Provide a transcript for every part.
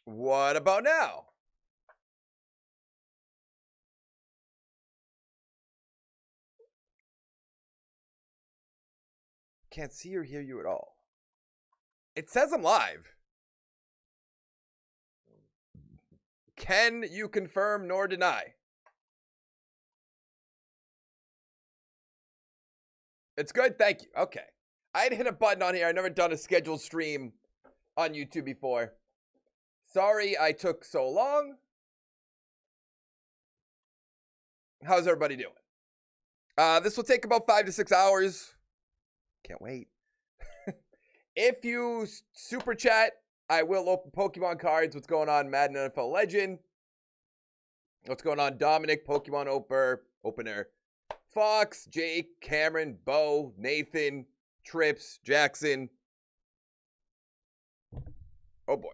What about now? Can't see or hear you at all. It says I'm live. Can you confirm nor deny? It's good, thank you. Okay. I had hit a button on here. I've never done a scheduled stream on YouTube before. Sorry I took so long. How's everybody doing? This will take about 5 to 6 hours. Can't wait. If you super chat, I will open Pokemon cards. What's going on, Madden NFL Legend? What's going on, Dominic, Pokemon Opener, Fox, Jake, Cameron, Bo, Nathan, Trips, Jackson. Oh boy.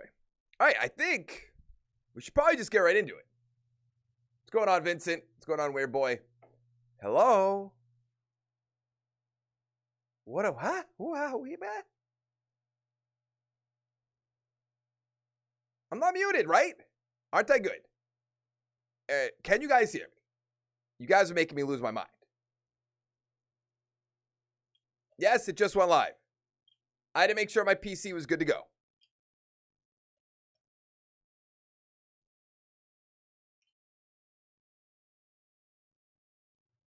All right, I think we should probably just get right into it. What's going on, Vincent? What's going on, Weird Boy? Hello? What a what? Wow, we back? I'm not muted, right? Aren't I good? Can you guys hear me? You guys are making me lose my mind. Yes, it just went live. I had to make sure my PC was good to go.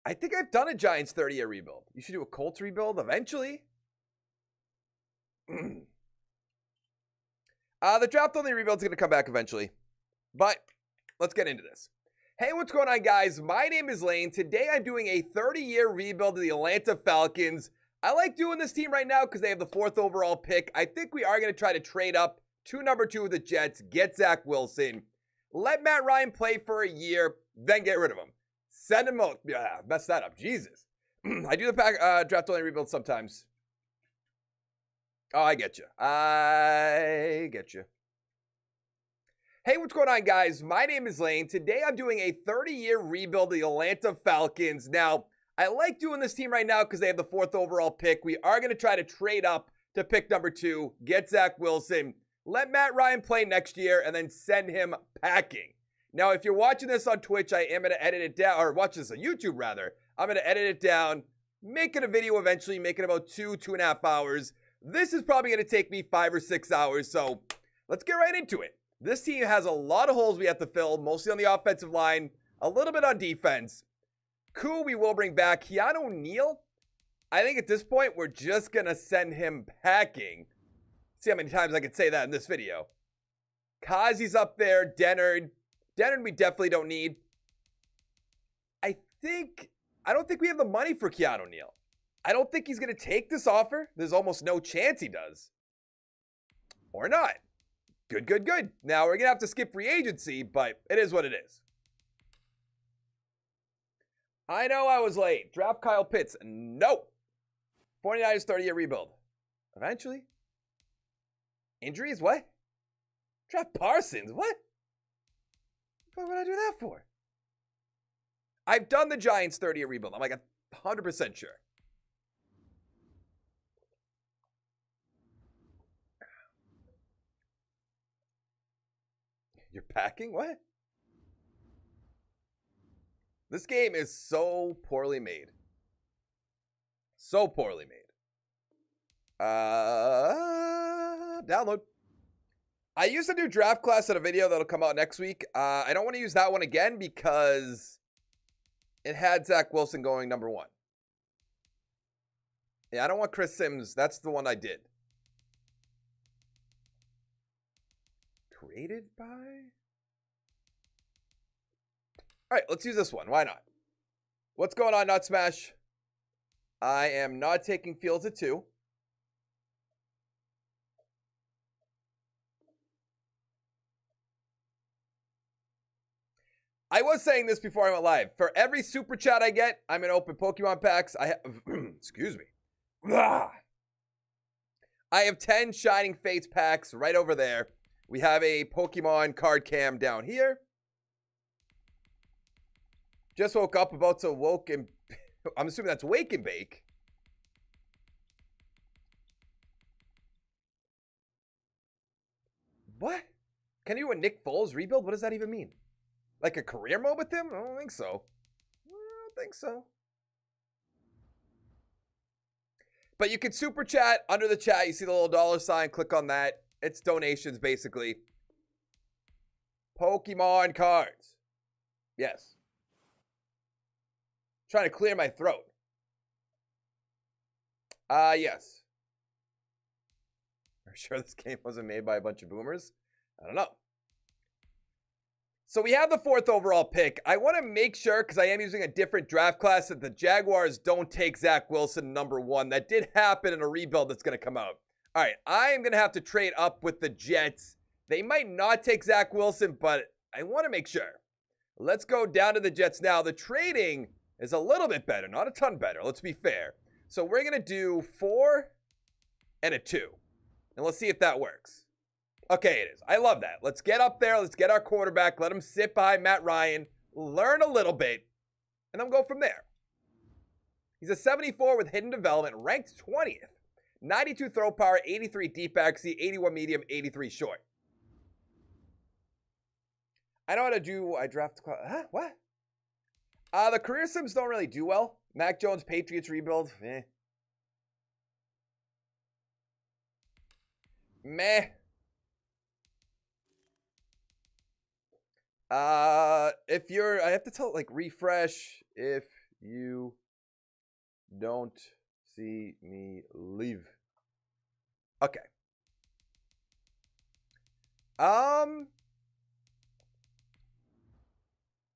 I think I've done a Giants 30-year rebuild. You should do a Colts rebuild eventually. The draft-only rebuild's going to come back eventually. But let's get into this. Hey, what's going on, guys? My name is Lane. Today, I'm doing a 30-year rebuild of the Atlanta Falcons. I like doing this team right now because they have the 4th overall pick. I think we are going to try to trade up to number 2 of the Jets, get Zach Wilson, let Matt Ryan play for a year, then get rid of him. Send him out. Yeah, messed that up. Jesus. I do the draft-only rebuild sometimes. Oh, I get you. I get you. Hey, what's going on, guys? My name is Lane. Today, I'm doing a 30-year rebuild of the Atlanta Falcons. Now, I like doing this team right now because they have the 4th overall pick. We are going to try to trade up to pick number 2, get Zach Wilson, let Matt Ryan play next year, and then send him packing. Now, if you're watching this on Twitch, I am going to edit it down, or watch this on YouTube, rather. I'm going to edit it down, make it a video eventually, make it about 2.5 hours. This is probably going to take me 5 or 6 hours, so let's get right into it. This team has a lot of holes we have to fill, mostly on the offensive line, a little bit on defense. Cool, we will bring back Keanu Neal. I think at this point, we're just going to send him packing. See how many times I can say that in this video. Kazi's up there, Dennard we definitely don't need. I don't think we have the money for Keanu Neal. I don't think he's going to take this offer. There's almost no chance he does. Or not. Good. Now, we're going to have to skip free agency, but it is what it is. I know I was late. Draft Kyle Pitts. Nope. 49ers 30-year rebuild. Eventually. Injuries? What? Draft Parsons? What? What would I do that for? I've done the Giants 30-year rebuild. I'm like 100% sure. You're packing? What? This game is so poorly made. So poorly made. Download. I used to do draft class in a video that'll come out next week. I don't want to use that one again because it had Zach Wilson going number 1. Yeah, I don't want Chris Sims. That's the one I did. Created by? All right, let's use this one. Why not? What's going on, Nut Smash? I am not taking Fields at 2. I was saying this before I went live. For every super chat I get, I'm going to open Pokemon packs. I have, excuse me. I have 10 Shining Fates packs right over there. We have a Pokemon card cam down here. Just woke up, about to woke and I'm assuming that's wake and bake. What? Can you do a Nick Foles rebuild? What does that even mean? Like a career mode with him? I don't think so. I don't think so. But you can super chat under the chat. You see the little dollar sign. Click on that. It's donations, basically. Pokemon cards. Yes. Trying to clear my throat. Yes. Are you sure this game wasn't made by a bunch of boomers? I don't know. So we have the 4th overall pick. I want to make sure, because I am using a different draft class, that the Jaguars don't take Zach Wilson number 1. That did happen in a rebuild that's going to come out. All right, I am going to have to trade up with the Jets. They might not take Zach Wilson, but I want to make sure. Let's go down to the Jets now. The trading is a little bit better, not a ton better. Let's be fair. So we're going to do 4 and a 2. And let's see if that works. Okay, it is. I love that. Let's get up there. Let's get our quarterback. Let him sit behind Matt Ryan. Learn a little bit. And then go from there. He's a 74 with hidden development. Ranked 20th. 92 throw power. 83 deep accuracy. 81 medium. 83 short. I know how to do... I draft... Huh? What? The career sims don't really do well. Mac Jones, Patriots rebuild. Meh. If you're, I have to tell, like, refresh if you don't see me leave. Okay.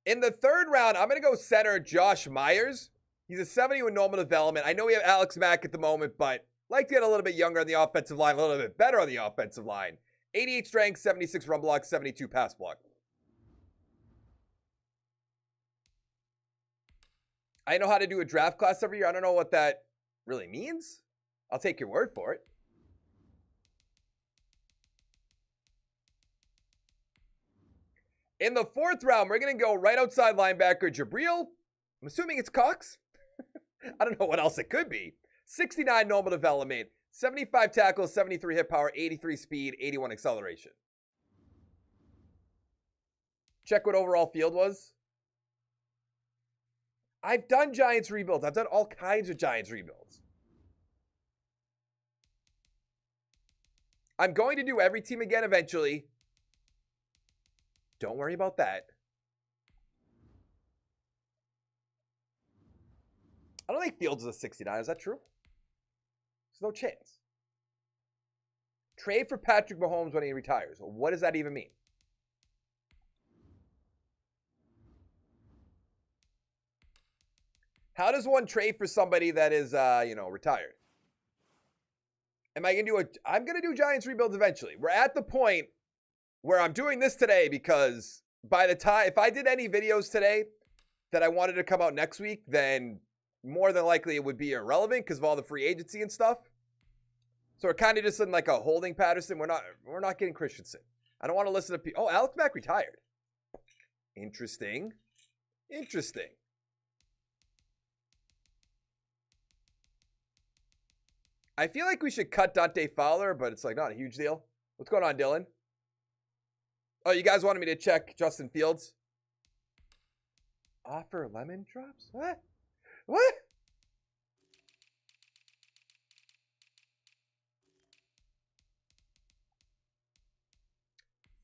In the 3rd round, I'm going to go center Josh Myers. He's a 70 with normal development. I know we have Alex Mack at the moment, but like to get a little bit younger on the offensive line, a little bit better on the offensive line. 88 strength, 76 run block, 72 pass block. I know how to do a draft class every year. I don't know what that really means. I'll take your word for it. In the 4th round, we're going to go right outside linebacker Jabril. I'm assuming it's Cox. I don't know what else it could be. 69 normal development, 75 tackles, 73 hit power, 83 speed, 81 acceleration. Check what overall field was. I've done Giants rebuilds. I've done all kinds of Giants rebuilds. I'm going to do every team again eventually. Don't worry about that. I don't think Fields is a 69. Is that true? There's no chance. Trade for Patrick Mahomes when he retires. What does that even mean? How does one trade for somebody that is, retired? Am I going to do I'm going to do Giants rebuilds eventually. We're at the point where I'm doing this today because by the time, if I did any videos today that I wanted to come out next week, then more than likely it would be irrelevant because of all the free agency and stuff. So we're kind of just in like a holding Patterson. We're not getting Christensen. I don't want to listen to people. Oh, Alex Mack retired. Interesting. Interesting. I feel like we should cut Dante Fowler, but it's like not a huge deal. What's going on, Dylan? Oh, you guys wanted me to check Justin Fields? Offer lemon drops? What? What?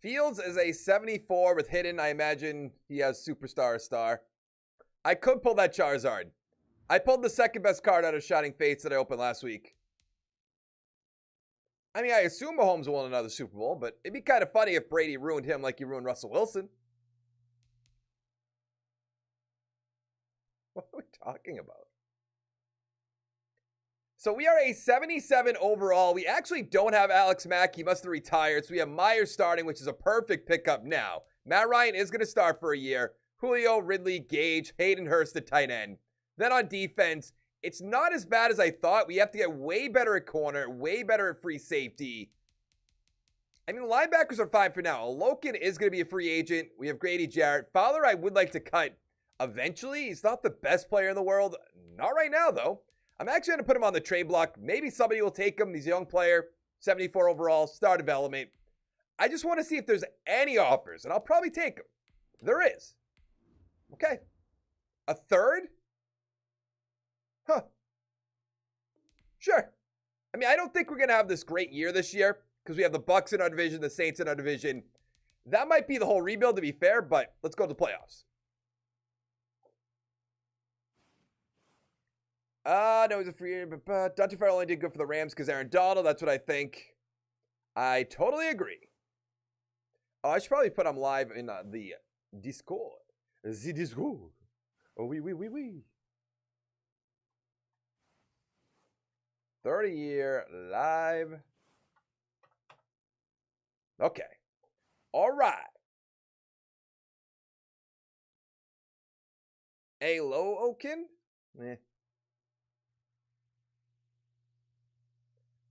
Fields is a 74 with hidden. I imagine he has superstar star. I could pull that Charizard. I pulled the second best card out of Shining Fates that I opened last week. I mean, I assume Mahomes will win another Super Bowl, but it'd be kind of funny if Brady ruined him like he ruined Russell Wilson. What are we talking about? So we are a 77 overall. We actually don't have Alex Mack. He must have retired. So we have Myers starting, which is a perfect pickup now. Matt Ryan is going to start for a year. Julio, Ridley, Gage, Hayden Hurst at tight end. Then on defense, it's not as bad as I thought. We have to get way better at corner, way better at free safety. I mean, linebackers are fine for now. Olokin is going to be a free agent. We have Grady Jarrett. Fowler, I would like to cut eventually. He's not the best player in the world. Not right now, though. I'm actually going to put him on the trade block. Maybe somebody will take him. He's a young player, 74 overall, star development. I just want to see if there's any offers, and I'll probably take them. There is. Okay. A third? Huh. Sure. I mean, I don't think we're going to have this great year this year because we have the Bucks in our division, the Saints in our division. That might be the whole rebuild, to be fair, but let's go to the playoffs. No, he's a free agent, but Dante Farrell only did good for the Rams because Aaron Donald. That's what I think. I totally agree. Oh, I should probably put him live in the Discord. The Discord. Oh, oui. 30-year live. Okay. All right. A low Oaken?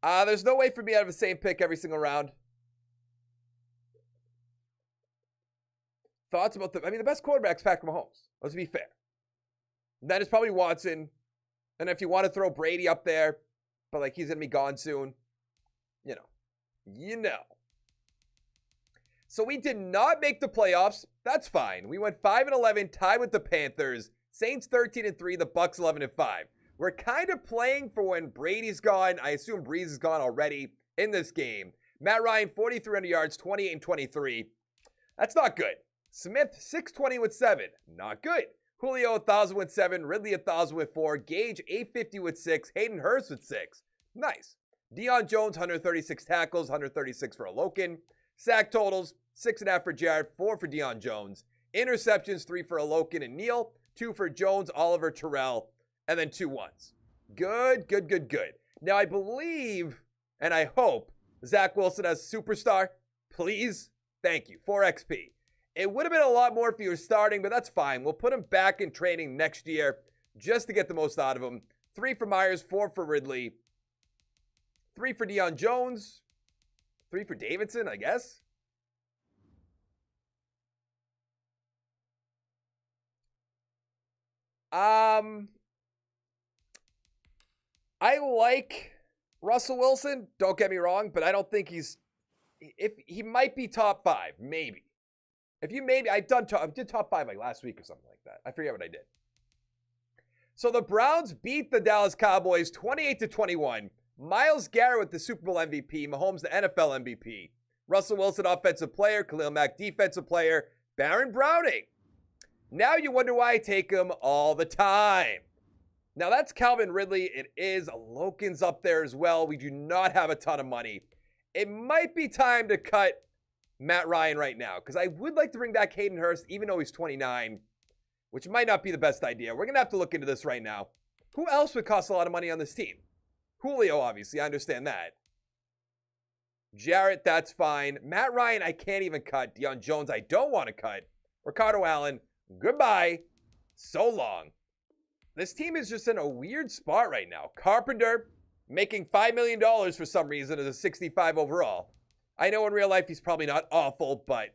There's no way for me to have the same pick every single round. Thoughts about the best quarterback's Patrick Mahomes. Let's be fair. Then it's probably Watson. And if you want to throw Brady up there, but like he's going to be gone soon. You know. So we did not make the playoffs. That's fine. We went 5-11, tied with the Panthers. Saints 13-3, the Bucks 11-5. We're kind of playing for when Brady's gone. I assume Breeze is gone already in this game. Matt Ryan, 4,300 yards, 28-23. That's not good. Smith, 620 with 7. Not good. Julio, 1,000 with 7. Ridley, 1,000 with 4. Gage, 850 with 6. Hayden Hurst with 6. Nice. Deion Jones, 136 tackles, 136 for Alokin. Sack totals, 6.5 for Jared, 4 for Deion Jones. Interceptions, 3 for Alokin and Neal, 2 for Jones, Oliver, Terrell, and then 2 ones. Good. Now, I believe, and I hope, Zach Wilson as superstar. Please. Thank you. 4 XP. It would have been a lot more if he was starting, but that's fine. We'll put him back in training next year just to get the most out of him. 3 for Myers, 4 for Ridley. 3 for Deion Jones. 3 for Davidson, I guess. I like Russell Wilson, don't get me wrong, but I don't think he might be top 5, maybe. I did top 5 like last week or something like that. I forget what I did. So the Browns beat the Dallas Cowboys 28-21. Myles Garrett with the Super Bowl MVP, Mahomes the NFL MVP. Russell Wilson offensive player, Khalil Mack defensive player, Baron Browning. Now you wonder why I take him all the time. Now that's Calvin Ridley. It is Loken's up there as well. We do not have a ton of money. It might be time to cut Matt Ryan right now because I would like to bring back Hayden Hurst even though he's 29, which might not be the best idea. We're going to have to look into this right now. Who else would cost a lot of money on this team? Julio, obviously. I understand that. Jarrett, that's fine. Matt Ryan, I can't even cut. Deion Jones, I don't want to cut. Ricardo Allen, goodbye. So long. This team is just in a weird spot right now. Carpenter, making $5 million for some reason as a 65 overall. I know in real life he's probably not awful, but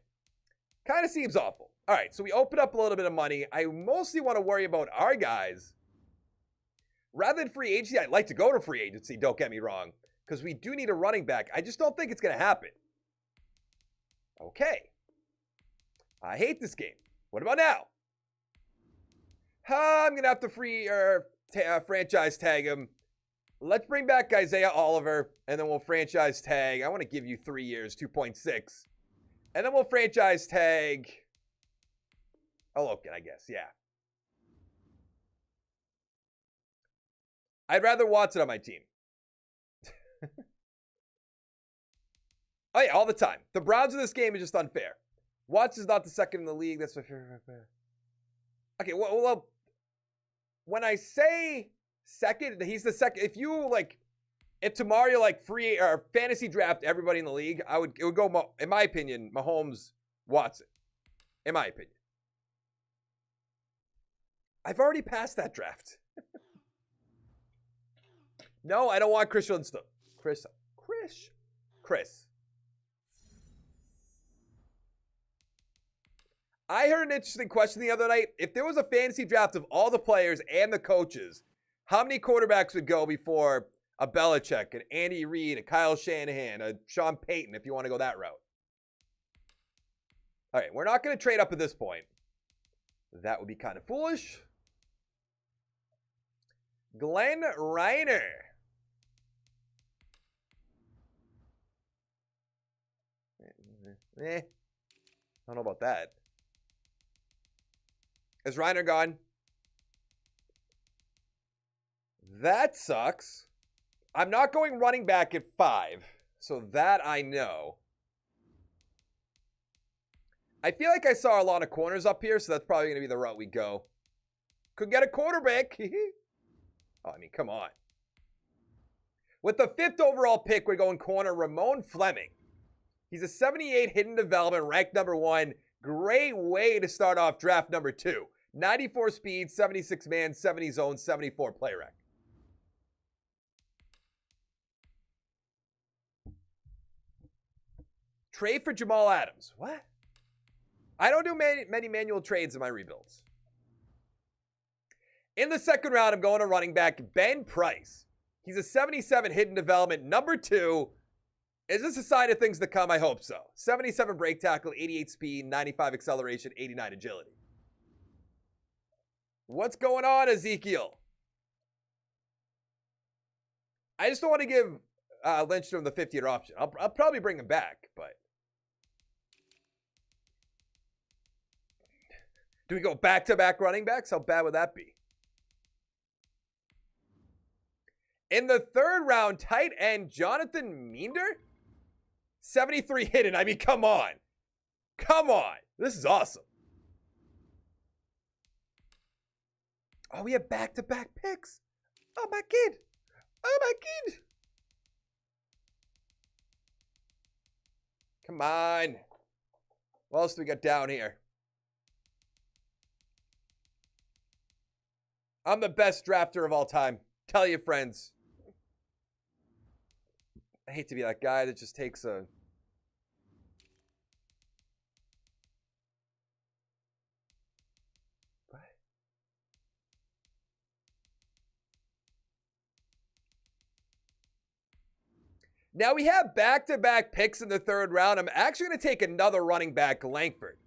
kind of seems awful. All right, so we open up a little bit of money. I mostly want to worry about our guys. Rather than free agency, I'd like to go to free agency, don't get me wrong, because we do need a running back. I just don't think it's going to happen. Okay. I hate this game. What about now? I'm going to have to franchise tag him. Let's bring back Isaiah Oliver, and then we'll franchise tag. I want to give you 3 years, 2.6. And then we'll franchise tag Alokin, I guess, yeah. I'd rather Watson on my team. Oh, yeah, all the time. The Browns in this game is just unfair. Watson's not the second in the league. That's my favorite. Okay, well, when I say second, he's the second. If tomorrow free or fantasy draft everybody in the league, it would go, in my opinion, Mahomes, Watson. In my opinion. I've already passed that draft. No, I don't want Chris Lindstrom. Chris. I heard an interesting question the other night. If there was a fantasy draft of all the players and the coaches, how many quarterbacks would go before a Belichick, an Andy Reid, a Kyle Shanahan, a Sean Payton, if you want to go that route? All right, we're not going to trade up at this point. That would be kind of foolish. Glenn Reiner. I don't know about that. Is Reiner gone? That sucks. I'm not going running back at 5, so that I know. I feel like I saw a lot of corners up here, so that's probably going to be the route we go. Could get a quarterback. Oh, I mean, come on. With the 5th overall pick, we're going corner Ramon Fleming. He's a 78 hidden development, ranked number 1. Great way to start off draft number 2. 94 speed, 76 man, 70 zone, 74 play rec. Trade for Jamal Adams. What? I don't do many manual trades in my rebuilds. In the 2nd round, I'm going to running back Ben Price. He's a 77 hidden development, number 2. Is this a sign of things to come? I hope so. 77 break tackle, 88 speed, 95 acceleration, 89 agility. What's going on, Ezekiel? I just don't want to give Lindstrom the 50-year option. I'll probably bring him back, but... Do we go back-to-back running backs? How bad would that be? In the 3rd round, tight end Jonathan Minder? 73 hidden. I mean, come on. Come on. This is awesome. Oh, we have back-to-back picks. Oh, my kid. Oh, my kid. Come on. What else do we got down here? I'm the best drafter of all time. Tell your friends. I hate to be that guy that just takes a... What? Now we have back-to-back picks in the 3rd round. I'm actually going to take another running back, Langford.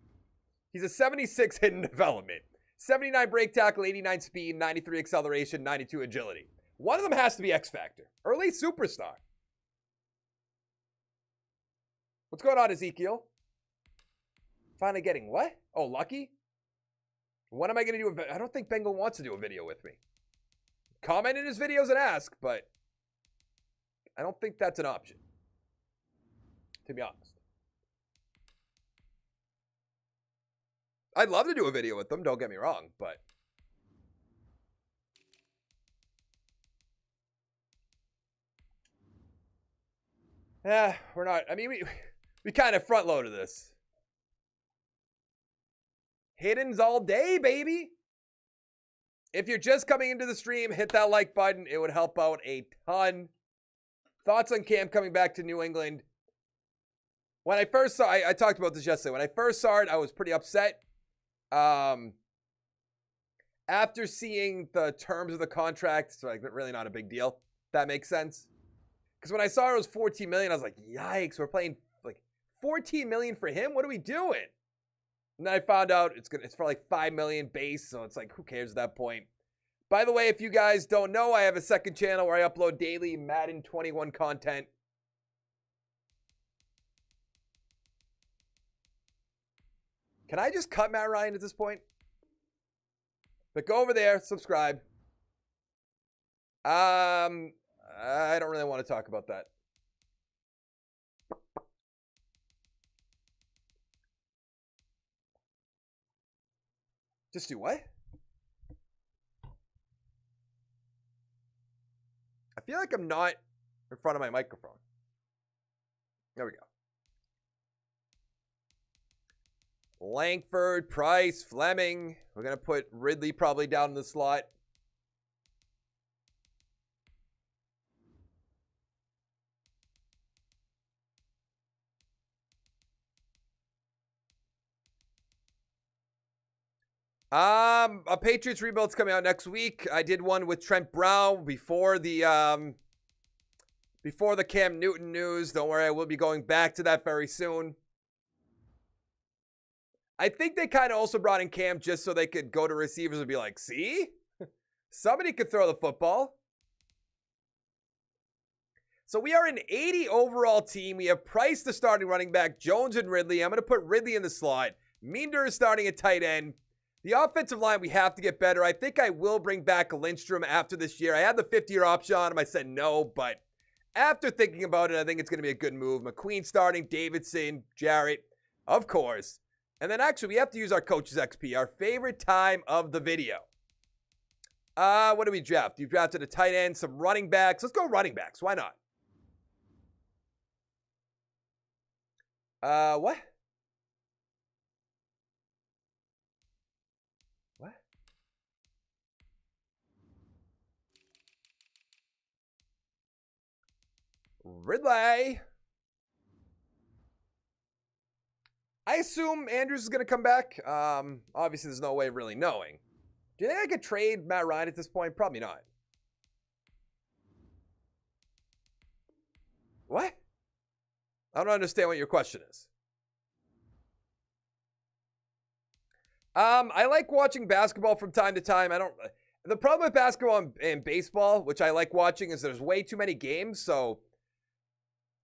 He's a 76 hidden development. 79 break tackle, 89 speed, 93 acceleration, 92 agility. One of them has to be X Factor, or at least superstar. What's going on, Ezekiel? Finally getting what? Oh, lucky? When am I going to do I don't think Bengal wants to do a video with me. Comment in his videos and ask, but I don't think that's an option, to be honest. I'd love to do a video with them, don't get me wrong, but... we're not... I mean, we kind of front-loaded this. Hiddens all day, baby! If you're just coming into the stream, hit that like button. It would help out a ton. Thoughts on Cam coming back to New England? When I first saw... I talked about this yesterday. When I first saw it, I was pretty upset. After seeing the terms of the contract, it's like really not a big deal. That makes sense. Because when I saw it was $14 million, I was like, yikes, we're playing like $14 million for him? What are we doing? And then I found out it's for like $5 million base, so it's like, who cares at that point? By the way, if you guys don't know, I have a 2nd channel where I upload daily Madden 21 content. Can I just cut Matt Ryan at this point? But go over there, subscribe. I don't really want to talk about that. Just do what? I feel like I'm not in front of my microphone. There we go. Langford, Price, Fleming. We're going to put Ridley probably down in the slot. A Patriots rebuild's coming out next week. I did one with Trent Brown before the Cam Newton news. Don't worry, I will be going back to that very soon. I think they kind of also brought in Cam just so they could go to receivers and be like, see? Somebody could throw the football. So we are an 80 overall team. We have Price, the starting running back, Jones and Ridley. I'm going to put Ridley in the slot. Minder is starting at tight end. The offensive line, we have to get better. I think I will bring back Lindstrom after this year. I had the 50-year option on him. I said no, but after thinking about it, I think it's going to be a good move. McQueen starting, Davidson, Jarrett, of course. And then actually, we have to use our coach's XP, our favorite time of the video. What do we draft? You drafted a tight end, some running backs. Let's go running backs. Why not? What? What? Ridley. I assume Andrews is going to come back. Obviously, there's no way of really knowing. Do you think I could trade Matt Ryan at this point? Probably not. What? I don't understand what your question is. I like watching basketball from time to time. The problem with basketball and baseball, which I like watching, is there's way too many games. So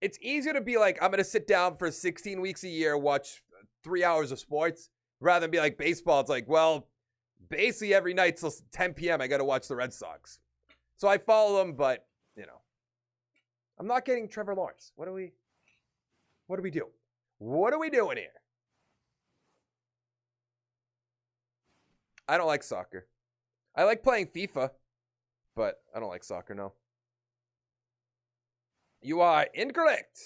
it's easier to be like, I'm going to sit down for 16 weeks a year, watch 3 hours of sports, rather than be like baseball. It's like, well, basically every night till 10 p.m. I got to watch the Red Sox. So I follow them, but, you know, I'm not getting Trevor Lawrence. What do we do? What are we doing here? I don't like soccer. I like playing FIFA, but I don't like soccer, no. You are incorrect.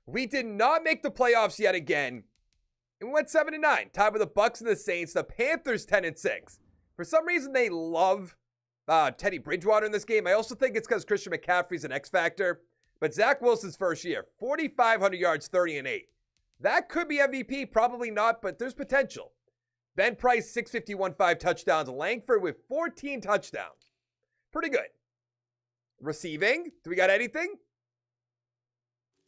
We did not make the playoffs yet again. And we went 7-9, tied with the Bucks and the Saints. The Panthers 10-6. For some reason, they love Teddy Bridgewater in this game. I also think it's because Christian McCaffrey's an X factor. But Zach Wilson's first year, 4,500 yards, 30-8. That could be MVP, probably not, but there's potential. Ben Price, 651, 5 touchdowns. Langford with 14 touchdowns. Pretty good. Receiving, do we got anything?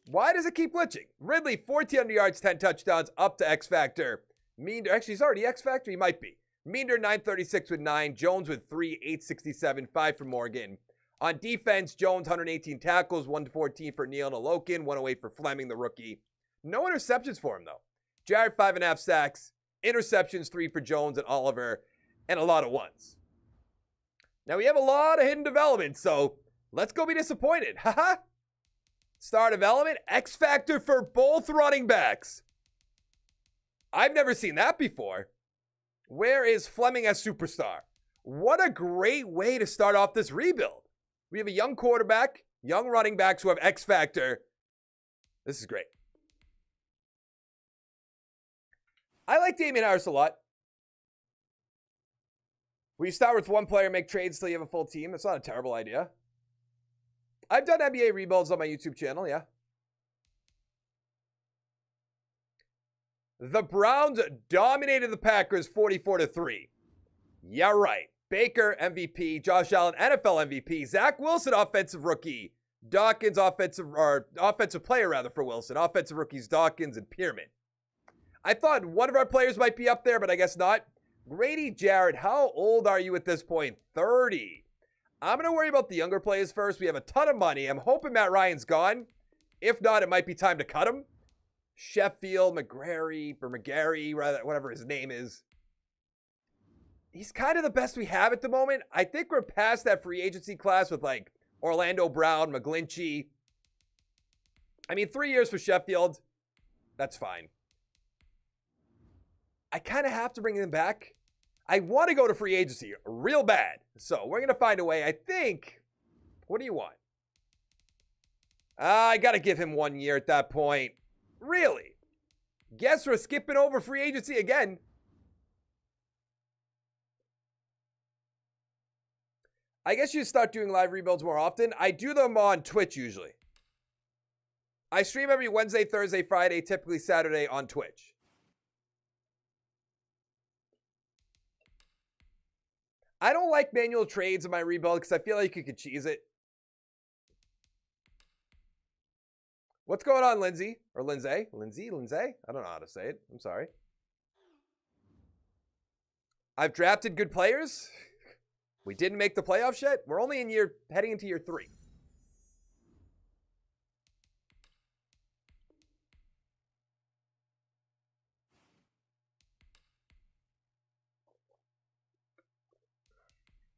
Why does it keep glitching? Ridley, 1,400 yards, 10 touchdowns, up to X Factor. Minder, actually, he's already X Factor. He might be. Minder, 936 with 9. Jones with 3, 867, 5 for Morgan. On defense, Jones, 118 tackles, 114 for Neal Nolokin, 108 for Fleming, the rookie. No interceptions for him, though. Jarrett, 5.5 sacks. Interceptions, 3 for Jones and Oliver, and a lot of ones. Now, we have a lot of hidden development, so let's go be disappointed. Haha. Star development, X Factor for both running backs. I've never seen that before. Where is Fleming as superstar? What a great way to start off this rebuild. We have a young quarterback, young running backs who have X Factor. This is great. I like Damian Harris a lot. Will you start with one player, make trades till you have a full team? That's not a terrible idea. I've done NBA rebuilds on my YouTube channel, yeah. The Browns dominated the Packers 44-3. Yeah, right. Baker, MVP. Josh Allen, NFL MVP. Zach Wilson, offensive rookie. Dawkins, offensive player, for Wilson. Offensive rookies, Dawkins and Pierman. I thought one of our players might be up there, but I guess not. Grady Jarrett, how old are you at this point? 30. I'm going to worry about the younger players first. We have a ton of money. I'm hoping Matt Ryan's gone. If not, it might be time to cut him. Sheffield, McGarry, whatever his name is. He's kind of the best we have at the moment. I think we're past that free agency class with like Orlando Brown, McGlinchey. I mean, 3 years for Sheffield. That's fine. I kind of have to bring him back. I want to go to free agency real bad. So we're going to find a way. I think, what do you want? I got to give him 1 year at that point. Really? Guess we're skipping over free agency again. I guess you start doing live rebuilds more often. I do them on Twitch usually. I stream every Wednesday, Thursday, Friday, typically Saturday on Twitch. I don't like manual trades in my rebuild because I feel like you could cheese it. What's going on, Lindsay? Or Lindsay? Lindsay? I don't know how to say it. I'm sorry. I've drafted good players. We didn't make the playoffs yet. We're only heading into year 3.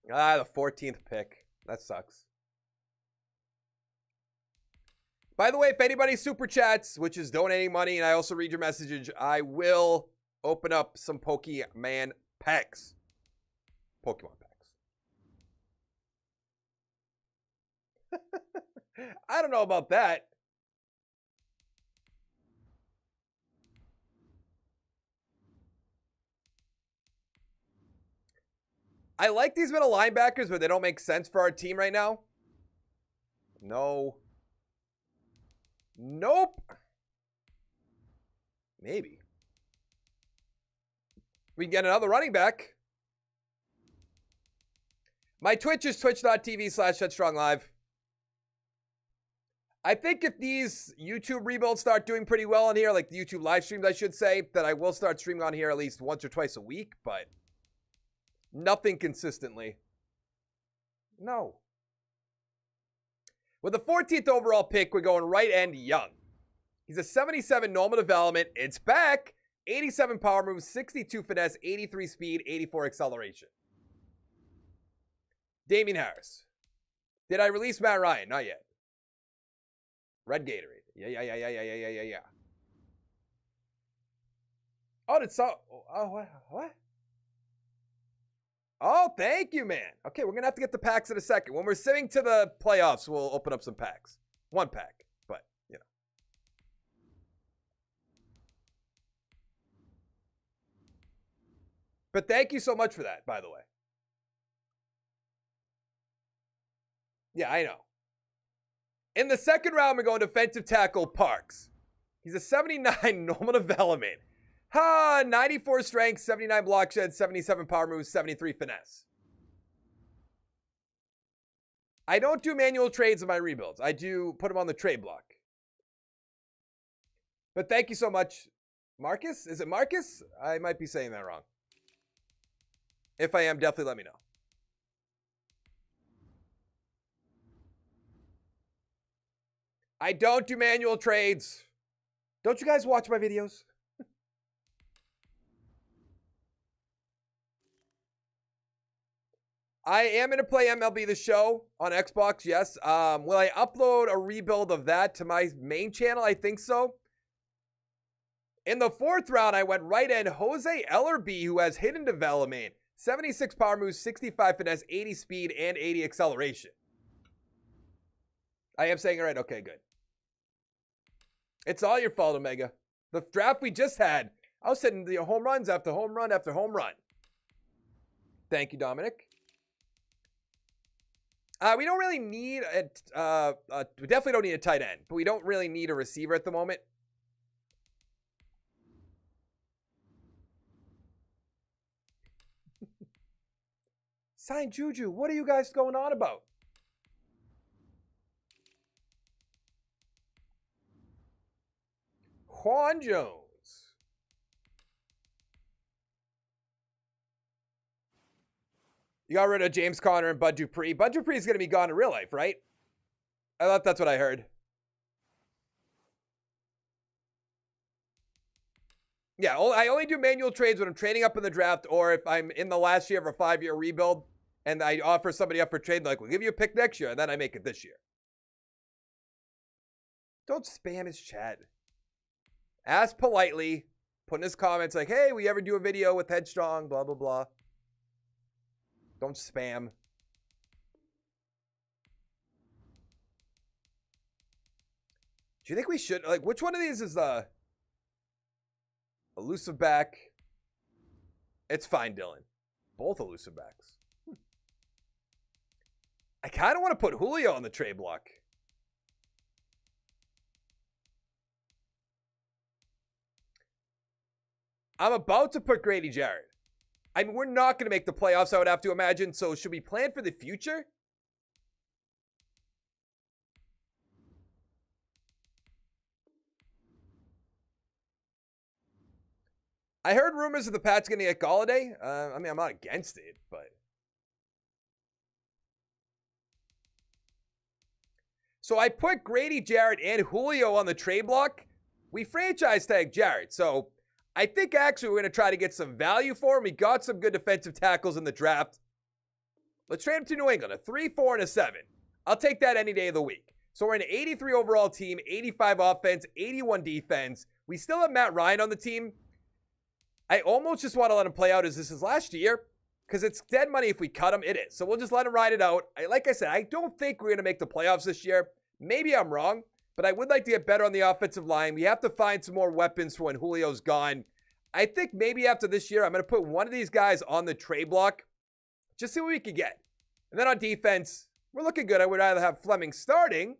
The 14th pick. That sucks. By the way, if anybody super chats, which is donating money, and I also read your messages, I will open up some Pokemon packs. Pokemon packs. I don't know about that. I like these middle linebackers, but they don't make sense for our team right now. No. Nope. Maybe. We can get another running back. My Twitch is twitch.tv/SheadStrongLive. I think if these YouTube rebuilds start doing pretty well on here, like the YouTube live streams, I should say, that I will start streaming on here at least once or twice a week, but nothing consistently. No. With the 14th overall pick, we're going right end Young. He's a 77 normal development. It's back. 87 power moves, 62 finesse, 83 speed, 84 acceleration. Damian Harris. Did I release Matt Ryan? Not yet. Red Gatorade. Yeah. Oh, what? Oh, thank you, man. Okay, we're going to have to get the packs in a second. When we're sitting to the playoffs, we'll open up some packs. 1 pack, but, you know. But thank you so much for that, by the way. Yeah, I know. In the second round, we're going defensive tackle Parks. He's a 79 normal development. 94 strength, 79 block shed, 77 power moves, 73 finesse. I don't do manual trades in my rebuilds. I do put them on the trade block. But thank you so much. Marcus? Is it Marcus? I might be saying that wrong. If I am, definitely let me know. I don't do manual trades. Don't you guys watch my videos? I am going to play MLB The Show on Xbox, yes. Will I upload a rebuild of that to my main channel? I think so. In the 4th round, I went right end Jose Ellerby, who has hidden development. 76 power moves, 65 finesse, 80 speed, and 80 acceleration. I am saying it right. Okay, good. It's all your fault, Omega. The draft we just had, I was hitting the home runs after home run after home run. Thank you, Dominic. We don't really need we definitely don't need a tight end, but we don't really need a receiver at the moment. Sign Juju. What are you guys going on about? Juan Jones. You got rid of James Conner and Bud Dupree. Bud Dupree is going to be gone in real life, right? I thought that's what I heard. Yeah, I only do manual trades when I'm trading up in the draft or if I'm in the last year of a 5-year rebuild and I offer somebody up for trade, like, we'll give you a pick next year, and then I make it this year. Don't spam his chat. Ask politely. Put in his comments like, hey, we ever do a video with Headstrong, blah, blah, blah. Don't spam. Do you think we should, like, which one of these is the elusive back? It's fine, Dylan. Both elusive backs. I kind of want to put Julio on the trade block. I'm about to put Grady Jarrett. I mean, we're not going to make the playoffs, I would have to imagine. So should we plan for the future? I heard rumors of the Pats going to get Galladay. I mean, I'm not against it, but. So I put Grady Jarrett and Julio on the trade block. We franchise tag Jarrett. So I think actually we're going to try to get some value for him. We got some good defensive tackles in the draft. Let's trade him to New England, a 3, 4, and a 7. I'll take that any day of the week. So we're an 83 overall team, 85 offense, 81 defense. We still have Matt Ryan on the team. I almost just want to let him play out as this is last year because it's dead money if we cut him. It is. So we'll just let him ride it out. Like I said, I don't think we're going to make the playoffs this year. Maybe I'm wrong, but I would like to get better on the offensive line. We have to find some more weapons for when Julio's gone. I think maybe after this year, I'm going to put one of these guys on the trade block. Just see what we can get. And then on defense, we're looking good. I would rather have Fleming starting.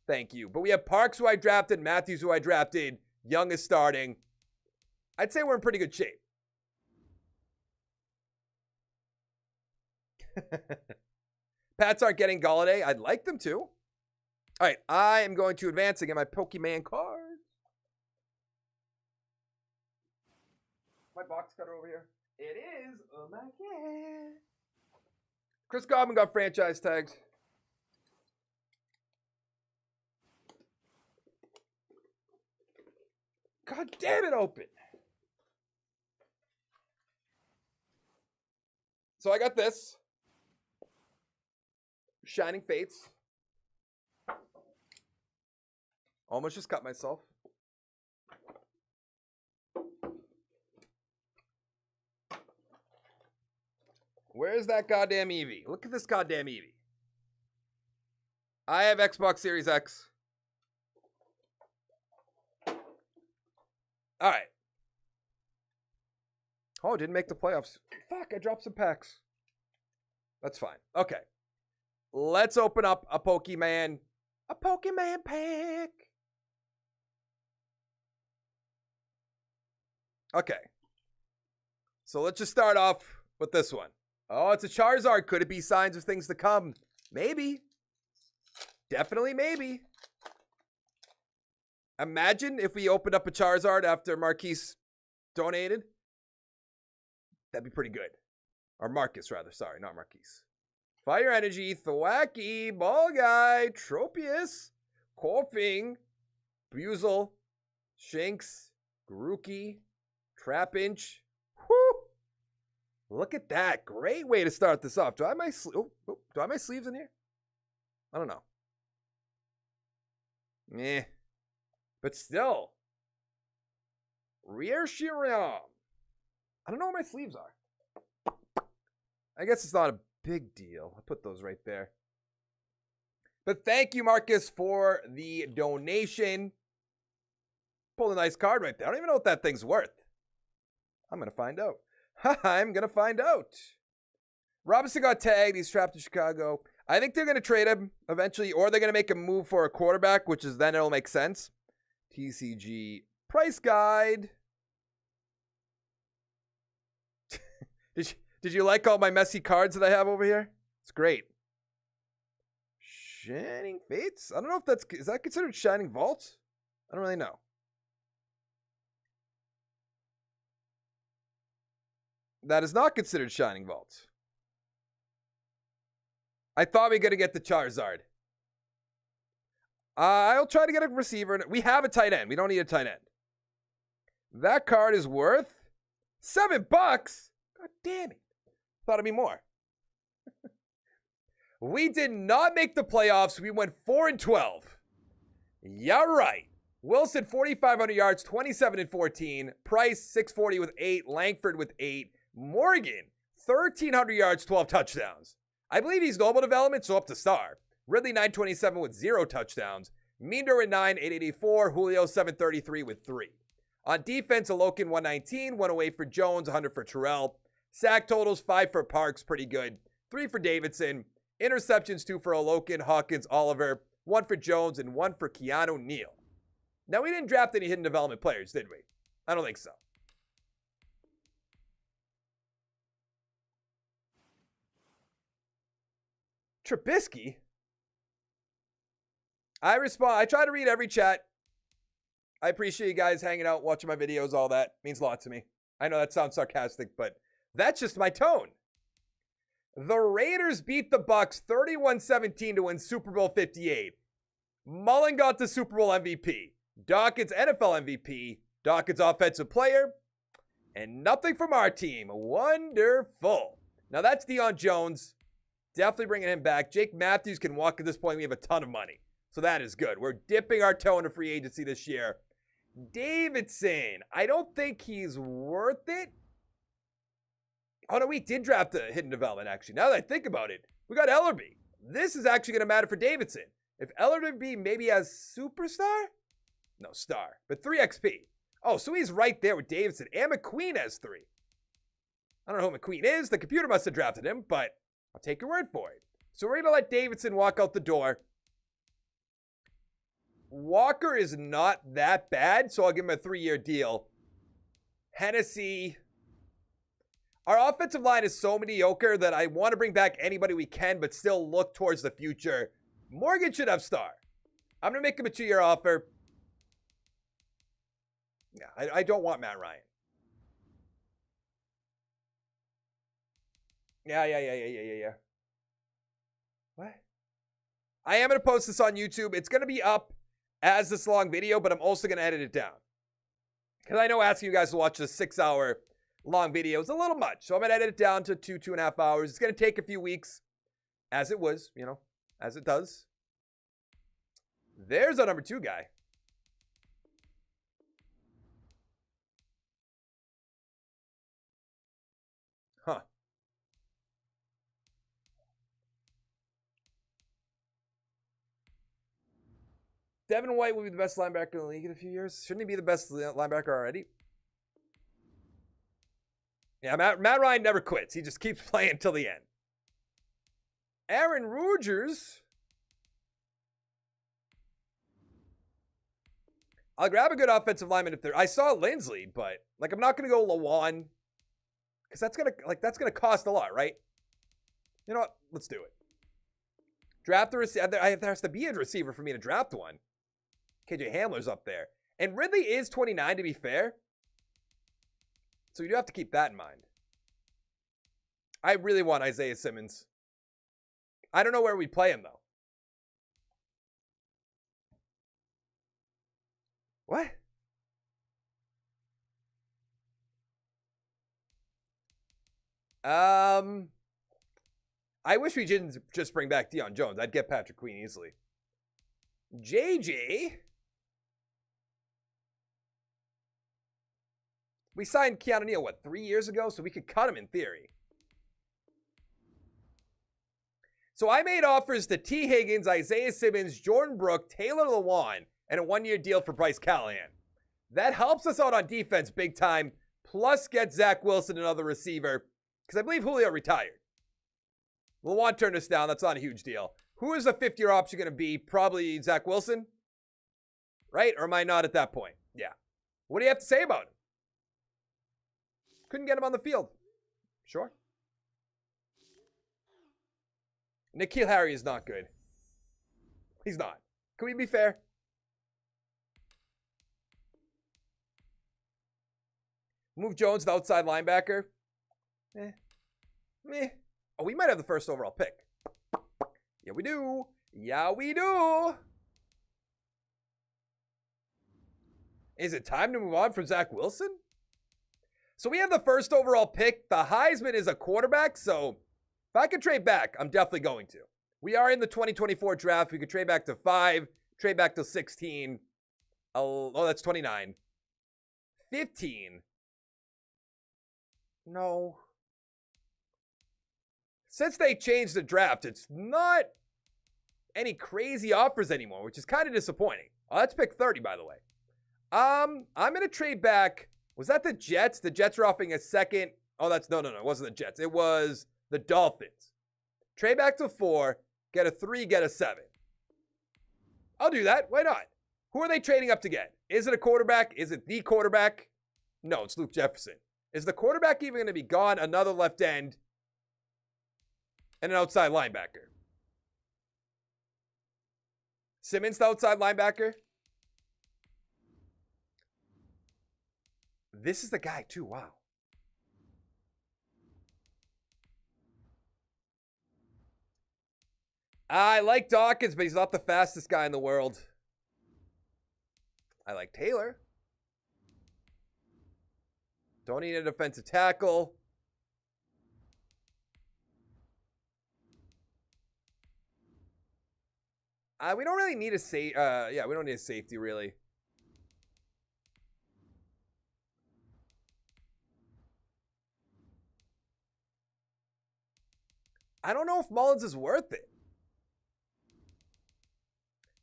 Thank you. But we have Parks, who I drafted, Matthews, who I drafted, Young is starting. I'd say we're in pretty good shape. Pats aren't getting Galladay. I'd like them to. All right, I am going to advance and get my Pokemon cards. My box cutter over here. It is. Oh my god. Chris Godwin got franchise tags. God damn it, open. So I got this. Shining Fates. Almost just cut myself. Where's that goddamn Eevee? Look at this goddamn Eevee. I have Xbox Series X. All right. Oh, didn't make the playoffs. Fuck, I dropped some packs. That's fine. Okay. Let's open up a Pokemon. A Pokemon pack. Okay. So let's just start off with this one. Oh, it's a Charizard. Could it be signs of things to come? Maybe. Definitely maybe. Imagine if we opened up a Charizard after Marquise donated. That'd be pretty good. Or Marcus, rather. Sorry, not Marquise. Fire Energy, Thwacky, Ball Guy, Tropius, Corfing, Buzel, Shinx, Grookey, Trapinch. Whoo! Look at that. Great way to start this off. Do I have my sleeves in here? I don't know. Meh. But still. Rear Shiriam. I don't know where my sleeves are. I guess it's not a big deal. I'll put those right there. But thank you, Marcus, for the donation. Pull a nice card right there. I don't even know what that thing's worth. I'm going to find out. I'm going to find out. Robinson got tagged. He's trapped in Chicago. I think they're going to trade him eventually, or they're going to make a move for a quarterback, which is then it'll make sense. TCG price guide. Did you like all my messy cards that I have over here? It's great. Shining Fates? I don't know if is that considered Shining Vault? I don't really know. That is not considered Shining Vault. I thought we were going to get the Charizard. I'll try to get a receiver. We have a tight end. We don't need a tight end. That card is worth $7. God damn it. Thought it'd be more. We did not make the playoffs. We went 4-12. Yeah, right. Wilson, 4,500 yards, 27-14. Price, 640 with 8. Langford with 8. Morgan, 1,300 yards, 12 touchdowns. I believe he's global development, so up to star. Ridley, 927 with 0 touchdowns. Meander at 9, 884. Julio, 733 with 3. On defense, Alokin, 119. 108 for Jones, 100 for Terrell. Sack totals, 5 for Parks, pretty good. 3 for Davidson. Interceptions, 2 for Alokin, Hawkins, Oliver. 1 for Jones, and 1 for Keanu Neal. Now, we didn't draft any hidden development players, did we? I don't think so. Trubisky? I try to read every chat. I appreciate you guys hanging out, watching my videos, all that. Means a lot to me. I know that sounds sarcastic, but that's just my tone. The Raiders beat the Bucks 31-17 to win Super Bowl 58. Mullen got the Super Bowl MVP. Dawkins NFL MVP. Dawkins offensive player. And nothing from our team. Wonderful. Now that's Deion Jones. Definitely bringing him back. Jake Matthews can walk at this point. We have a ton of money. So that is good. We're dipping our toe into free agency this year. Davidson. I don't think he's worth it. Oh, no, we did draft a hidden development, actually. Now that I think about it, we got Ellerby. This is actually going to matter for Davidson. If Ellerby maybe has superstar? No, star. But 3 XP. Oh, so he's right there with Davidson. And McQueen has 3. I don't know who McQueen is. The computer must have drafted him, but I'll take your word for it. So we're going to let Davidson walk out the door. Walker is not that bad, so I'll give him a 3-year deal. Hennessy. Our offensive line is so mediocre that I want to bring back anybody we can, but still look towards the future. Morgan should have star. I'm going to make him a 2-year offer. Yeah, I don't want Matt Ryan. Yeah. What? I am going to post this on YouTube. It's going to be up as this long video, but I'm also going to edit it down. Because I know asking you guys to watch this 6-hour long video is a little much. So I'm going to edit it down to 2.5 hours. It's going to take a few weeks, as it was, as it does. There's our number 2 guy. Huh. Devin White will be the best linebacker in the league in a few years. Shouldn't he be the best linebacker already? Yeah, Matt Ryan never quits. He just keeps playing until the end. Aaron Rodgers. I'll grab a good offensive lineman if there. I saw Lindsley, but I'm not gonna go Lawan because that's gonna cost a lot, right? You know what? Let's do it. Draft a receiver. There has to be a receiver for me to draft one. KJ Hamler's up there, and Ridley is 29 to be fair. So you do have to keep that in mind. I really want Isaiah Simmons. I don't know where we play him, though. What? I wish we didn't just bring back Deion Jones. I'd get Patrick Queen easily. JJ. We signed Keanu Neal, 3 years ago? So we could cut him in theory. So I made offers to T. Higgins, Isaiah Simmons, Jordan Brooke, Taylor Lewan, and a 1-year deal for Bryce Callahan. That helps us out on defense big time, plus get Zach Wilson another receiver, because I believe Julio retired. Lewan turned us down. That's not a huge deal. Who is the 5th-year option going to be? Probably Zach Wilson? Right? Or am I not at that point? Yeah. What do you have to say about him? Couldn't get him on the field. Sure. N'Keal Harry is not good. He's not. Can we be fair? Move Jones to outside linebacker. Meh. Oh, we might have the first overall pick. Yeah, we do. Yeah, we do. Is it time to move on from Zach Wilson? So we have the first overall pick. The Heisman is a quarterback, so if I could trade back, I'm definitely going to. We are in the 2024 draft. We could trade back to 5, trade back to 16. Oh, that's 29. 15. No. Since they changed the draft, it's not any crazy offers anymore, which is kind of disappointing. Oh, that's pick 30, by the way. I'm going to trade back. Was that the Jets? The Jets were offering a second. Oh, no. It wasn't the Jets. It was the Dolphins. Trade back to 4, get a 3, get a 7. I'll do that. Why not? Who are they trading up to get? Is it a quarterback? Is it the quarterback? No, it's Luke Jefferson. Is the quarterback even going to be gone? Another left end and an outside linebacker. Simmons, the outside linebacker. This is the guy, too. Wow. I like Dawkins, but he's not the fastest guy in the world. I like Taylor. Don't need a defensive tackle. We don't really need a we don't need a safety, really. I don't know if Mullins is worth it.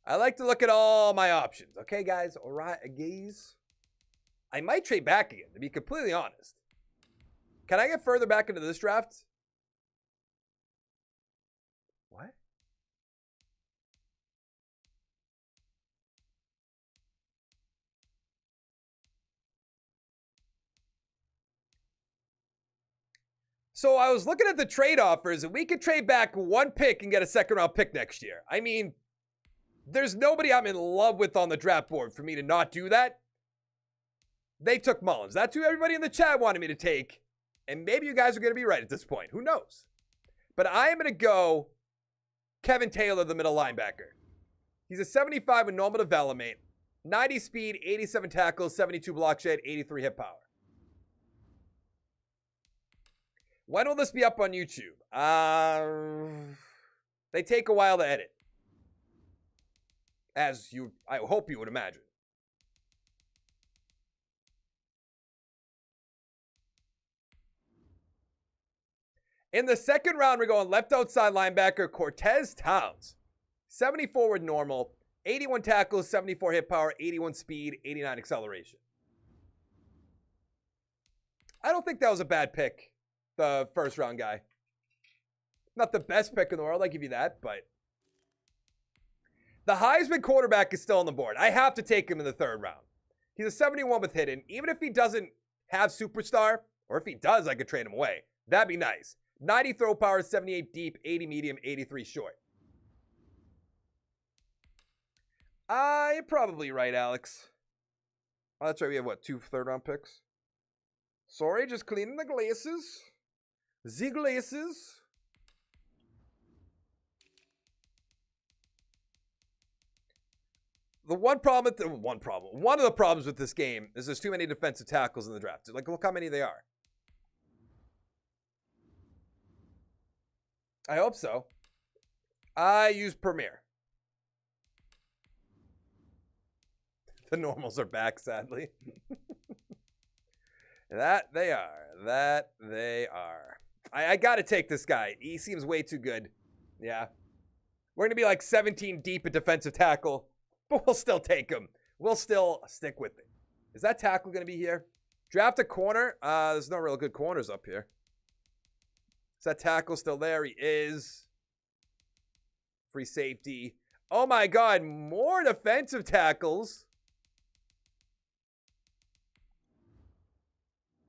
I like to look at all my options. Okay, guys? All right, gaze. I might trade back again, to be completely honest. Can I get further back into this draft? What? So I was looking at the trade offers, and we could trade back one pick and get a second-round pick next year. I mean, there's nobody I'm in love with on the draft board for me to not do that. They took Mullins. That's who everybody in the chat wanted me to take. And maybe you guys are going to be right at this point. Who knows? But I am going to go Kevin Taylor, the middle linebacker. He's a 75 with normal development, 90 speed, 87 tackles, 72 block shed, 83 hit power. When will this be up on YouTube? They take a while to edit. I hope you would imagine. In the second round, we're going left outside linebacker Cortez Towns. 74 with normal, 81 tackles, 74 hit power, 81 speed, 89 acceleration. I don't think that was a bad pick, the first round guy. Not the best pick in the world, I give you that, but the Heisman quarterback is still on the board. I have to take him in the third round. He's a 71 with hidden. Even if he doesn't have superstar, or if he does, I could trade him away. That'd be nice. 90 throw power, 78 deep, 80 medium, 83 short. You're probably right, Alex. Oh, that's right. We have, what, 2 third-round picks? Sorry, just cleaning the glasses. The glasses. One of the problems with this game is there's too many defensive tackles in the draft. Like, look how many they are. I hope so. I use Premier. The normals are back, sadly. That they are. I got to take this guy. He seems way too good. Yeah. We're going to be like 17 deep at defensive tackle, but we'll still take him. We'll still stick with it. Is that tackle going to be here? Draft a corner. There's no real good corners up here. Is that tackle still there? He is. Free safety. Oh my God, more defensive tackles.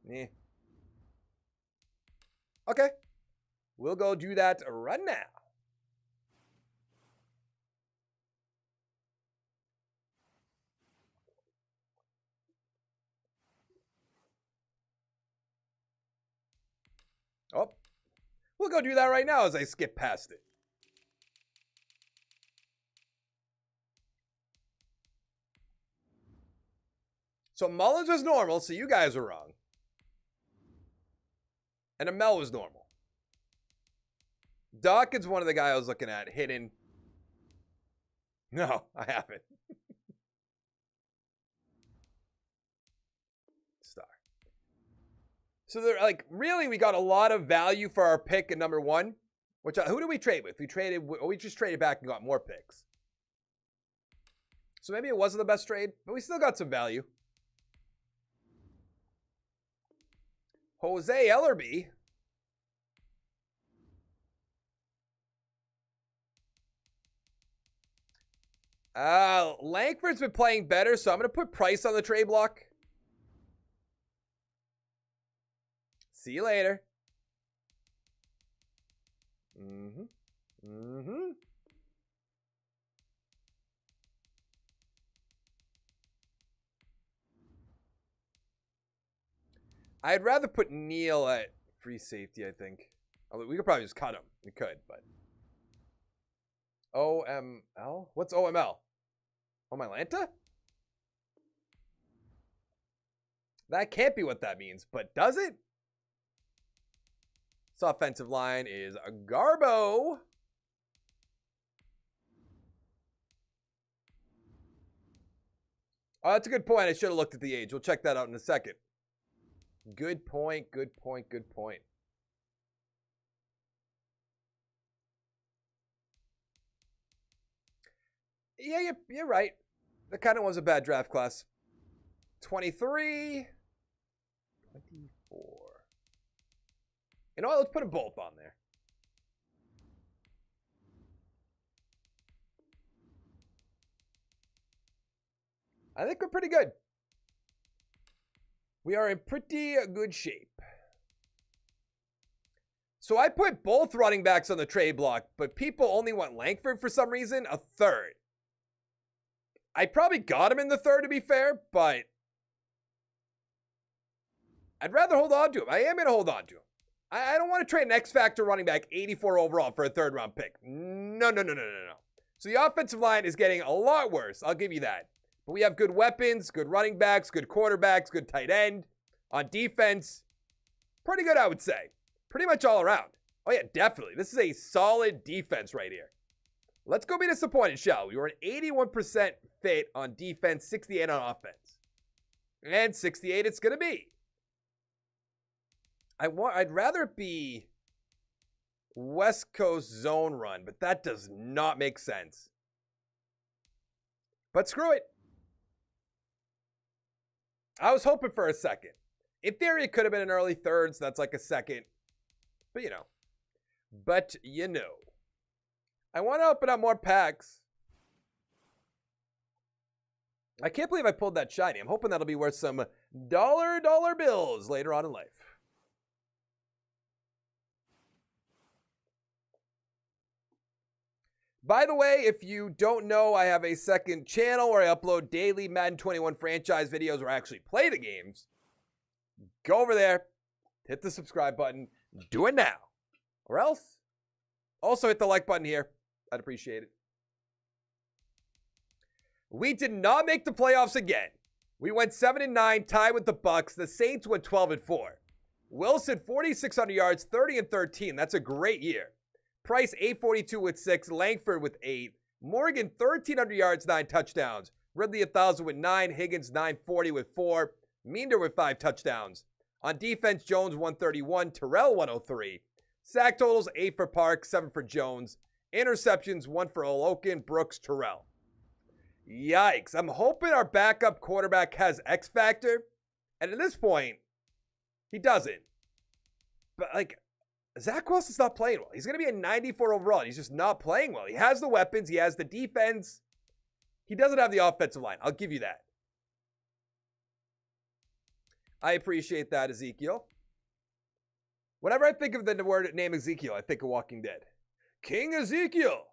Yeah. Okay. We'll go do that right now. Oh. We'll go do that right now as I skip past it. So Mullins was normal, so you guys were wrong. And Amel was normal. Dawkins, one of the guys I was looking at, hidden. No, I haven't. Star. So they're like, really, we got a lot of value for our pick at number 1. Which who did we trade with? We just traded back and got more picks. So maybe it wasn't the best trade, but we still got some value. Jose Ellerby. Langford's been playing better, so I'm going to put Price on the trade block. See you later. I'd rather put Neal at free safety, I think. Although we could probably just cut him. We could, but OML? What's OML? Omalanta? That can't be what that means, but does it? This offensive line is a Garbo. Oh, that's a good point. I should have looked at the age. We'll check that out in a second. Good point, good point, good point. Yeah, you're right. That kind of was a bad draft class. 23. 24. You know what? Let's put them both on there. I think we're pretty good. We are in pretty good shape. So I put both running backs on the trade block, but people only want Langford for some reason, a third. I probably got him in the third, to be fair, but I'd rather hold on to him. I am going to hold on to him. I don't want to trade an X-Factor running back 84 overall for a third-round pick. No. So the offensive line is getting a lot worse. I'll give you that. But we have good weapons, good running backs, good quarterbacks, good tight end. On defense, pretty good, I would say. Pretty much all around. Oh, yeah, definitely. This is a solid defense right here. Let's go be disappointed, shall we? We're an 81% fit on defense, 68 on offense. And 68 it's going to be. I'd rather it be West Coast zone run, but that does not make sense. But screw it. I was hoping for a second. In theory, it could have been an early third, so that's like a second. But you know. I want to open up more packs. I can't believe I pulled that shiny. I'm hoping that'll be worth some dollar bills later on in life. By the way, if you don't know, I have a second channel where I upload daily Madden 21 franchise videos where I actually play the games. Go over there, hit the subscribe button, do it now. Or else, also hit the like button here. I'd appreciate it. We did not make the playoffs again. We went 7-9, tied with the Bucks. The Saints went 12-4. Wilson, 4,600 yards, 30-13. That's a great year. Price, 842 with 6. Langford with 8. Morgan, 1,300 yards, 9 touchdowns. Ridley, 1,000 with 9. Higgins, 940 with 4. Meander with 5 touchdowns. On defense, Jones, 131. Terrell, 103. Sack totals, 8 for Park, 7 for Jones. Interceptions, 1 for Olokin, Brooks, Terrell. Yikes. I'm hoping our backup quarterback has X factor. And at this point, he doesn't. But, like, Zach Wilson's not playing well. He's going to be a 94 overall. He's just not playing well. He has the weapons. He has the defense. He doesn't have the offensive line. I'll give you that. I appreciate that, Ezekiel. Whenever I think of the word name Ezekiel, I think of Walking Dead. King Ezekiel.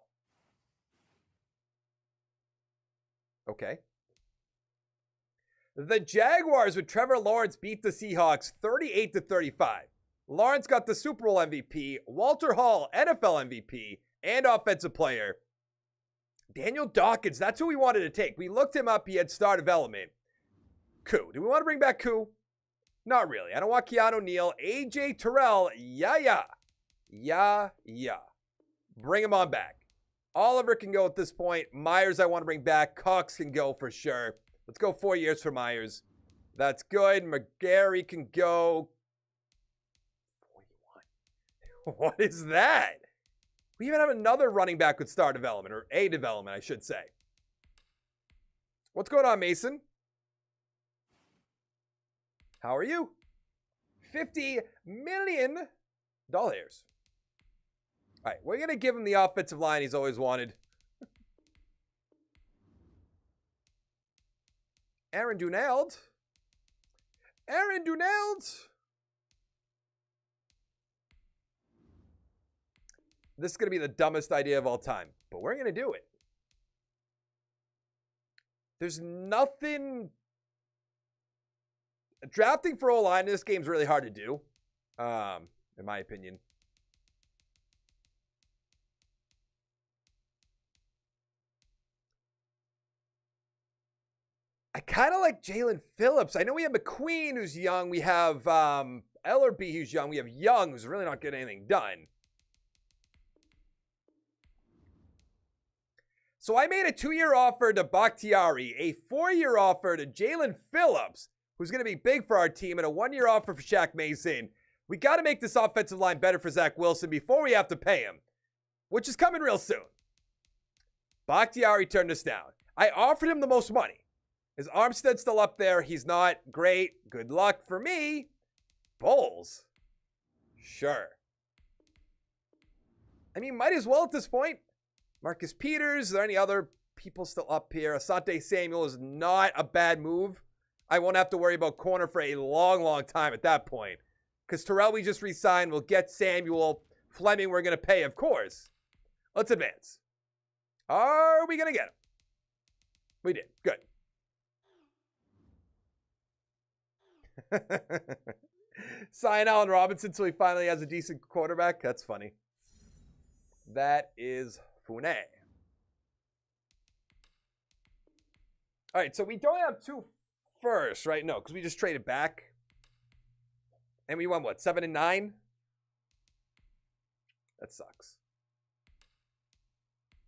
Okay. The Jaguars with Trevor Lawrence beat the Seahawks 38-35. Lawrence got the Super Bowl MVP, Walter Hall, NFL MVP, and Offensive Player. Daniel Dawkins, that's who we wanted to take. We looked him up. He had star development. Koo. Do we want to bring back Koo? Not really. I don't want Keanu Neal. AJ Terrell, yeah. Bring him on back. Oliver can go at this point. Myers I want to bring back. Cox can go for sure. Let's go 4 years for Myers. That's good. McGarry can go. 41. What is that? We even have another running back with star development, or A development, I should say. What's going on, Mason? How are you? $50 million. All right, we're going to give him the offensive line he's always wanted. Aaron Donald. This is going to be the dumbest idea of all time, but we're going to do it. There's nothing. Drafting for O-line in this game is really hard to do, in my opinion. I kind of like Jalen Phillips. I know we have McQueen, who's young. We have Ellerby, who's young. We have Young, who's really not getting anything done. So I made a 2-year offer to Bakhtiari, a 4-year offer to Jalen Phillips, who's going to be big for our team, and a 1-year offer for Shaq Mason. We got to make this offensive line better for Zach Wilson before we have to pay him, which is coming real soon. Bakhtiari turned us down. I offered him the most money. His Armstead's still up there. He's not great. Good luck for me. Bulls. Sure. I mean, might as well at this point. Marcus Peters. Are there any other people still up here? Asante Samuel is not a bad move. I won't have to worry about corner for a long, long time at that point. Because Terrell we just re-signed. We'll get Samuel. Fleming we're going to pay, of course. Let's advance. Are we going to get him? We did. Good. Sign Allen Robinson so he finally has a decent quarterback. That's funny. That is funny. All right, so we don't have 2 firsts, right? No, because we just traded back. And we won, what, 7 and 9? That sucks.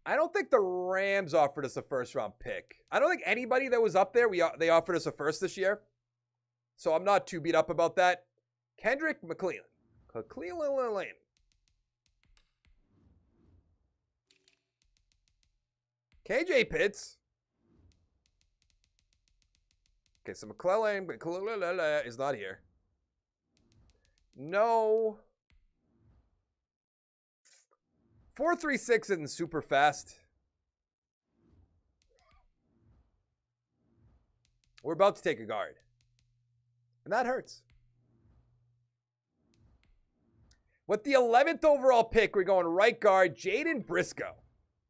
I don't think the Rams offered us a first-round pick. I don't think anybody that was up there, they offered us a first this year. So I'm not too beat up about that. Kendrick McClellan. KJ Pitts. Okay, so McClellan is not here. No. 4.36 isn't super fast. We're about to take a guard. And that hurts. With the 11th overall pick, we're going right guard, Jaden Briscoe.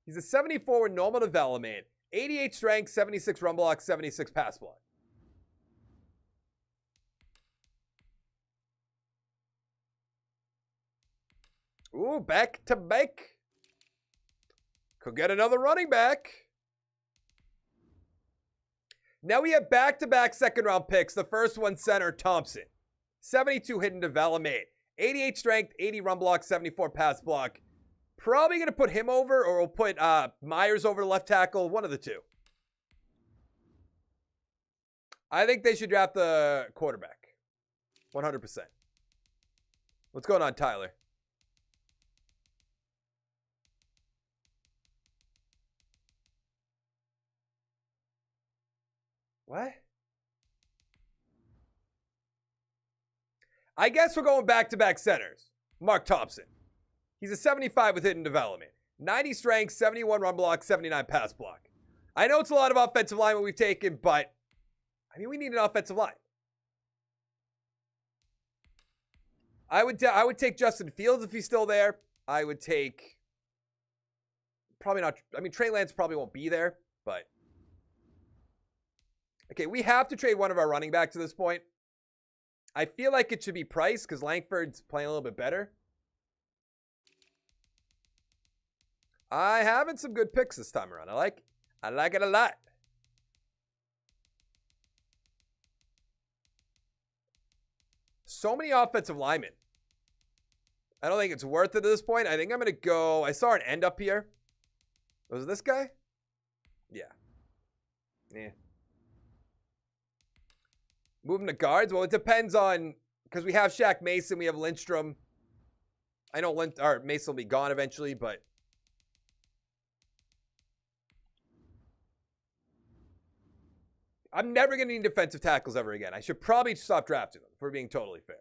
He's a 74 with normal development, 88 strength, 76 run block, 76 pass block. Ooh, back to back. Could get another running back. Now we have back-to-back second-round picks. The first one, center Thompson. 72 hidden development. 88 strength, 80 run block, 74 pass block. Probably going to put him over, or we'll put Myers over left tackle. One of the two. I think they should draft the quarterback. 100%. What's going on, Tyler? What? I guess we're going back-to-back centers. Mark Thompson. He's a 75 with hidden development. 90 strength, 71 run block, 79 pass block. I know it's a lot of offensive linemen we've taken, but, I mean, we need an offensive line. I would take Justin Fields if he's still there. I would take, probably not, I mean, Trey Lance probably won't be there, but. Okay, we have to trade one of our running backs at this point. I feel like it should be Price because Langford's playing a little bit better. I having some good picks this time around. I like it a lot. So many offensive linemen. I don't think it's worth it at this point. I think I'm going to go. I saw an end up here. Was it this guy? Yeah. Yeah. Moving to guards? Well, it depends on, because we have Shaq Mason, we have Lindstrom. I know Mason will be gone eventually, but. I'm never going to need defensive tackles ever again. I should probably stop drafting them, if we're being totally fair.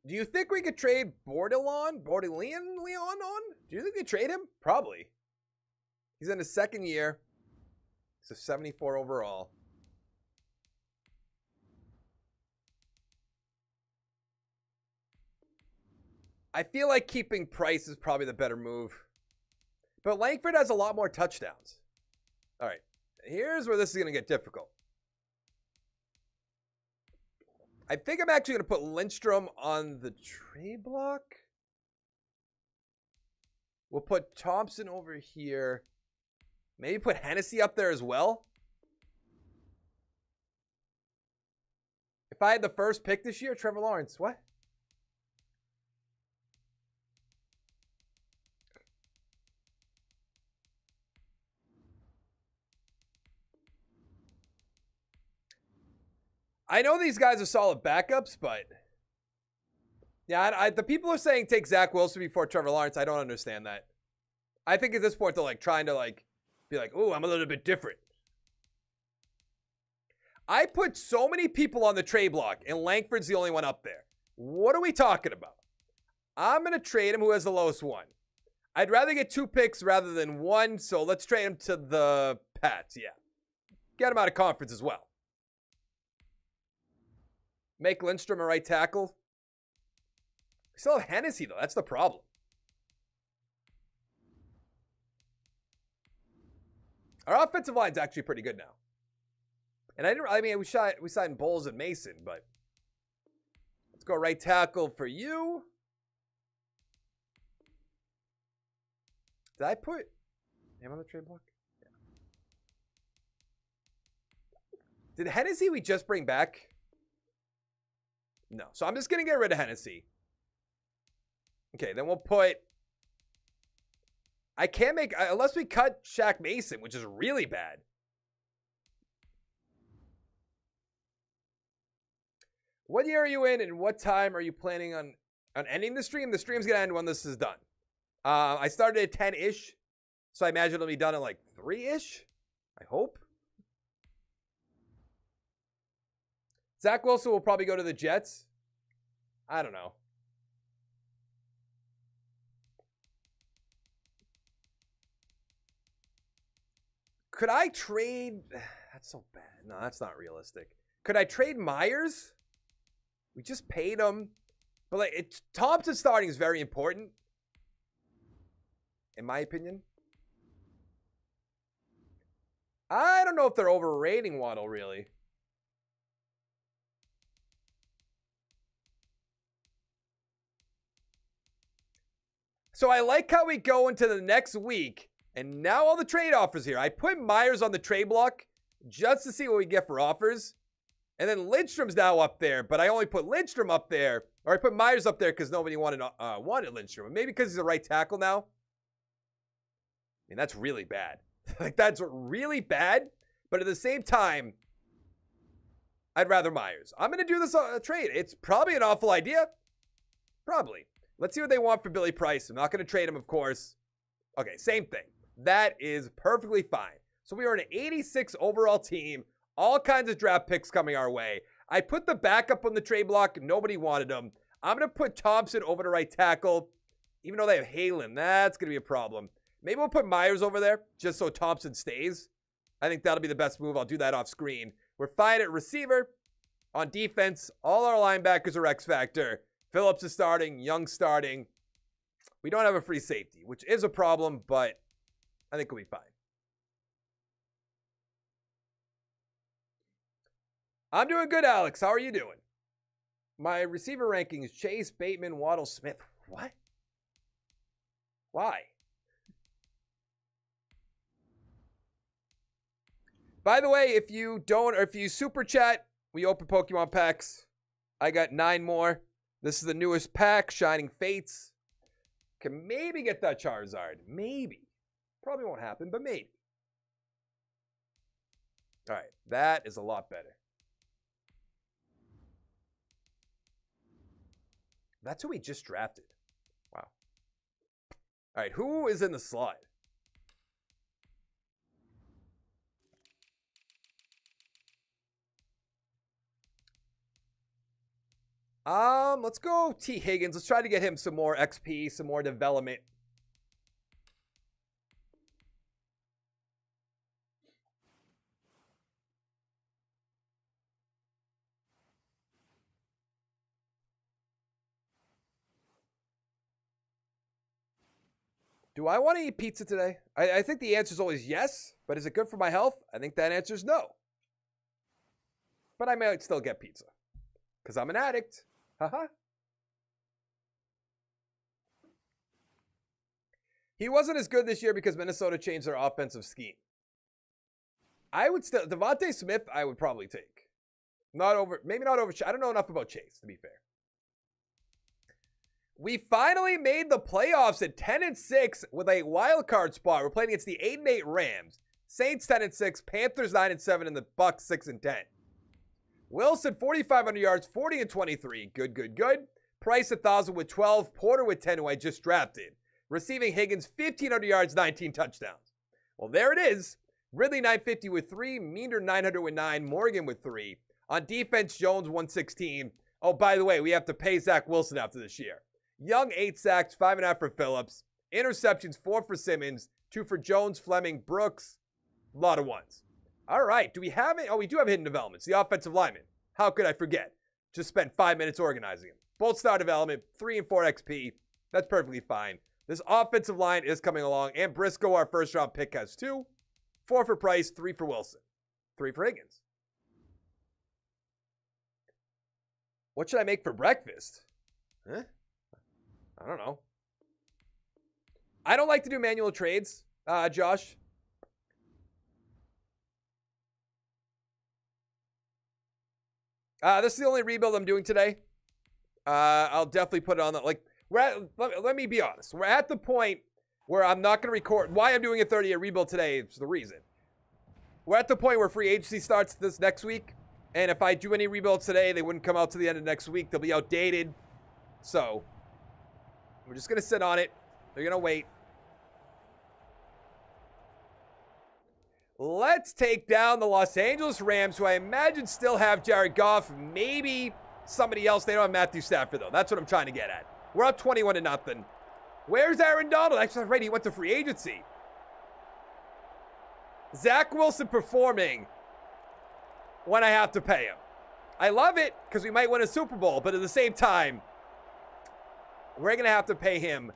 Do you think we could trade Bordelon on? Do you think we trade him? Probably. He's in his second year. He's a 74 overall. I feel like keeping Price is probably the better move. But Langford has a lot more touchdowns. All right. Here's where this is going to get difficult. I think I'm actually going to put Lindstrom on the trade block. We'll put Thompson over here. Maybe put Hennessy up there as well. If I had the first pick this year, Trevor Lawrence, what? I know these guys are solid backups, but yeah, the people are saying take Zach Wilson before Trevor Lawrence. I don't understand that. I think at this point they're like trying to like be like, "Ooh, I'm a little bit different." I put so many people on the trade block, and Langford's the only one up there. What are we talking about? I'm gonna trade him who has the lowest one. I'd rather get 2 picks rather than 1, so let's trade him to the Pats. Yeah, get him out of conference as well. Make Lindstrom a right tackle. We still have Hennessy, though. That's the problem. Our offensive line's actually pretty good now. And we signed Bowles and Mason, but let's go right tackle for you. Did I put him on the trade block? Yeah. Did Hennessy we just bring back? No. So I'm just going to get rid of Hennessy. Okay, then we'll put... I can't make... Unless we cut Shaq Mason, which is really bad. What year are you in and what time are you planning on ending the stream? The stream's going to end when this is done. I started at 10-ish, so I imagine it'll be done at like 3-ish. I hope. Zach Wilson will probably go to the Jets. I don't know. Could I trade... That's so bad. No, that's not realistic. Could I trade Myers? We just paid him. But like, Thompson starting is very important. In my opinion. I don't know if they're overrating Waddle, really. So I like how we go into the next week, and now all the trade offers here. I put Myers on the trade block just to see what we get for offers. And then Lindstrom's now up there, but I only put Lindstrom up there, or I put Myers up there because nobody wanted Lindstrom. Maybe because he's a right tackle now. I mean, that's really bad. Like, that's really bad, but at the same time, I'd rather Myers. I'm going to do this trade. It's probably an awful idea. Probably. Let's see what they want for Billy Price. I'm not going to trade him, of course. Okay, same thing. That is perfectly fine. So we are an 86 overall team. All kinds of draft picks coming our way. I put the backup on the trade block. Nobody wanted him. I'm going to put Thompson over to right tackle. Even though they have Halen, that's going to be a problem. Maybe we'll put Myers over there just so Thompson stays. I think that'll be the best move. I'll do that off screen. We're fine at receiver. On defense, all our linebackers are X Factor. Phillips is starting. Young starting. We don't have a free safety, which is a problem, but I think we'll be fine. I'm doing good, Alex. How are you doing? My receiver rankings, Chase, Bateman, Waddle, Smith. What? Why? By the way, if you super chat, we open Pokemon packs. I got 9 more. This is the newest pack, Shining Fates. Can maybe get that Charizard. Maybe. Probably won't happen, but maybe. All right, that is a lot better. That's who we just drafted. Wow. All right, who is in the slide? Let's go T. Higgins. Let's try to get him some more XP, some more development. Do I want to eat pizza today? I think the answer is always yes, but is it good for my health? I think that answer is no. But I might still get pizza because I'm an addict. Haha. He wasn't as good this year because Minnesota changed their offensive scheme. I would still, Devontae Smith, I would probably take. Maybe not over, I don't know enough about Chase, to be fair. We finally made the playoffs at 10-6 with a wild card spot. We're playing against the 8-8 Rams. Saints 10-6, Panthers 9-7, and the Bucks 6-10. Wilson 4,500 yards, 40-23. Good, good, good. Price 1,000 with 12. Porter with 10, who I just drafted. Receiving Higgins 1,500 yards, 19 touchdowns. Well, there it is. Ridley 950 with 3. Meander 900 with 9. Morgan with 3. On defense, Jones 116. Oh, by the way, we have to pay Zach Wilson after this year. Young 8 sacks, 5.5 for Phillips. Interceptions 4 for Simmons, 2 for Jones, Fleming, Brooks. A lot of ones. All right. Do we have it? Oh, we do have hidden developments. The offensive lineman. How could I forget? Just spent 5 minutes organizing them. Both star development, 3 and 4 XP. That's perfectly fine. This offensive line is coming along. And Briscoe, our first round pick, has 2. 4 for Price, 3 for Wilson. 3 for Higgins. What should I make for breakfast? Huh? I don't know. I don't like to do manual trades, Josh. This is the only rebuild I'm doing today. I'll definitely put it on the, like, let me be honest. We're at the point where I'm not going to record. Why I'm doing a 30-year rebuild today is the reason. We're at the point where free agency starts this next week. And if I do any rebuilds today, they wouldn't come out to the end of next week. They'll be outdated. So we're just going to sit on it. They're going to wait. Let's take down the Los Angeles Rams, who I imagine still have Jared Goff. Maybe somebody else. They don't have Matthew Stafford, though. That's what I'm trying to get at. We're up 21-0. Where's Aaron Donald? Actually, right, he went to free agency. Zach Wilson performing when I have to pay him. I love it because we might win a Super Bowl, but at the same time, we're going to have to pay him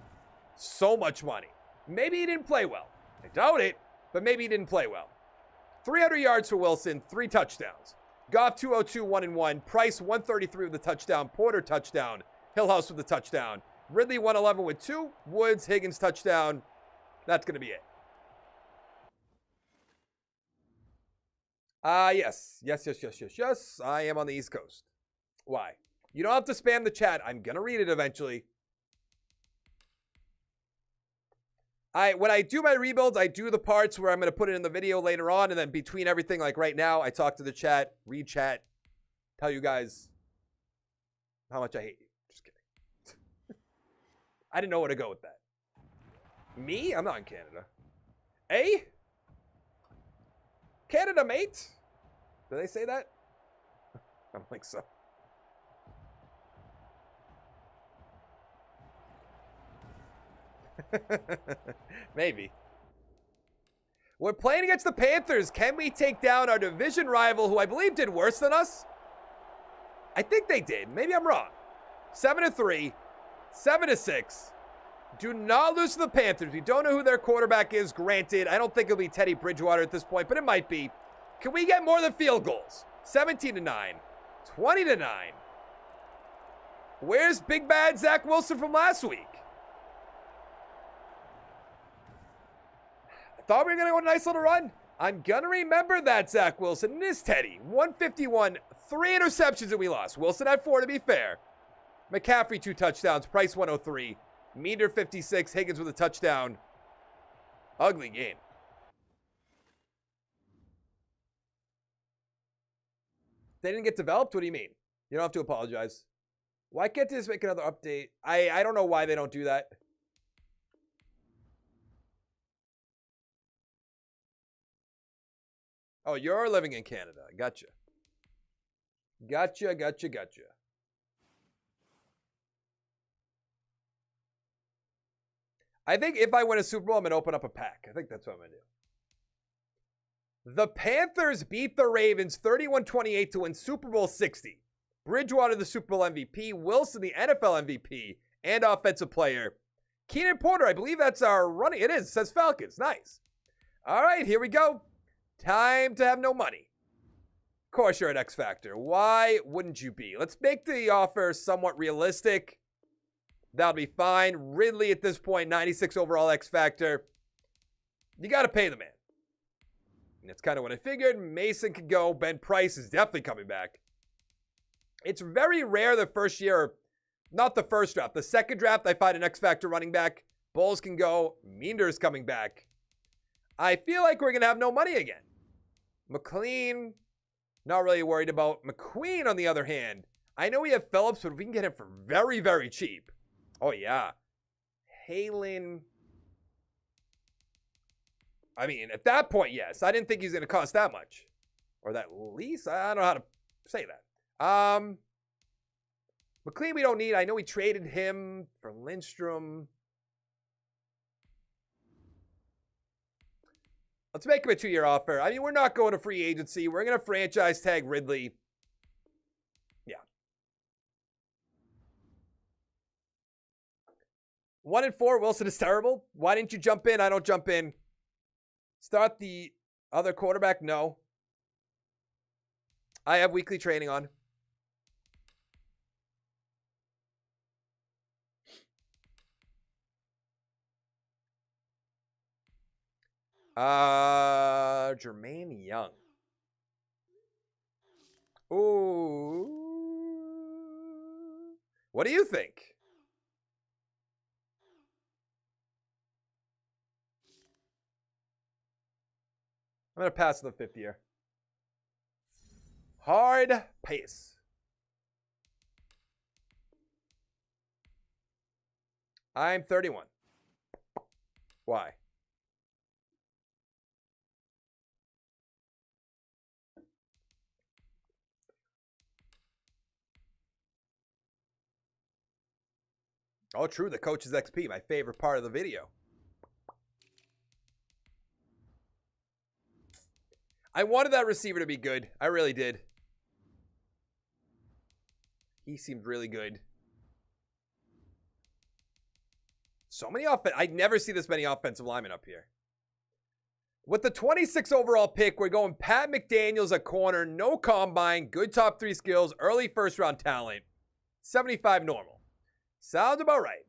so much money. Maybe he didn't play well. I doubt it, but maybe he didn't play well. 300 yards for Wilson, 3 touchdowns. Goff 202, 1-1. Price 133 with a touchdown. Porter touchdown. Hillhouse with a touchdown. Ridley 111 with 2. Woods, Higgins touchdown. That's going to be it. Yes. I am on the East Coast. Why? You don't have to spam the chat. I'm going to read it eventually. When I do my rebuilds, I do the parts where I'm going to put it in the video later on, and then between everything, like right now, I talk to the chat, read chat, tell you guys how much I hate you. Just kidding. I didn't know where to go with that. Me? I'm not in Canada. Eh? Canada, mate? Did they say that? I don't think so. Maybe. We're playing against the Panthers. Can we take down our division rival, who I believe did worse than us? I think they did. Maybe I'm wrong. 7-3, 7-6. Do not lose to the Panthers. We don't know who their quarterback is. Granted, I don't think it'll be Teddy Bridgewater at this point, but it might be. Can we get more than field goals? 17-9, 20-9. Where's big bad Zach Wilson from last week? I thought we were going to go on a nice little run. I'm going to remember that, Zach Wilson. And this Teddy, 151, 3 interceptions, and we lost. Wilson had 4, to be fair. McCaffrey, 2 touchdowns. Price, 103. Meander, 56. Higgins with a touchdown. Ugly game. They didn't get developed? What do you mean? You don't have to apologize. Why can't they just make another update? I don't know why they don't do that. Oh, you're living in Canada. Gotcha. Gotcha. I think if I win a Super Bowl, I'm going to open up a pack. I think that's what I'm going to do. The Panthers beat the Ravens 31-28 to win Super Bowl 60. Bridgewater, the Super Bowl MVP. Wilson, the NFL MVP and offensive player. Keenan Porter, I believe that's our running. It is. It says Falcons. Nice. All right, here we go. Time to have no money. Of course you're an X Factor. Why wouldn't you be? Let's make the offer somewhat realistic. That'll be fine. Ridley at this point, 96 overall X Factor. You got to pay the man. And that's kind of what I figured. Mason could go. Ben Price is definitely coming back. It's very rare the first year, not the first draft, the second draft, I find an X Factor running back. Bulls can go. Meender's coming back. I feel like we're going to have no money again. McLean, not really worried about. McQueen, on the other hand, I know we have Phillips, but we can get him for very, very cheap. Oh, yeah. Halen. I mean, at that point, yes. I didn't think he's going to cost that much. Or that least. I don't know how to say that. McLean we don't need. I know we traded him for Lindstrom. Let's make him a 2-year offer. I mean, we're not going to free agency. We're going to franchise tag Ridley. Yeah. 1-4. Wilson is terrible. Why didn't you jump in? I don't jump in. Start the other quarterback? No. I have weekly training on. Jermaine Young. Ooh. What do you think? I'm going to pass the 5th year. Hard pace. I'm 31. Why? Oh, true. The coach's XP, my favorite part of the video. I wanted that receiver to be good. I really did. He seemed really good. So many I never see this many offensive linemen up here. With the 26 overall pick, we're going Pat McDaniels at corner. No combine. Good top 3 skills. Early first-round talent. 75 normal. Sounds about right.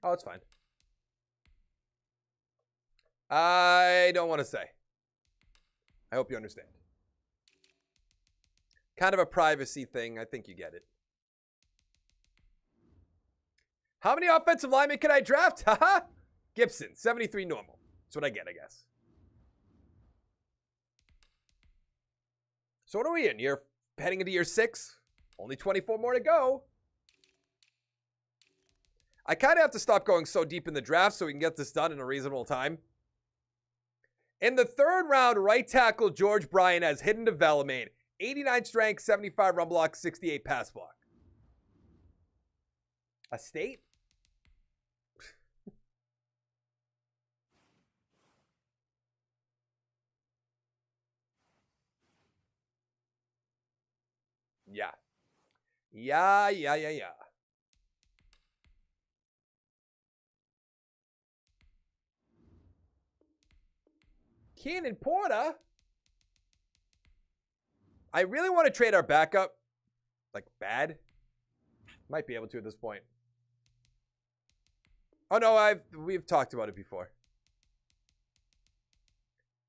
Oh, it's fine. I don't want to say. I hope you understand. Kind of a privacy thing. I think you get it. How many offensive linemen can I draft? Haha. Gibson, 73 normal. That's what I get, I guess. So what are we in? Heading into year 6? Only 24 more to go. I kind of have to stop going so deep in the draft so we can get this done in a reasonable time. In the 3rd round, right tackle George Bryant has hidden development. 89 strength, 75 run block, 68 pass block. A state? Yeah. Yeah. Keenan Porter? I really want to trade our backup. Like, bad. Might be able to at this point. Oh, no, we've talked about it before.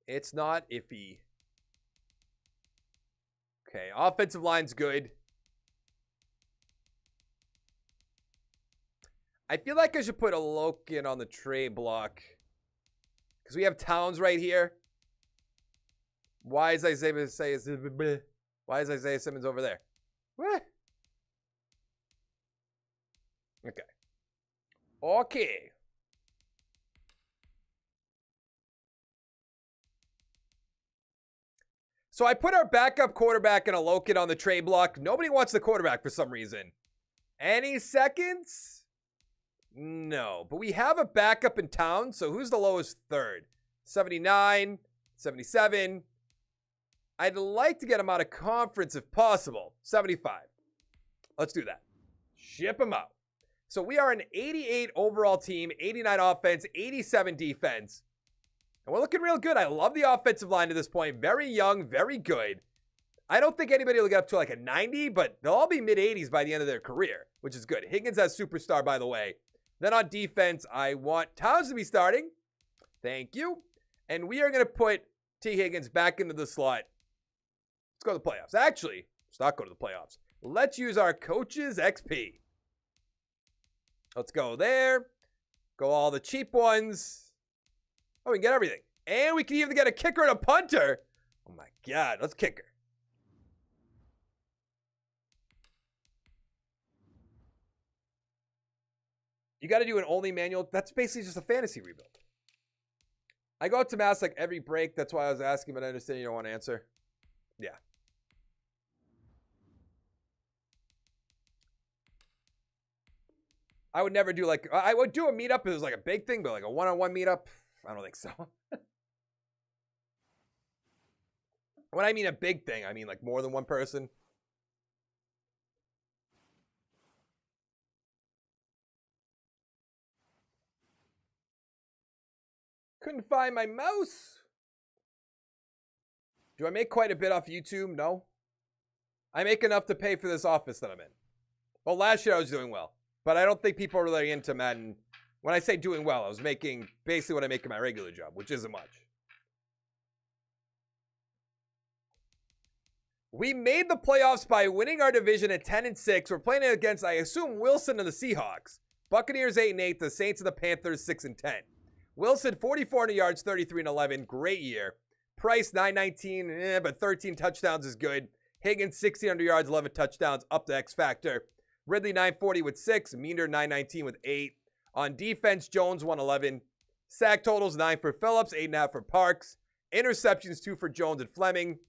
It's not iffy. Okay, offensive line's good. I feel like I should put a Loken on the trade block. Because we have Towns right here. Why is Isaiah Simmons over there? What? Okay. So I put our backup quarterback in a Loken on the trade block. Nobody wants the quarterback for some reason. Any seconds? No. But we have a backup in town. So who's the lowest third? 79, 77. I'd like to get him out of conference if possible. 75. Let's do that. Ship him out. So we are an 88 overall team, 89 offense, 87 defense. And we're looking real good. I love the offensive line to this point. Very young, very good. I don't think anybody will get up to like a 90, but they'll all be mid-80s by the end of their career, which is good. Higgins as superstar, by the way. Then on defense, I want Towns to be starting. Thank you. And we are going to put T. Higgins back into the slot. Let's go to the playoffs. Actually, let's not go to the playoffs. Let's use our coach's XP. Let's go there. Go all the cheap ones. Oh, we can get everything. And we can even get a kicker and a punter. Oh my God, let's kicker. You got to do an only manual. That's basically just a fantasy rebuild. I go out to Mass like every break. That's why I was asking, but I understand you don't want to answer. Yeah. I would never do like, I would do a meetup if it was like a big thing, but like a one-on-one meetup, I don't think so. When I mean a big thing, I mean like more than one person. Couldn't find my mouse. Do I make quite a bit off YouTube? No. I make enough to pay for this office that I'm in. Well, last year I was doing well, but I don't think people are really into Madden. When I say doing well, I was making basically what I make in my regular job, which isn't much. We made the playoffs by winning our division at 10-6. We're playing against, I assume, Wilson and the Seahawks. Buccaneers 8-8. The Saints and the Panthers 6-10. Wilson 4,400 yards, 33-11. Great year. Price 919, but 13 touchdowns is good. Higgins 1,600 yards, 11 touchdowns, up to X Factor. Ridley 940 with 6. Meander 919 with 8. On defense, Jones 111. Sack totals 9 for Phillips, 8.5 for Parks. Interceptions 2 for Jones and Fleming.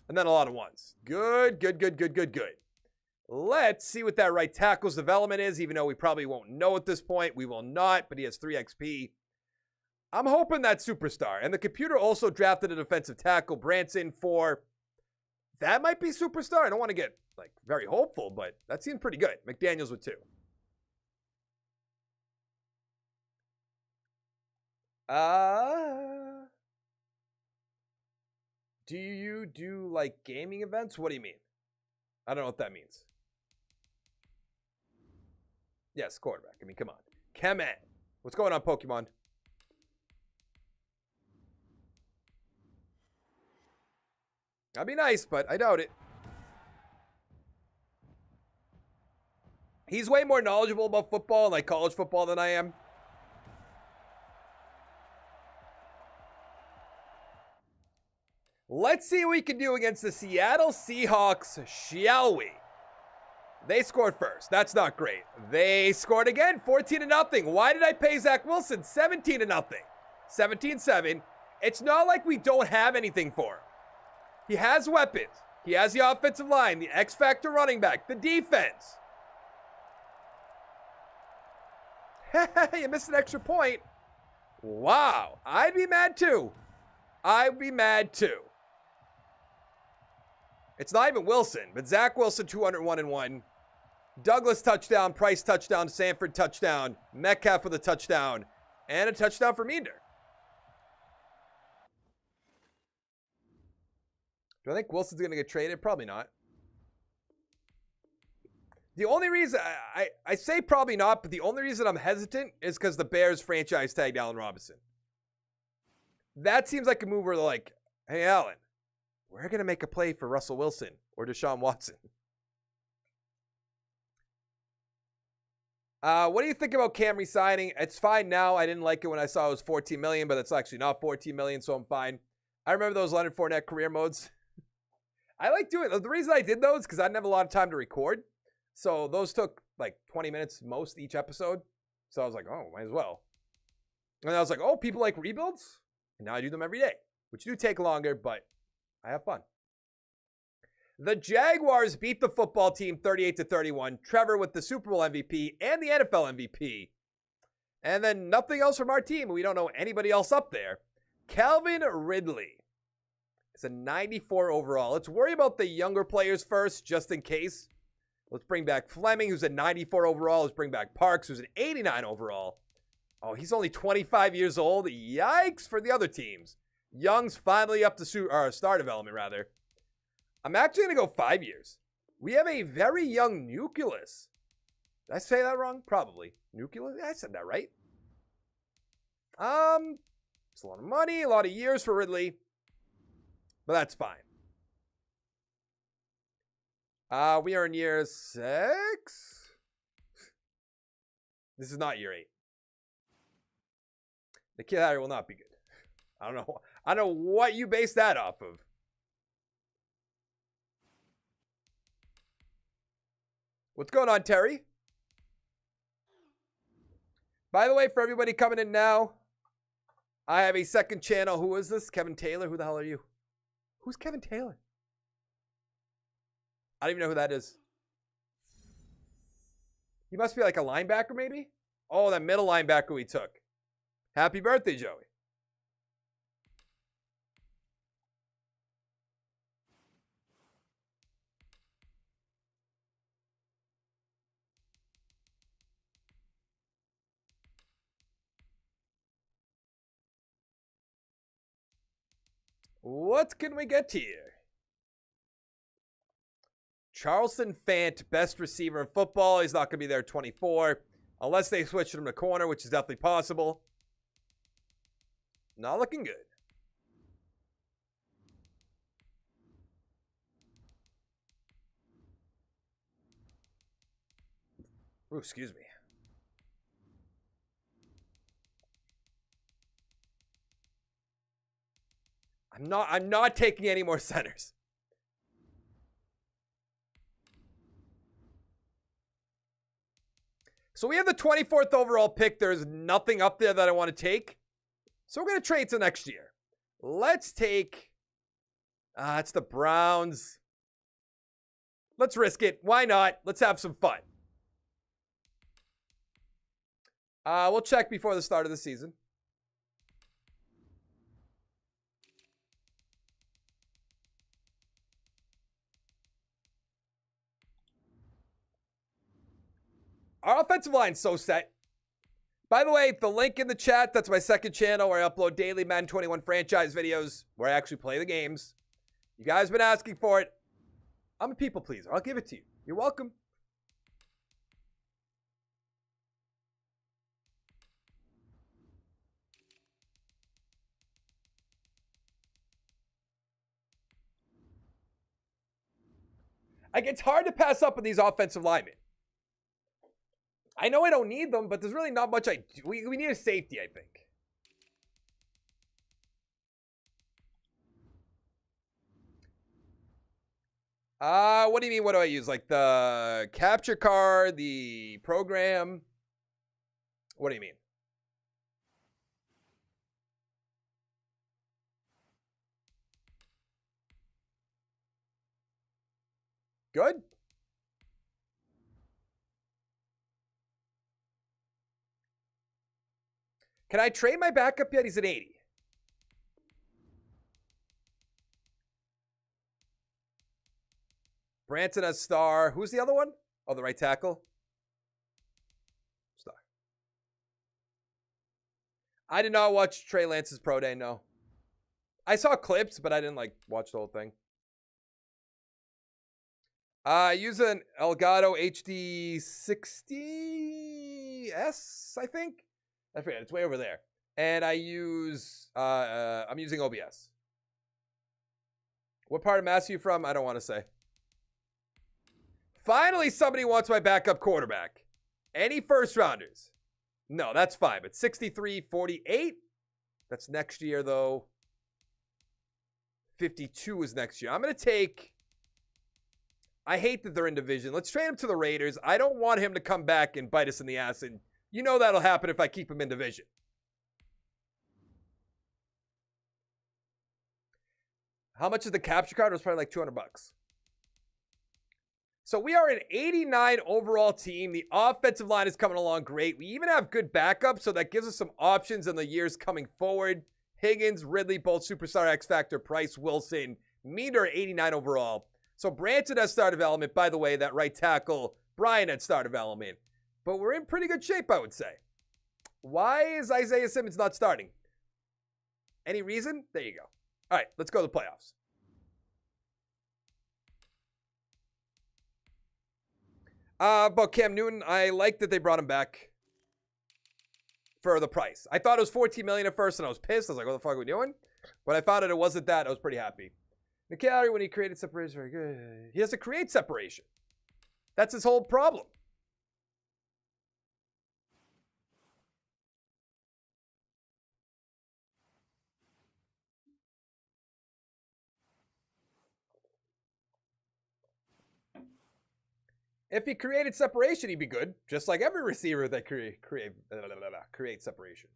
And then a lot of ones. Good. Let's see what that right tackle's development is, even though we probably won't know at this point. We will not, but he has 3 XP. I'm hoping that's superstar. And the computer also drafted a defensive tackle, Branson, for... That might be superstar. I don't want to get like very hopeful, but that seemed pretty good. McDaniels with 2. Do you do like gaming events? What do you mean? I don't know what that means. Yes, quarterback. I mean, come on. Come on. What's going on, Pokemon? That'd be nice, but I doubt it. He's way more knowledgeable about football, like college football, than I am. Let's see what we can do against the Seattle Seahawks, shall we? They scored first. That's not great. They scored again, 14-0. Why did I pay Zach Wilson 17-0? 17-7. It's not like we don't have anything for him. He has weapons. He has the offensive line, the X Factor running back, the defense. You missed an extra point. Wow. I'd be mad too. I'd be mad too. It's not even Wilson, but Zach Wilson, 201-1. Douglas touchdown, Price touchdown, Sanford touchdown, Metcalf with a touchdown, and a touchdown for Meander. Do I think Wilson's going to get traded? Probably not. The only reason I say probably not, but the only reason I'm hesitant is because the Bears franchise tagged Allen Robinson. That seems like a move where they're like, hey, Allen, we're going to make a play for Russell Wilson or Deshaun Watson. What do you think about Cam resigning? It's fine now. I didn't like it when I saw it was $14 million, but it's actually not $14 million, so I'm fine. I remember those Leonard Fournette career modes. I like doing it. The reason I did those because I didn't have a lot of time to record. So those took like 20 minutes most each episode. So I was like, oh, might as well. And I was like, oh, people like rebuilds? And now I do them every day, which do take longer, but I have fun. The Jaguars beat the football team 38-31. Trevor with the Super Bowl MVP and the NFL MVP. And then nothing else from our team. We don't know anybody else up there. Calvin Ridley. It's a 94 overall. Let's worry about the younger players first, just in case. Let's bring back Fleming, who's a 94 overall. Let's bring back Parks, who's an 89 overall. Oh, he's only 25 years old. Yikes for the other teams. Young's finally up to star development, rather. I'm actually going to go 5 years. We have a very young nucleus. Did I say that wrong? Probably. Nucleus? I said that right. It's a lot of money, a lot of years for Ridley. But that's fine. We are in year 6. This is not year 8. The kid Harry will not be good. I don't know what you base that off of. What's going on, Terry? By the way, for everybody coming in now, I have a second channel. Who is this? Kevin Taylor? Who the hell are you? Who's Kevin Taylor? I don't even know who that is. He must be like a linebacker, maybe? Oh, that middle linebacker we took. Happy birthday, Joey. What can we get here? Charleston Fant, best receiver in football. He's not going to be there at 24. Unless they switch him to corner, which is definitely possible. Not looking good. Ooh, excuse me. I'm not taking any more centers. So we have the 24th overall pick. There's nothing up there that I want to take. So we're going to trade to next year. Let's take... it's the Browns. Let's risk it. Why not? Let's have some fun. We'll check before the start of the season. Our offensive line's so set. By the way, the link in the chat, that's my second channel where I upload daily Madden 21 franchise videos where I actually play the games. You guys have been asking for it. I'm a people pleaser. I'll give it to you. You're welcome. Like, it's hard to pass up on these offensive linemen. I know I don't need them, but there's really not much I do. We need a safety, I think. What do you mean, what do I use? Like the capture card, the program? What do you mean? Good. Can I trade my backup yet? He's at 80. Branson as star. Who's the other one? Oh, the right tackle. Star. I did not watch Trey Lance's pro day, no. I saw clips, but I didn't watch the whole thing. I use an Elgato HD 60S, I think. I forget, it's way over there. And I use, I'm using OBS. What part of Mass are you from? I don't want to say. Finally, somebody wants my backup quarterback. Any first rounders? No, that's fine. But 63-48? That's next year, though. 52 is next year. I'm going to take... I hate that they're in division. Let's trade him to the Raiders. I don't want him to come back and bite us in the ass, and you know that'll happen if I keep him in division. How much is the capture card? It was probably like $200. So we are an 89 overall team. The offensive line is coming along great. We even have good backups, so that gives us some options in the years coming forward. Higgins, Ridley, both superstar X Factor, Price, Wilson, Meter, 89 overall. So Branson has star development. By the way, that right tackle, Brian had star development. But we're in pretty good shape, I would say. Why is Isaiah Simmons not starting? Any reason? There you go. All right, let's go to the playoffs. About Cam Newton, I like that they brought him back for the price. I thought it was $14 million at first, and I was pissed. I was like, what the fuck are we doing? When I found out it wasn't that, I was pretty happy. McCallie, when he created separation, very good. He has to create separation. That's his whole problem. If he created separation, he'd be good. Just like every receiver that creates separation.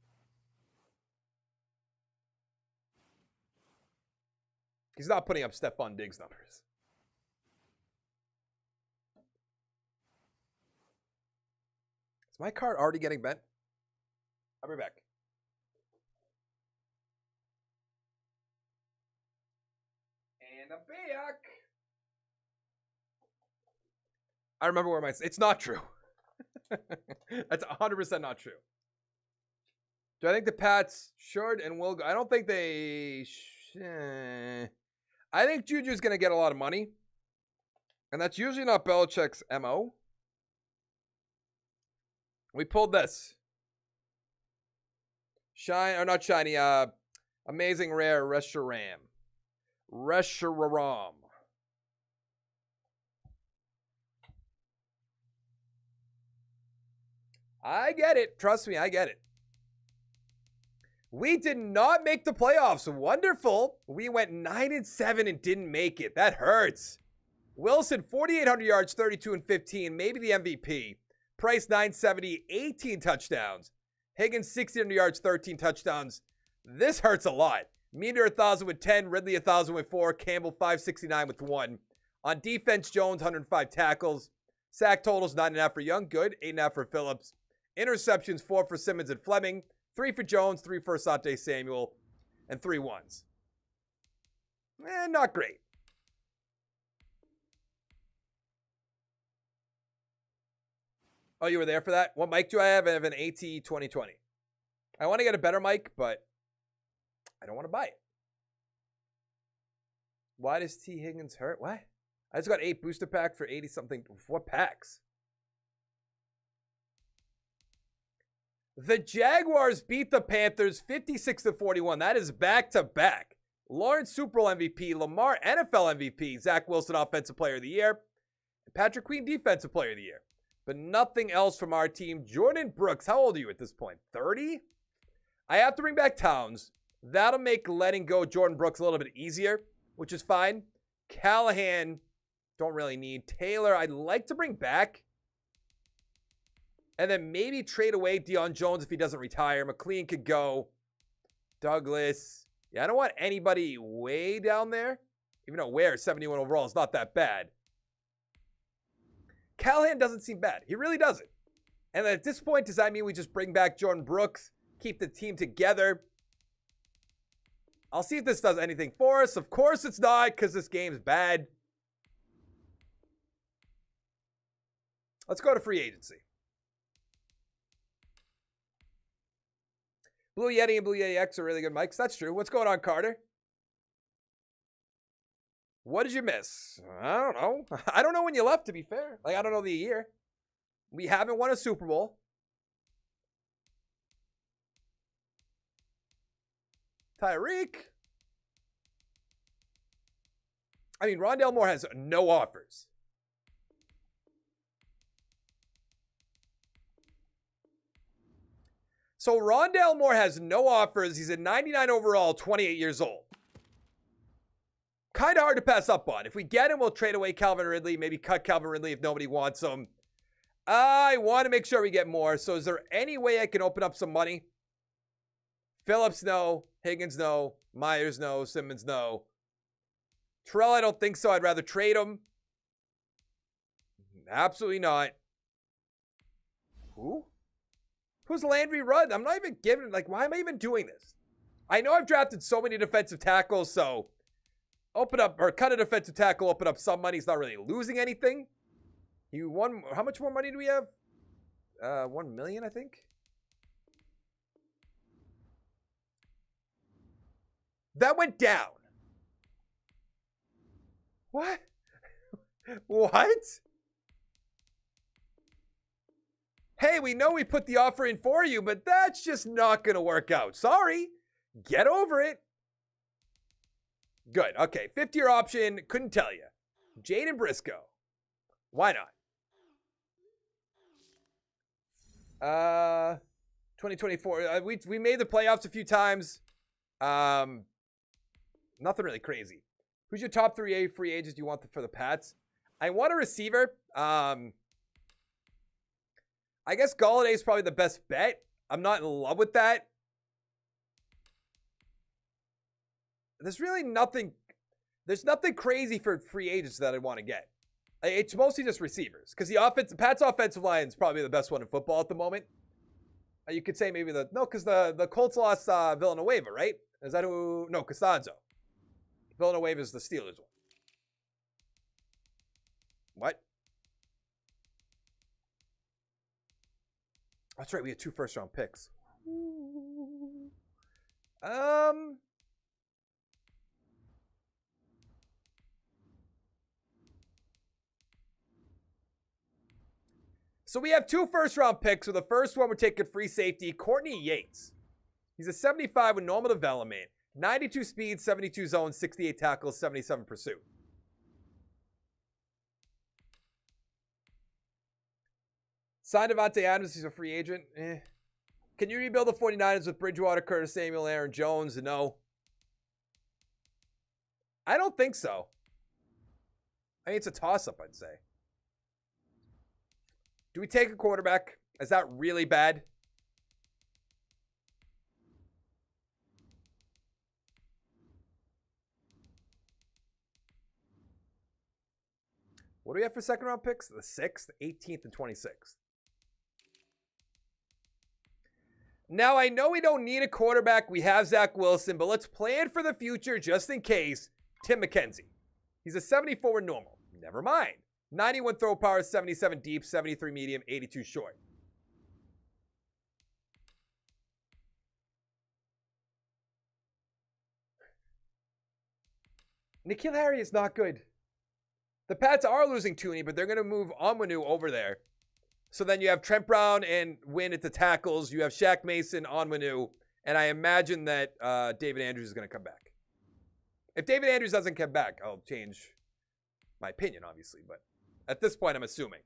He's not putting up Stephon Diggs numbers. Is my card already getting bent? I'll be back. And I'm back. I remember where it's not true. That's 100% not true. Do I think the Pats should and will go? I don't think they I think Juju's going to get a lot of money. And that's usually not Belichick's MO. We pulled this. Not shiny. Amazing rare Reshiram. Reshiram. I get it. Trust me, I get it. We did not make the playoffs. Wonderful. We went 9-7 and didn't make it. That hurts. Wilson, 4,800 yards, 32 and 15. Maybe the MVP. Price, 970, 18 touchdowns. Higgins, 1,600 yards, 13 touchdowns. This hurts a lot. Meander, 1,000 with 10. Ridley, 1,000 with 4. Campbell, 569 with 1. On defense, Jones, 105 tackles. Sack totals, 9.5 for Young. Good. 8.5 for Phillips. Interceptions, 4 for Simmons and Fleming. 3 for Jones, 3 for Asante Samuel, and 3 ones. Not great. Oh, you were there for that? What mic do I have? I have an AT 2020. I want to get a better mic, but I don't want to buy it. Why does T. Higgins hurt? What? I just got 8 booster pack for 80-something. What packs? The Jaguars beat the Panthers 56-41. That is back-to-back. Lawrence Super Bowl MVP, Lamar NFL MVP, Zach Wilson Offensive Player of the Year, and Patrick Queen Defensive Player of the Year. But nothing else from our team. Jordan Brooks, how old are you at this point? 30? I have to bring back Towns. That'll make letting go Jordan Brooks a little bit easier, which is fine. Callahan, don't really need. Taylor, I'd like to bring back. And then maybe trade away Deion Jones if he doesn't retire. McLean could go. Douglas. Yeah, I don't want anybody way down there. Even though Ware, 71 overall, is not that bad. Callahan doesn't seem bad. He really doesn't. And at this point, does that mean we just bring back Jordan Brooks? Keep the team together? I'll see if this does anything for us. Of course it's not, because this game's bad. Let's go to free agency. Blue Yeti and Blue Yeti X are really good mics. That's true. What's going on, Carter? What did you miss? I don't know. I don't know when you left, to be fair. I don't know the year. We haven't won a Super Bowl. Tyreek. I mean, Rondale Moore has no offers. So Rondale Moore has no offers. He's a 99 overall, 28 years old. Kind of hard to pass up on. If we get him, we'll trade away Calvin Ridley. Maybe cut Calvin Ridley if nobody wants him. I want to make sure we get more. So is there any way I can open up some money? Phillips, no. Higgins, no. Myers, no. Simmons, no. Terrell, I don't think so. I'd rather trade him. Absolutely not. Who? Who's Landry Rudd? I'm not even giving, why am I even doing this? I know I've drafted so many defensive tackles, so Open up, or cut a defensive tackle, open up some money. He's not really losing anything. He won, how much more money do we have? 1 million, I think. That went down. What? What? Hey, we know we put the offer in for you, but that's just not going to work out. Sorry. Get over it. Good. Okay. 50-year option. Couldn't tell you. Jaden Briscoe. Why not? 2024. We made the playoffs a few times. Nothing really crazy. Who's your top 3 free agents you want for the Pats? I want a receiver. I guess Galladay is probably the best bet. I'm not in love with that. There's really nothing. There's nothing crazy for free agents that I want to get. It's mostly just receivers because the Pats' offensive line is probably the best one in football at the moment. You could say maybe because the Colts lost Villanueva, right? Is that who? No, Costanzo. Villanueva is the Steelers one. What? That's right. We had 2 first-round picks. So we have 2 first-round picks. So the first one, we're taking free safety, Courtney Yates. He's a 75 with normal development, 92 speed, 72 zone, 68 tackles, 77 pursuit. Sign Devontae Adams. He's a free agent. Can you rebuild the 49ers with Bridgewater, Curtis Samuel, Aaron Jones? No. I don't think so. I mean, it's a toss-up, I'd say. Do we take a quarterback? Is that really bad? What do we have for second-round picks? The 6th, 18th, and 26th. Now, I know we don't need a quarterback. We have Zach Wilson, but let's plan for the future just in case. Tim McKenzie. He's a 74 normal. Never mind. 91 throw power, 77 deep, 73 medium, 82 short. N'Keal Harry is not good. The Pats are losing Tooney, but they're going to move Onwenu over there. So then you have Trent Brown and Wynn at the tackles. You have Shaq Mason, Onwenu, and I imagine that David Andrews is going to come back. If David Andrews doesn't come back, I'll change my opinion, obviously. But at this point, I'm assuming.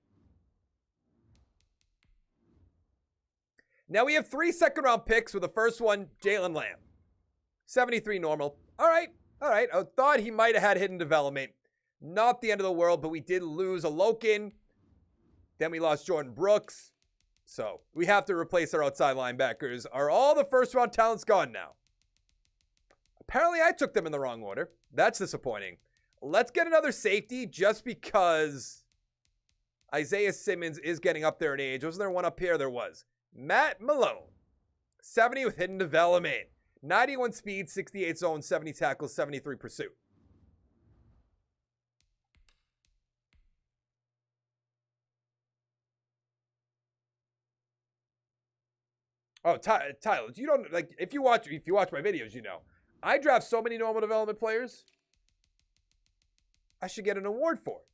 Now we have 3 second-round picks with the first one, Jalen Lamb. 73 normal. All right. I thought he might have had hidden development. Not the end of the world, but we did lose a Loken. Then we lost Jordan Brooks. So we have to replace our outside linebackers. Are all the first-round talents gone now? Apparently, I took them in the wrong order. That's disappointing. Let's get another safety just because Isaiah Simmons is getting up there in age. Wasn't there one up here? There was. Matt Malone. 70 with hidden development. 91 speed, 68 zone, 70 tackles, 73 pursuit. Oh, Tyler, you don't like if you watch my videos, you know. I draft so many normal development players. I should get an award for it.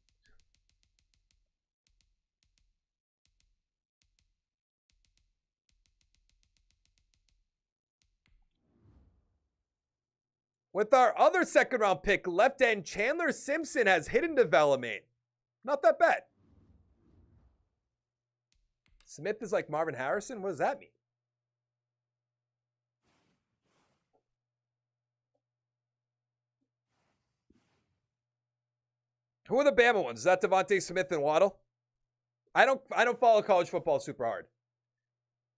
With our other second-round pick, left end Chandler Simpson has hidden development. Not that bad. Smith is like Marvin Harrison? What does that mean? Who are the Bama ones? Is that Devontae Smith and Waddle? I don't follow college football super hard.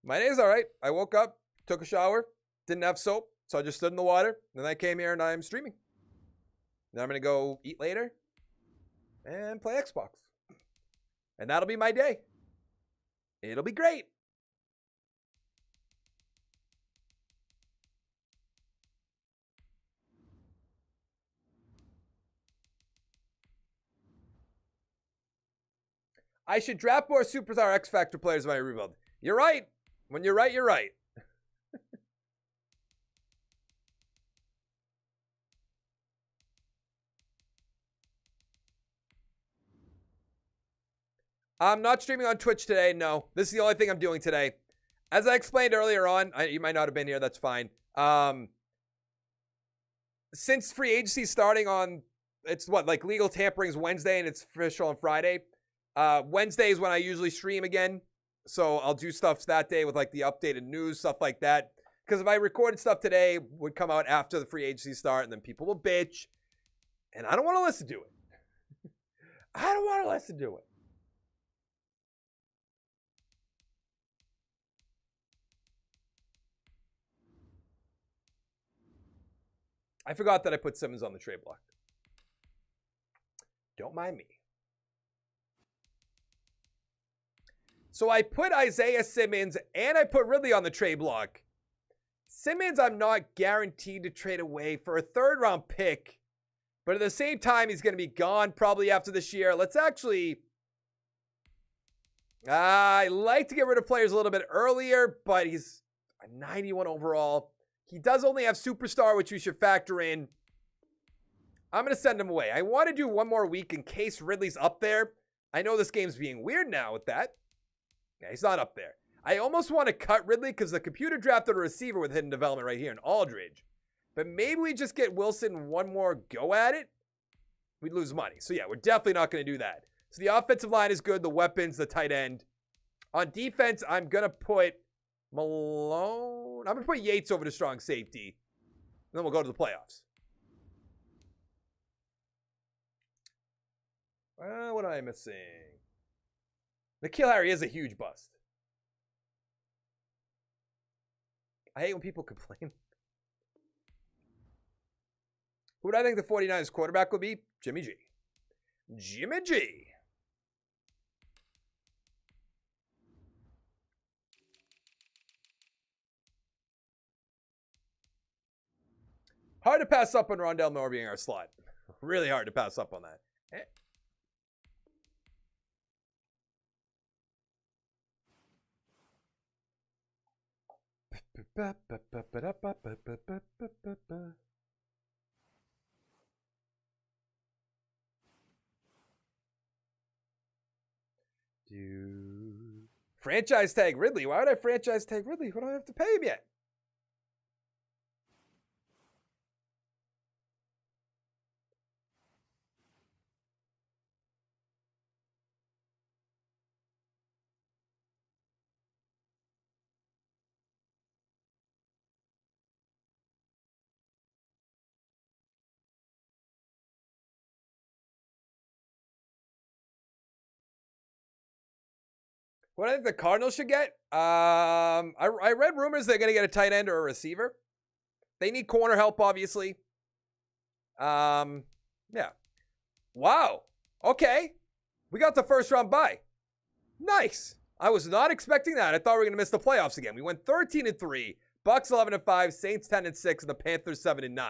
My day's all right. I woke up, took a shower, didn't have soap, so I just stood in the water. Then I came here and I'm streaming. Then I'm going to go eat later and play Xbox. And that'll be my day. It'll be great. I should draft more superstar X Factor players in my rebuild. You're right. When you're right, you're right. I'm not streaming on Twitch today. No, this is the only thing I'm doing today. As I explained earlier on, you might not have been here. That's fine. Since free agency starting on, it's what, like legal tampering's Wednesday and it's official on Friday. Wednesday is when I usually stream again. So I'll do stuff that day with like the updated news, stuff like that. Because if I recorded stuff today, it would come out after the free agency start and then people will bitch. And I don't want to listen to it. I don't want to listen to it. I forgot that I put Simmons on the trade block. Don't mind me. So I put Isaiah Simmons and I put Ridley on the trade block. Simmons, I'm not guaranteed to trade away for a third-round pick. But at the same time, he's going to be gone probably after this year. Let's actually... I like to get rid of players a little bit earlier, but he's a 91 overall. He does only have superstar, which we should factor in. I'm going to send him away. I want to do one more week in case Ridley's up there. I know this game's being weird now with that. Yeah, he's not up there. I almost want to cut Ridley because the computer drafted a receiver with hidden development right here in Aldridge. But maybe we just get Wilson one more go at it. We'd lose money. So yeah, we're definitely not going to do that. So the offensive line is good. The weapons, the tight end. On defense, I'm going to put Malone. I'm going to put Yates over to strong safety. And then we'll go to the playoffs. What am I missing? N'Keal Harry is a huge bust. I hate when people complain. Who would I think the 49ers quarterback would be? Jimmy G. Jimmy G. Hard to pass up on Rondell Moore being our slot. Really hard to pass up on that. Franchise tag Ridley. Why would I franchise tag Ridley? Why don't I have to pay him yet? What I think the Cardinals should get? I read rumors they're going to get a tight end or a receiver. They need corner help, obviously. Yeah. Wow. Okay. We got the first round bye. Nice. I was not expecting that. I thought we were going to miss the playoffs again. We went 13-3. Bucks 11-5. Saints 10-6. And the Panthers 7-9.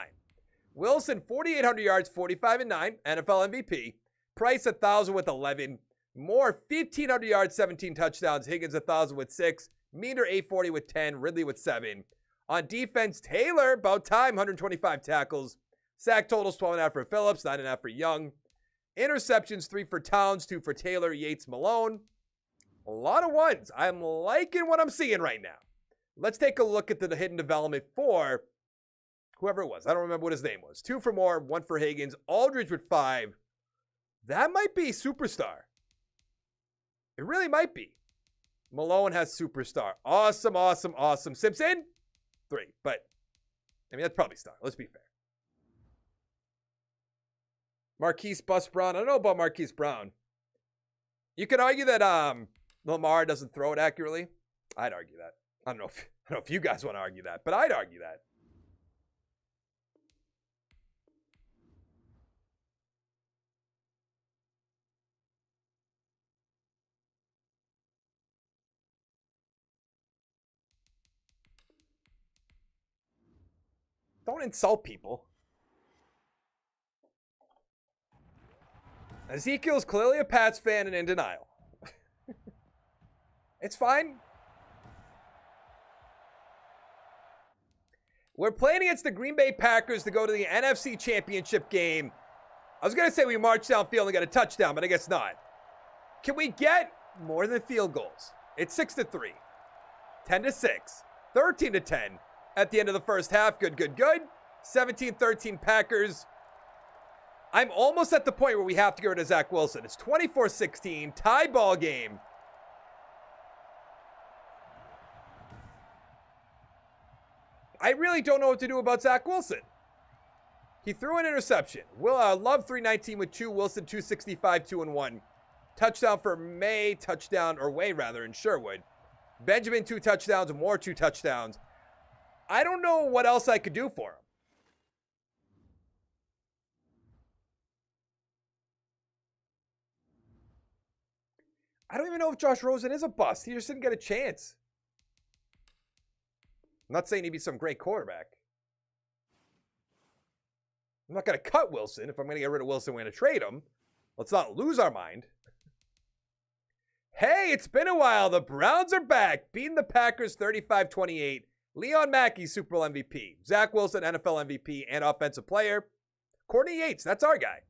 Wilson 4,800 yards, 45-9. NFL MVP. Price 1,000 with 11. Moore, 1,500 yards, 17 touchdowns. Higgins, 1,000 with 6. Meter, 840 with 10. Ridley with 7. On defense, Taylor, about time, 125 tackles. Sack totals, 12.5 for Phillips, 9.5 for Young. Interceptions, 3 for Towns, 2 for Taylor, Yates, Malone. A lot of ones. I'm liking what I'm seeing right now. Let's take a look at the hidden development for whoever it was. I don't remember what his name was. 2 for Moore, 1 for Higgins. Aldridge with 5. That might be superstar. It really might be. Malone has superstar. Awesome, awesome, awesome. Simpson? 3. But, I mean, that's probably star. Let's be fair. Marquise Bus Brown. I don't know about Marquise Brown. You could argue that Lamar doesn't throw it accurately. I'd argue that. I don't know if you guys want to argue that, but I'd argue that. Don't insult people. Ezekiel's clearly a Pats fan and in denial. It's fine. We're playing against the Green Bay Packers to go to the NFC Championship game. I was going to say we march downfield and get a touchdown, but I guess not. Can we get more than field goals? It's 6-3, 10-6, 13-10 at the end of the first half. Good, good, good. 17-13 Packers. I'm almost at the point where we have to get rid of Zach Wilson. It's 24-16, tie ball game. I really don't know what to do about Zach Wilson. He threw an interception. Love 319 with 2. Wilson 265, 2-1. Touchdown for Way rather, in Sherwood. Benjamin 2 touchdowns, Moore 2 touchdowns. I don't know what else I could do for him. I don't even know if Josh Rosen is a bust. He just didn't get a chance. I'm not saying he'd be some great quarterback. I'm not going to cut Wilson. If I'm going to get rid of Wilson, we're going to trade him. Let's not lose our mind. Hey, it's been a while. The Browns are back, beating the Packers 35-28. Leon Mackey, Super Bowl MVP. Zach Wilson, NFL MVP and Offensive Player. Courtney Yates, that's our guy.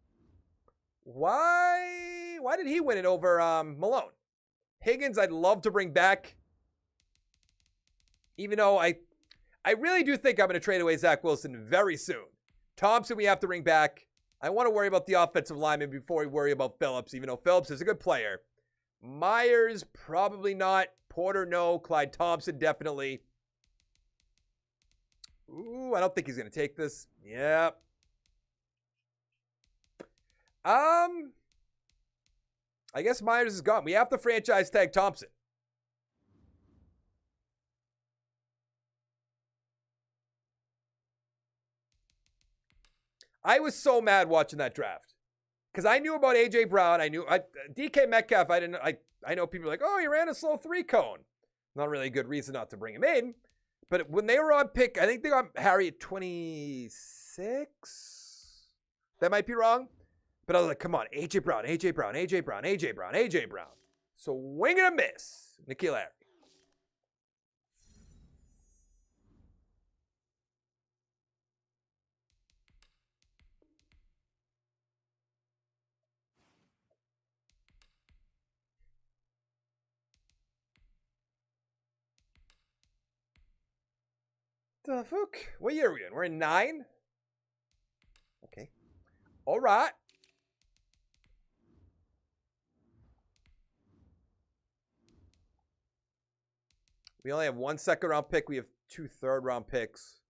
Why did he win it over Malone? Higgins, I'd love to bring back. Even though I really do think I'm going to trade away Zach Wilson very soon. Thompson, we have to bring back. I want to worry about the offensive lineman before we worry about Phillips, even though Phillips is a good player. Myers, probably not. Porter, no. Clyde Thompson, definitely. Ooh, I don't think he's going to take this. Yeah. I guess Myers is gone. We have to franchise tag Thompson. I was so mad watching that draft because I knew about AJ Brown. DK Metcalf. I know people are like, oh, he ran a slow 3-cone. Not really a good reason not to bring him in. But when they were on pick, I think they got Harry at 26. That might be wrong. But I was like, come on, AJ Brown. So wing and a miss, N'Keal Harry. The fuck? What year are we in? We're in 9? Okay. All right. We only have 1 second-round pick. We have 2 third-round picks.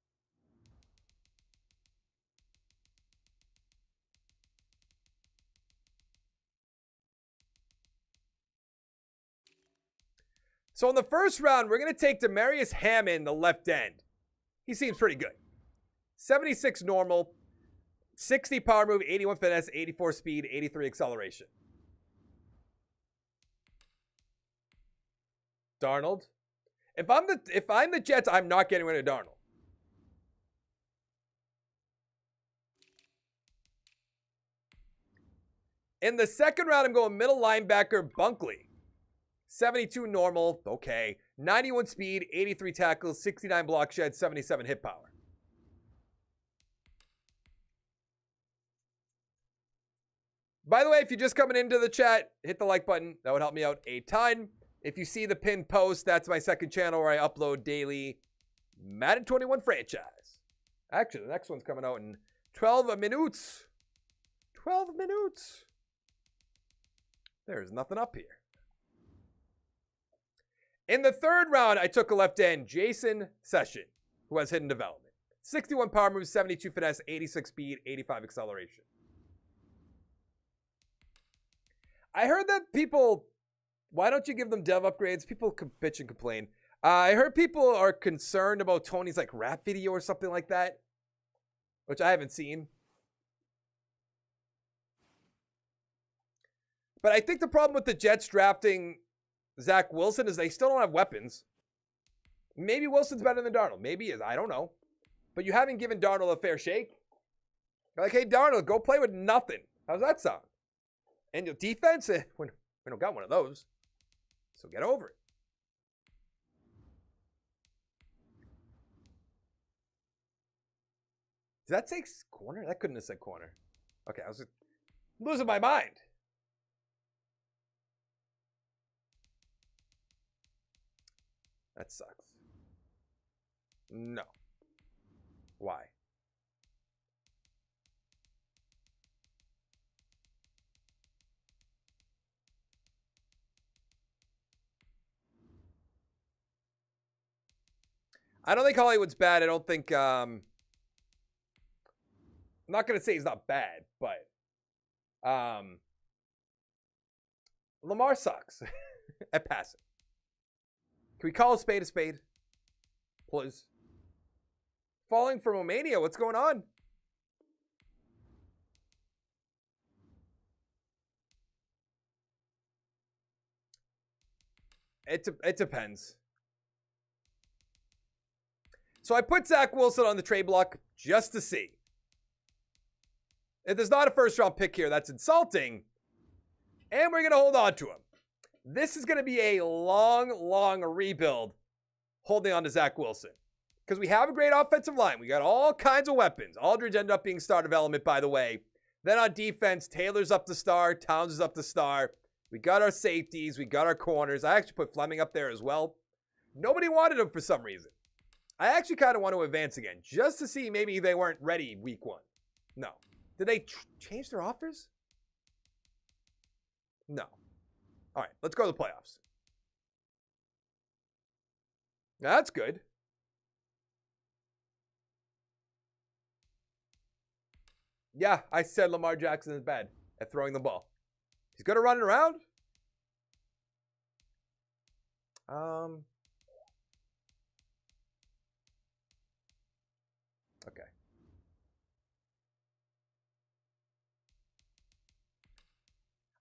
So in the first round, we're going to take Demarius Hammond, the left end. He seems pretty good. 76 normal, 60 power move, 81 finesse, 84 speed, 83 acceleration. Darnold. If I'm the Jets, I'm not getting rid of Darnold. In the second round, I'm going middle linebacker Bunkley. 72 normal, okay. 91 speed, 83 tackles, 69 block shed, 77 hit power. By the way, if you're just coming into the chat, hit the like button. That would help me out a ton. If you see the pinned post, that's my second channel where I upload daily Madden 21 franchise. Actually, the next one's coming out in 12 minutes. 12 minutes. There's nothing up here. In the third round, I took a left end, Jason Session, who has hidden development. 61 power moves, 72 finesse, 86 speed, 85 acceleration. I heard that people, why don't you give them dev upgrades? People bitch and complain. I heard people are concerned about Tony's like rap video or something like that, which I haven't seen. But I think the problem with the Jets drafting Zach Wilson is they still don't have weapons. Maybe Wilson's better than Darnold. Maybe he is. I don't know. But you haven't given Darnold a fair shake. You're like, hey, Darnold, go play with nothing. How's that sound? And your defense? We don't got one of those. So get over it. Did that say corner? That couldn't have said corner. Okay, I was just losing my mind. That sucks. No. Why? I don't think Hollywood's bad. I don't think I'm not going to say he's not bad, but Lamar sucks at passing. Can we call a spade, please? Falling from Romania, what's going on? It depends. So I put Zach Wilson on the trade block just to see. If there's not a first-round pick here, that's insulting. And we're going to hold on to him. This is going to be a long rebuild holding on to Zach Wilson. Because we have a great offensive line. We got all kinds of weapons. Aldridge ended up being star development, by the way. Then on defense, Taylor's up the star. Towns is up the star. We got our safeties. We got our corners. I actually put Fleming up there as well. Nobody wanted him for some reason. I actually kind of want to advance again, just to see maybe they weren't ready week 1. No. Did they change their offers? No. All right, let's go to the playoffs. Now, that's good. Yeah, I said Lamar Jackson is bad at throwing the ball. He's good at running around. Okay.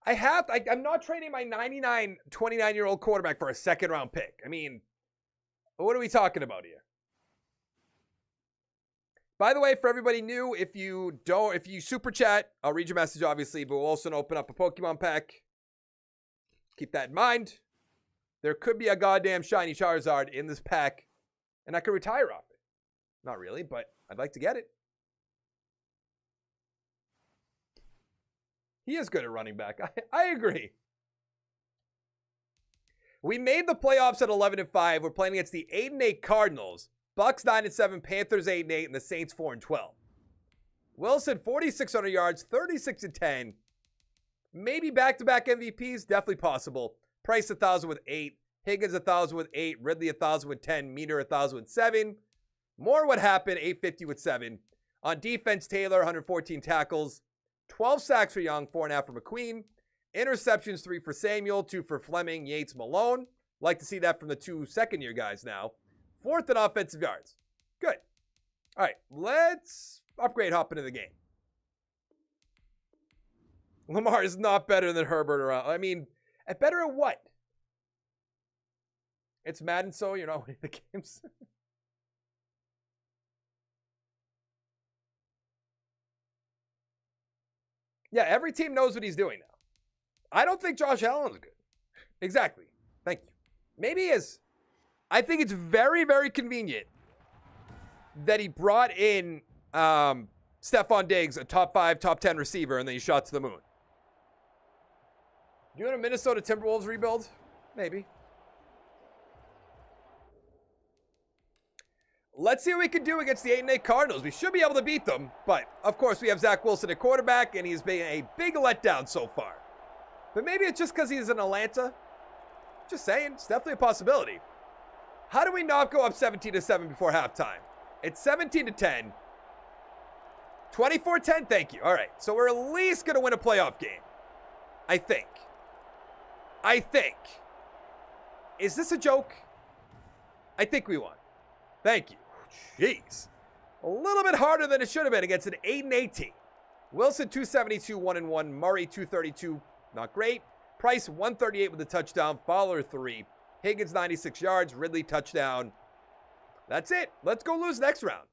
I'm not trading my 29-year-old quarterback for a second-round pick. I mean, what are we talking about here? By the way, for everybody new, if you super chat, I'll read your message, obviously, but we'll also open up a Pokemon pack. Keep that in mind. There could be a goddamn shiny Charizard in this pack, and I could retire off it. Not really, but I'd like to get it. He is good at running back. I agree. We made the playoffs at 11-5. We're playing against the 8-8 Cardinals. Bucks 9-7, Panthers 8-8, and the Saints 4-12. Wilson 4,600 yards, 36-10. Maybe back-to-back MVPs, definitely possible. Price 1,000 with 8. Higgins 1,000 with 8. Ridley 1,000 with 10. Meter 1,000 with 7. More would happen, 850 with 7. On defense, Taylor 114 tackles. 12 sacks for Young, 4.5 for McQueen. Interceptions, 3 for Samuel, 2 for Fleming, Yates, Malone. Like to see that from the 2 second-year guys now. 4th in offensive yards. Good. All right, let's upgrade hop into the game. Lamar is not better than Herbert around. I mean, better at what? It's Madden, so you're not winning the games. Yeah, every team knows what he's doing now. I don't think Josh Allen's good. Exactly. Thank you. Maybe he is. I think it's very, very convenient that he brought in Stephon Diggs, a top 5, top 10 receiver, and then he shot to the moon. You want a Minnesota Timberwolves rebuild? Maybe. Let's see what we can do against the 8-8 Cardinals. We should be able to beat them, but of course we have Zach Wilson at quarterback, and he's been a big letdown so far. But maybe it's just because he's in Atlanta. Just saying, it's definitely a possibility. How do we not go up 17-7 before halftime? It's 17-10. 24-10, thank you. All right, so we're at least going to win a playoff game. I think. Is this a joke? I think we won. Thank you. Jeez. A little bit harder than it should have been against an 8-8 team. Wilson, 272, 1-1. Murray, 232, not great. Price, 138 with a touchdown. Fowler, 3. Higgins, 96 yards. Ridley, touchdown. That's it. Let's go lose next round.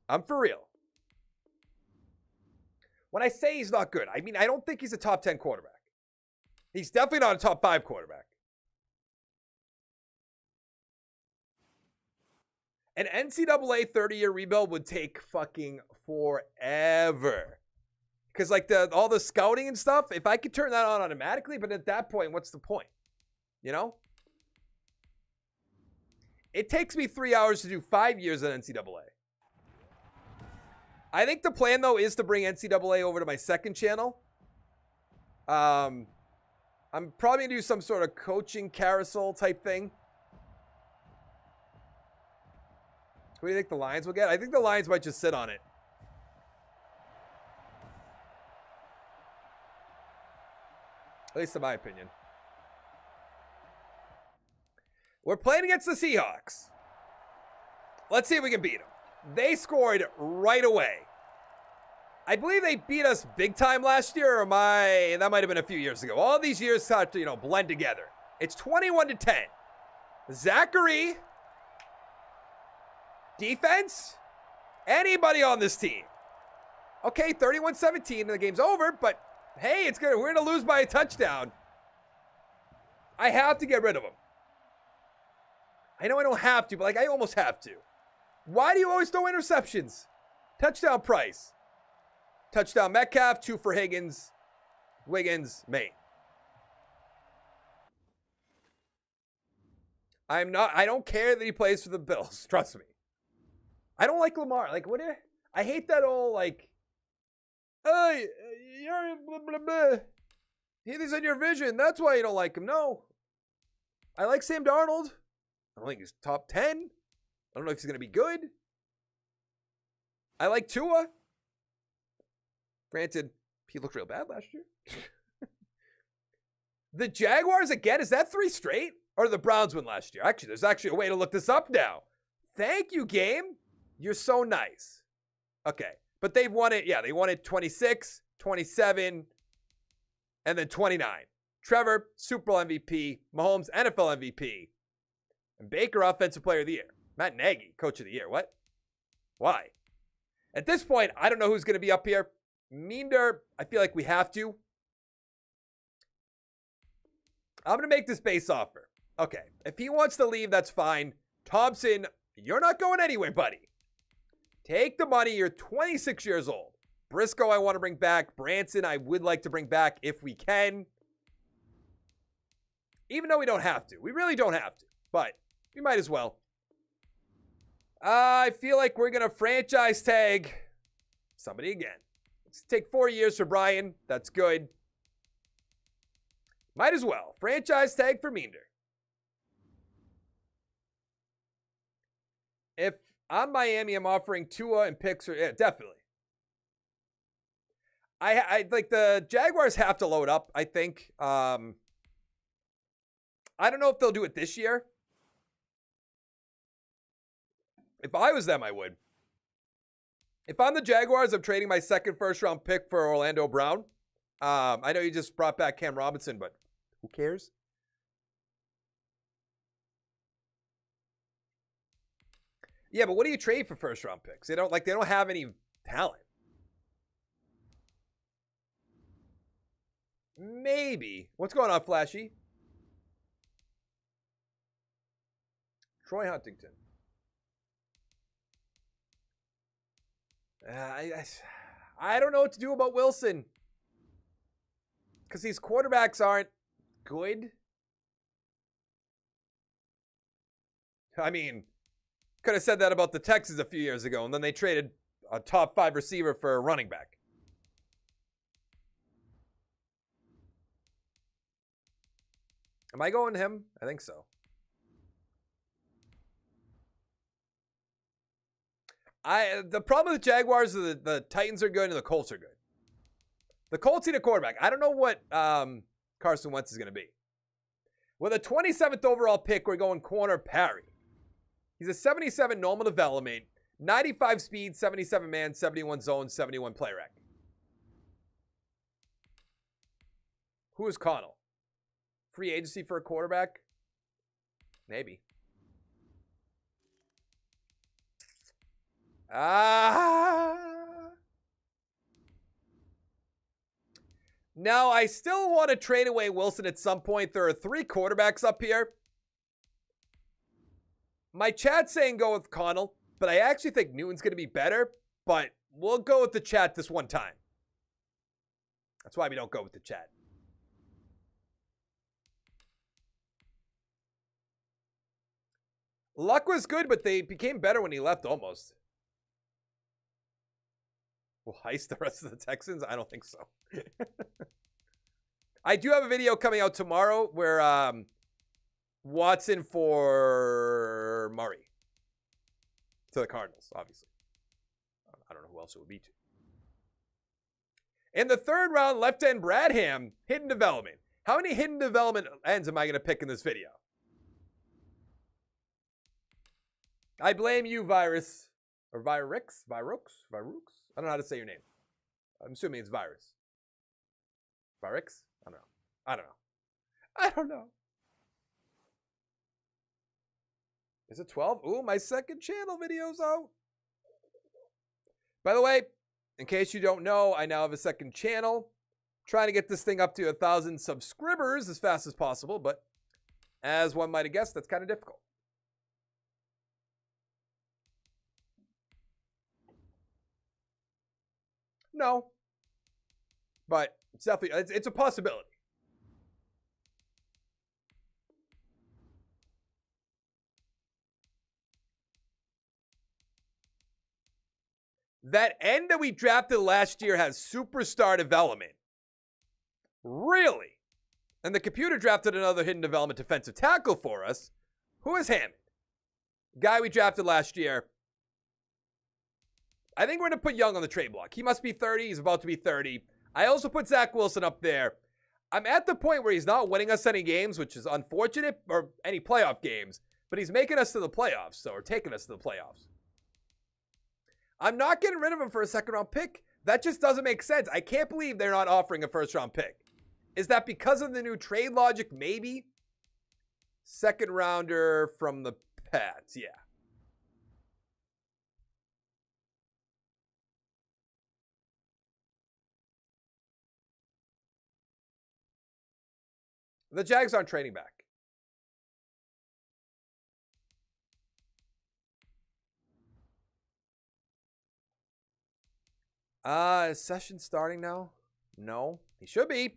I'm for real. When I say he's not good, I mean, I don't think he's a top 10 quarterback. He's definitely not a top 5 quarterback. An NCAA 30-year rebuild would take fucking forever. Because, like, all the scouting and stuff, if I could turn that on automatically, but at that point, what's the point? You know? It takes me 3 hours to do 5 years at NCAA. I think the plan, though, is to bring NCAA over to my second channel. I'm probably going to do some sort of coaching carousel type thing. Who do you think the Lions will get? I think the Lions might just sit on it. At least in my opinion. We're playing against the Seahawks. Let's see if we can beat them. They scored right away. I believe they beat us big time last year, or that might have been a few years ago. All these years start to, blend together. It's 21-10. Zachary. Defense. Anybody on this team. Okay, 31-17 and the game's over, but hey, it's good. We're going to lose by a touchdown. I have to get rid of him. I know I don't have to, but I almost have to. Why do you always throw interceptions? Touchdown Price. Touchdown Metcalf, 2 for Higgins. Wiggins, Maine. I don't care that he plays for the Bills. Trust me. I don't like Lamar. I hate that old, oh, you're blah, blah, blah. He's in your vision. That's why you don't like him. No. I like Sam Darnold. I don't think he's top 10. I don't know if he's going to be good. I like Tua. Granted, he looked real bad last year. The Jaguars again, is that 3 straight? Or the Browns win last year? Actually, there's actually a way to look this up now. Thank you, game. You're so nice. Okay. But they've won it. Yeah, they won it 26, 27, and then 29. Trevor, Super Bowl MVP. Mahomes, NFL MVP. And Baker, Offensive Player of the Year. Matt Nagy, Coach of the Year. What? Why? At this point, I don't know who's going to be up here. Minder, I feel like we have to. I'm going to make this base offer. Okay. If he wants to leave, that's fine. Thompson, you're not going anywhere, buddy. Take the money. You're 26 years old. Briscoe, I want to bring back. Branson, I would like to bring back if we can. Even though we don't have to. We really don't have to. But we might as well. I feel like we're going to franchise tag somebody again. Let's take 4 years for Brian. That's good. Might as well. Franchise tag for Minder. If I'm Miami, I'm offering Tua and picks. Yeah, definitely. I like the Jaguars have to load up, I think. I don't know if they'll do it this year. If I was them, I would. If I'm the Jaguars, I'm trading my second first-round pick for Orlando Brown. I know you just brought back Cam Robinson, but who cares? Yeah, but what do you trade for first-round picks? They don't have any talent. Maybe. What's going on, Flashy? Troy Huntington. I don't know what to do about Wilson. Because these quarterbacks aren't good. I mean, could have said that about the Texans a few years ago, and then they traded a top 5 receiver for a running back. Am I going to him? I think so. The problem with the Jaguars is the Titans are good and the Colts are good. The Colts need a quarterback. I don't know what Carson Wentz is going to be. With a 27th overall pick, we're going corner Parry. He's a 77 normal development, 95 speed, 77 man, 71 zone, 71 play rec. Who is Connell? Free agency for a quarterback? Maybe. Now, I still want to trade away Wilson at some point. There are 3 quarterbacks up here. My chat's saying go with Connell, but I actually think Newton's going to be better, but we'll go with the chat this one time. That's why we don't go with the chat. Luck was good, but they became better when he left almost. Will heist the rest of the Texans? I don't think so. I do have a video coming out tomorrow where Watson for Murray to the Cardinals, obviously. I don't know who else it would be to. In the third round, left end Bradham, hidden development. How many hidden development ends am I going to pick in this video? I blame you, Virus. Or Virix? Virux? Virux? I don't know how to say your name. I'm assuming it's Virus. Virix? I don't know. I don't know. I don't know. Is it 12? Ooh, my second channel video's out. By the way, in case you don't know, I now have a second channel. Trying to get this thing up to 1,000 subscribers as fast as possible, but as one might have guessed, that's kind of difficult. No. But it's definitely, it's a possibility. That end that we drafted last year has superstar development. Really? And the computer drafted another hidden development defensive tackle for us. Who is Hammond? Guy we drafted last year. I think we're going to put Young on the trade block. He must be 30. He's about to be 30. I also put Zach Wilson up there. I'm at the point where he's not winning us any games, which is unfortunate, or any playoff games, but he's making us to the playoffs, or taking us to the playoffs. I'm not getting rid of him for a second-round pick. That just doesn't make sense. I can't believe they're not offering a first-round pick. Is that because of the new trade logic? Maybe. Second-rounder from the Pats, yeah. The Jags aren't trading back. Is Session starting now? No. He should be.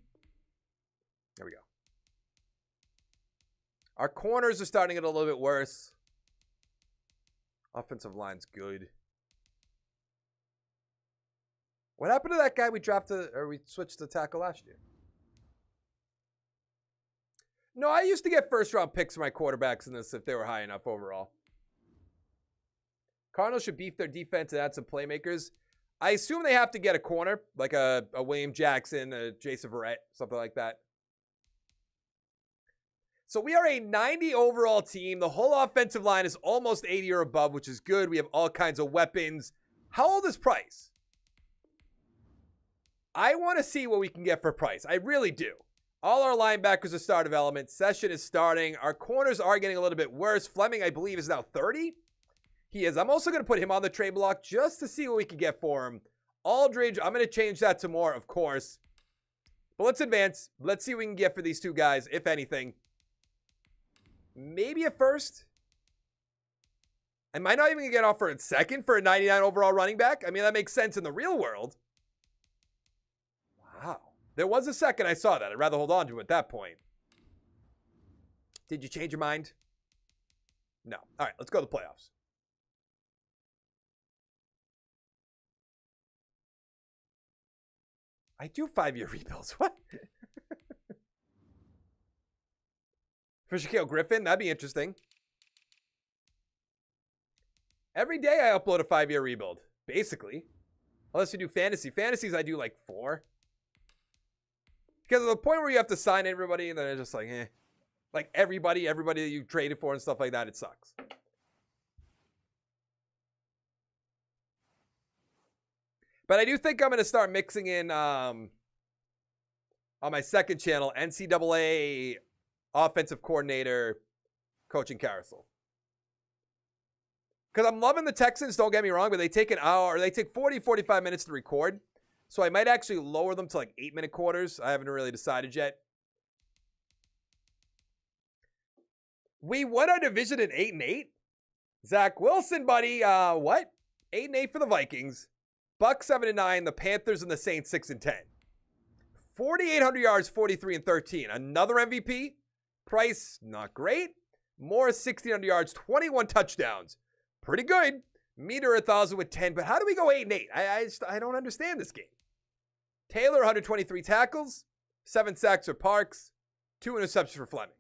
There we go. Our corners are starting to get a little bit worse. Offensive line's good. What happened to that guy we switched to tackle last year? No, I used to get first-round picks for my quarterbacks in this if they were high enough overall. Cardinals should beef their defense and add some playmakers. I assume they have to get a corner, like a William Jackson, a Jason Verrett, something like that. So we are a 90 overall team. The whole offensive line is almost 80 or above, which is good. We have all kinds of weapons. How old is Price? I want to see what we can get for Price. I really do. All our linebackers are star development. Session is starting. Our corners are getting a little bit worse. Fleming, I believe, is now 30. He is. I'm also going to put him on the trade block just to see what we can get for him. Aldridge, I'm going to change that to more, of course. But let's advance. Let's see what we can get for these two guys, if anything. Maybe a first. Am I not even going to get offered a second for a 99 overall running back? I mean, that makes sense in the real world. Wow. There was a second I saw that. I'd rather hold on to it at that point. Did you change your mind? No. All right, let's go to the playoffs. I do 5-year rebuilds. What? For Shaquille Griffin? That'd be interesting. Every day I upload a 5-year rebuild, basically. Unless you do fantasy. Fantasies, I do like 4. Because of the point where you have to sign everybody, and then it's just like, eh. Like everybody that you traded for and stuff like that, it sucks. But I do think I'm going to start mixing in, on my second channel, NCAA offensive coordinator coaching carousel. Because I'm loving the Texans, don't get me wrong, but they take an hour, or they take 40, 45 minutes to record. So I might actually lower them to like 8-minute quarters. I haven't really decided yet. We won our division in 8-8. Zach Wilson, buddy. What? 8-8 for the Vikings. Bucks 7-9. The Panthers and the Saints 6-10. 4,800 yards, 43-13. Another MVP. Price, not great. Morris, 1,600 yards, 21 touchdowns. Pretty good. Meter 1,000 with 10. But how do we go 8-8? I don't understand this game. Taylor, 123 tackles, 7 sacks for Parks, 2 interceptions for Fleming.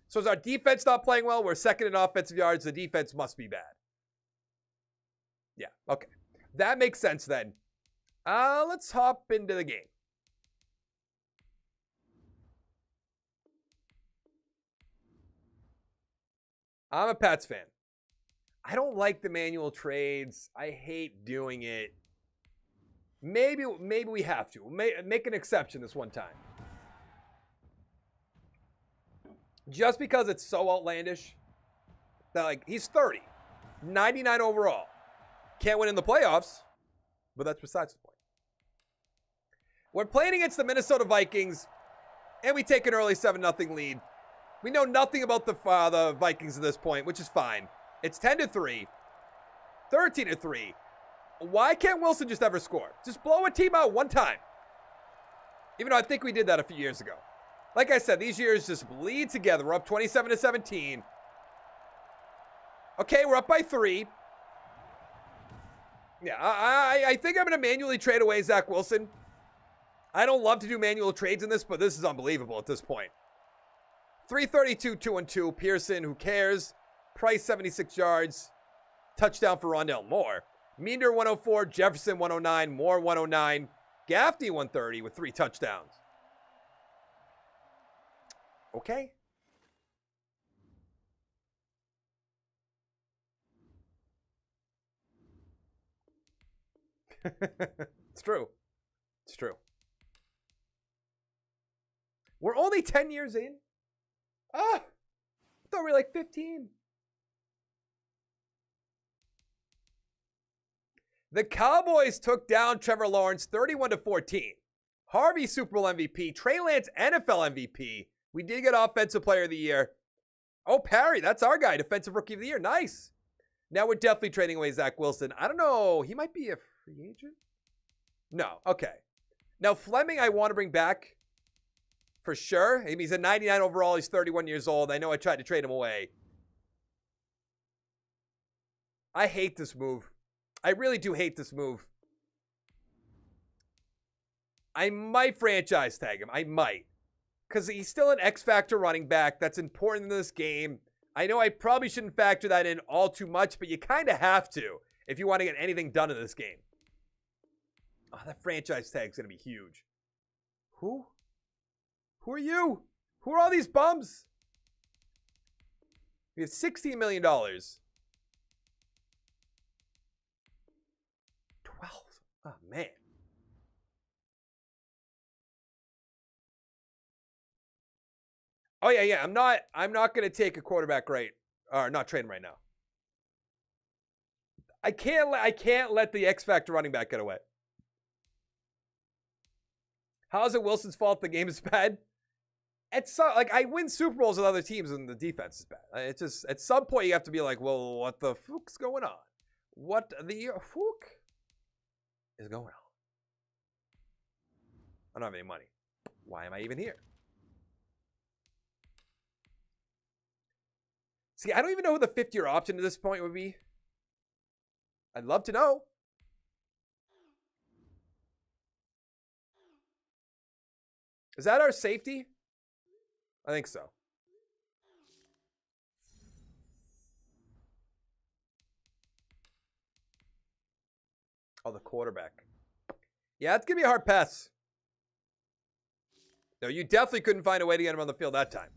So is our defense not playing well? We're second in offensive yards. The defense must be bad. Yeah, okay. That makes sense then. Let's hop into the game. I'm a Pats fan. I don't like the manual trades. I hate doing it. Maybe we have to. Make an exception this one time. Just because it's so outlandish that, like, he's 30, 99 overall. Can't win in the playoffs, but that's besides the point. We're playing against the Minnesota Vikings, and we take an early 7-0 lead. We know nothing about the Vikings at this point, which is fine. It's 10-3, 13-3. Why can't Wilson just ever score? Just blow a team out one time. Even though I think we did that a few years ago. Like I said, these years just bleed together. We're up 27-17. Okay, we're up by 3. Yeah, I think I'm going to manually trade away Zach Wilson. I don't love to do manual trades in this, but this is unbelievable at this point. 332, 2-2. Pearson, who cares? Price, 76 yards. Touchdown for Rondell Moore. Meander, 104. Jefferson, 109. Moore, 109. Gaffney, 130 with 3 touchdowns. Okay. It's true. It's true. We're only 10 years in. I thought we were like 15. The Cowboys took down Trevor Lawrence 31-14. Harvey, Super Bowl MVP. Trey Lance, NFL MVP. We did get Offensive Player of the Year. Oh, Parry, that's our guy. Defensive Rookie of the Year. Nice. Now we're definitely trading away Zach Wilson. I don't know. He might be a free agent. No. Okay. Now, Fleming, I want to bring back for sure. He's a 99 overall. He's 31 years old. I know I tried to trade him away. I hate this move. I really do hate this move. I might franchise tag him. I might. Because he's still an X-Factor running back. That's important in this game. I know I probably shouldn't factor that in all too much, but you kind of have to if you want to get anything done in this game. Oh, that franchise tag's going to be huge. Who? Who are you? Who are all these bums? We have $16 million. 12. Oh, man. Oh, yeah. I'm not going to take a quarterback right. Or not trade him right now. I can't let the X Factor running back get away. How is it Wilson's fault the game is bad? Like, I win Super Bowls with other teams and the defense is bad. It's just, at some point you have to be like, well, what the fuck's going on? What the fuck is going on? I don't have any money. Why am I even here? See, I don't even know who the 50-year option at this point would be. I'd love to know. Is that our safety? I think so. Oh, the quarterback. Yeah, it's going to be a hard pass. No, you definitely couldn't find a way to get him on the field that time.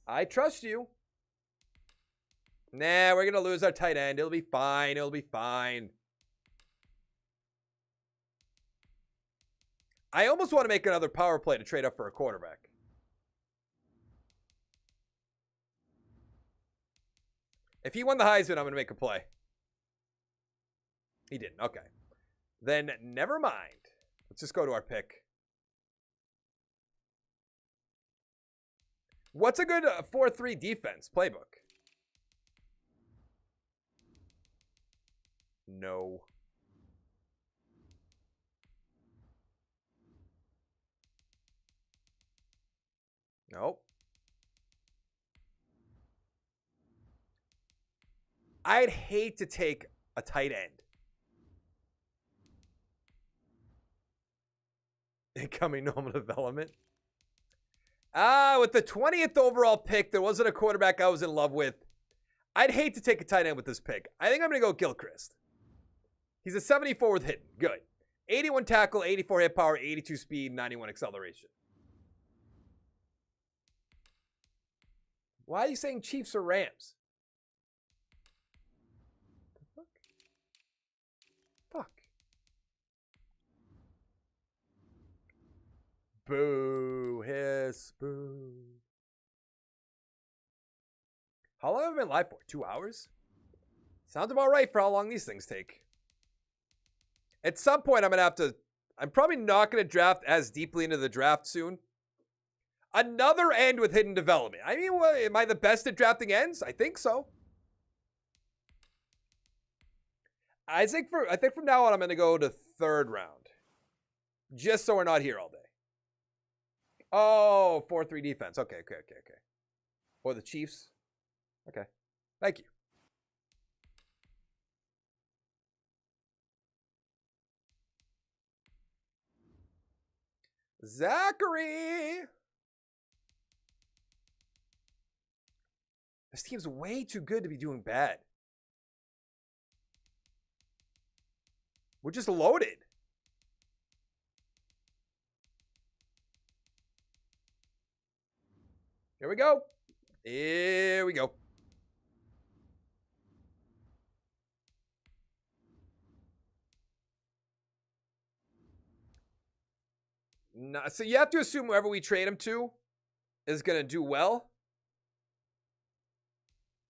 I trust you. Nah, we're going to lose our tight end. It'll be fine. It'll be fine. I almost want to make another power play to trade up for a quarterback. If he won the Heisman, I'm going to make a play. He didn't. Okay. Then never mind. Let's just go to our pick. What's a good 4-3 defense playbook? No. Nope. I'd hate to take a tight end. Incoming normal development. With the 20th overall pick, there wasn't a quarterback I was in love with. I'd hate to take a tight end with this pick. I think I'm going to go Gilchrist. He's a 74 with hitting. Good. 81 tackle, 84 hit power, 82 speed, 91 acceleration. Why are you saying Chiefs or Rams? The fuck? Boo. Hiss. Boo. How long have I been live for? 2 hours? Sounds about right for how long these things take. At some point, I'm probably not going to draft as deeply into the draft soon. Another end with hidden development. I mean, what, am I the best at drafting ends? I think so. I think from now on, I'm going to go to 3rd round. Just so we're not here all day. Oh, 4-3 defense. Okay. Or the Chiefs. Okay. Thank you. Zachary. This team's way too good to be doing bad. We're just loaded. Here we go. Here we go. No, so you have to assume whoever we trade him to is going to do well.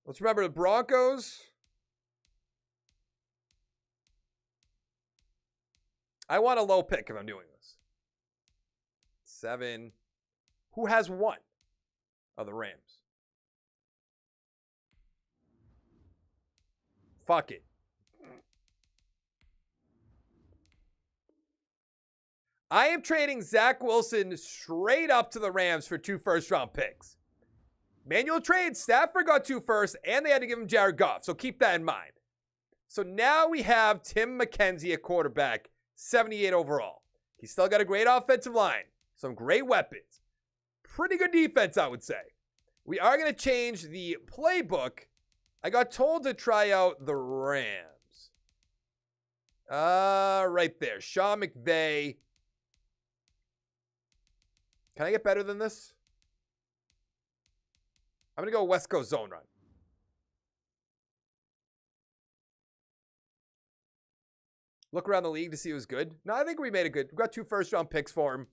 Let's remember the Broncos. I want a low pick if I'm doing this. 7. Who has 1 of the Rams? Fuck it. I am trading Zach Wilson straight up to the Rams for 2 first-round picks. Manual trade, Stafford got 2 first, and they had to give him Jared Goff, so keep that in mind. So now we have Tim McKenzie at quarterback, 78 overall. He's still got a great offensive line, some great weapons. Pretty good defense, I would say. We are going to change the playbook. I got told to try out the Rams. Right there. Sean McVay. Can I get better than this? I'm going to go West Coast zone run. Look around the league to see who's good. No, I think we made it good. We've got 2 first-round picks for him.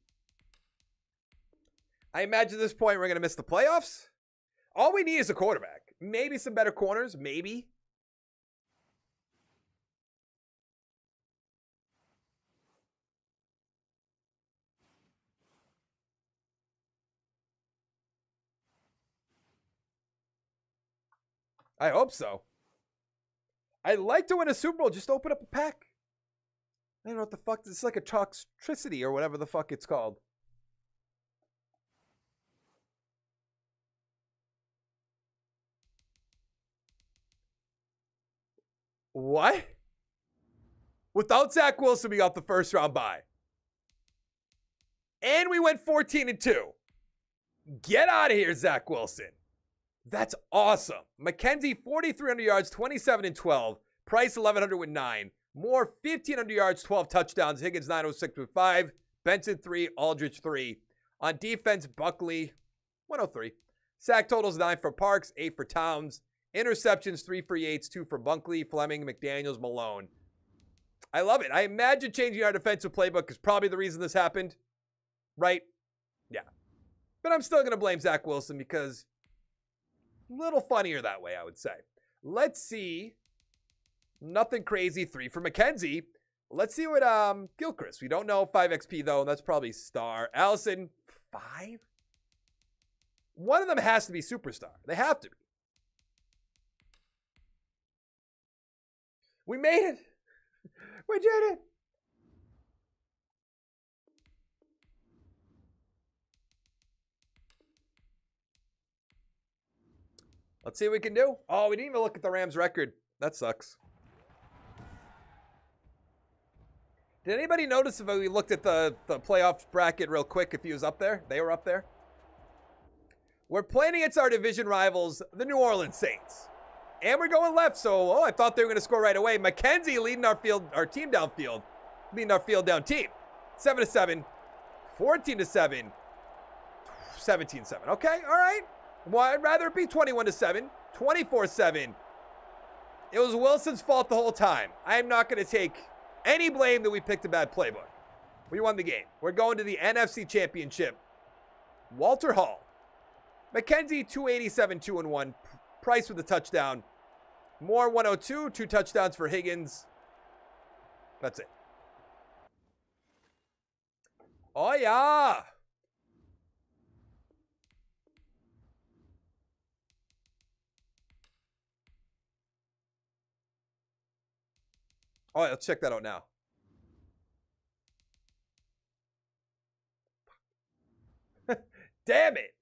I imagine at this point we're going to miss the playoffs. All we need is a quarterback. Maybe some better corners. Maybe. I hope so. I'd like to win a Super Bowl. Just open up a pack. I don't know what the fuck. It's like a toxicity or whatever the fuck it's called. What? Without Zach Wilson, we got the first round bye. And we went 14-2. Get out of here, Zach Wilson. That's awesome. McKenzie, 4,300 yards, 27-12. Price, 1,100 with 9. Moore, 1,500 yards, 12 touchdowns. Higgins, 906 with 5. Benson, 3. Aldridge, 3. On defense, Buckley, 103. Sack totals, 9 for Parks, 8 for Towns. Interceptions, 3 for Yates, 2 for Bunkley, Fleming, McDaniels, Malone. I love it. I imagine changing our defensive playbook is probably the reason this happened. Right? Yeah. But I'm still going to blame Zach Wilson because a little funnier that way, I would say. Let's see. Nothing crazy. 3 for McKenzie. Let's see what Gilchrist. We don't know 5 XP, though. That's probably star. Allison, 5? One of them has to be superstar. They have to be. We made it. We did it. Let's see what we can do. Oh, we didn't even look at the Rams record. That sucks. Did anybody notice if we looked at the playoff bracket real quick if he was up there? They were up there. We're playing against our division rivals, the New Orleans Saints. And we're going left, so I thought they were going to score right away. McKenzie leading our team downfield. Leading our field down team. 7-7, 14-7, 17-7. Okay, all right. Well, I'd rather it be 21-7, 24-7. It was Wilson's fault the whole time. I am not going to take any blame that we picked a bad playbook. We won the game. We're going to the NFC Championship. Walter Hall. McKenzie, 287, 2-1. Price with a touchdown. Moore, 102, 2 touchdowns for Higgins. That's it. Oh, yeah. All right, let's check that out now. Damn it.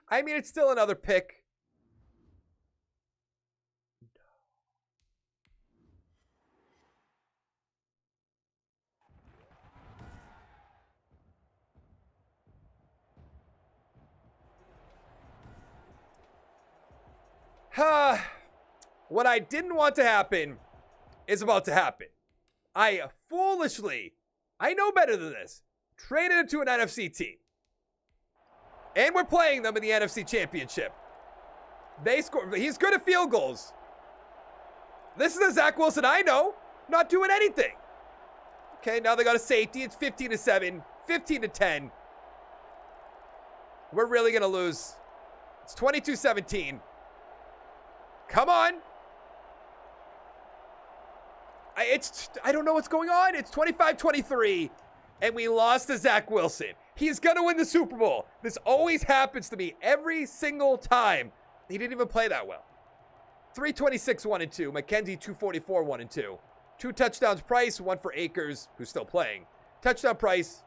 I mean, it's still another pick. What I didn't want to happen is about to happen. I foolishly, I know better than this, traded him to an NFC team. And we're playing them in the NFC Championship. They score. He's good at field goals. This is the Zach Wilson I know, not doing anything. Okay, now they got a safety. It's 15-7, 15-10. We're really going to lose. It's 22-17. Come on. I don't know what's going on. It's 25-23, and we lost to Zach Wilson. He's going to win the Super Bowl. This always happens to me every single time. He didn't even play that well. 326, 1-2. McKenzie, 244, 1-2. 2 touchdowns Price, 1 for Akers, who's still playing. Touchdown Price,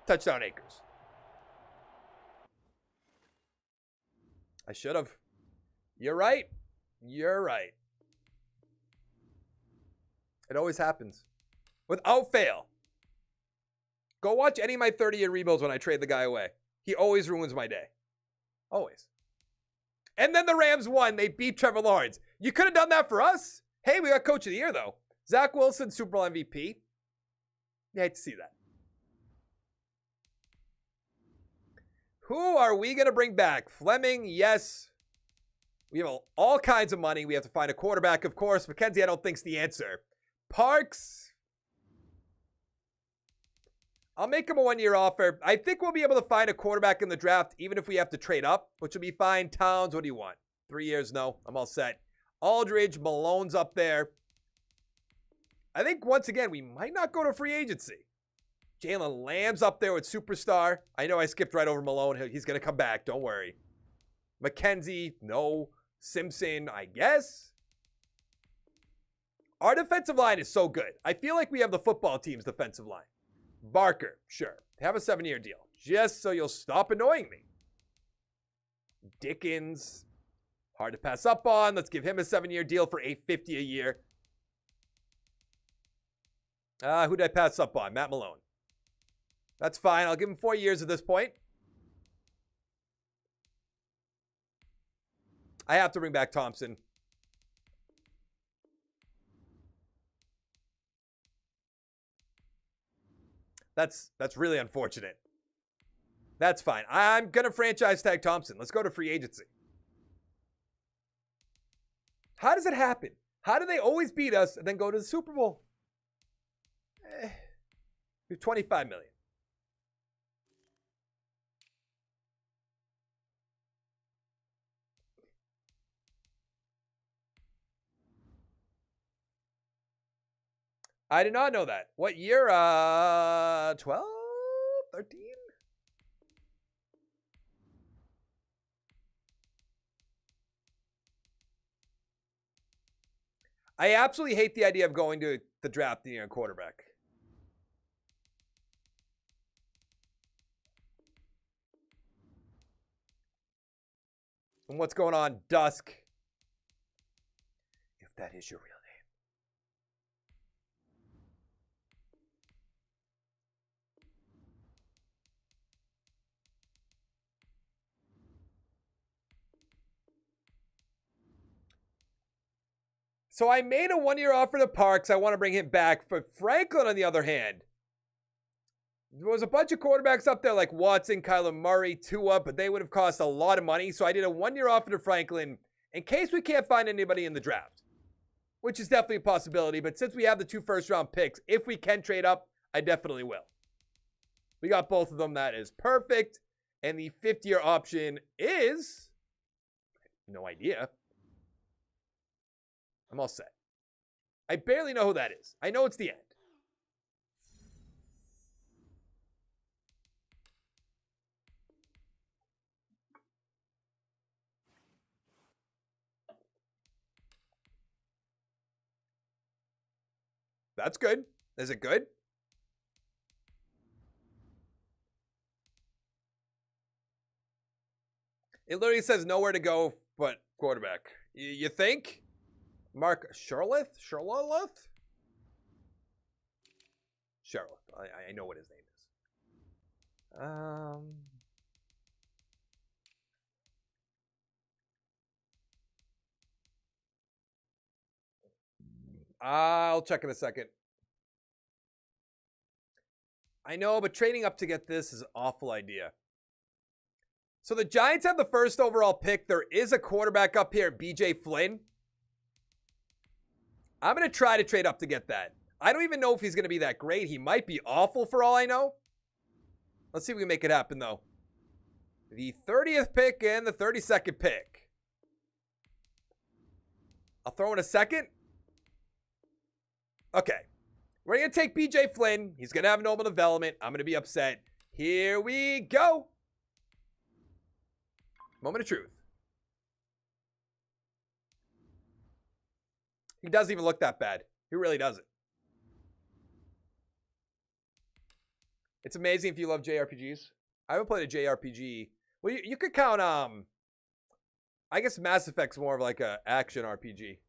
touchdown Akers. I should have. You're right. You're right. It always happens. Without fail. Go watch any of my 30-year rebuilds when I trade the guy away. He always ruins my day. Always. And then the Rams won. They beat Trevor Lawrence. You could have done that for us. Hey, we got Coach of the Year, though. Zach Wilson, Super Bowl MVP. You hate to see that. Who are we going to bring back? Fleming, yes. We have all kinds of money. We have to find a quarterback, of course. McKenzie, I don't think's the answer. Parks. I'll make him a 1-year offer. I think we'll be able to find a quarterback in the draft, even if we have to trade up, which will be fine. Towns, what do you want? 3 years? No, I'm all set. Aldridge, Malone's up there. I think, once again, we might not go to free agency. Jalen Lamb's up there with Superstar. I know I skipped right over Malone. He's going to come back. Don't worry. McKenzie, no. Simpson, I guess. Our defensive line is so good. I feel like we have the football team's defensive line. Barker, sure. Have a 7-year deal. Just so you'll stop annoying me. Dickens, hard to pass up on. Let's give him a 7-year deal for $850 a year. Who did I pass up on? Matt Malone. That's fine. I'll give him 4 years at this point. I have to bring back Thompson. That's really unfortunate. That's fine. I'm going to franchise tag Thompson. Let's go to free agency. How does it happen? How do they always beat us and then go to the Super Bowl? We have $25 million. I did not know that. What year? 12? 13? I absolutely hate the idea of going to the draft needing a quarterback. And what's going on, Dusk? If that is your real name. So I made a 1-year offer to Parks. I want to bring him back. For Franklin, on the other hand, there was a bunch of quarterbacks up there like Watson, Kyler Murray, Tua, but they would have cost a lot of money. So I did a 1-year offer to Franklin in case we can't find anybody in the draft, which is definitely a possibility. But since we have the 2 first-round picks, if we can trade up, I definitely will. We got both of them. That is perfect. And the 5th-year option is... no idea. I'm all set. I barely know who that is. I know it's the end. That's good. Is it good? It literally says nowhere to go but quarterback. You think? Mark Charlotte? Charlotte? I know what his name is. I'll check in a second. I know, but trading up to get this is an awful idea. So the Giants have the 1st overall pick. There is a quarterback up here, BJ Flynn. I'm going to try to trade up to get that. I don't even know if he's going to be that great. He might be awful for all I know. Let's see if we can make it happen, though. The 30th pick and the 32nd pick. I'll throw in a second. Okay. We're going to take BJ Flynn. He's going to have normal development. I'm going to be upset. Here we go. Moment of truth. He doesn't even look that bad. He really doesn't. It's amazing if you love JRPGs. I haven't played a JRPG. Well, you could count, I guess Mass Effect's more of like a action RPG.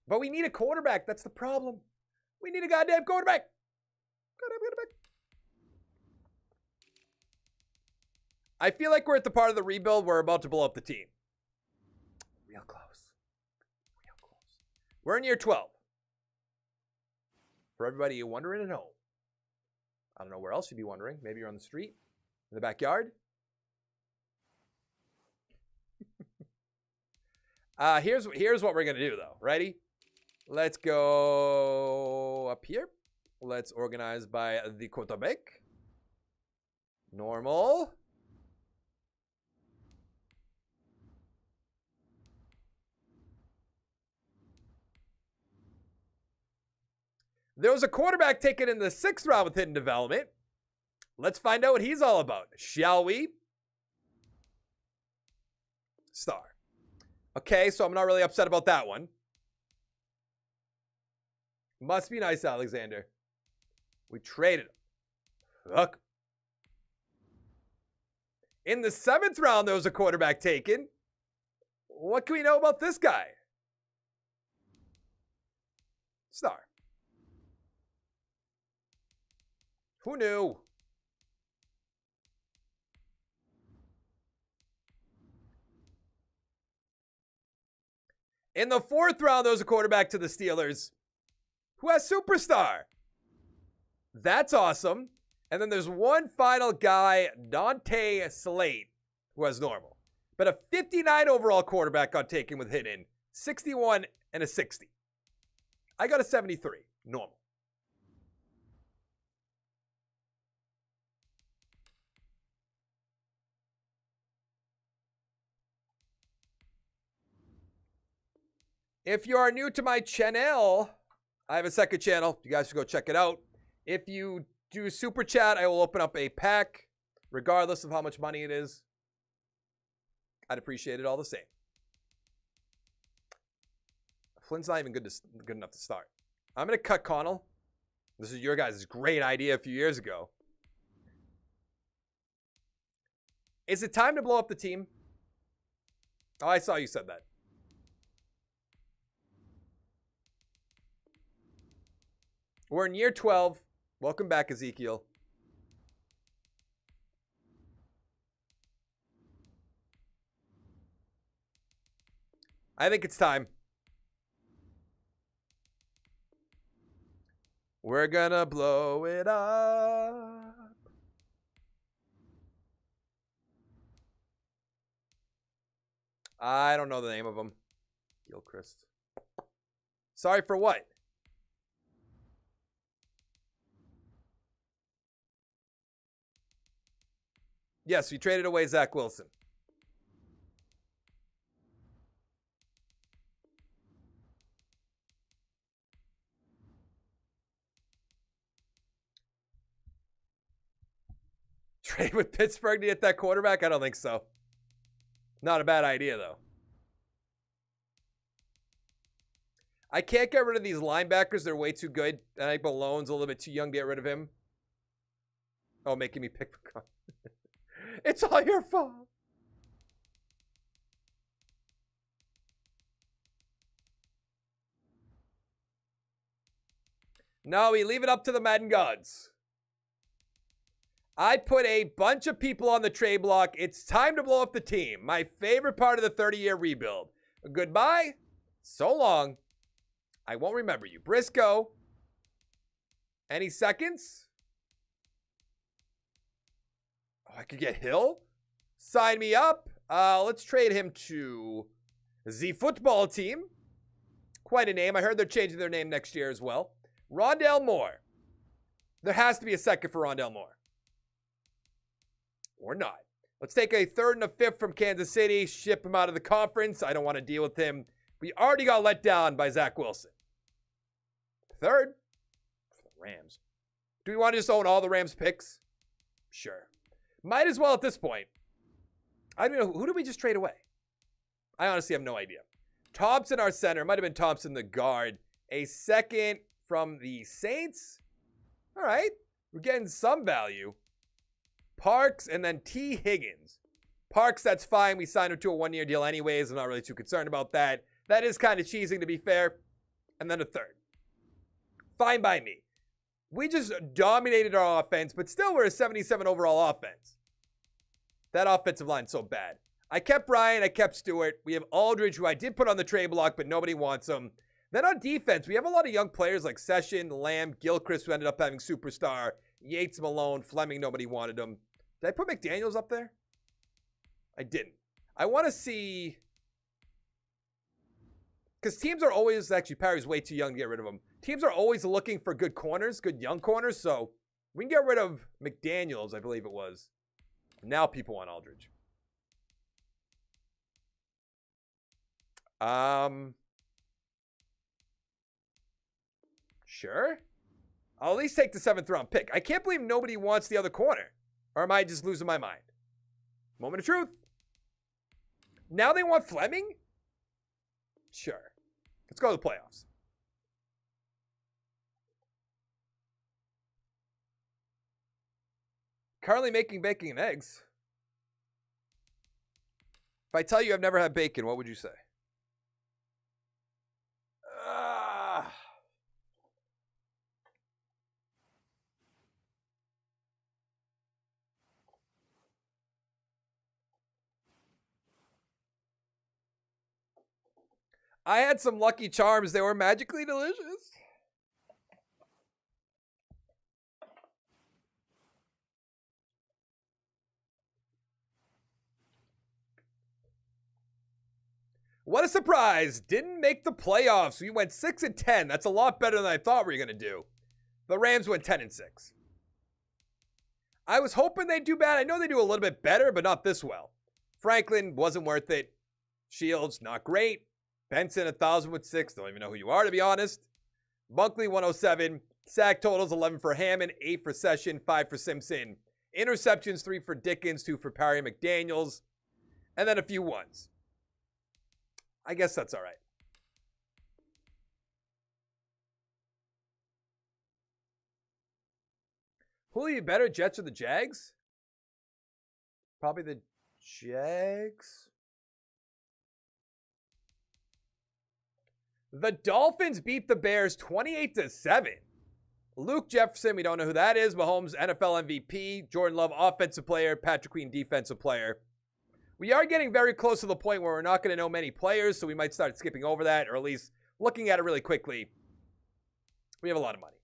But we need a quarterback. That's the problem. We need a goddamn quarterback. Goddamn quarterback. I feel like we're at the part of the rebuild where we're about to blow up the team. Real close. Real close. We're in year 12. For everybody wondering at home. I don't know where else you'd be wondering. Maybe you're on the street, in the backyard. Here's what we're going to do, though. Ready? Let's go up here. Let's organize by the quarterback. Normal. There was a quarterback taken in the 6th round with hidden development. Let's find out what he's all about, shall we? Star. Okay, so I'm not really upset about that one. Must be nice, Alexander. We traded him. Look. In the 7th round, there was a quarterback taken. What can we know about this guy? Star. Who knew? In the 4th round, there was a quarterback to the Steelers who has superstar. That's awesome. And then there's one final guy, Dante Slate, who has normal. But a 59 overall quarterback got taken with hidden, 61 and a 60. I got a 73, normal. If you are new to my channel, I have a second channel. You guys should go check it out. If you do super chat, I will open up a pack regardless of how much money it is, I'd appreciate it all the same. Flynn's not even good enough to start. I'm going to cut Connell. This is your guys' great idea a few years ago. Is it time to blow up the team? Oh, I saw you said that. We're in year 12. Welcome back, Ezekiel. I think it's time. We're gonna blow it up. I don't know the name of them. Gilchrist. Sorry for what? Yes, we traded away Zach Wilson. Trade with Pittsburgh to get that quarterback? I don't think so. Not a bad idea, though. I can't get rid of these linebackers. They're way too good. And I think Malone's a little bit too young to get rid of him. Oh, making me pick. It's all your fault. No, we leave it up to the Madden gods. I put a bunch of people on the trade block. It's time to blow up the team. My favorite part of the 30-year rebuild. Goodbye. So long. I won't remember you. Briscoe. Any seconds? Oh, I could get Hill. Sign me up. Let's trade him to the football team. Quite a name. I heard they're changing their name next year as well. Rondale Moore. There has to be a second for Rondale Moore. Or not. Let's take a third and a fifth from Kansas City, ship him out of the conference. I don't want to deal with him. We already got let down by Zach Wilson. Third, for the Rams. Do we want to just own all the Rams picks? Sure. Might as well at this point. I don't know. Who did we just trade away? I honestly have no idea. Thompson, our center. Might have been Thompson, the guard. A second from the Saints. All right. We're getting some value. Parks, and then T. Higgins. Parks, that's fine. We signed him to a one-year deal anyways. I'm not really too concerned about that. That is kind of cheesing, to be fair. And then a third. Fine by me. We just dominated our offense, but still we're a 77 overall offense. That offensive line's so bad. I kept Bryant. I kept Stewart. We have Aldridge, who I did put on the trade block, but nobody wants him. Then on defense, we have a lot of young players like Session, Lamb, Gilchrist, who ended up having superstar. Yates, Malone, Fleming, nobody wanted him. Did I put McDaniels up there? I didn't. I want to see... Because teams are always... Actually, Parry's way too young to get rid of him. Teams are always looking for good corners, good young corners. So we can get rid of McDaniels, I believe it was. Now people want Aldridge. Sure. I'll at least take the 7th round pick. I can't believe nobody wants the other corner. Or am I just losing my mind? Moment of truth. Now they want Fleming? Sure. Let's go to the playoffs. Currently making bacon and eggs. If I tell you I've never had bacon, what would you say? I had some Lucky Charms. They were magically delicious. What a surprise. Didn't make the playoffs. We went 6-10. That's a lot better than I thought we were going to do. The Rams went 10-6. I was hoping they'd do bad. I know they do a little bit better, but not this well. Franklin wasn't worth it. Shields, not great. Benson, 1,000 with 6. Don't even know who you are, to be honest. Bunkley, 107. Sack totals, 11 for Hammond, 8 for Session, 5 for Simpson, Interceptions, 3 for Dickens, 2 for Parry McDaniels, and then a few ones. I guess that's all right. Who'll be better, Jets or the Jags? Probably the Jags. The Dolphins beat the Bears 28-7. Luke Jefferson, we don't know who that is. Mahomes, NFL MVP. Jordan Love, offensive player. Patrick Queen, defensive player. We are getting very close to the point where we're not going to know many players, so we might start skipping over that, or at least looking at it really quickly. We have a lot of money.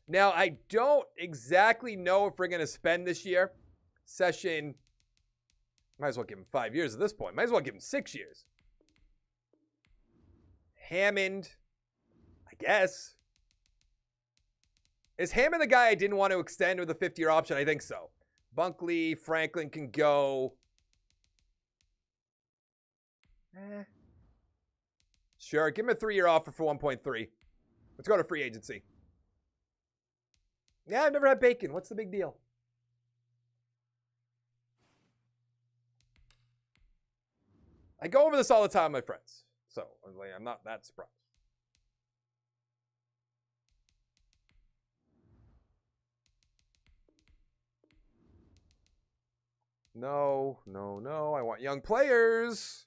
Now, I don't exactly know if we're going to spend this year. Session, might as well give him 5 years at this point. Might as well give him 6 years. Hammond, I guess. Is Hammond the guy I didn't want to extend with a 50-year option? I think so. Bunkley, Franklin can go. Sure, give him a 3-year offer for 1.3. Let's go to free agency. Yeah, I've never had bacon. What's the big deal? I go over this all the time with my friends. So, I'm not that surprised. No, no, no. I want young players.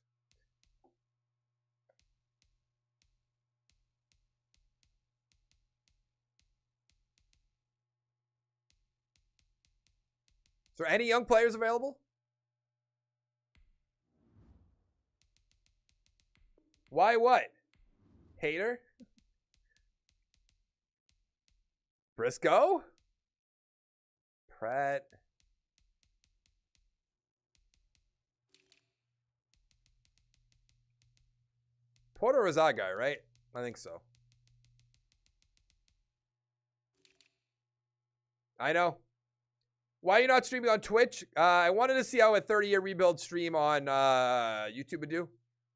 Is there any young players available? Why what? Hater? Briscoe? Pratt? Porter was that guy, right? I think so. I know. Why are you not streaming on Twitch? I wanted to see how a 30-year rebuild stream on YouTube would do.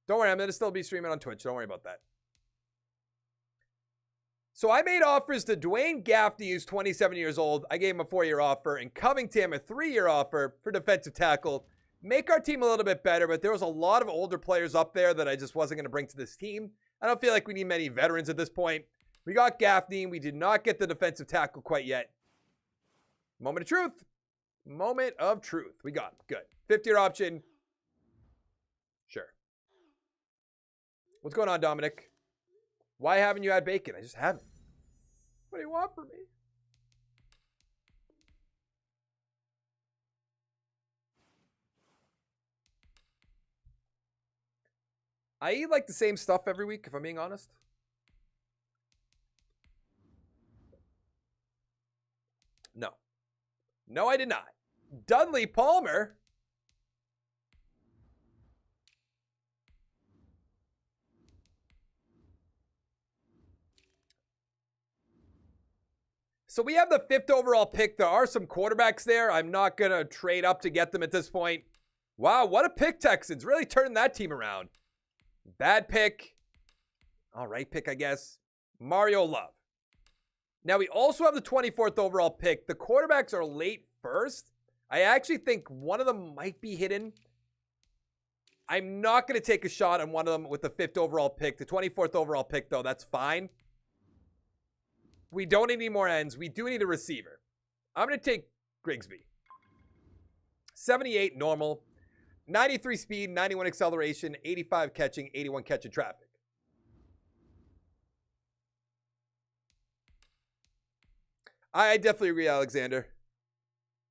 Don't worry, I'm going to still be streaming on Twitch. Don't worry about that. So I made offers to Dwayne Gaffney, who's 27 years old. I gave him a 4-year offer. And Covington a 3-year offer for defensive tackle. Make our team a little bit better, but there was a lot of older players up there that I just wasn't going to bring to this team. I don't feel like we need many veterans at this point. We got Gaffney. We did not get the defensive tackle quite yet. Moment of truth. Moment of truth. We got him. Good. 50-year option. Sure. What's going on, Dominic? Why haven't you had bacon? I just haven't. What do you want from me? I eat like the same stuff every week, if I'm being honest. No. No, I did not. Dudley Palmer. So we have the 5th overall pick. There are some quarterbacks there. I'm not going to trade up to get them at this point. Wow, what a pick, Texans. Really turning that team around. Bad pick. All right pick, I guess. Mario Love. Now, we also have the 24th overall pick. The quarterbacks are late first. I actually think one of them might be hidden. I'm not going to take a shot on one of them with the 5th overall pick. The 24th overall pick, though, that's fine. We don't need any more ends. We do need a receiver. I'm going to take Grigsby. 78 normal. 93 speed, 91 acceleration, 85 catching, 81 catch in traffic. I definitely agree, Alexander.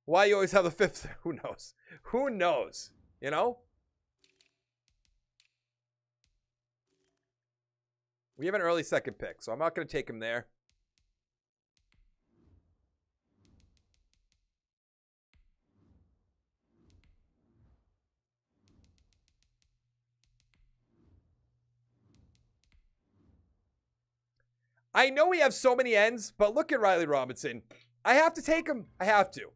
Why you always have the 5th? Who knows? Who knows? You know? We have an early 2nd pick, so I'm not going to take him there. I know we have so many ends, but look at Riley Robinson. I have to take him. I have to.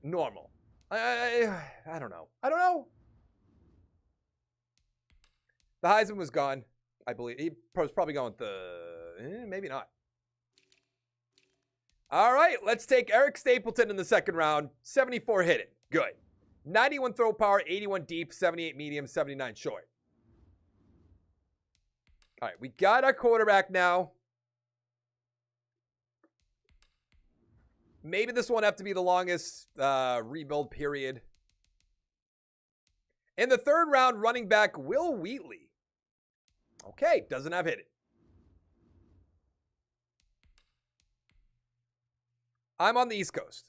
Normal. I don't know. I don't know. The Heisman was gone, I believe. He was probably going with the... maybe not. All right, let's take Eric Stapleton in the second round. 74 hit it. Good. 91 throw power, 81 deep, 78 medium, 79 short. All right, we got our quarterback now. Maybe this won't have to be the longest rebuild period. In the third round, running back Will Wheatley. Okay, doesn't have hit it. I'm on the East Coast.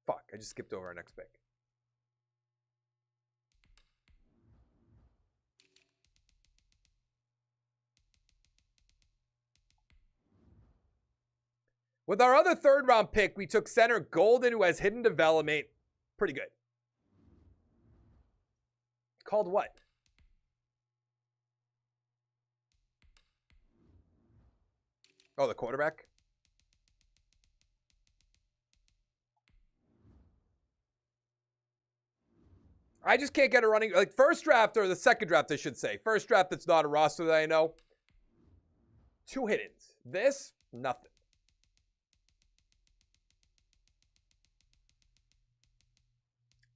Fuck, I just skipped over our next pick. With our other third round pick, we took center Golden, who has hidden development. Pretty good. Called what? Oh, the quarterback? I just can't get a running, like first draft or the second draft, I should say. First draft that's not a roster that I know. 2 hit-ins. This, nothing.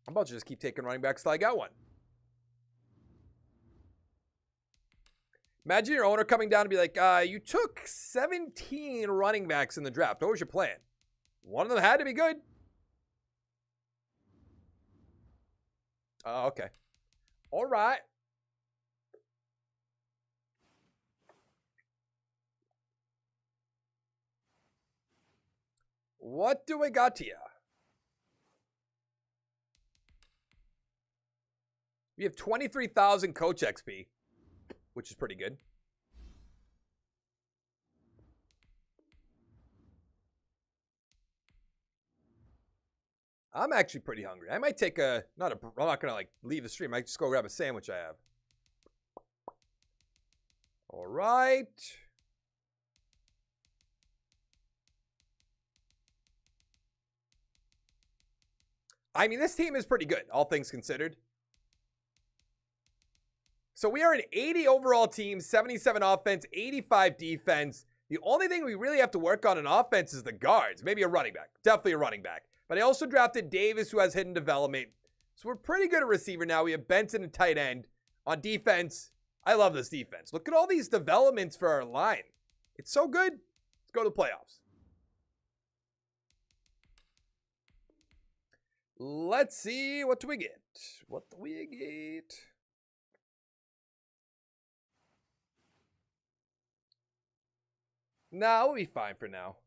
I'm about to just keep taking running backs till I got one. Imagine your owner coming down and be like, you took 17 running backs in the draft. What was your plan? One of them had to be good. Oh, okay. All right. What do we got here? We have 23,000 coach XP, which is pretty good. I'm actually pretty hungry. I might take I'm not going to like leave the stream. I might just go grab a sandwich I have. All right. I mean, this team is pretty good, all things considered. So we are an 80 overall team, 77 offense, 85 defense. The only thing we really have to work on in offense is the guards. Maybe a running back. Definitely a running back. But I also drafted Davis, who has hidden development. So we're pretty good at receiver now. We have Benson and tight end. On defense, I love this defense. Look at all these developments for our line. It's so good. Let's go to the playoffs. Let's see. What do we get? What do we get? Nah, we'll be fine for now.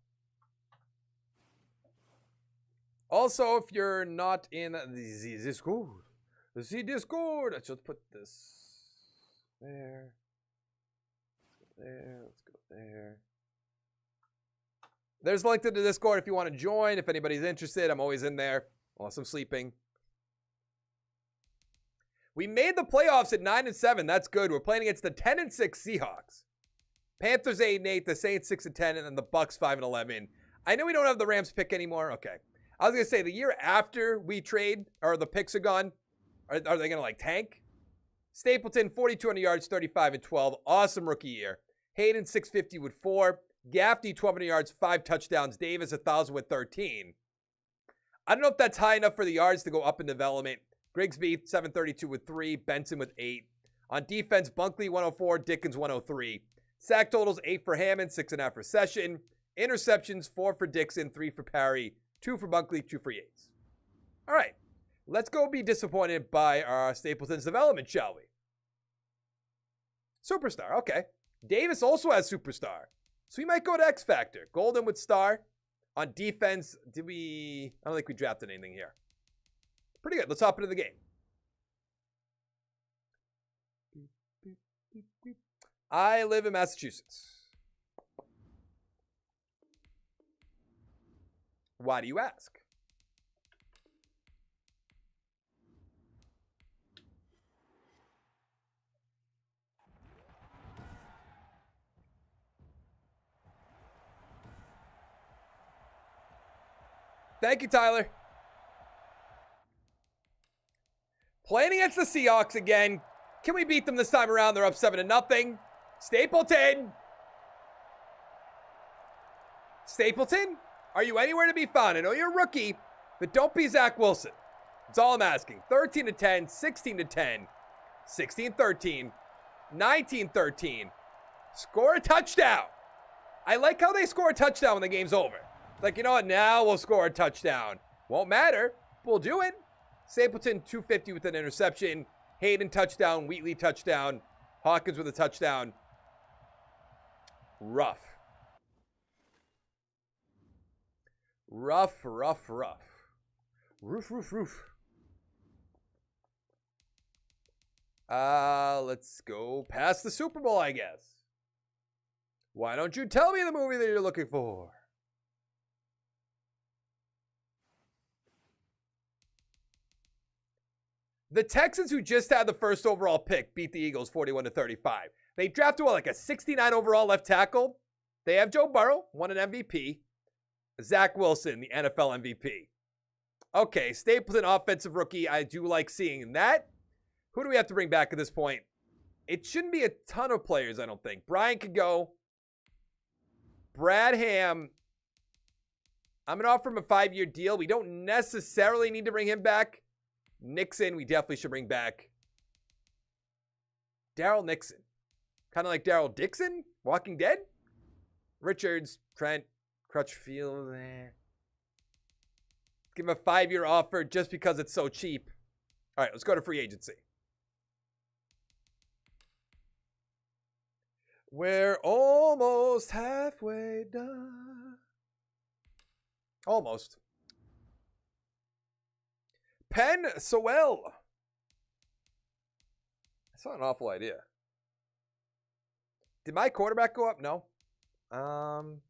Also, if you're not in the Discord, let's just put this there. Let's go there. Let's go there. There's a link to the Discord if you want to join. If anybody's interested, I'm always in there unless I'm sleeping. We made the playoffs at 9-7. That's good. We're playing against the 10-6 Seahawks. Panthers 8-8, the Saints 6-10, and then the Bucks 5-11. I know we don't have the Rams pick anymore. Okay. I was going to say, the year after we trade, or the picks are gone, are they going to, like, tank? Stapleton, 4,200 yards, 35-12. Awesome rookie year. Hayden, 650 with 4. Gaffney, 1,200 yards, 5 touchdowns. Davis, 1,000 with 13. I don't know if that's high enough for the yards to go up in development. Grigsby, 732 with 3. Benson with 8. On defense, Bunkley, 104. Dickens, 103. Sack totals, 8 for Hammond, 6.5 for Session. Interceptions, 4 for Dixon, 3 for Parry, 2 for Bunkley, 2 for Yates. All right, let's go be disappointed by our Stapleton's development, shall we? Superstar, okay. Davis also has superstar. So we might go to X Factor. Golden with star. On defense, I don't think we drafted anything here. Pretty good. Let's hop into the game. I live in Massachusetts. Why do you ask? Thank you, Tyler. Playing against the Seahawks again. Can we beat them this time around? They're up 7-0. Stapleton. Stapleton, are you anywhere to be found? I know you're a rookie, but don't be Zach Wilson. That's all I'm asking. 13 to 10, 16 to 10, 16-13, 19-13. Score a touchdown. I like how they score a touchdown when the game's over. Like, you know what? Now we'll score a touchdown. Won't matter. We'll do it. Stapleton, 250 with an interception. Hayden, touchdown. Wheatley, touchdown. Hawkins with a touchdown. Rough. Rough. Roof. Let's go past the Super Bowl, I guess. Why don't you tell me the movie that you're looking for? The Texans, who just had the first overall pick, beat the Eagles 41-35. They drafted, what, like a 69 overall left tackle? They have Joe Burrow, won an MVP. Zach Wilson, the NFL MVP. Okay, Stapleton, offensive rookie. I do like seeing that. Who do we have to bring back at this point? It shouldn't be a ton of players, I don't think. Brian could go. Brad Ham, I'm going to offer him a 5-year deal. We don't necessarily need to bring him back. Nixon, we definitely should bring back. Daryl Nixon. Kind of like Daryl Dixon, Walking Dead. Richards, Trent, Crutchfield. Give him a 5-year offer just because it's so cheap. All right, let's go to free agency. We're almost halfway done. Almost. Penn Sewell. That's not an awful idea. Did my quarterback go up? No. I'm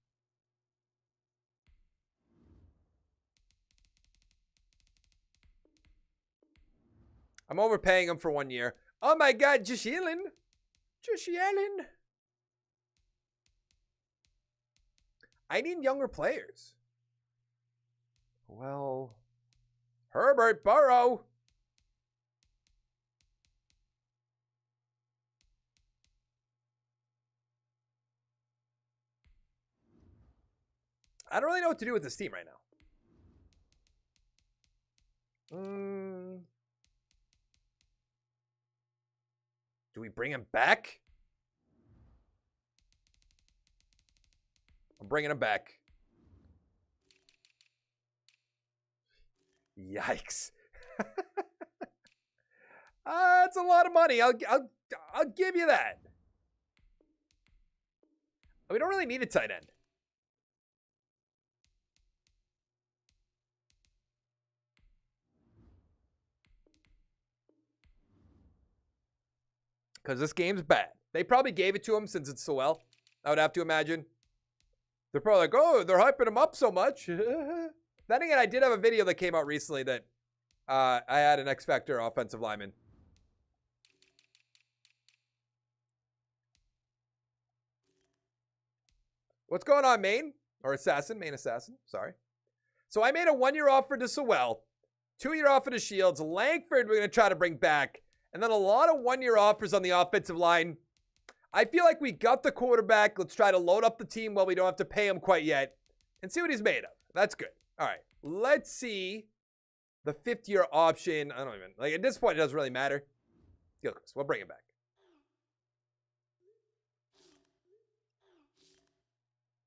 overpaying him for 1 year. Oh my God, Josh Allen. Josh Allen. I need younger players. Well, Herbert Burrow. I don't really know what to do with this team right now. Do we bring him back? I'm bringing him back. Yikes. That's a lot of money. I'll give you that. We don't really need a tight end. Because this game's bad. They probably gave it to him since it's so well. I would have to imagine. They're probably like, oh, they're hyping him up so much. Then again, I did have a video that came out recently that I had an X Factor offensive lineman. What's going on, Main? Or Assassin? Main Assassin. Sorry. So I made a 1-year offer to Sewell. 2-year offer to Shields. Langford we're going to try to bring back. And then a lot of 1-year offers on the offensive line. I feel like we got the quarterback. Let's try to load up the team while we don't have to pay him quite yet. And see what he's made of. That's good. All right. Let's see the 5th-year option. I don't even, like, at this point, it doesn't really matter. Gilchrist, we'll bring him back.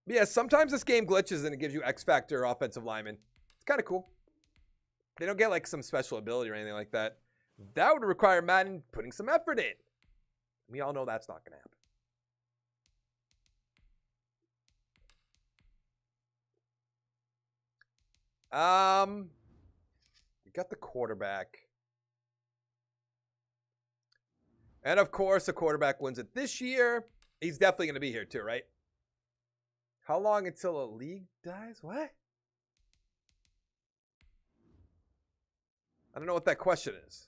But yeah, sometimes this game glitches and it gives you X Factor offensive lineman. It's kind of cool. They don't get like some special ability or anything like that. That would require Madden putting some effort in. We all know that's not going to happen. We got the quarterback. And of course, the quarterback wins it this year. He's definitely going to be here too, right? How long until a league dies? What? I don't know what that question is.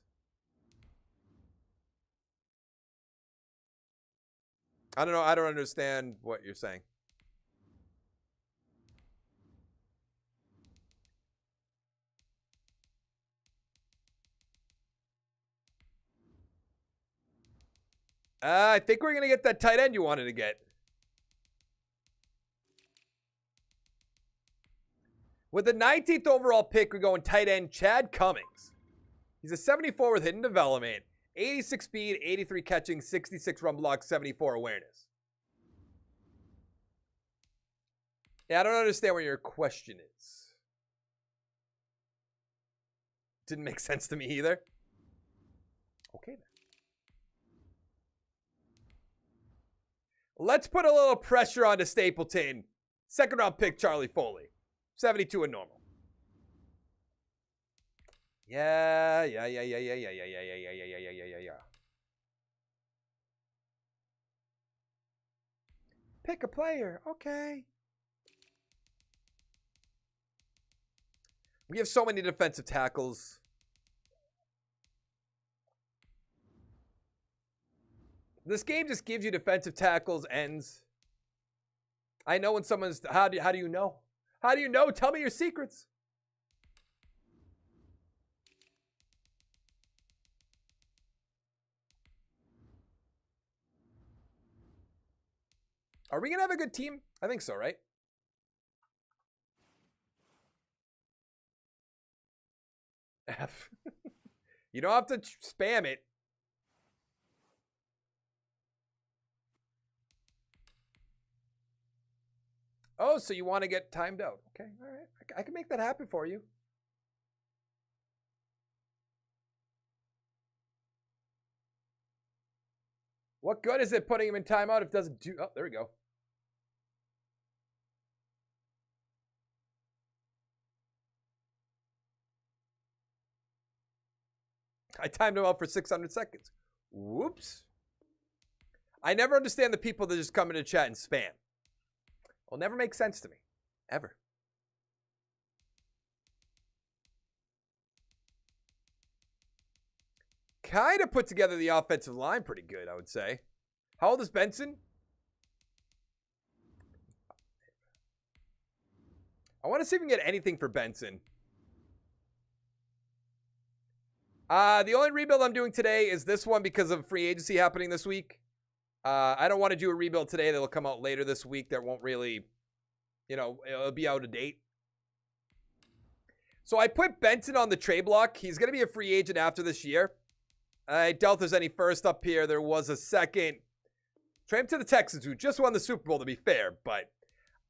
I don't know. I don't understand what you're saying. I think we're going to get that tight end you wanted to get. With the 19th overall pick, we're going tight end Chad Cummings. He's a 74 with hidden development, 86 speed, 83 catching, 66 run block, 74 awareness. Yeah, I don't understand what your question is. Didn't make sense to me either. Okay, then. Let's put a little pressure onto Stapleton. Second round pick, Charlie Foley. 72 and normal. Yeah. Pick a player. Okay. We have so many defensive tackles. This game just gives you defensive tackles, ends. I know when someone's... How do you know? How do you know? Tell me your secrets. Are we going to have a good team? I think so, right? F. You don't have to spam it. Oh, so you want to get timed out. Okay, all right. I can make that happen for you. What good is it putting him in timeout if it doesn't do... Oh, there we go. I timed him out for 600 seconds. Whoops. I never understand the people that just come into chat and spam. Will never make sense to me. Ever. Kind of put together the offensive line pretty good, I would say. How old is Benson? I want to see if we can get anything for Benson. The only rebuild I'm doing today is this one because of free agency happening this week. I don't want to do a rebuild today that'll come out later this week that won't really, it'll be out of date. So I put Benson on the trade block. He's going to be a free agent after this year. I doubt there's any first up here. There was a second. Trade him to the Texans, who just won the Super Bowl, to be fair. But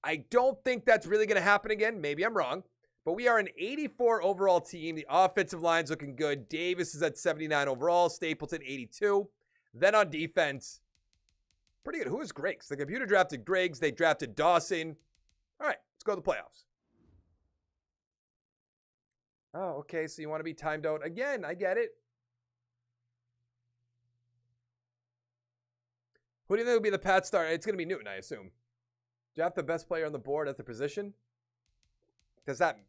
I don't think that's really going to happen again. Maybe I'm wrong. But we are an 84 overall team. The offensive line's looking good. Davis is at 79 overall. Stapleton, 82. Then on defense, pretty good. Who is Griggs? The computer drafted Griggs. They drafted Dawson. All right, let's go to the playoffs. Oh, okay, so you want to be timed out again. I get it. Who do you think will be the Pat star? It's going to be Newton, I assume. Draft the best player on the board at the position? Does that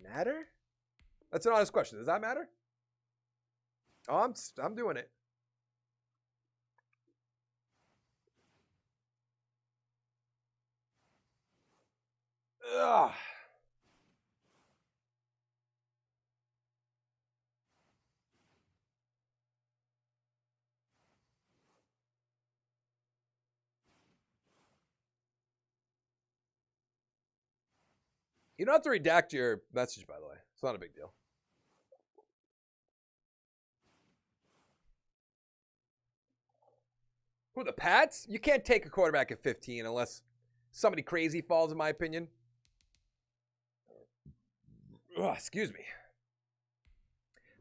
matter? That's an honest question. Does that matter? Oh, I'm doing it. Ugh. You don't have to redact your message, by the way. It's not a big deal. Who, the Pats? You can't take a quarterback at 15 unless somebody crazy falls, in my opinion. Ugh, excuse me.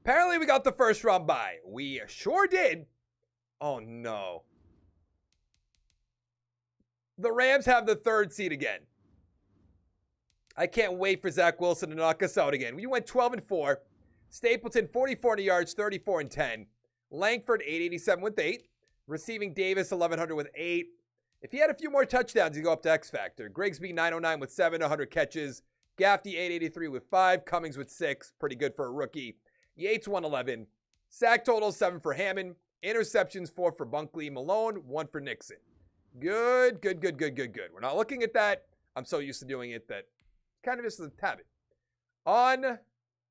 Apparently we got the first round bye. We sure did. Oh, no. The Rams have the third seed again. I can't wait for Zach Wilson to knock us out again. We went 12-4. Stapleton, 44 yards, 34-10. Langford, 887 with 8. Receiving Davis, 1100 with 8. If he had a few more touchdowns, he'd go up to X Factor. Grigsby, 909 with 7, 100 catches. Gaffney, 883 with 5. Cummings with 6. Pretty good for a rookie. Yates, 111. Sack total, 7 for Hammond. Interceptions, 4 for Bunkley. Malone, 1 for Nixon. Good. We're not looking at that. I'm so used to doing it that kind of just a habit. On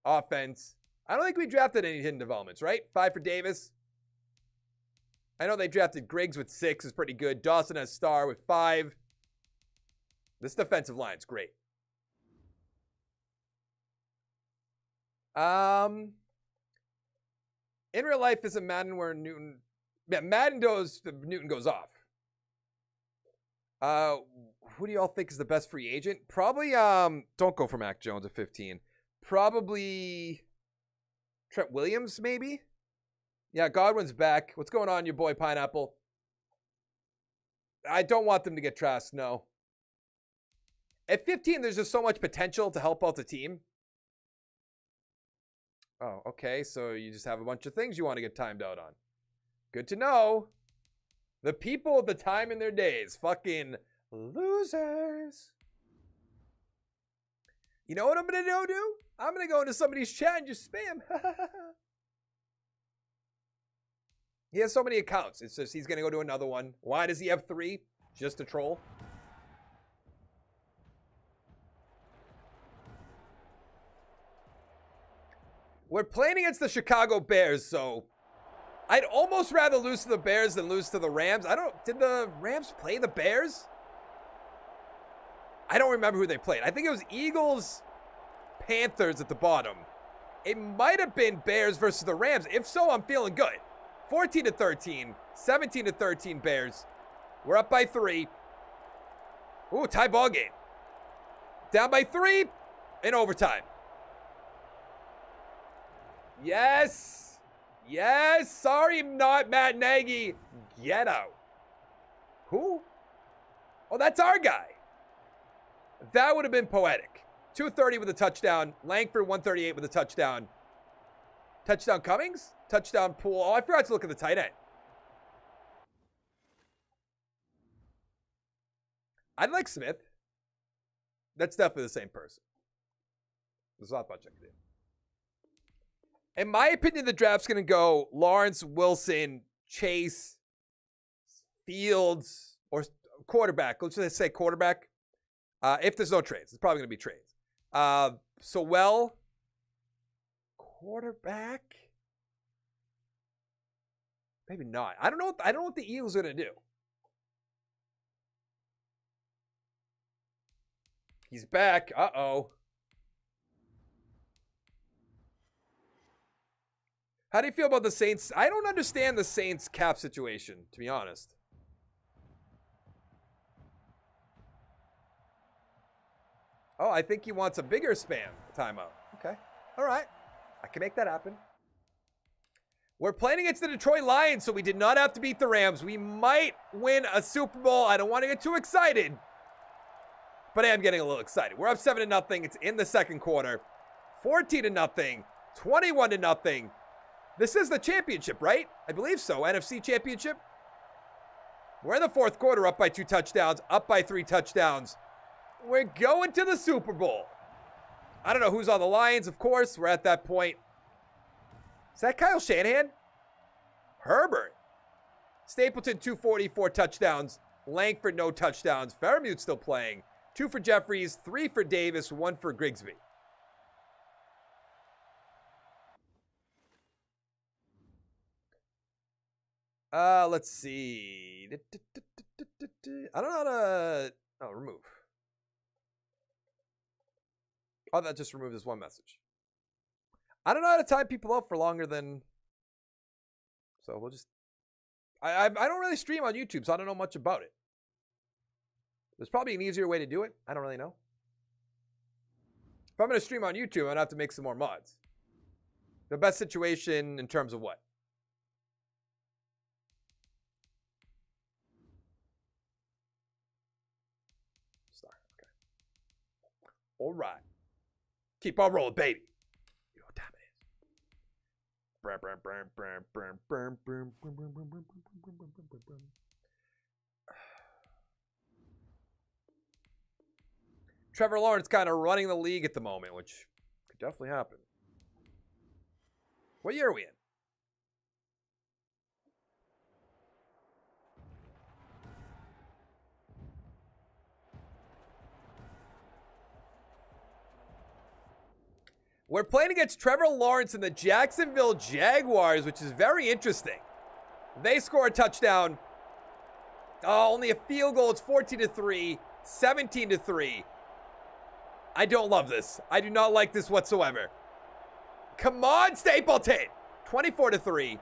offense, I don't think we drafted any hidden developments, right? 5 for Davis. I know they drafted Griggs with 6 is pretty good. Dawson has star with 5. This defensive line's great. In real life, isn't Madden where Newton... Yeah, Madden goes... Newton goes off. Who do y'all think is the best free agent? Probably, don't go for Mac Jones at 15. Probably Trent Williams, maybe? Yeah, Godwin's back. What's going on, your boy Pineapple? I don't want them to get trashed, no. At 15, there's just so much potential to help out the team. Oh, okay, so you just have a bunch of things you want to get timed out on. Good to know. The people at the time in their days. Fucking losers. You know what I'm going to do? I'm going to go into somebody's chat and just spam. He has so many accounts. It's just he's going to go to another one. Why does he have 3? Just to troll? We're playing against the Chicago Bears, so I'd almost rather lose to the Bears than lose to the Rams. Did the Rams play the Bears? I don't remember who they played. I think it was Eagles, Panthers at the bottom. It might have been Bears versus the Rams. If so, I'm feeling good. 14-13, 17-13 Bears. We're up by 3. Ooh, tie ball game. Down by 3 in overtime. Yes. Yes. Sorry, not Matt Nagy. Get out. Who? Oh, that's our guy. That would have been poetic. 230 with a touchdown. Langford 138 with a touchdown. Touchdown Cummings? Touchdown Poole. Oh, I forgot to look at the tight end. I'd like Smith. That's definitely the same person. There's not much I can do. In my opinion, the draft's going to go Lawrence, Wilson, Chase, Fields, or quarterback. Let's just say quarterback. If there's no trades. It's probably going to be trades. Sewell, quarterback. Maybe not. I don't know what the Eagles are going to do. He's back. Uh-oh. How do you feel about the Saints? I don't understand the Saints cap situation, to be honest. Oh, I think he wants a bigger spam timeout. Okay. All right. I can make that happen. We're playing against the Detroit Lions, so we did not have to beat the Rams. We might win a Super Bowl. I don't want to get too excited, but I am getting a little excited. We're up 7-0. It's in the second quarter. 14-0. 21-0. This is the championship, right? I believe so. NFC championship. We're in the fourth quarter, up by 2 touchdowns, up by 3 touchdowns. We're going to the Super Bowl. I don't know who's on the Lions, of course. We're at that point. Is that Kyle Shanahan? Herbert. Stapleton, 244 touchdowns. Langford, no touchdowns. Fairmute still playing. 2 for Jeffries, 3 for Davis, 1 for Grigsby. Let's see. I don't know how to... Oh, remove. Oh, that just removed this one message. I don't know how to time people up for longer than... So we'll just... I don't really stream on YouTube, so I don't know much about it. There's probably an easier way to do it. I don't really know. If I'm going to stream on YouTube, I'm going to have to make some more mods. The best situation in terms of what? Start. Okay. All right. Keep on rolling, baby. You know what time it is. Trevor Lawrence kind of running the league at the moment, which could definitely happen. What year are we in? We're playing against Trevor Lawrence and the Jacksonville Jaguars, which is very interesting. They score a touchdown. Oh, only a field goal. It's 14-3, 17-3. I don't love this. I do not like this whatsoever. Come on, Stapleton. 24-3.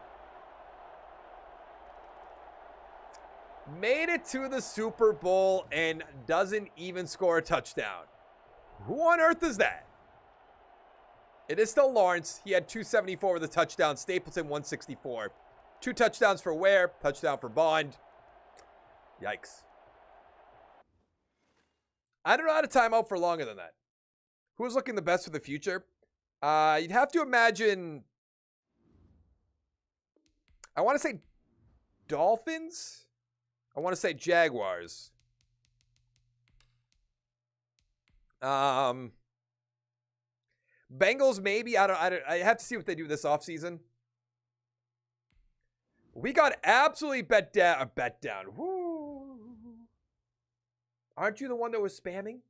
Made it to the Super Bowl and doesn't even score a touchdown. Who on earth is that? It is still Lawrence. He had 274 with a touchdown. Stapleton, 164. 2 touchdowns for Ware. Touchdown for Bond. Yikes. I don't know how to time out for longer than that. Who's looking the best for the future? You'd have to imagine... I want to say Dolphins. I want to say Jaguars. Bengals, maybe. I have to see what they do this offseason. We got absolutely bet down. Woo. Aren't you the one that was spamming?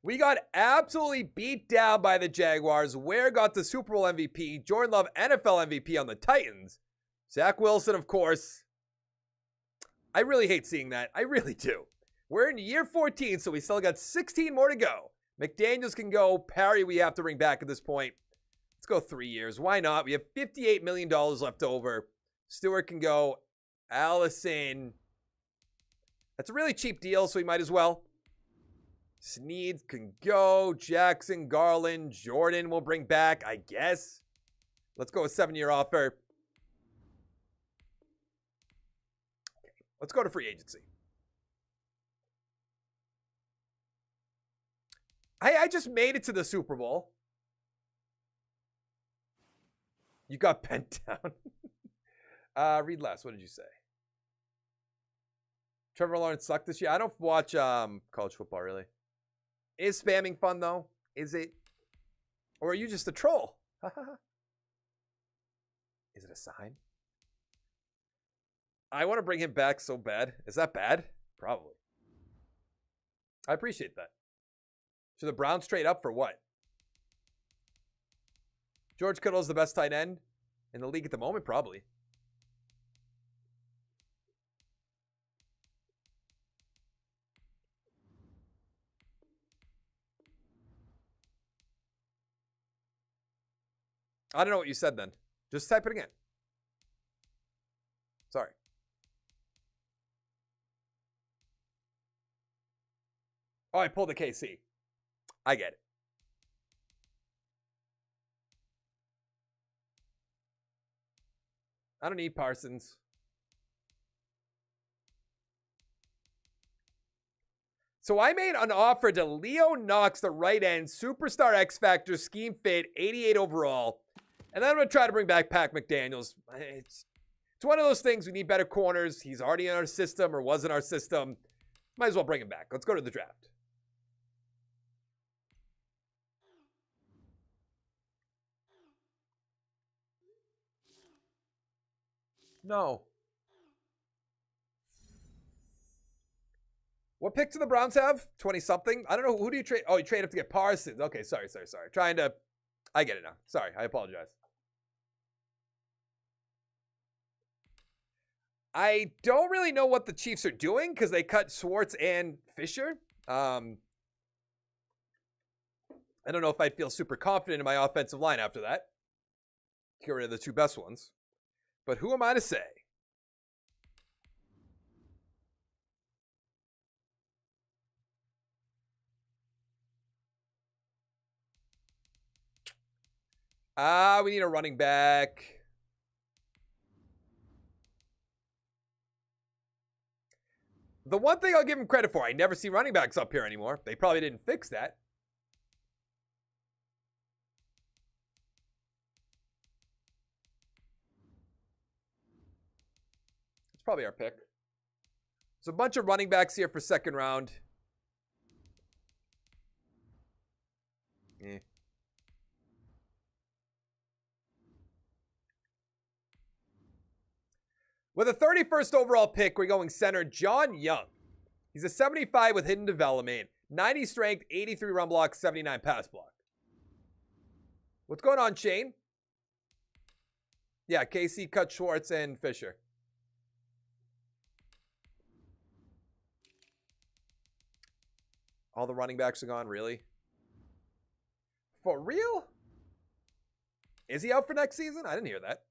We got absolutely beat down by the Jaguars. Ware got the Super Bowl MVP. Jordan Love, NFL MVP on the Titans. Zach Wilson, of course. I really hate seeing that. I really do. We're in year 14, so we still got 16 more to go. McDaniels can go. Parry we have to bring back at this point. Let's go 3 years. Why not? We have $58 million left over. Stewart can go. Allison. That's a really cheap deal, so we might as well. Sneed can go. Jackson, Garland, Jordan will bring back, I guess. Let's go with 7-year offer. Okay, let's go to free agency. I just made it to the Super Bowl. You got bent down. Read less. What did you say? Trevor Lawrence sucked this year. I don't watch college football, really. Is spamming fun, though? Is it? Or are you just a troll? Is it a sign? I want to bring him back so bad. Is that bad? Probably. I appreciate that. Should the Browns trade up for what? George Kittle's the best tight end in the league at the moment? Probably. I don't know what you said then. Just type it again. Sorry. Oh, I pulled the KC. I get it. I don't need Parsons. So I made an offer to Leo Knox, the right end, superstar X Factor, scheme fit, 88 overall. And then I'm going to try to bring back Pat McDaniels. It's one of those things. We need better corners. He's already in our system or was in our system. Might as well bring him back. Let's go to the draft. No. What pick do the Browns have? 20-something? I don't know. Who do you trade? Oh, you trade up to get Parsons. Okay, sorry. Trying to... I get it now. Sorry, I apologize. I don't really know what the Chiefs are doing because they cut Schwartz and Fisher. I don't know if I'd feel super confident in my offensive line after that. Get rid of the 2 best ones. But who am I to say? We need a running back. The one thing I'll give him credit for, I never see running backs up here anymore. They probably didn't fix that. It's probably our pick. There's a bunch of running backs here for second round. With a 31st overall pick, we're going center John Young. He's a 75 with hidden development, 90 strength, 83 run block, 79 pass block. What's going on, Shane? Yeah, KC cut Schwartz and Fisher. All the running backs are gone, really? For real? Is he out for next season? I didn't hear that.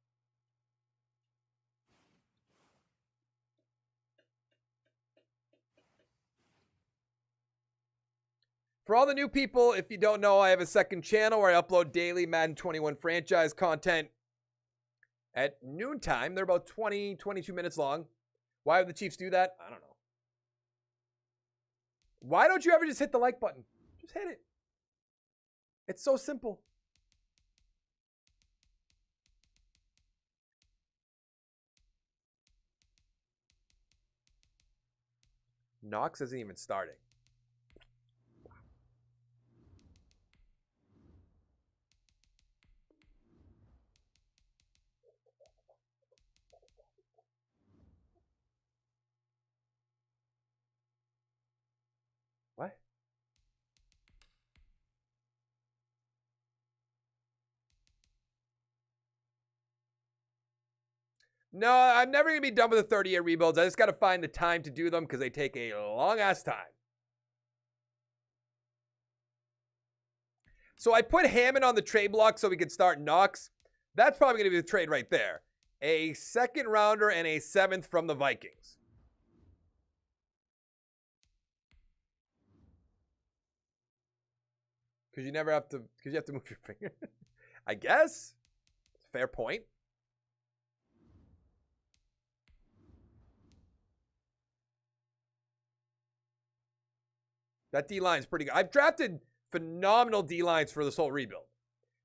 For all the new people, if you don't know, I have a second channel where I upload daily Madden 21 franchise content at noontime. They're about 20, 22 minutes long. Why would the Chiefs do that? I don't know. Why don't you ever just hit the like button? Just hit it. It's so simple. Knox isn't even starting. What? No, I'm never going to be done with the 30-year rebuilds. I just got to find the time to do them because they take a long-ass time. So I put Hammond on the trade block so we could start Knox. That's probably going to be the trade right there. A second rounder and a 7th from the Vikings. Because you never have to, because you have to move your finger. I guess. Fair point. That D-line is pretty good. I've drafted phenomenal D-lines for this whole rebuild.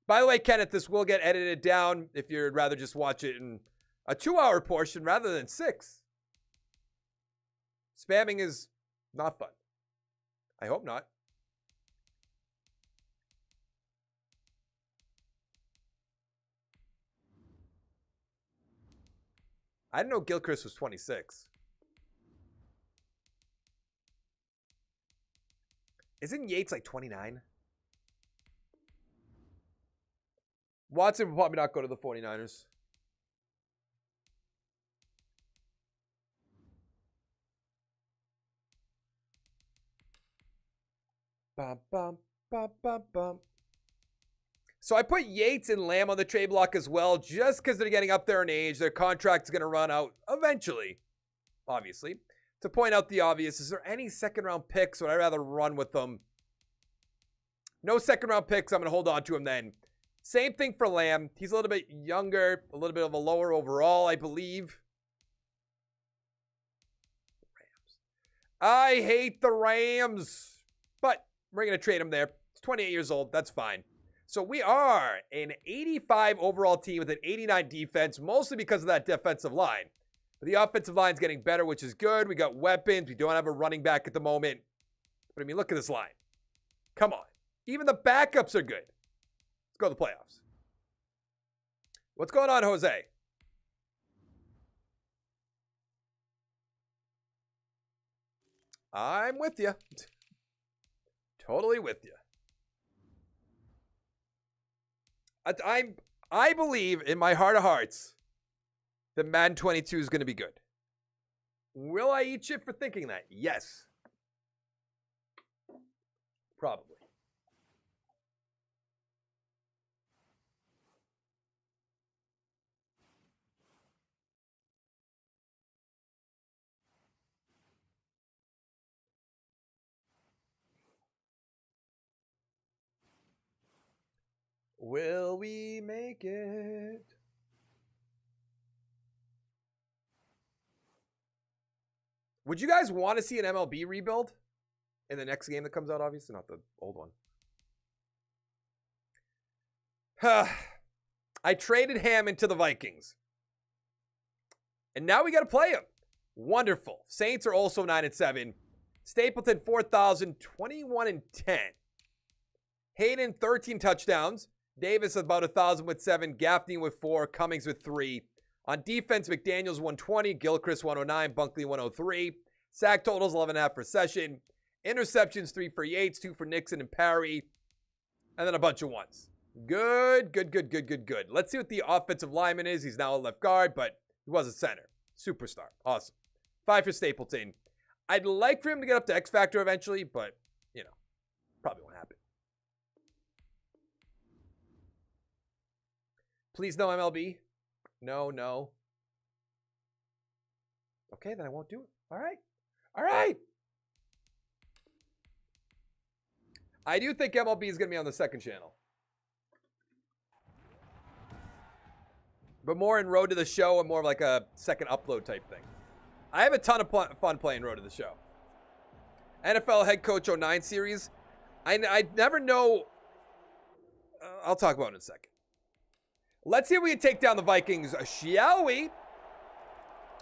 By the way, Kenneth, this will get edited down if you'd rather just watch it in a 2-hour portion rather than 6. Spamming is not fun. I hope not. I didn't know Gilchrist was 26. Isn't Yates like 29? Watson will probably not go to the 49ers. Bum, bum, bum, bum, bum. So I put Yates and Lamb on the trade block as well, just because they're getting up there in age. Their contract's going to run out eventually, obviously. To point out the obvious, is there any second-round picks? Would I rather run with them? No second-round picks. I'm going to hold on to him then. Same thing for Lamb. He's a little bit younger, a little bit of a lower overall, I believe. Rams. I hate the Rams, but we're going to trade him there. He's 28 years old. That's fine. So we are an 85 overall team with an 89 defense, mostly because of that defensive line. But the offensive line's getting better, which is good. We got weapons. We don't have a running back at the moment. But I mean, look at this line. Come on. Even the backups are good. Let's go to the playoffs. What's going on, Jose? I'm with you. Totally with you. I believe in my heart of hearts that Madden 22 is going to be good. Will I eat shit for thinking that? Yes. Probably. Will we make it? Would you guys want to see an MLB rebuild in the next game that comes out? Obviously, not the old one. I traded Hammond to the Vikings. And now we got to play him. Wonderful. Saints are also 9-7. Stapleton, 4,000, 21-10. Hayden, 13 touchdowns. Davis about 1,000 with 7. Gaffney with 4. Cummings with 3. On defense, McDaniels 120. Gilchrist 109. Bunkley 103. Sack totals 11.5 per session. Interceptions 3 for Yates, 2 for Nixon and Parry. And then a bunch of ones. Good. Let's see what the offensive lineman is. He's now a left guard, but he was a center. Superstar. Awesome. 5 for Stapleton. I'd like for him to get up to X Factor eventually, but, you know, probably won't happen. Please no MLB. No, no. Okay, then I won't do it. All right. All right. I do think MLB is going to be on the second channel. But more in Road to the Show and more of like a second upload type thing. I have a ton of fun playing Road to the Show. NFL Head Coach 09 series. I never know. I'll talk about it in a second. Let's see if we can take down the Vikings, shall we?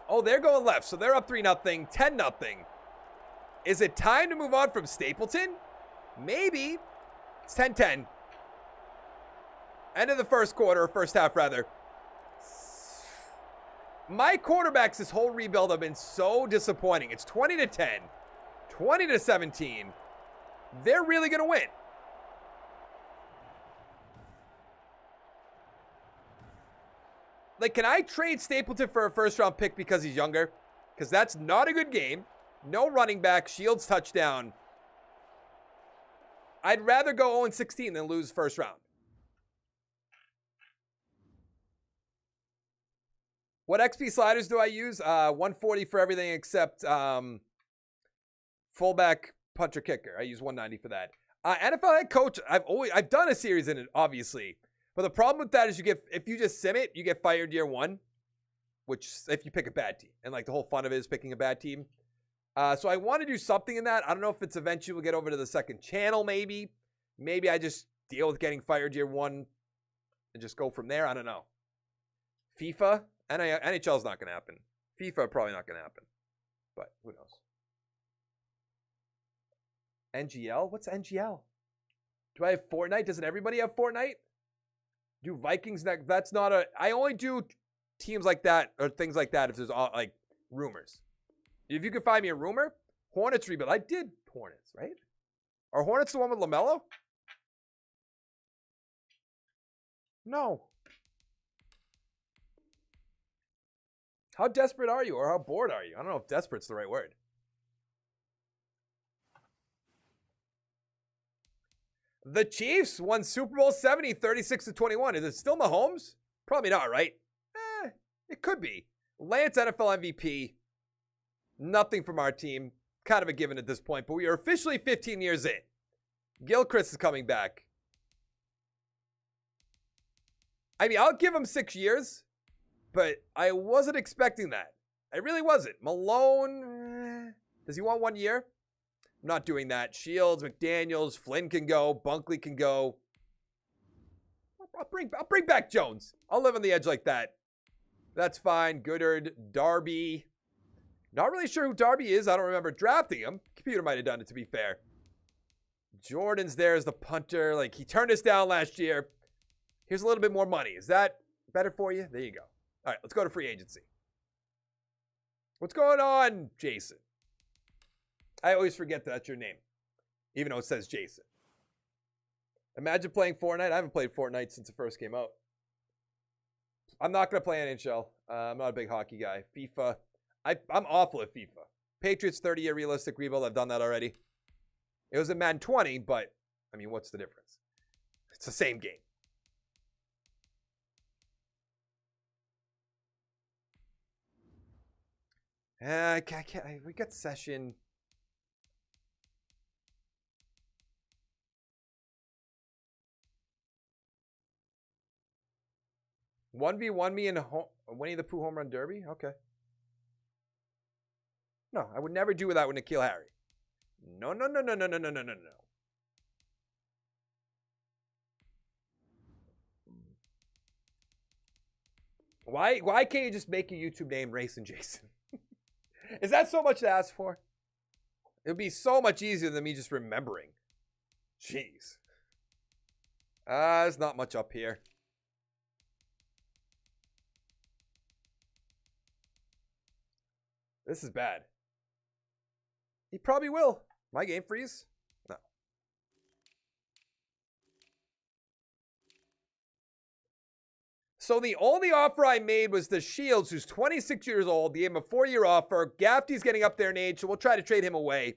Oh, they're going left, so they're up 3-0, 10-0. Is it time to move on from Stapleton? Maybe. It's 10-10. End of the first quarter, first half rather. My quarterbacks this whole rebuild have been so disappointing. It's 20-10, 20-17. They're really going to win. Like, can I trade Stapleton for a first-round pick because he's younger? Because that's not a good game. No running back. Shields touchdown. I'd rather go 0-16 than lose first round. What XP sliders do I use? 140 for everything except fullback, punter, kicker. I use 190 for that. NFL head coach. I've done a series in it, obviously. But the problem with that is if you just sim it, you get fired year one, which if you pick a bad team. And like the whole fun of it is picking a bad team. So I want to do something in that. I don't know if it's eventually we'll get over to the second channel, maybe. Maybe I just deal with getting fired year one and just go from there. I don't know. FIFA, NHL is not going to happen. FIFA probably not going to happen. But who knows? NGL? What's NGL? Do I have Fortnite? Doesn't everybody have Fortnite? Do Vikings next? That's not a. I only do teams like that or things like that if there's all like rumors. If you can find me a rumor, Hornets rebuild. I did Hornets, right? Are Hornets the one with LaMelo? No. How desperate are you or how bored are you? I don't know if desperate's the right word. The Chiefs won Super Bowl 70, 36-21. Is it still Mahomes? Probably not, right? It could be. Lance NFL MVP. Nothing from our team. Kind of a given at this point, but we are officially 15 years in. Gilchrist is coming back. I mean, I'll give him 6 years, but I wasn't expecting that. I really wasn't. Malone, does he want 1 year? I'm not doing that. Shields, McDaniels, Flynn can go. Bunkley can go. I'll bring back Jones. I'll live on the edge like that. That's fine. Goodard, Darby. Not really sure who Darby is. I don't remember drafting him. Computer might have done it, to be fair. Jordan's there as the punter. Like, he turned us down last year. Here's a little bit more money. Is that better for you? There you go. All right, let's go to free agency. What's going on, Jason? I always forget that's your name, even though it says Jason. Imagine playing Fortnite. I haven't played Fortnite since it first came out. I'm not going to play NHL. I'm not a big hockey guy. FIFA. I'm awful at FIFA. Patriots 30-year realistic rebuild. I've done that already. It was in Madden 20, but, I mean, what's the difference? It's the same game. We got session. 1v1 me in Winnie the Pooh home run derby? Okay. No, I would never do that with N'Keal Harry. No. Why can't you just make your YouTube name Racing Jason? Is that so much to ask for? It would be so much easier than me just remembering. Jeez. There's not much up here. This is bad. He probably will. My game freeze? No. So the only offer I made was the Shields, who's 26 years old. Gave him a 4-year offer. Gaffney's getting up there in age, so we'll try to trade him away.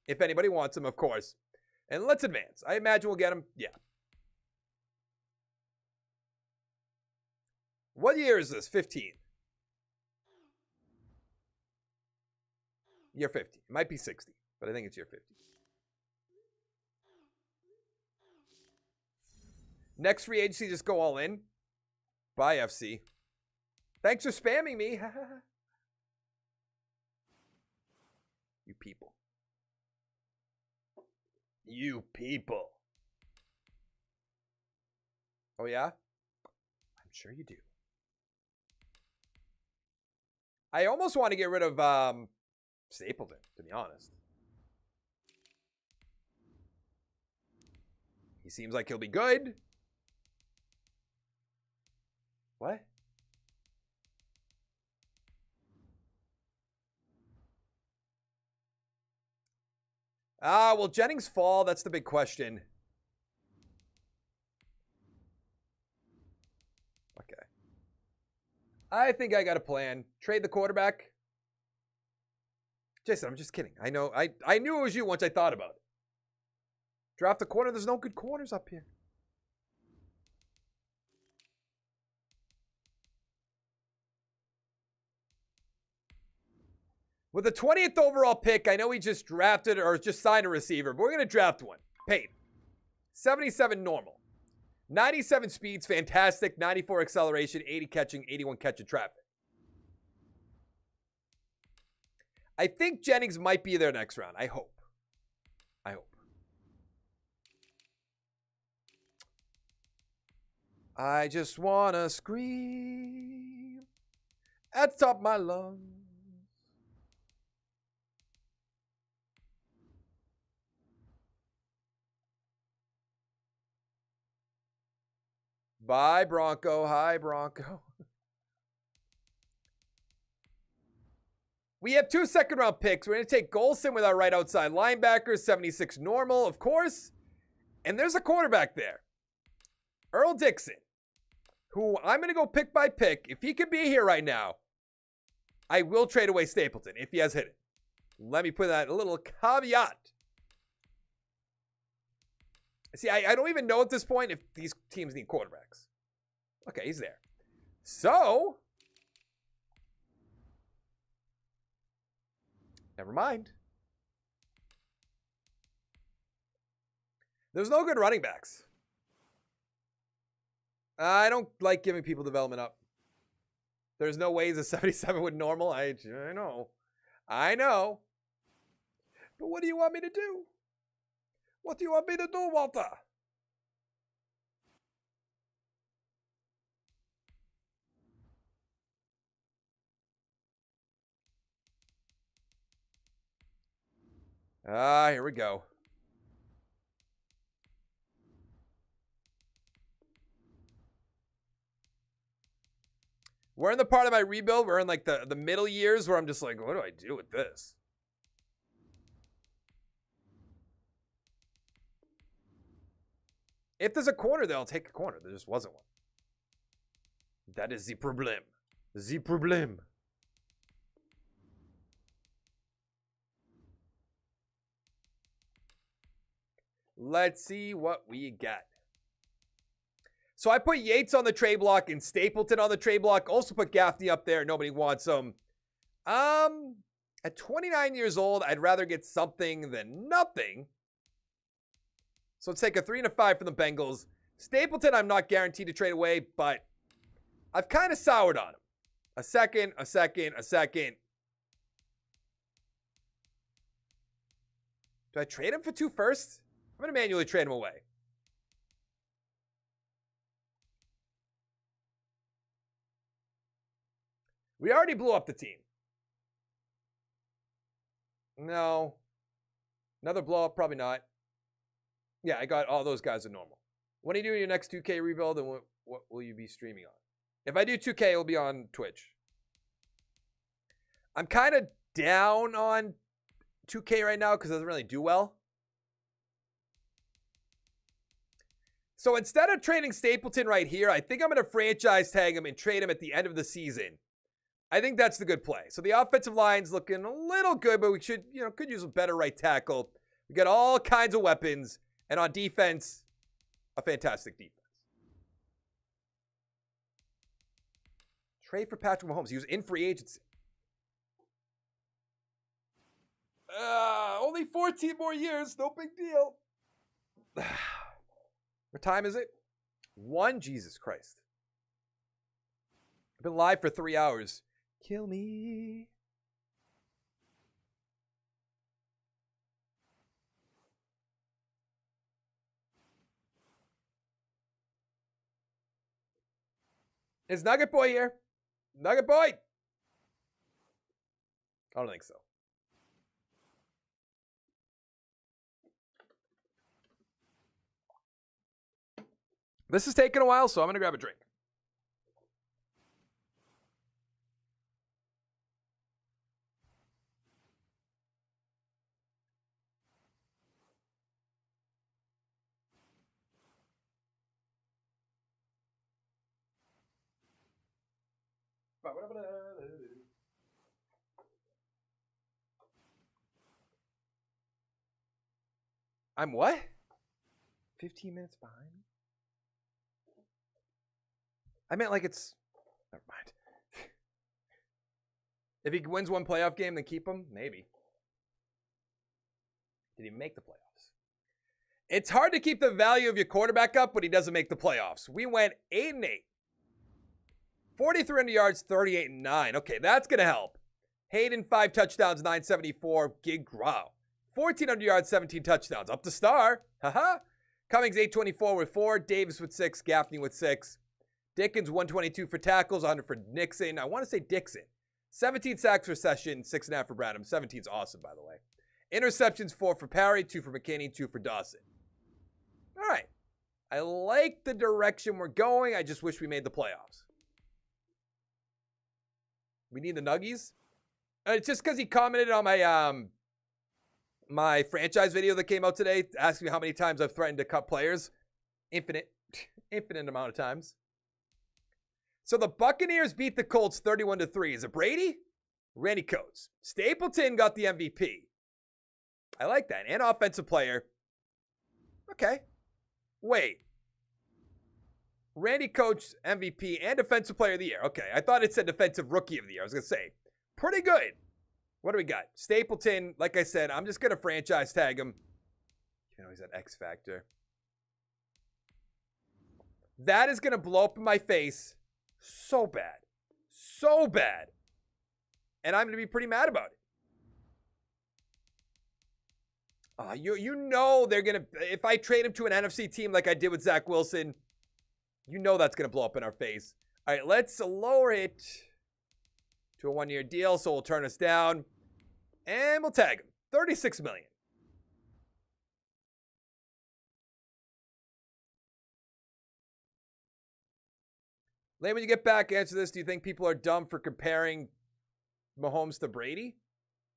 If anybody wants him, of course. And let's advance. I imagine we'll get him. Yeah. What year is this? 15. Year 50. It might be 60, but I think it's year 50. Next free agency, just go all in. Bye, FC. Thanks for spamming me. You people. You people. Oh, yeah? I'm sure you do. I almost want to get rid of Stapleton, to be honest. He seems like he'll be good. What? Will Jennings fall? That's the big question. Okay. I think I got a plan. Trade the quarterback. Jason, I'm just kidding. I know. I knew it was you once I thought about it. Draft a corner. There's no good corners up here. With the 20th overall pick, I know we just drafted or just signed a receiver, but we're going to draft one. Paid. 77 normal. 97 speeds, fantastic. 94 acceleration, 80 catching, 81 catch in traffic. I think Jennings might be there next round. I hope. I hope. I just want to scream at the top of my lungs. Bye, Bronco. Hi, Bronco. We have 2 second-round picks. We're going to take Golson with our right outside linebacker, 76 normal, of course. And there's a quarterback there. Earl Dixon, who I'm going to go pick by pick. If he could be here right now, I will trade away Stapleton if he has hit it. Let me put that a little caveat. See, I don't even know at this point if these teams need quarterbacks. Okay, he's there. So, never mind. There's no good running backs. I don't like giving people development up. There's no ways a 77 would normal. I know. I know. But what do you want me to do? What do you want me to do, Walter? Here we go. We're in the part of my rebuild. We're in like the middle years where I'm just like, what do I do with this? If there's a corner, then I'll take a corner. There just wasn't one. That is the problem. The problem. Let's see what we got. So I put Yates on the trade block and Stapleton on the trade block. Also put Gaffney up there. Nobody wants him. At 29 years old, I'd rather get something than nothing. So let's take a 3 and a 5 from the Bengals. Stapleton, I'm not guaranteed to trade away, but I've kind of soured on him. A second. Do I trade him for 2 firsts? I'm going to manually trade him away. We already blew up the team. No. Another blow up? Probably not. Yeah, I got all those guys are normal. When are you doing your next 2K rebuild, and what will you be streaming on? If I do 2K, it'll be on Twitch. I'm kind of down on 2K right now because it doesn't really do well. So instead of trading Stapleton right here, I think I'm going to franchise tag him and trade him at the end of the season. I think that's the good play. So the offensive line's looking a little good, but we should, could use a better right tackle. We got all kinds of weapons. And on defense, a fantastic defense. Trade for Patrick Mahomes. He was in free agency. Only 14 more years. No big deal. What time is it? 1? Jesus Christ. I've been live for 3 hours. Kill me. Is Nugget Boy here? Nugget Boy! I don't think so. This is taking a while, so I'm going to grab a drink. I'm what? 15 minutes behind? I meant like it's... Never mind. If he wins one playoff game, then keep him? Maybe. Did he make the playoffs? It's hard to keep the value of your quarterback up when he doesn't make the playoffs. We went 8-8. 4,300 yards, 38-9. Okay, that's going to help. Hayden, 5 touchdowns, 974. Gig Grau. 1,400 yards, 17 touchdowns. Up to star. Haha. Cummings, 824 with 4. Davis with 6. Gaffney with 6. Dickens, 122 for tackles, 100 for Nixon. I want to say Dixon. 17 sacks for Session, 6.5 for Bradham. 17's awesome, by the way. Interceptions, 4 for Parry, 2 for McKinney, 2 for Dawson. All right. I like the direction we're going. I just wish we made the playoffs. We need the Nuggies. It's just because he commented on my my franchise video that came out today, asking me how many times I've threatened to cut players. Infinite amount of times. So the Buccaneers beat the Colts 31-3. Is it Brady? Randy Coates. Stapleton got the MVP. I like that. And offensive player. Okay. Wait. Randy Coates, MVP, and defensive player of the year. Okay. I thought it said defensive rookie of the year. I was going to say, pretty good. What do we got? Stapleton, like I said, I'm just going to franchise tag him. You know, he's an X factor. That is going to blow up in my face so bad. So bad. And I'm going to be pretty mad about it. You know they're going to, if I trade him to an NFC team like I did with Zach Wilson, you know that's going to blow up in our face. All right, let's lower it to a 1-year deal, so we'll turn us down. And we'll tag him. $36 million. Lane, when you get back, answer this. Do you think people are dumb for comparing Mahomes to Brady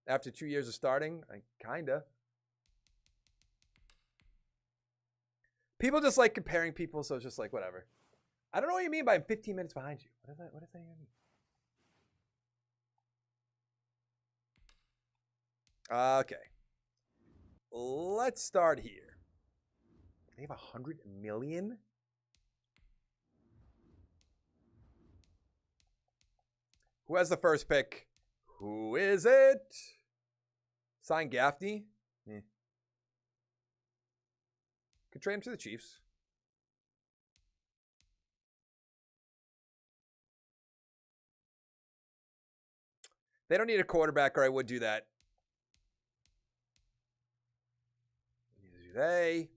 after 2 years of starting? Kinda. People just like comparing people, so it's just like, whatever. I don't know what you mean by 15 minutes behind you. What does that even mean? Okay. Let's start here. They have 100 million? Who has the first pick? Who is it? Sign Gaffney? Could trade him to the Chiefs. They don't need a quarterback, or I would do that. Neither do they.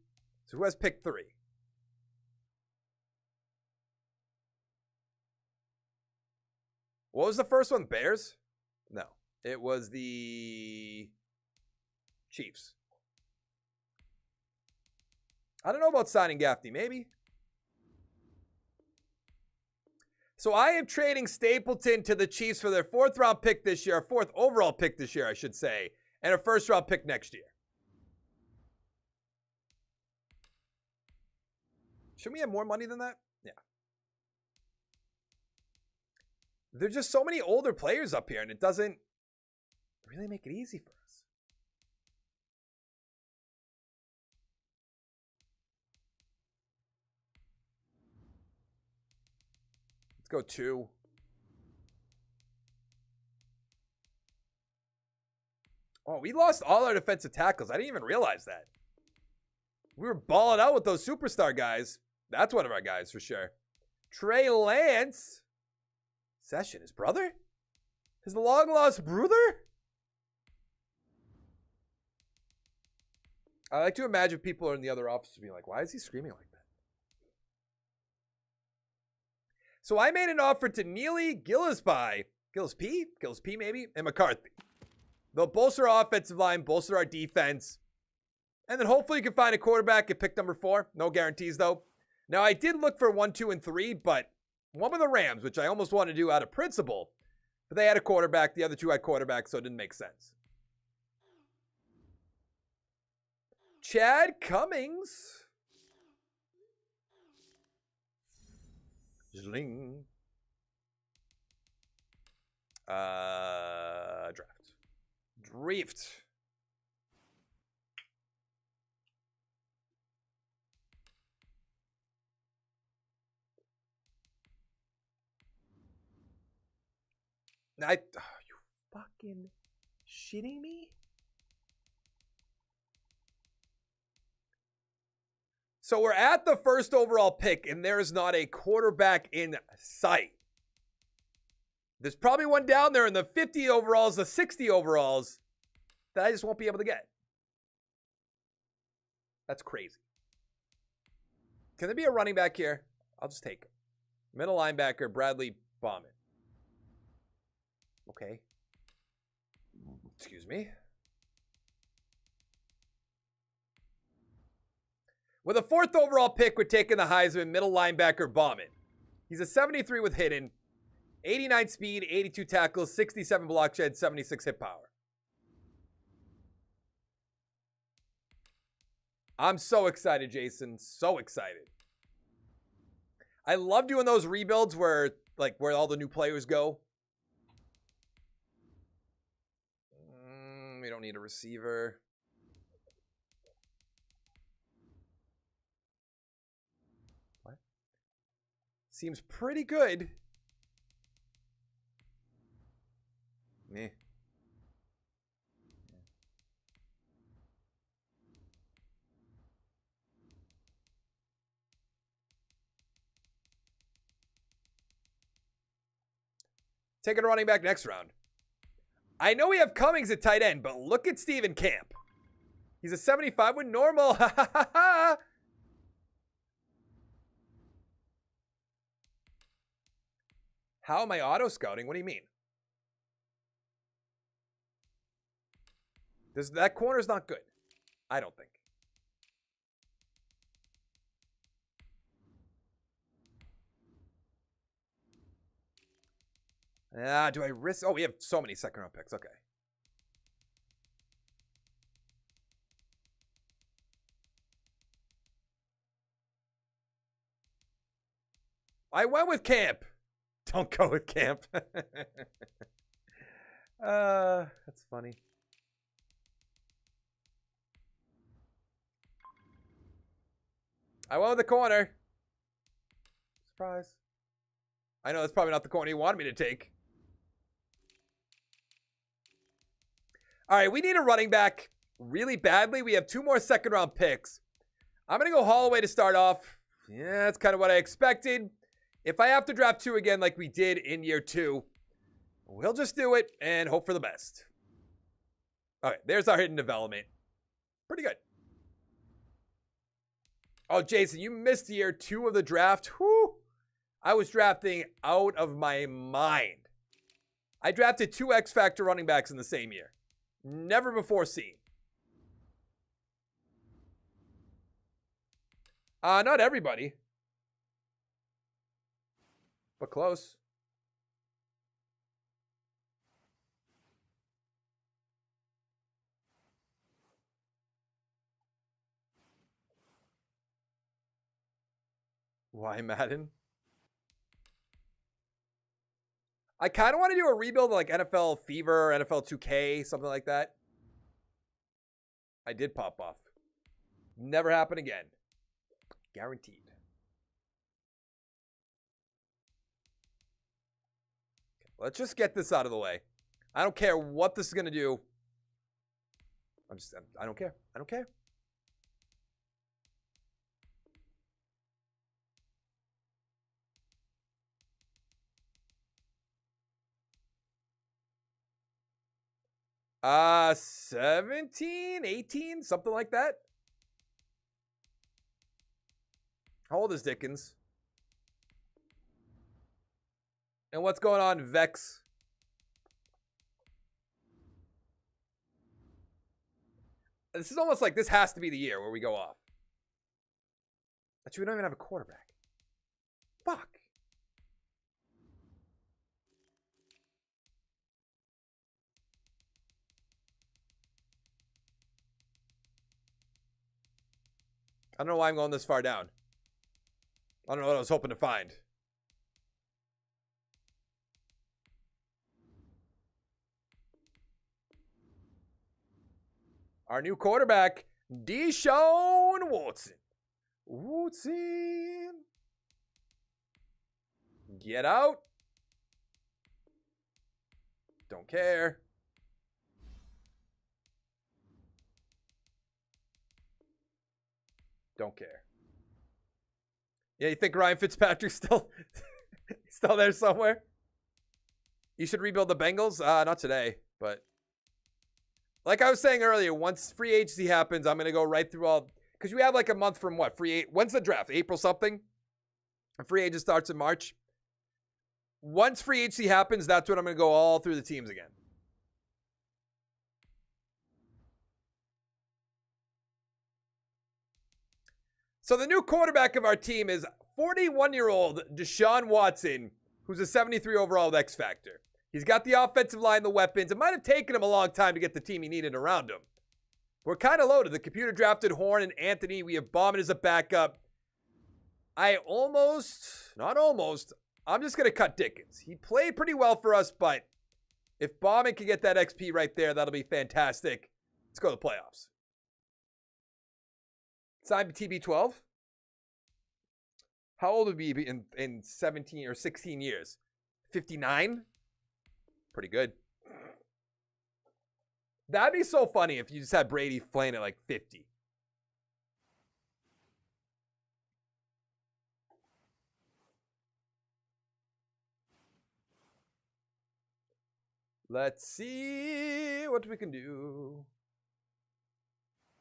So who has pick 3? What was the first one? Bears? No. It was the Chiefs. I don't know about signing Gaffney. Maybe. So I am trading Stapleton to the Chiefs for their 4th round pick this year, 4th overall pick this year, I should say, and a 1st round pick next year. Should we have more money than that? Yeah. There's just so many older players up here, and it doesn't really make it easy for us. Let's go 2. Oh, we lost all our defensive tackles. I didn't even realize that. We were balling out with those superstar guys. That's one of our guys for sure. Trey Lance. Session, his brother? His long-lost brother? I like to imagine people are in the other office being like, why is he screaming like that? So I made an offer to Neely Gillespie maybe, and McCarthy. They'll bolster our offensive line, bolster our defense, and then hopefully you can find a quarterback at pick number 4. No guarantees, though. Now, I did look for 1, 2, and 3, but one with the Rams, which I almost wanted to do out of principle, but they had a quarterback. The other 2 had quarterbacks, so it didn't make sense. Chad Cummings. Zling. Drift. Are you fucking shitting me? So we're at the first overall pick, and there is not a quarterback in sight. There's probably one down there in the 50 overalls, the 60 overalls, that I just won't be able to get. That's crazy. Can there be a running back here? I'll just take him. Middle linebacker, Bradley Bauman. Okay. Excuse me. With a 4th overall pick, we're taking the Heisman middle linebacker Bauman. He's a 73 with hidden, 89 speed, 82 tackles, 67 block shed, 76 hit power. I'm so excited, Jason. So excited. I love doing those rebuilds where all the new players go. We don't need a receiver. What? Seems pretty good. Meh. Taking a running back next round. I know we have Cummings at tight end, but look at Steven Camp. He's a 75 with normal. How am I auto scouting? What do you mean? That corner's not good. I don't think. Do I risk? Oh, we have so many second-round picks. Okay. I went with Camp. Don't go with Camp. That's funny. I went with the corner. Surprise. I know that's probably not the corner you wanted me to take. All right, we need a running back really badly. We have 2 more second-round picks. I'm going to go Holloway to start off. Yeah, that's kind of what I expected. If I have to draft 2 again like we did in year 2, we'll just do it and hope for the best. All right, there's our hidden development. Pretty good. Oh, Jason, you missed year 2 of the draft. Whew. I was drafting out of my mind. I drafted 2 X-Factor running backs in the same year. Never before seen. Not everybody. But close. Why Madden? I kind of want to do a rebuild like NFL Fever, NFL 2K, something like that. I did pop off. Never happen again. Guaranteed. Okay, let's just get this out of the way. I don't care what this is going to do. I don't care. I don't care. Uh, 17, 18, something like that. How old is Dickens? And what's going on, Vex? This is almost like this has to be the year where we go off. Actually, we don't even have a quarterback. Fuck. I don't know why I'm going this far down. I don't know what I was hoping to find. Our new quarterback, Deshaun Watson. Watson. Get out. Don't care. Don't care. Yeah, you think Ryan Fitzpatrick's still there somewhere? You should rebuild the Bengals? Not today, but like I was saying earlier, once free agency happens, I'm going to go right through all, because we have like a month from what? When's the draft? April something? A free agent starts in March. Once free agency happens, that's when I'm going to go all through the teams again. So the new quarterback of our team is 41-year-old Deshaun Watson, who's a 73 overall with X Factor. He's got the offensive line, the weapons. It might have taken him a long time to get the team he needed around him. We're kind of loaded. The computer drafted Horn and Anthony. We have Bauman as a backup. I'm just going to cut Dickens. He played pretty well for us, but if Bauman can get that XP right there, that'll be fantastic. Let's go to the playoffs. Signed TB12. How old would he be in 17 or 16 years? 59? Pretty good. That'd be so funny if you just had Brady playing at like 50. Let's see what we can do.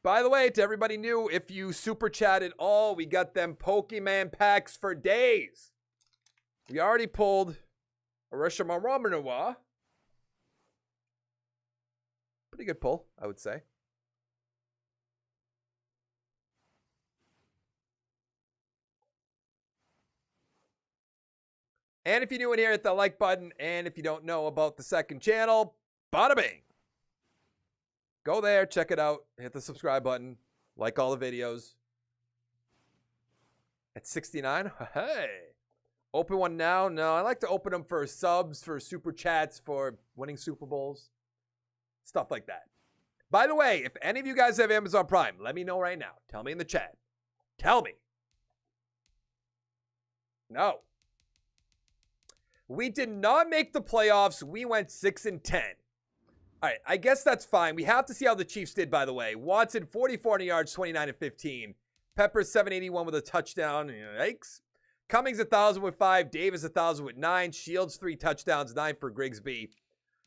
By the way, to everybody new, if you super chatted all, we got them Pokemon packs for days. We already pulled Arisha Maromanoa. Pretty good pull, I would say. And if you're new in here, hit the like button. And if you don't know about the second channel, bada bing. Go there, check it out, hit the subscribe button, like all the videos. At 69, hey. Open one now? No, I like to open them for subs, for super chats, for winning Super Bowls. Stuff like that. By the way, if any of you guys have Amazon Prime, let me know right now. Tell me in the chat. Tell me. No. We did not make the playoffs. We went 6-10. All right, I guess that's fine. We have to see how the Chiefs did, by the way. Watson, 4,400 yards, 29-15. Peppers, 781 with a touchdown. Yikes. Cummings, 1,000 with 5. Davis, 1,000 with 9. Shields, 3 touchdowns, 9 for Grigsby.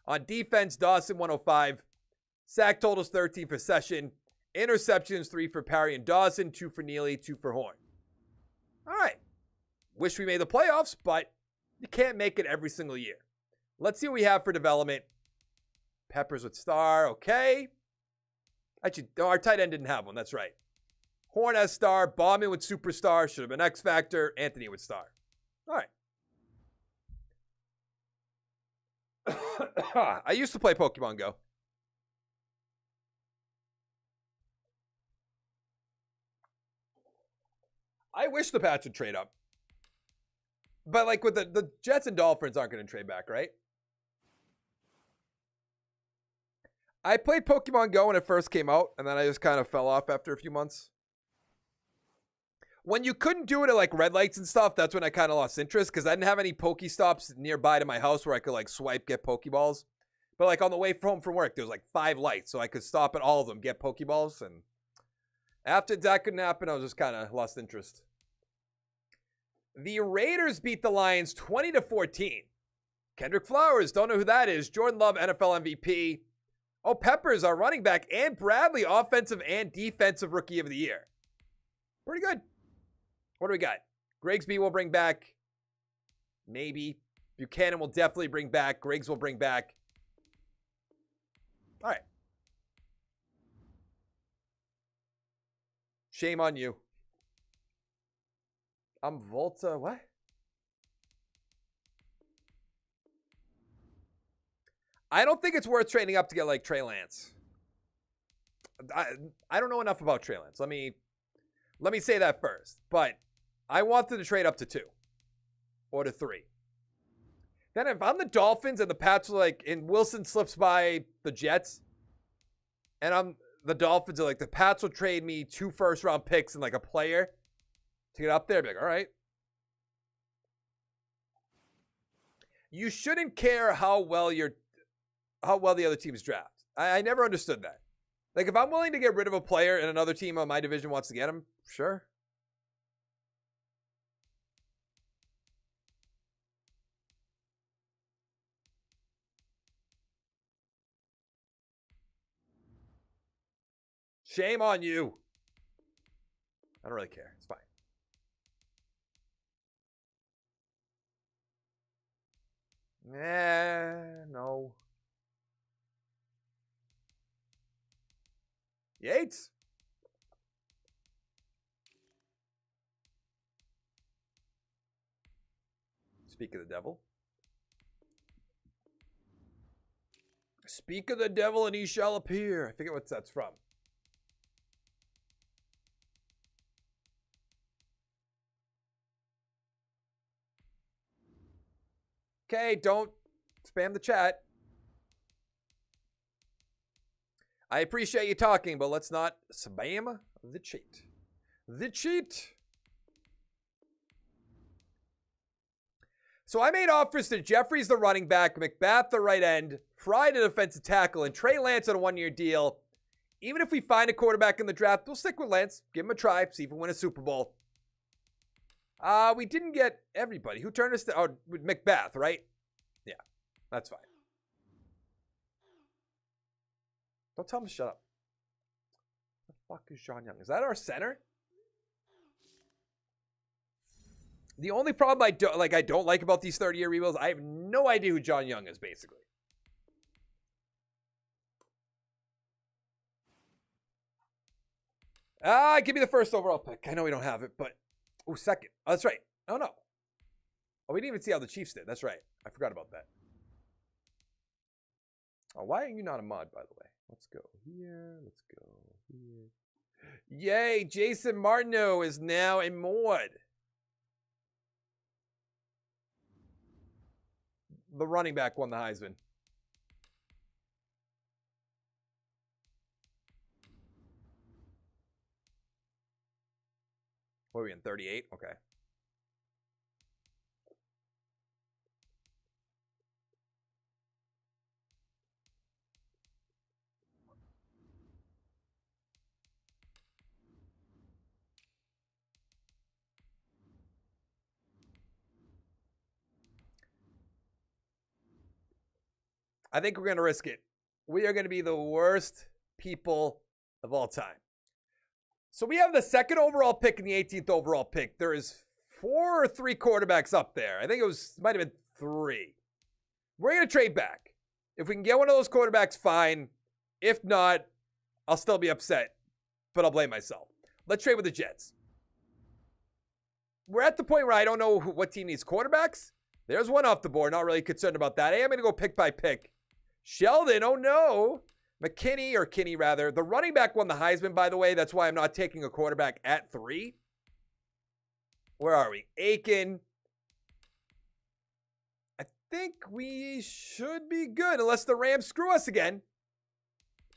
On defense, Dawson, 105. Sack totals, 13 for Session. Interceptions, 3 for Parry and Dawson, 2 for Neely, 2 for Horn. All right. Wish we made the playoffs, but you can't make it every single year. Let's see what we have for development. Peppers with star, okay. Actually, no, our tight end didn't have one, that's right. Horn has star, Bauman with superstar, should have been X Factor, Anthony with star. All right. I used to play Pokemon Go. I wish the Pats would trade up. But like with the Jets and Dolphins aren't going to trade back, right? I played Pokemon Go when it first came out, and then I just kind of fell off after a few months. When you couldn't do it at like red lights and stuff, that's when I kind of lost interest because I didn't have any Pokestops nearby to my house where I could like swipe, get Pokeballs. But like on the way home from work, there was like 5 lights, so I could stop at all of them, get Pokeballs, and after that couldn't happen, I was just kind of lost interest. The Raiders beat the Lions 20-14. Kendrick Flowers, don't know who that is. Jordan Love, NFL MVP. Oh, Peppers, our running back, and Bradley, offensive and defensive rookie of the year. Pretty good. What do we got? Grigsby will bring back. Maybe. Buchanan will definitely bring back. Griggs will bring back. All right. Shame on you. I'm Volta. What? I don't think it's worth trading up to get like Trey Lance. I don't know enough about Trey Lance. Let me say that first. But I wanted to trade up to 2 or to 3. Then if I'm the Dolphins and the Pats are like, and Wilson slips by the Jets, and I'm the Dolphins are like, the Pats will trade me 2 first-round picks and like a player to get up there. I'd be like, all right. You shouldn't care how well the other teams draft. I never understood that. Like, if I'm willing to get rid of a player and another team on my division wants to get him, sure. Shame on you. I don't really care. It's fine. No. Yates. Speak of the devil. Speak of the devil and he shall appear. I forget what that's from. Okay, don't spam the chat. I appreciate you talking, but let's not spam the cheat. The cheat. So I made offers to Jeffries, the running back, McBath, the right end, Fry, the defensive tackle, and Trey Lance on a 1-year deal. Even if we find a quarterback in the draft, we'll stick with Lance, give him a try, see if we win a Super Bowl. We didn't get everybody. Who turned us to? Oh, McBath, right? Yeah, that's fine. Don't tell him to shut up. What the fuck is John Young? Is that our center? The only problem I don't like about these 30-year rebuilds, I have no idea who John Young is, basically. Give me the first overall pick. I know we don't have it, but oh, second. Oh, that's right. Oh no. Oh, we didn't even see how the Chiefs did. That's right. I forgot about that. Oh, why are you not a mod, by the way? Let's go here. Let's go here. Yay, Jason Martineau is now a mod. The running back won the Heisman. What are we in, 38? Okay. I think we're going to risk it. We are going to be the worst people of all time. So we have the second overall pick and the 18th overall pick. There is 4 or 3 quarterbacks up there. I think might have been 3. We're going to trade back. If we can get one of those quarterbacks, fine. If not, I'll still be upset, but I'll blame myself. Let's trade with the Jets. We're at the point where I don't know what team needs quarterbacks. There's one off the board. Not really concerned about that. I am going to go pick by pick. Sheldon, oh no. Kinney rather. The running back won the Heisman, by the way. That's why I'm not taking a quarterback at 3. Where are we? Aiken. I think we should be good unless the Rams screw us again.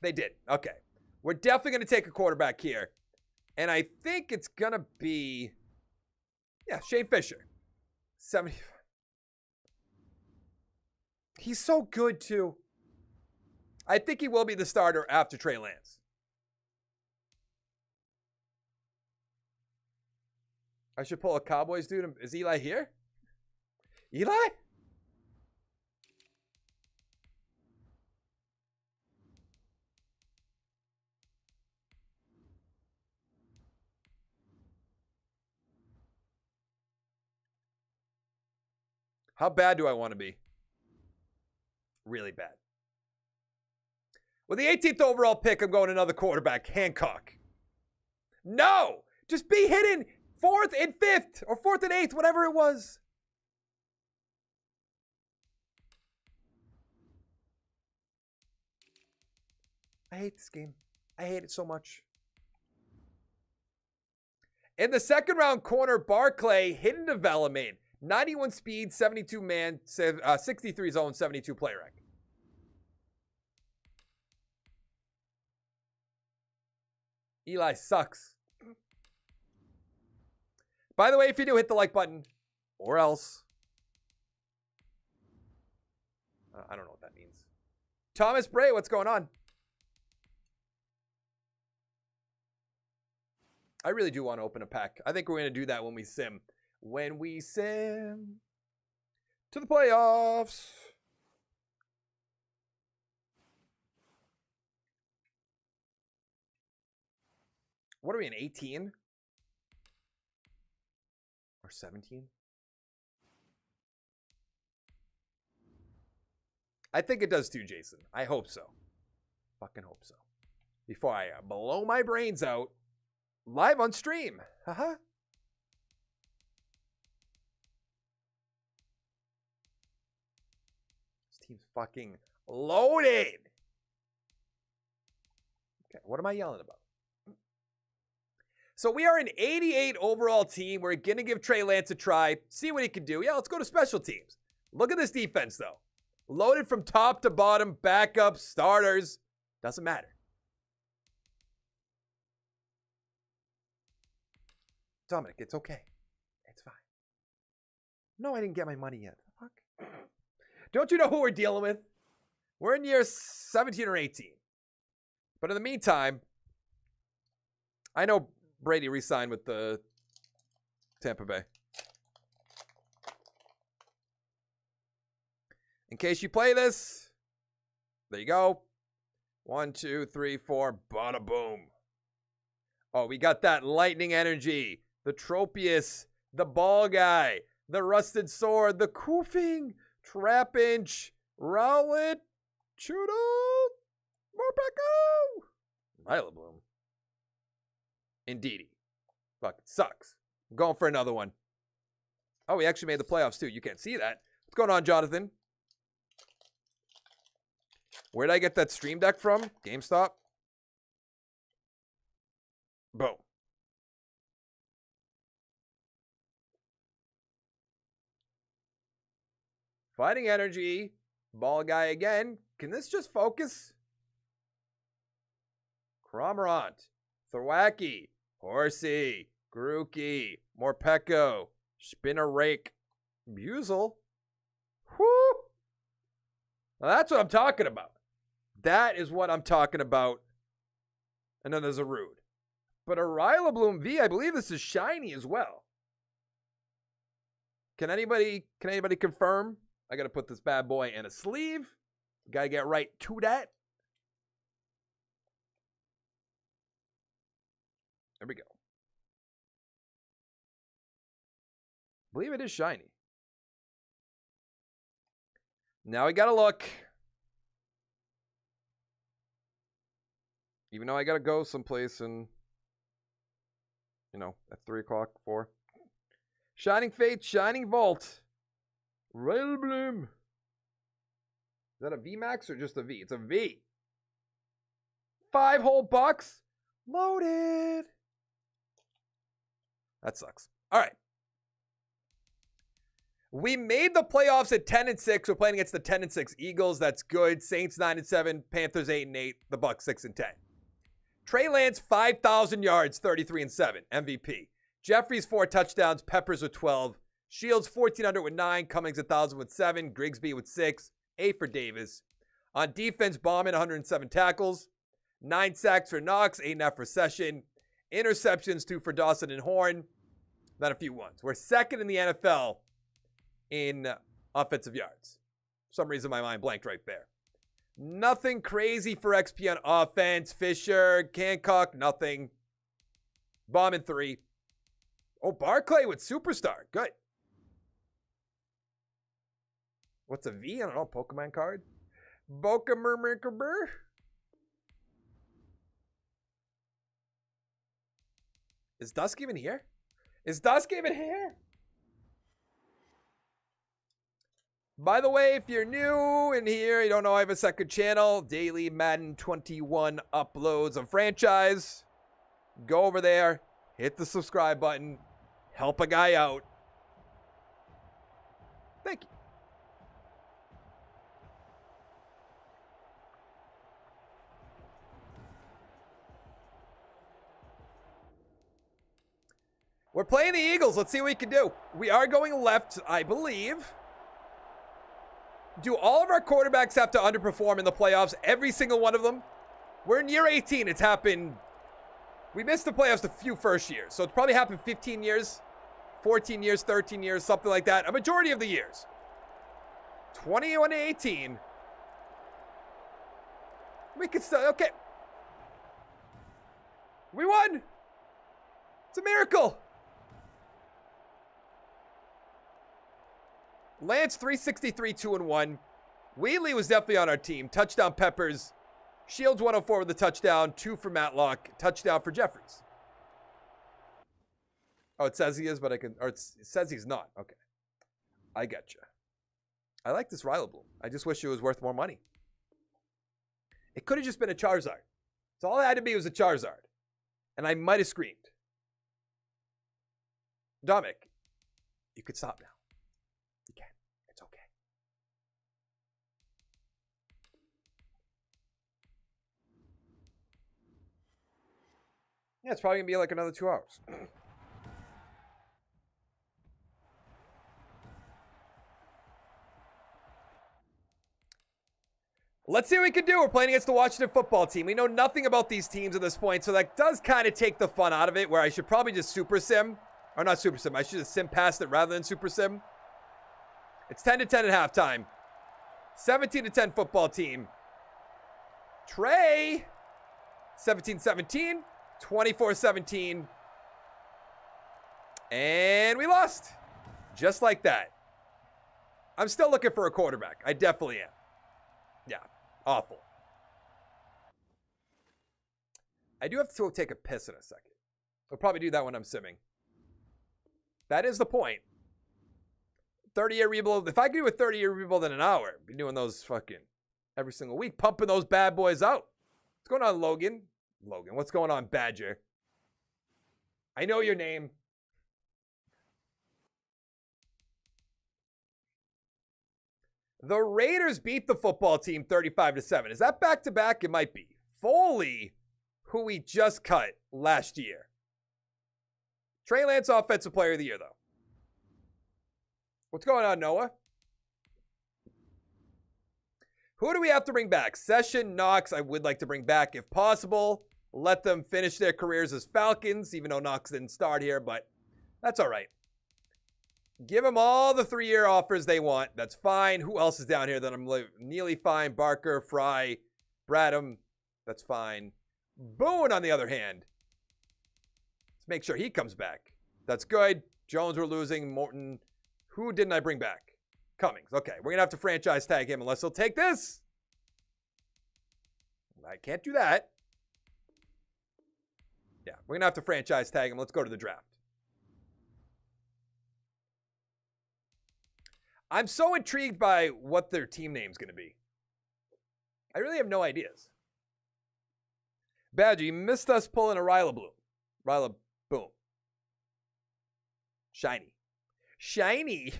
They did. Okay. We're definitely going to take a quarterback here. And I think it's going to be, Shane Fisher. 75. He's so good, too. I think he will be the starter after Trey Lance. I should pull a Cowboys dude. Is Eli here? Eli? How bad do I want to be? Really bad. With the 18th overall pick, I'm going another quarterback, Hancock. No! Just be hidden 4th and 5th, or 4th and 8th, whatever it was. I hate this game. I hate it so much. In the second round, corner Barclay, hidden development. 91 speed, 72 man, 63 zone, 72 play rec. Eli sucks. By the way, if you do, hit the like button. Or else. I don't know what that means. Thomas Bray, what's going on? I really do want to open a pack. I think we're going to do that when we sim. When we sim to the playoffs. What are we in, 18? Or 17? I think it does too, Jason. I hope so. Fucking hope so. Before I blow my brains out live on stream. Haha. This team's fucking loaded. Okay, what am I yelling about? So we are an 88 overall team. We're going to give Trey Lance a try. See what he can do. Yeah, let's go to special teams. Look at this defense, though. Loaded from top to bottom. Backups, starters. Doesn't matter. Dominic, it's okay. It's fine. No, I didn't get my money yet. Fuck. Don't you know who we're dealing with? We're in year 17 or 18. But in the meantime, I know Brady re-signed with the Tampa Bay. In case you play this, there you go. 1, 2, 3, 4, bada boom. Oh, we got that lightning energy. The Tropius, the ball guy, the rusted sword, the koofing, Trapinch, Rowlet, Choodle, Morpeko, Lila Bloom. Indeedy. Fuck, it sucks. I'm going for another one. Oh, we actually made the playoffs too. You can't see that. What's going on, Jonathan? Where did I get that stream deck from? GameStop? Boom. Fighting energy. Ball guy again. Can this just focus? Cramorant. Thwacky. Horsey. Grookey. Morpeko. Spinner Rake. Buzel. Whoo! Well, that's what I'm talking about. That is what I'm talking about. And then there's a Rude. But a Rillaboom V, I believe this is shiny as well. Can anybody confirm? I got to put this bad boy in a sleeve. Got to get right to that. There we go. I believe it is shiny. Now we got to look. Even though I got to go someplace and, at 3 o'clock, 4. Shining Fate, Shining Vault. Rillaboom. Is that a VMAX or just a V? It's a V. 5 whole bucks. Loaded. That sucks. All right. We made the playoffs at 10-6. We're playing against the 10-6 Eagles. That's good. Saints 9-7. Panthers 8-8. The Bucks 6-10. Trey Lance 5,000 yards, 33-7. MVP. Jeffries 4 touchdowns. Peppers with 12. Shields 1,400 with 9. Cummings 1,000 with 7. Grigsby with 6. 8 for Davis. On defense, Bauman, 107 tackles, 9 sacks for Knox, 8.5 for Session, interceptions, 2 for Dawson and Horn, not a few ones. We're second in the NFL in offensive yards. For some reason, my mind blanked right there. Nothing crazy for XP on offense. Fisher, Hancock, nothing. Bauman, 3. Oh, Barclay with Superstar. Good. What's a V? I don't know. Pokemon card? Bokamermerkaber? Is Dusk even here? Is Dusk even here? By the way, if you're new in here, you don't know I have a second channel. Daily Madden 21 uploads of franchise. Go over there. Hit the subscribe button. Help a guy out. Thank you. We're playing the Eagles. Let's see what we can do. We are going left, I believe. Do all of our quarterbacks have to underperform in the playoffs? Every single one of them? We're in year 18. It's happened. We missed the playoffs a few first years. So it's probably happened 15 years, 14 years, 13 years, something like that. A majority of the years. 21 to 18. We could still, okay. We won. It's a miracle. Lance, 363, 2-1. Wheatley was definitely on our team. Touchdown Peppers. Shields, 104 with a touchdown. 2 for Matlock. Touchdown for Jeffries. Oh, it says he is, but I can, or it says he's not. Okay. I gotcha. I like this Rylabloom. I just wish it was worth more money. It could have just been a Charizard. So all it had to be was a Charizard. And I might have screamed. Dominic, you could stop now. You can. It's okay. Yeah, it's probably going to be like another 2 hours. Let's see what we can do. We're playing against the Washington football team. We know nothing about these teams at this point, so that does kind of take the fun out of it, where I should probably just super sim. Or not super sim. I should just sim past it rather than super sim. It's 10 to 10 at halftime. 17 to 10 football team. Trey. 17-17. 24-17. And we lost. Just like that. I'm still looking for a quarterback. I definitely am. Yeah. Awful. I do have to go take a piss in a second. I'll probably do that when I'm simming. That is the point. 30-year rebuild. If I could do a 30-year rebuild in an hour, I'd be doing those fucking every single week, pumping those bad boys out. What's going on, Logan? Logan, what's going on, Badger? I know your name. The Raiders beat the football team 35-7. Is that back-to-back? It might be. Foley, who we just cut last year. Trey Lance, Offensive Player of the Year, though. What's going on, Noah? Who do we have to bring back? Session, Knox, I would like to bring back if possible. Let them finish their careers as Falcons, even though Knox didn't start here, but that's all right. Give them all the 3-year offers they want. That's fine. Who else is down here that I'm nearly fine? Barker, Fry, Bradham. That's fine. Boone, on the other hand. Let's make sure he comes back. That's good. Jones, we're losing. Morton. Who didn't I bring back? Cummings. Okay, we're going to have to franchise tag him unless he'll take this. I can't do that. Yeah, we're going to have to franchise tag him. Let's go to the draft. I'm so intrigued by what their team name's going to be. I really have no ideas. Badger, you missed us pulling a Rylabloom. Rylaboom. Shiny. Shiny.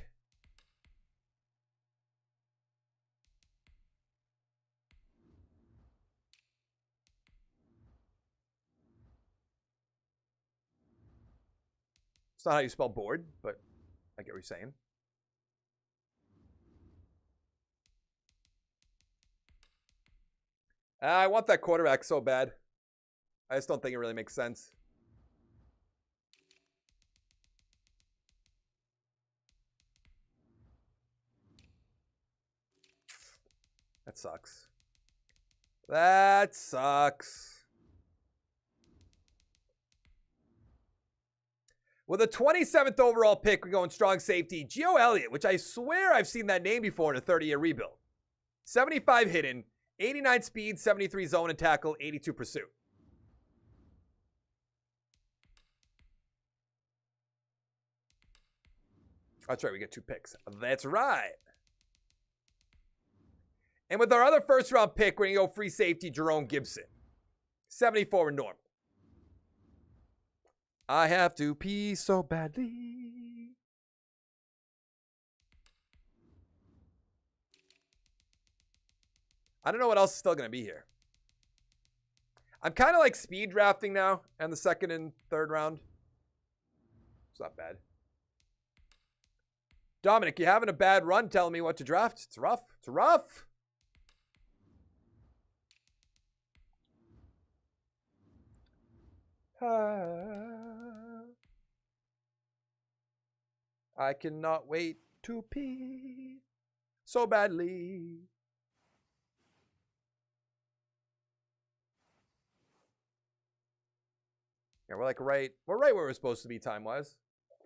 It's not how you spell bored, but I get what you're saying. I want that quarterback so bad. I just don't think it really makes sense. That sucks. That sucks. With a 27th overall pick, we're going strong safety. Gio Elliott, which I swear I've seen that name before in a 30-year rebuild. 75 hidden, 89 speed, 73 zone and tackle, 82 pursuit. That's right, we get 2 picks. That's right. And with our other first-round pick, we're going to go free safety, Jerome Gibson. 74 and normal. I have to pee so badly. I don't know what else is still going to be here. I'm kind of like speed drafting now in the 2nd and 3rd round. It's not bad. Dominic, you having a bad run telling me what to draft? It's rough. It's rough. I cannot wait to pee so badly. Yeah, we're right where we're supposed to be time-wise.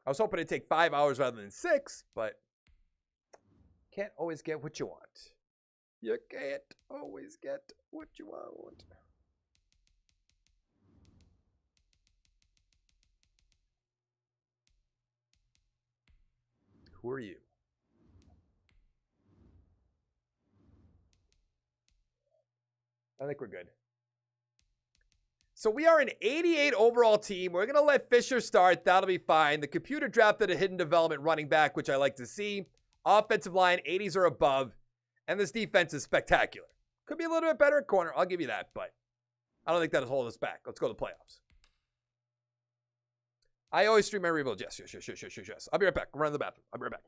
I was hoping it'd take 5 hours rather than 6, but can't always get what you want. You can't always get what you want. Who are you? I think we're good. So we are an 88 overall team. We're going to let Fisher start. That'll be fine. The computer drafted a hidden development running back, which I like to see. Offensive line, 80s or above. And this defense is spectacular. Could be a little bit better at corner. I'll give you that, but I don't think that'll hold us back. Let's go to the playoffs. I always stream my rebuild. Yes. I'll be right back. I'm running to the bathroom. I'll be right back.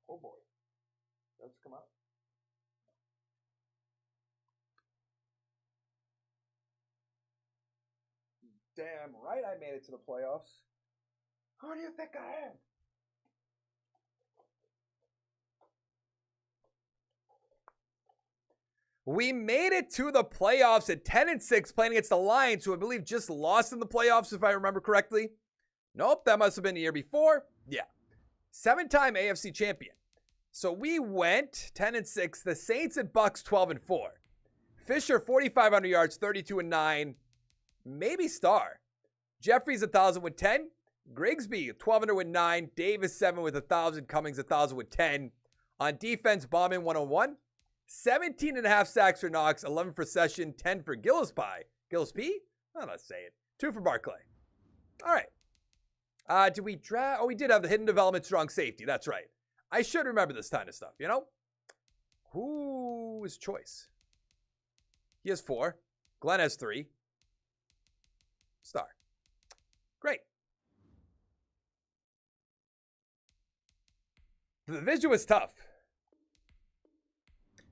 Oh boy. Let's come out. Damn right I made it to the playoffs. Who do you think I am? We made it to the playoffs at 10-6, playing against the Lions, who I believe just lost in the playoffs, if I remember correctly. Nope, that must have been the year before. Yeah. 7-time AFC champion. So we went 10-6. The Saints and Bucks 12-4. Fisher 4,500 yards, 32-9. Maybe star. Jeffries 1,000 with 10. Grigsby 1,200 with 9. Davis 7 with 1,000. Cummings 1,000 with 10. On defense, Bauman 101. 17.5 sacks for Knox, 11 for Session, 10 for Gillespie. Gillespie? I'm not saying it. 2 for Barclay. All right. Did we draft? Oh, we did have the hidden development strong safety. That's right. I should remember this kind of stuff, you know? Who is choice? He has 4. Glenn has 3. Star. Great. The division was tough.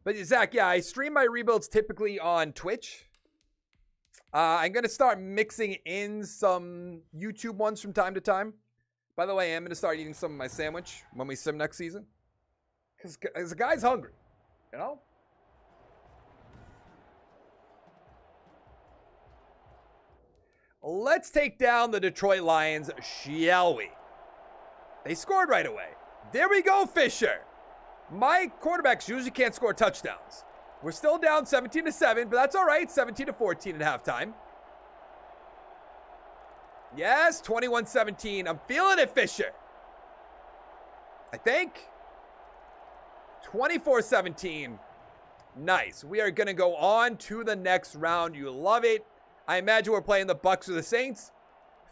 But Zach, yeah, I stream my rebuilds typically on Twitch. I'm going to start mixing in some YouTube ones from time to time. By the way, I'm going to start eating some of my sandwich when we sim next season. Because the guy's hungry, you know? Let's take down the Detroit Lions, shall we? They scored right away. There we go, Fisher. My quarterbacks usually can't score touchdowns. We're still down 17-7, but that's all right. 17-14 at halftime. Yes, 21-17. I'm feeling it, Fisher. I think. 24-17. Nice. We are going to go on to the next round. You love it. I imagine we're playing the Bucs or the Saints.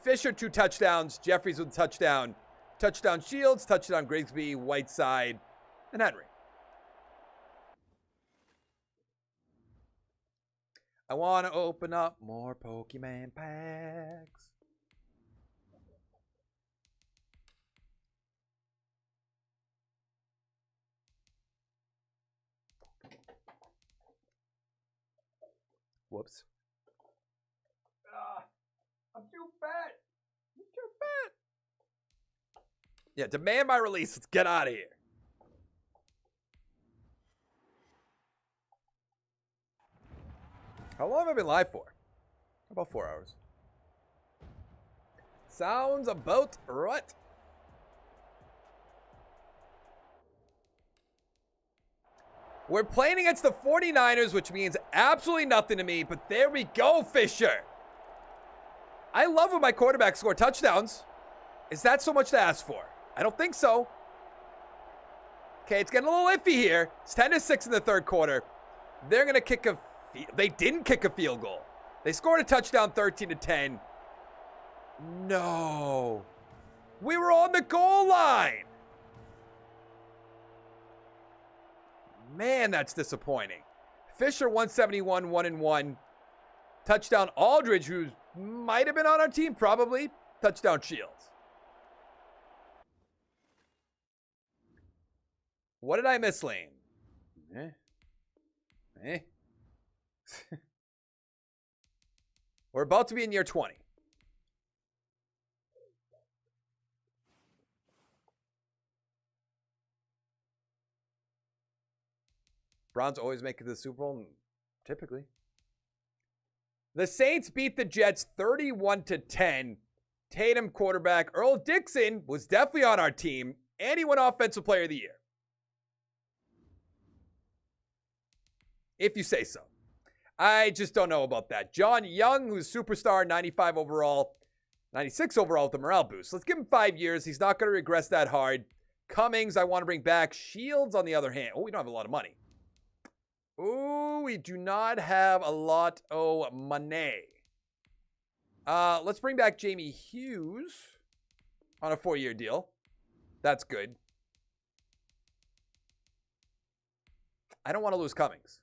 Fisher, 2 touchdowns. Jeffries with a touchdown. Touchdown Shields, touchdown Grigsby, Whiteside, and Henry. I want to open up more Pokemon packs. Whoops. I'm too fat. I'm too fat. Yeah, demand my release. Let's get out of here. How long have I been live for? About 4 hours. Sounds about right. We're playing against the 49ers, which means absolutely nothing to me, but there we go, Fisher. I love when my quarterbacks score touchdowns. Is that so much to ask for? I don't think so. Okay, it's getting a little iffy here. It's 10-6 in the third quarter. They're going to kick a... They didn't kick a field goal. They scored a touchdown 13-10. No. We were on the goal line. Man, that's disappointing. Fisher, 171, 1-1. Touchdown Aldridge, who might have been on our team, probably. Touchdown Shields. What did I miss, Lane? We're about to be in year 20. Browns always make it to the Super Bowl, typically. The Saints beat the Jets 31-10. Tatum quarterback. Earl Dixon was definitely on our team, and he won Offensive Player of the Year. If you say so. I just don't know about that. John Young, who's superstar, 95 overall, 96 overall with the morale boost. Let's give him 5 years. He's not going to regress that hard. Cummings, I want to bring back. Shields, on the other hand. Oh, we don't have a lot of money. Ooh, we do not have a lot of money. Let's bring back Jamie Hughes on a 4-year deal. That's good. I don't want to lose Cummings.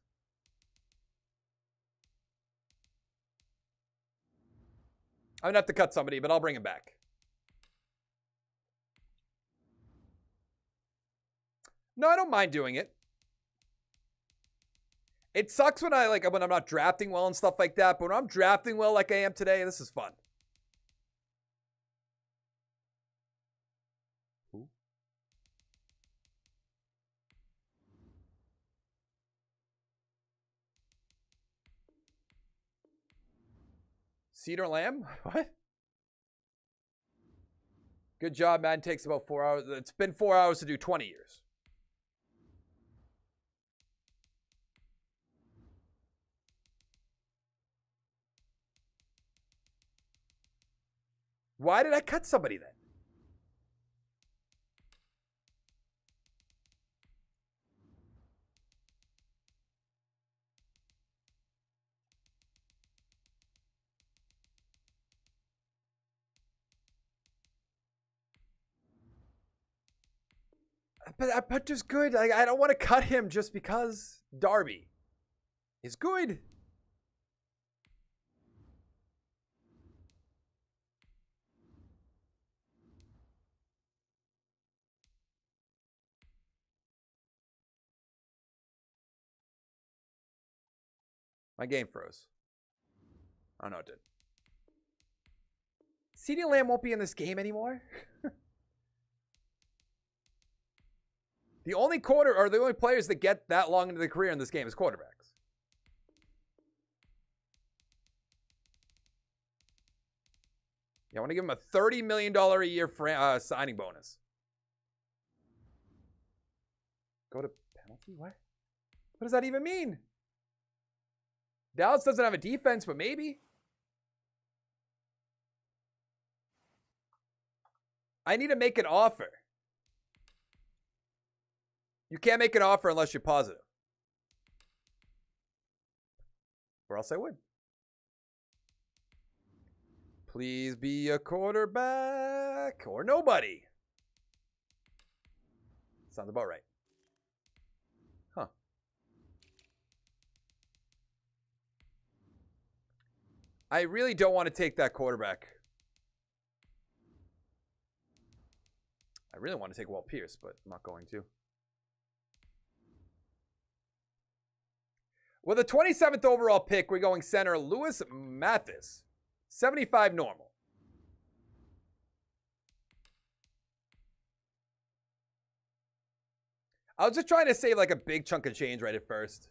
I'm going to have to cut somebody, but I'll bring him back. No, I don't mind doing it. It sucks when when I'm not drafting well and stuff like that, but when I'm drafting well like I am today, this is fun. Who? Cedar Lamb? What? Good job, man. Takes about 4 hours. It's been 4 hours to do 20 years. Why did I cut somebody then? But Butcher's good. I don't want to cut him just because Darby is good. My game froze. Oh, no, it did. CeeDee Lamb won't be in this game anymore? The only players that get that long into the career in this game is quarterbacks. Yeah, I want to give him a $30 million a year signing bonus. Go to penalty? What? What does that even mean? Dallas doesn't have a defense, but maybe. I need to make an offer. You can't make an offer unless you're positive. Or else I would. Please be a quarterback or nobody. Sounds about right. Huh. I really don't want to take that quarterback. I really want to take Walt Pierce, but I'm not going to. With a 27th overall pick, we're going center Louis Mathis. 75 normal. I was just trying to save like a big chunk of change right at first,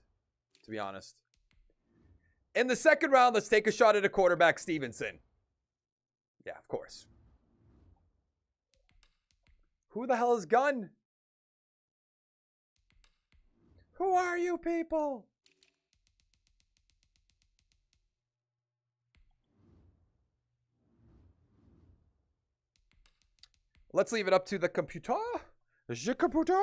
to be honest. In the second round, let's take a shot at a quarterback, Stevenson. Yeah, of course. Who the hell is Gunn? Who are you people? Let's leave it up to the computer. The computer.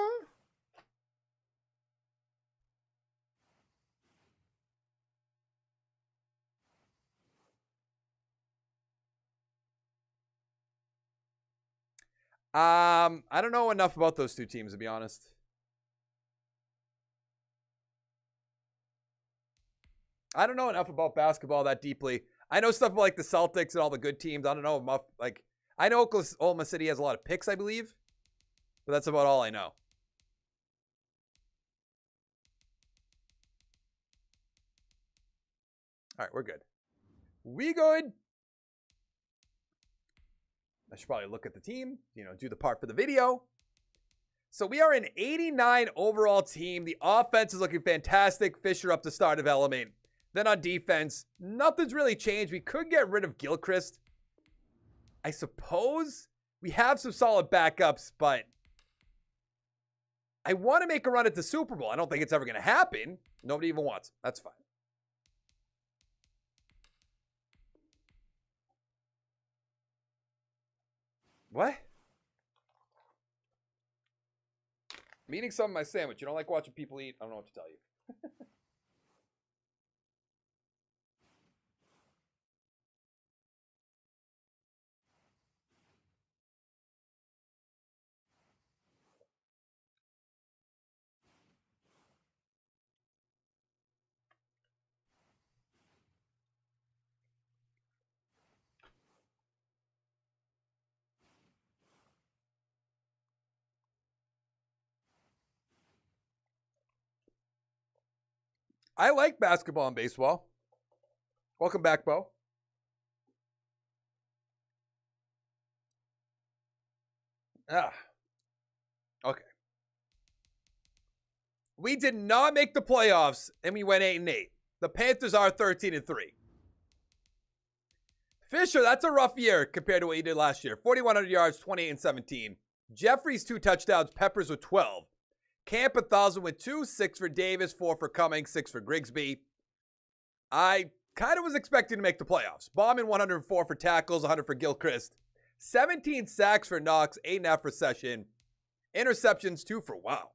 I don't know enough about those two teams, to be honest. I don't know enough about basketball that deeply. I know stuff about like the Celtics and all the good teams. I don't know enough. Like, I know Oklahoma City has a lot of picks, I believe, but that's about all I know. All right, we're good. We good. I should probably look at the team, do the part for the video. So we are an 89 overall team. The offense is looking fantastic. Fisher up to star development. Then on defense, nothing's really changed. We could get rid of Gilchrist. I suppose we have some solid backups, but I want to make a run at the Super Bowl. I don't think it's ever going to happen. Nobody even wants it. That's fine. What? I'm eating some of my sandwich. You don't like watching people eat? I don't know what to tell you. I like basketball and baseball. Welcome back, Bo. Okay. We did not make the playoffs, and we went 8-8. The Panthers are 13-3. Fisher, that's a rough year compared to what he did last year. 4,100 yards, 28-17. Jeffries 2 touchdowns. Peppers with 12. Camp 1,000 with 2, 6 for Davis, 4 for Cummings, 6 for Grigsby. I kind of was expecting to make the playoffs. Bauman 104 for tackles, 100 for Gilchrist. 17 sacks for Knox, 8.5 for Session. Interceptions 2 for Wow.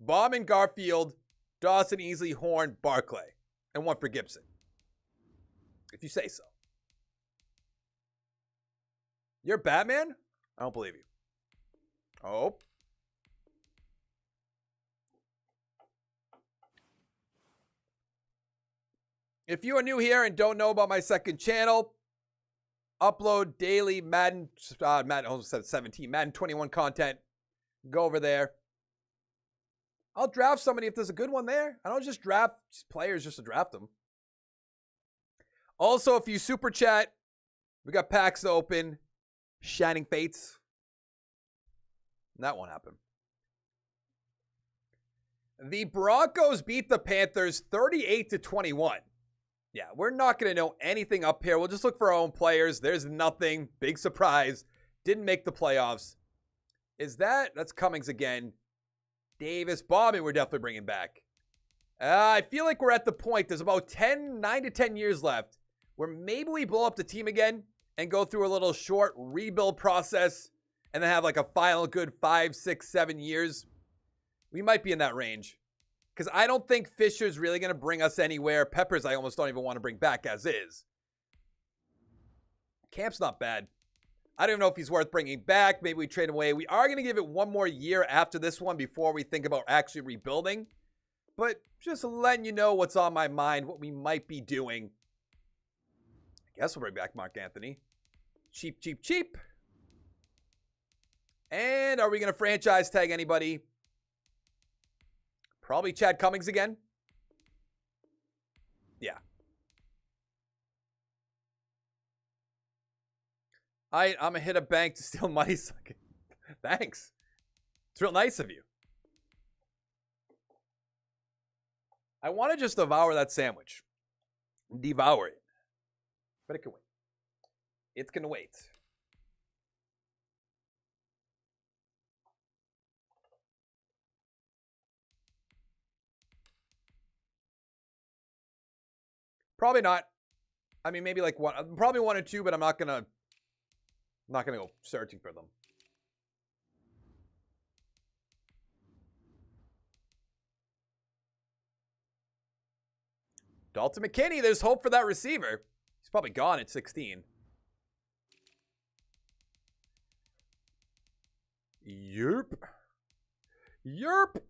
Bauman, Garfield, Dawson, Easley, Horn, Barclay. And 1 for Gibson. If you say so. You're Batman? I don't believe you. Oh. If you are new here and don't know about my second channel, upload daily Madden 21 content. Go over there. I'll draft somebody if there's a good one there. I don't just draft players just to draft them. Also, if you super chat, we got packs open. Shining Fates. That won't happen. The Broncos beat the Panthers 38-21. Yeah, we're not going to know anything up here. We'll just look for our own players. There's nothing. Big surprise. Didn't make the playoffs. That's Cummings again. Davis, Bobby, we're definitely bringing back. I feel like we're at the point. There's about 9 to 10 years left where maybe we blow up the team again and go through a little short rebuild process and then have like a final good 5, 6, 7 years. We might be in that range. Because I don't think Fisher's really going to bring us anywhere. Peppers, I almost don't even want to bring back as is. Camp's not bad. I don't even know if he's worth bringing back. Maybe we trade him away. We are going to give it one more year after this one before we think about actually rebuilding. But just letting you know what's on my mind, what we might be doing. I guess we'll bring back Mark Anthony. Cheap, cheap, cheap. And are we going to franchise tag anybody? Probably Chad Cummings again. Yeah. I'm going to hit a bank to steal money. Thanks. It's real nice of you. I want to just devour that sandwich. Devour it. But it can wait. It's going to wait. Probably not. I mean, maybe like one, probably 1 or 2, but I'm not gonna go searching for them. Dalton McKinney, there's hope for that receiver. He's probably gone at 16. Yerp. Yerp.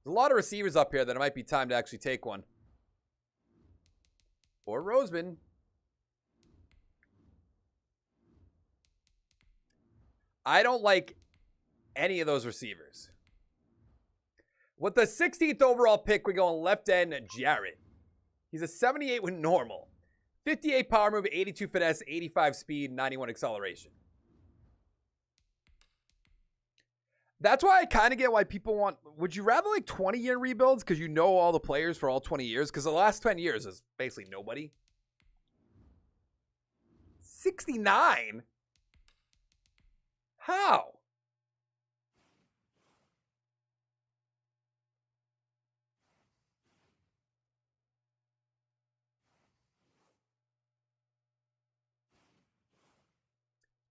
There's a lot of receivers up here that it might be time to actually take one. Or Roseman. I don't like any of those receivers. With the 16th overall pick, we're going left end Jarrett. He's a 78 with normal. 58 power move, 82 finesse, 85 speed, 91 acceleration. That's why I kind of get why people want... Would you rather like 20-year rebuilds because you know all the players for all 20 years? Because the last 10 years is basically nobody. 69? How?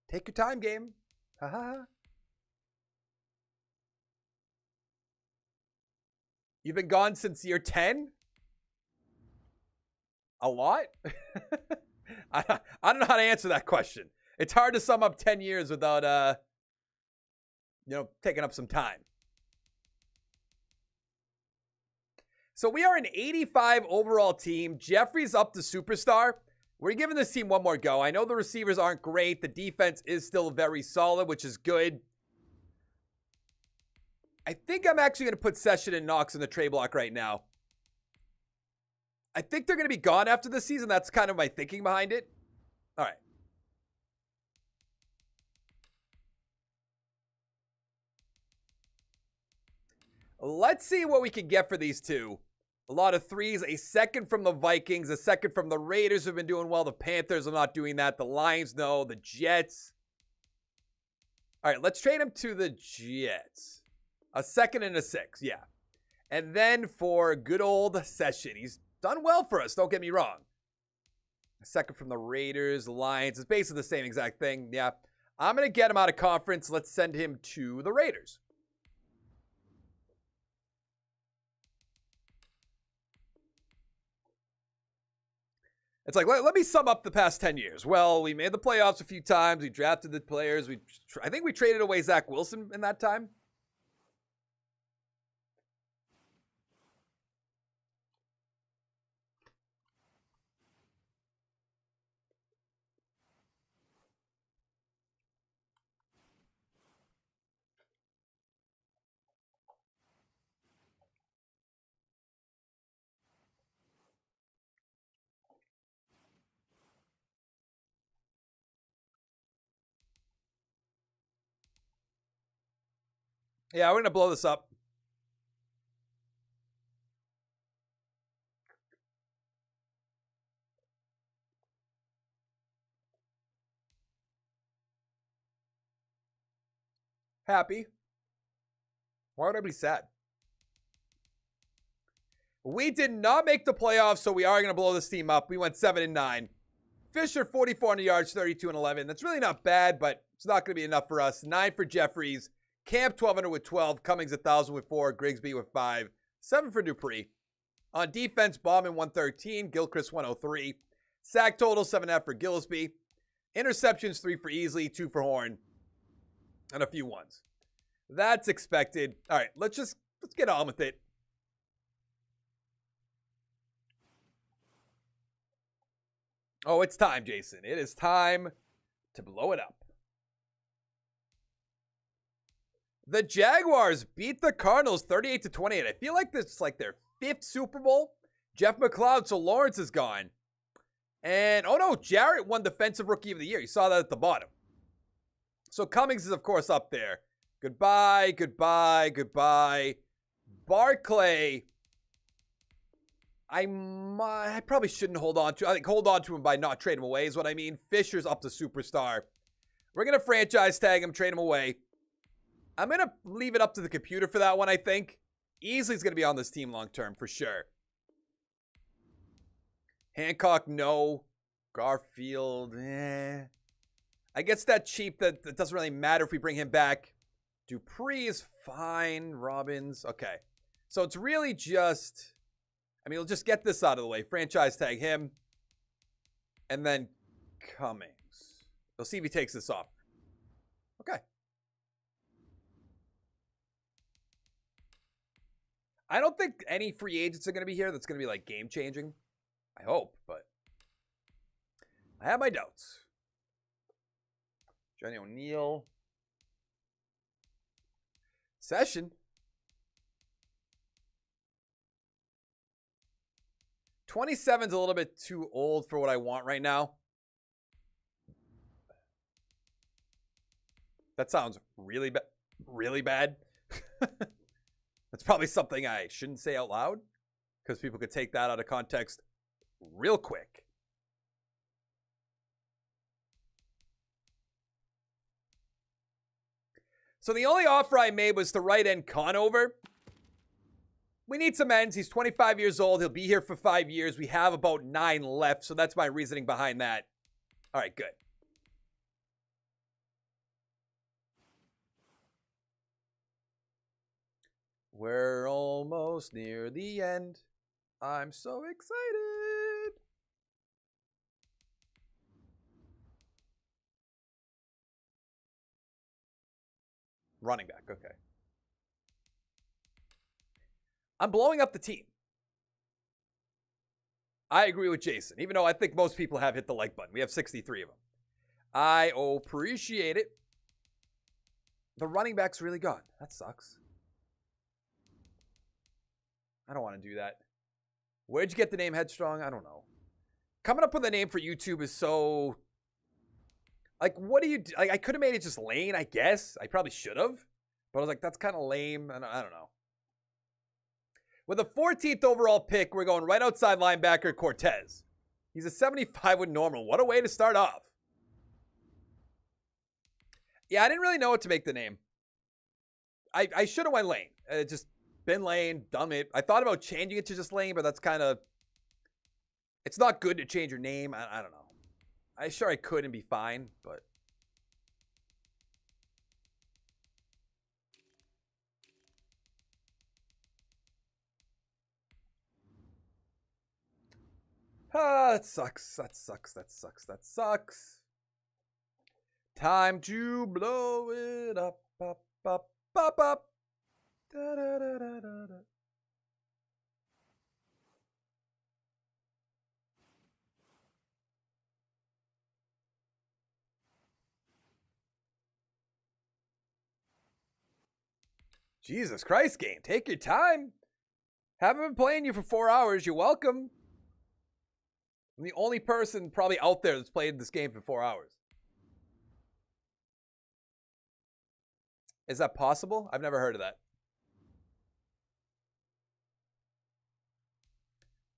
Take your time, game. Ha ha ha. You've been gone since year 10? A lot? I don't know how to answer that question. It's hard to sum up 10 years without, taking up some time. So we are an 85 overall team. Jeffrey's up to superstar. We're giving this team one more go. I know the receivers aren't great. The defense is still very solid, which is good. I think I'm actually going to put Session and Knox in the trade block right now. I think they're going to be gone after this season. That's kind of my thinking behind it. All right. Let's see what we can get for these two. A lot of threes. A second from the Vikings. A second from the Raiders have been doing well. The Panthers are not doing that. The Lions, no. The Jets. All right, let's trade him to the Jets. A second and a 6, yeah. And then for good old Session. He's done well for us, don't get me wrong. A second from the Raiders, Lions. It's basically the same exact thing, yeah. I'm going to get him out of conference. Let's send him to the Raiders. It's like, let me sum up the past 10 years. Well, we made the playoffs a few times. We drafted the players. I think we traded away Zach Wilson in that time. Yeah, we're going to blow this up. Happy. Why would I be sad? We did not make the playoffs, so we are going to blow this team up. We went 7-9. Fisher, 4,400 yards, 32-11. That's really not bad, but it's not going to be enough for us. 9 for Jeffries. Camp, 1,200 with 12. Cummings, 1,000 with 4. Grigsby with 5. 7 for Dupree. On defense, Bauman, 113. Gilchrist, 103. Sack total, 7.5 for Gillespie. Interceptions, 3 for Easley, 2 for Horn. And a few ones. That's expected. All right, let's get on with it. Oh, it's time, Jason. It is time to blow it up. The Jaguars beat the Cardinals 38-28. I feel like this is like their 5th Super Bowl. Jeff McLeod, so Lawrence is gone. And, oh no, Jarrett won Defensive Rookie of the Year. You saw that at the bottom. So Cummings is, of course, up there. Goodbye, goodbye, goodbye. Barclay, I probably shouldn't hold on to. I think hold on to him by not trading him away is what I mean. Fisher's up to superstar. We're going to franchise tag him, trade him away. I'm going to leave it up to the computer for that one, I think. Easley's going to be on this team long term for sure. Hancock, no. Garfield, eh. I guess that cheap that doesn't really matter if we bring him back. Dupree is fine. Robbins, okay. So it's really just, I mean, we'll just get this out of the way. Franchise tag him. And then Cummings. We'll see if he takes this off. Okay. I don't think any free agents are going to be here that's going to be like game changing. I hope, but I have my doubts. Johnny O'Neal. Session. 27's a little bit too old for what I want right now. That sounds really bad. That's probably something I shouldn't say out loud because people could take that out of context real quick. So the only offer I made was the right end Conover. We need some ends. He's 25 years old. He'll be here for 5 years. We have about 9 left, so that's my reasoning behind that. All right, good. We're almost near the end. I'm so excited. Running back, okay. I'm blowing up the team. I agree with Jason, even though I think most people have hit the like button. We have 63 of them. I appreciate it. The running back's really gone. That sucks. I don't want to do that. Where'd you get the name Headstrong? I don't know. Coming up with a name for YouTube is so... Like, what do you do? Like, I could have made it just Lane, I guess. I probably should have. But I was like, that's kind of lame. And I don't know. With the 14th overall pick, we're going right outside linebacker Cortez. He's a 75 with normal. What a way to start off. Yeah, I didn't really know what to make the name. I should have went Lane. Just been Lane, done it. I thought about changing it to just Lane, but that's kind of... It's not good to change your name. I don't know. I'm sure I could and be fine, but... Ah, that sucks. That sucks. That sucks. That sucks. Time to blow it up, up, up, up, up. Da, da, da, da, da, da. Jesus Christ, game. Take your time. Haven't been playing you for 4 hours. You're welcome. I'm the only person probably out there that's played this game for 4 hours. Is that possible? I've never heard of that.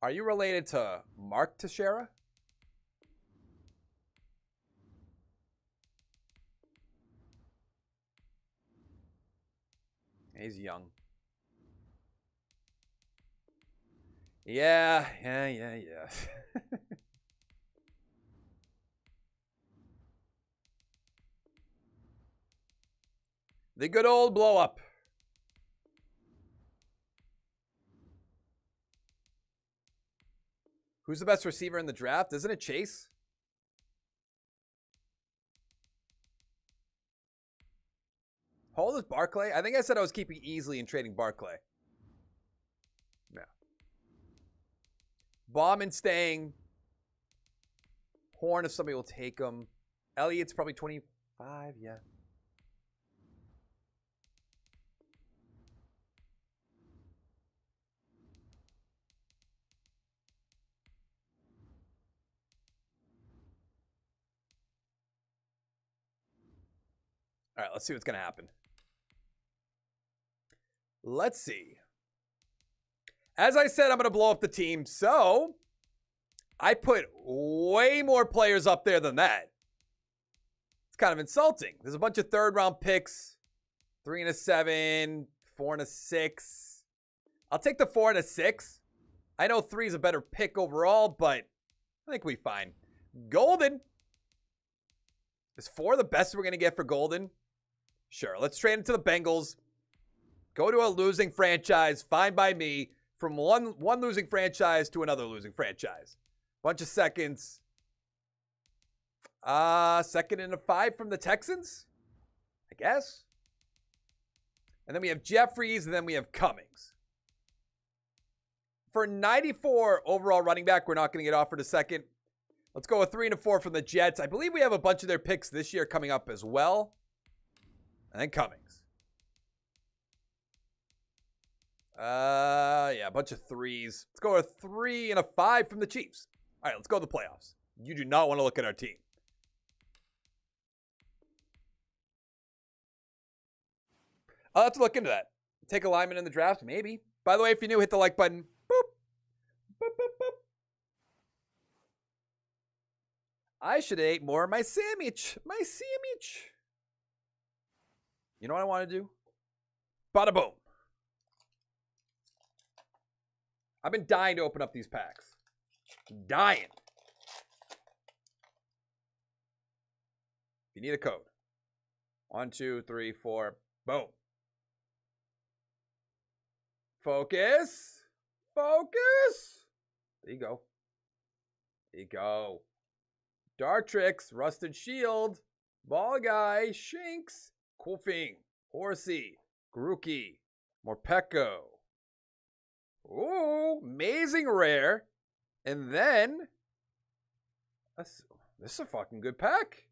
Are you related to Mark Teixeira? He's young. Yeah. The good old blow up. Who's the best receiver in the draft? Isn't it Chase? How old is Barkley? I think I said I was keeping Easley and trading Barkley. Yeah. Bauman staying. Horn if somebody will take him. Elliott's probably 25. Yeah. All right, let's see what's going to happen. Let's see. As I said, I'm going to blow up the team. So, I put way more players up there than that. It's kind of insulting. There's a bunch of third-round picks. 3 and a 7, 4 and a 6. I'll take the 4 and a 6. I know 3 is a better pick overall, but I think we'll be fine. Golden. Is 4 the best we're going to get for Golden? Sure. Let's trade him to the Bengals. Go to a losing franchise. Fine by me. From one losing franchise to another losing franchise. Bunch of seconds. Second and a 5 from the Texans, I guess. And then we have Jeffries, and then we have Cummings. For 94 overall running back, we're not going to get offered a second. Let's go with 3 and a 4 from the Jets. I believe we have a bunch of their picks this year coming up as well. And then Cummings. Yeah, a bunch of 3s. Let's go with 3 and a 5 from the Chiefs. All right, let's go to the playoffs. You do not want to look at our team. I'll have to look into that. Take a lineman in the draft? Maybe. By the way, if you're new, hit the like button. Boop. Boop, boop, boop. I should have ate more of my sandwich. My sandwich. You know what I want to do? Bada boom. I've been dying to open up these packs. Dying. You need a code. 1, 2, 3, 4. Boom. Focus. Focus. There you go. There you go. Dartrix. Rusted Shield. Ball Guy. Shinks. Koofing. Horsey. Grookey. Morpeko. Ooh. Amazing rare. And then. This is a fucking good pack.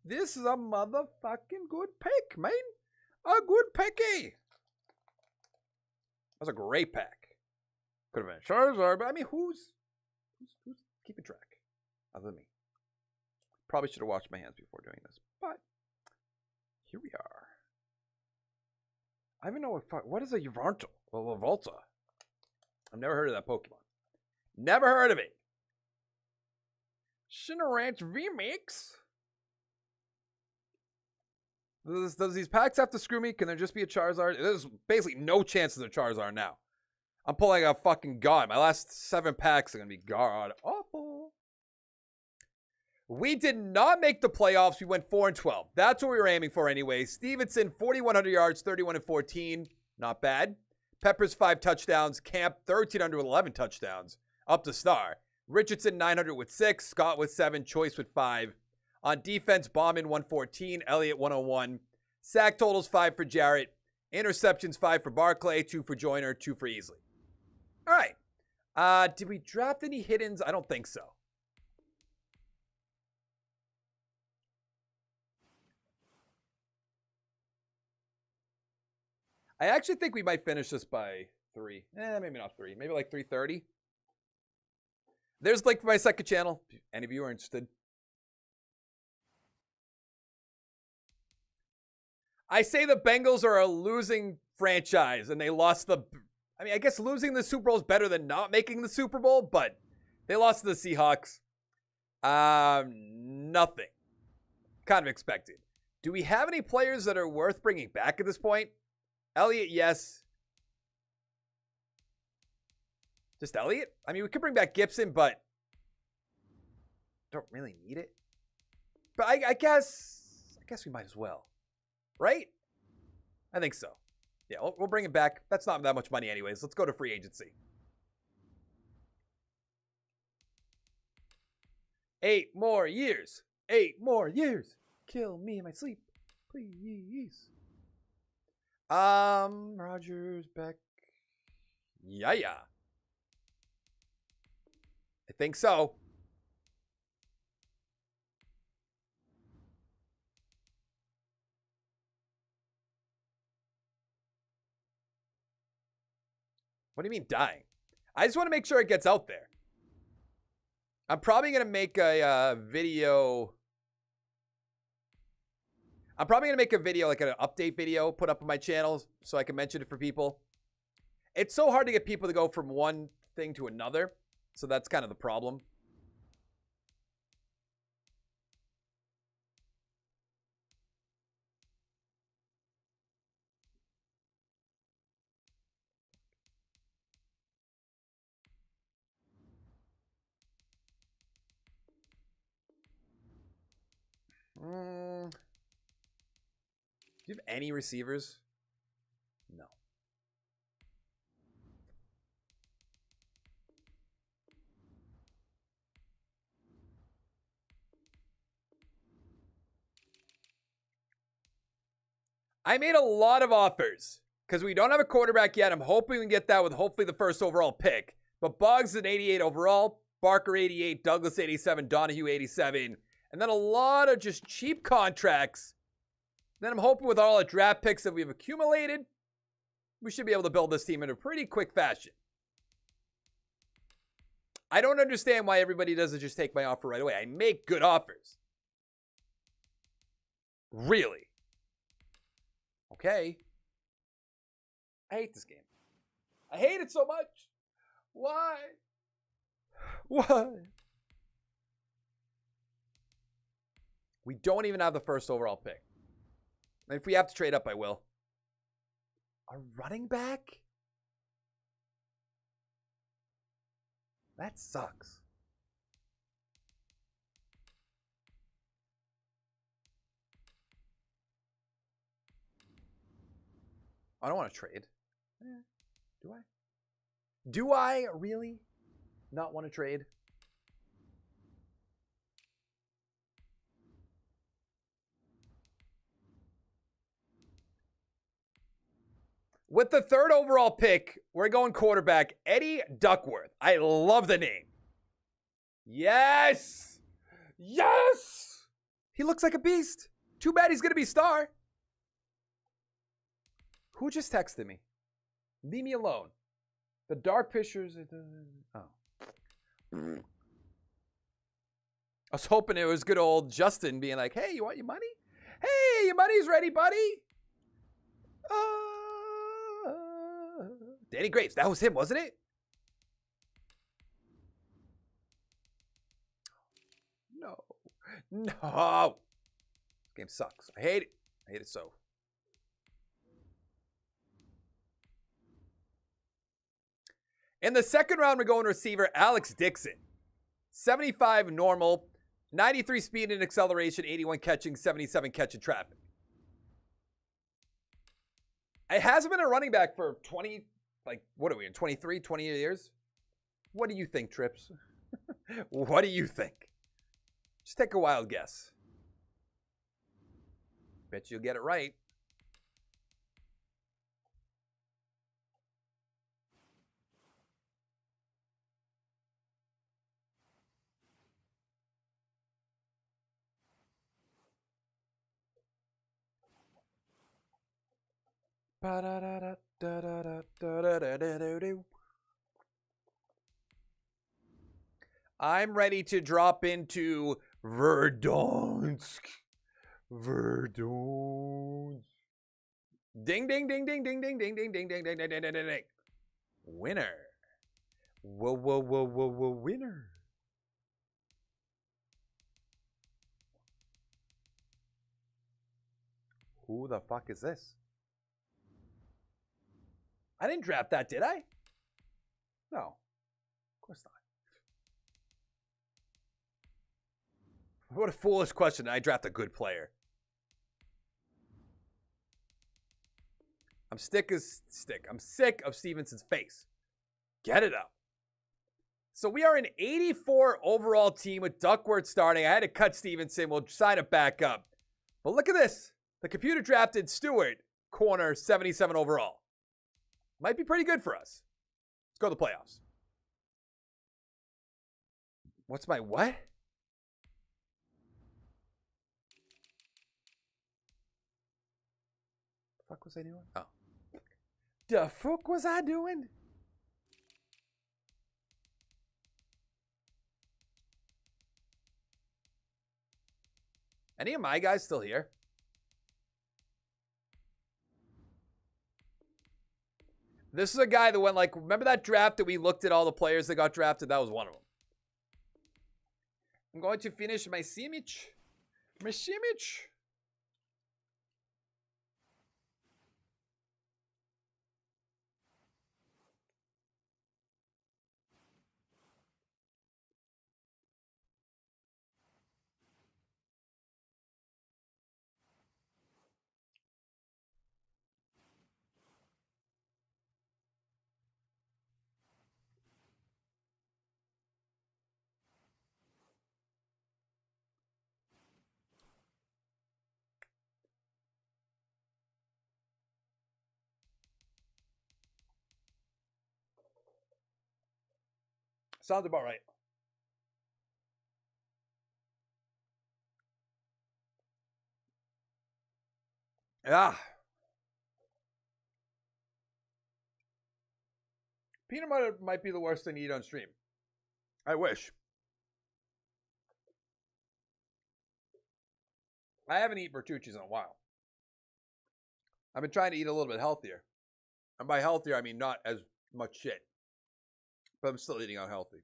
This is a motherfucking good pick, man. A good picky. That was a great pack. Could have been Charizard, but I mean, who's keeping track other than me? Probably should have washed my hands before doing this, but here we are. I don't even know what is a Yvarnto or Lavolta. I've never heard of that Pokemon. Never heard of it. Shinarance remix. Does these packs have to screw me? Can there just be a Charizard? There's basically no chances of Charizard now. I'm pulling a fucking god. My last 7 packs are going to be god awful. We did not make the playoffs. We went 4 and 12. That's what we were aiming for anyway. Stevenson, 4,100 yards, 31 and 14. Not bad. Peppers, 5 touchdowns. Camp, 1,300 with 11 touchdowns. Up to star. Richardson, 900 with 6. Scott with 7. Choice with 5. On defense, Bauman 114, Elliott 101. Sack totals 5 for Jarrett. Interceptions 5 for Barclay, 2 for Joyner, 2 for Easley. All right. Did we draft any hidden? I don't think so. I actually think we might finish this by 3. Maybe not 3. Maybe like 3:30. There's link for my second channel. If any of you are interested. I say the Bengals are a losing franchise, and they lost the... I mean, I guess losing the Super Bowl is better than not making the Super Bowl, but they lost to the Seahawks. Nothing. Kind of expected. Do we have any players that are worth bringing back at this point? Elliott, yes. Just Elliott? I mean, we could bring back Gibson, but don't really need it. But I guess we might as well. Right? I think so. Yeah, we'll bring it back. That's not that much money anyways. Let's go to free agency. 8 more years. 8 more years. Kill me in my sleep, please. Rodgers, Beck. Yeah. I think so. What do you mean dying? I just want to make sure it gets out there. I'm probably going to make a video. I'm probably going to make a video, like an update video, put up on my channel so I can mention it for people. It's so hard to get people to go from one thing to another. So that's kind of the problem. Do you have any receivers? No. I made a lot of offers because we don't have a quarterback yet. I'm hoping we can get that with hopefully the first overall pick. But Boggs at 88 overall, Barker 88, Douglas 87, Donahue 87. And then a lot of just cheap contracts. Then I'm hoping with all the draft picks that we've accumulated, we should be able to build this team in a pretty quick fashion. I don't understand why everybody doesn't just take my offer right away. I make good offers. Really? Okay. I hate this game. I hate it so much. Why? Why? We don't even have the first overall pick. If we have to trade up, I will. A running back? That sucks. I don't want to trade. Do I? Do I really not want to trade? With the third overall pick, we're going quarterback, Eddie Duckworth. I love the name. Yes! Yes! He looks like a beast. Too bad he's going to be star. Who just texted me? Leave me alone. The dark pictures. Oh. I was hoping it was good old Justin being like, hey, you want your money? Hey, your money's ready, buddy. Danny Graves. That was him, wasn't it? No. No. This game sucks. I hate it. I hate it so. In the second round, we're going receiver Alex Dixon. 75 normal, 93 speed and acceleration, 81 catching, 77 catch and traffic. It hasn't been a running back for 20, like, what are we in, 23, 20 years? What do you think, Trips? What do you think? Just take a wild guess. Bet you'll get it right. I'm ready to drop into Verdansk. Verdansk. Ding, ding, ding, ding, ding, ding, ding, ding, ding, ding, ding, ding, ding, ding, ding. Winner. Whoa, whoa, whoa, whoa, whoa, winner. Who the fuck is this? I didn't draft that, did I? No. Of course not. What a foolish question. I draft a good player. I'm sick of Stevenson's face. Get it up. So we are an 84 overall team with Duckworth starting. I had to cut Stevenson. We'll sign it back up. But look at this. The computer drafted Stewart, corner, 77 overall. Might be pretty good for us. Let's go to the playoffs. What's my what? The fuck was I doing? Oh. The fuck was I doing? Any of my guys still here? This is a guy that went like, remember that draft that we looked at all the players that got drafted? That was one of them. I'm going to finish my sandwich. My sandwich. Sounds about right. Ah. Peanut butter might be the worst thing to eat on stream. I wish. I haven't eaten Bertucci's in a while. I've been trying to eat a little bit healthier. And by healthier, I mean not as much shit. But I'm still eating unhealthy.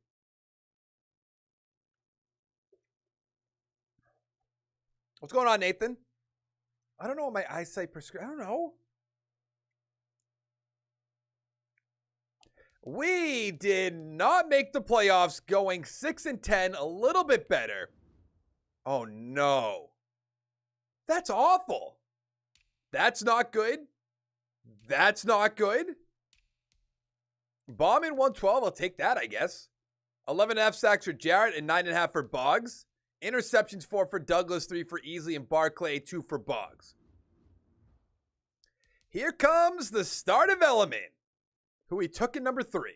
What's going on, Nathan? I don't know what my eyesight prescription. I don't know. We did not make the playoffs, going 6-10, a little bit better. Oh no. That's awful. That's not good. That's not good. Bomb in 112, I'll take that, I guess. 11.5 sacks for Jarrett and 9.5 for Boggs. Interceptions 4 for Douglas, 3 for Easley, and Barclay, 2 for Boggs. Here comes the star development, who we took in number 3.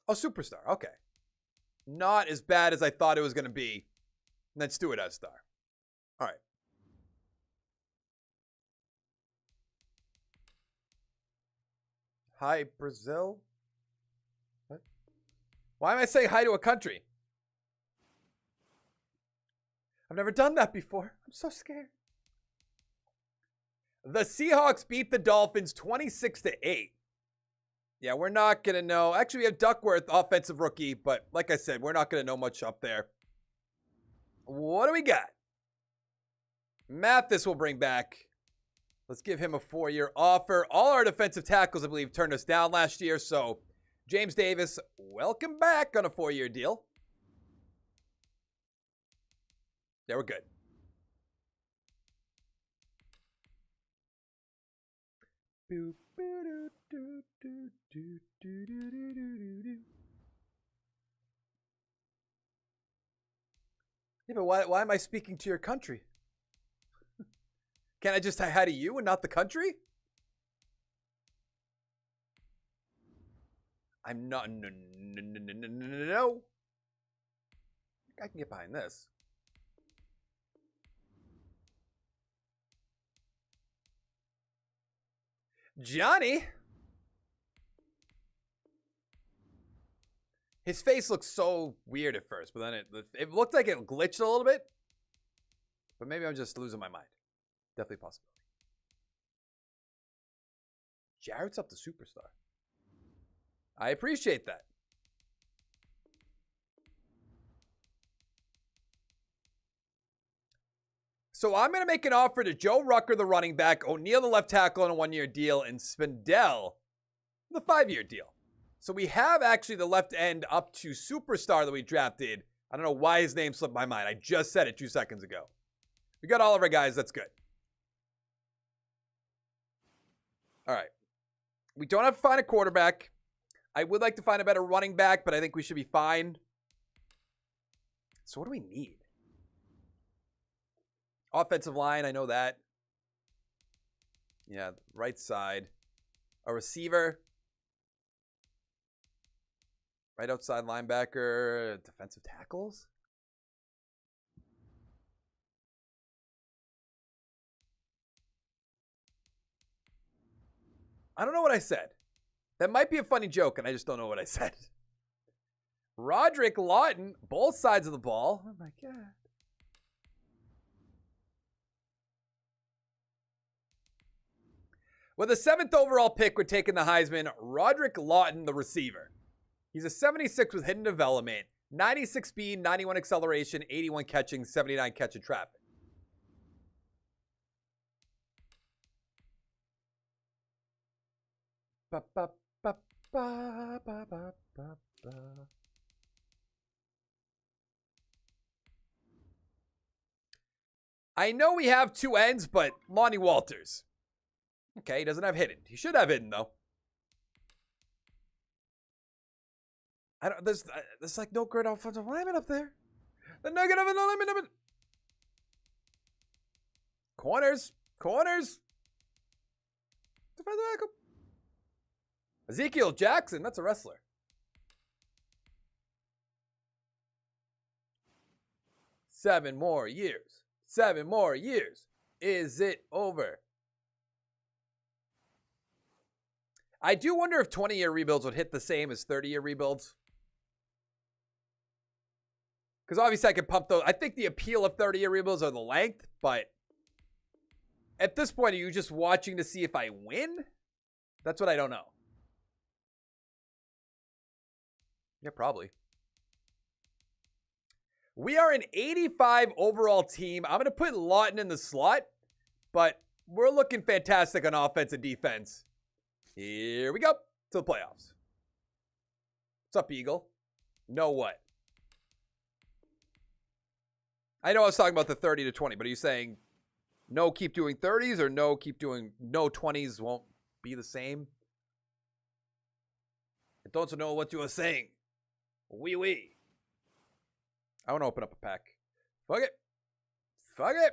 Oh, superstar. Okay. Not as bad as I thought it was going to be. And then Stewart as star. All right. Hi, Brazil. What? Why am I saying hi to a country? I've never done that before. I'm so scared. The Seahawks beat the Dolphins 26-8. Yeah, we're not going to know. Actually, we have Duckworth, offensive rookie, but like I said, we're not going to know much up there. What do we got? Mathis will bring back. Let's give him a 4-year offer. All our defensive tackles, I believe, turned us down last year. So, James Davis, welcome back on a 4-year deal. Yeah, we're good. Yeah, but why am I speaking to your country? Can't I just say hi to you and not the country? I'm not. No. I can get behind this. Johnny. His face looks so weird at first, but then it looked like it glitched a little bit. But maybe I'm just losing my mind. Definitely possible. Jarrett's up to superstar. I appreciate that. So I'm going to make an offer to Joe Rucker, the running back, O'Neal, the left tackle, on a 1-year deal, and Spindell, the 5-year deal. So we have actually the left end up to superstar that we drafted. I don't know why his name slipped my mind. I just said it 2 seconds ago. We got all of our guys. That's good. All right. We don't have to find a quarterback. I would like to find a better running back, but I think we should be fine. So what do we need? Offensive line, I know that. Yeah, right side. A receiver. Right outside linebacker. Defensive tackles. I don't know what I said. That might be a funny joke, and I just don't know what I said. Roderick Lawton, both sides of the ball. Oh, my God. With the 7th overall pick, we're taking the Heisman, Roderick Lawton, the receiver. He's a 76 with hidden development, 96 speed, 91 acceleration, 81 catching, 79 catch and traffic. Ba, ba, ba, ba, ba, ba, ba, ba. I know we have 2 ends, but Lonnie Walters. Okay, he doesn't have hidden. He should have hidden, though. There's like no great offensive lineman up there. The negative and eliminate. Corners. Ezekiel Jackson, that's a wrestler. Seven more years. Is it over? I do wonder if 20-year rebuilds would hit the same as 30-year rebuilds. Because obviously I could pump those. I think the appeal of 30-year rebuilds are the length, but at this point, are you just watching to see if I win? That's what I don't know. Yeah, probably. We are an 85 overall team. I'm going to put Lawton in the slot, but we're looking fantastic on offense and defense. Here we go to the playoffs. What's up, Eagle? No what? I know I was talking about the 30 to 20, but are you saying no keep doing 30s or no keep doing no 20s won't be the same? I don't know what you are saying. Wee. I want to open up a pack. Fuck it.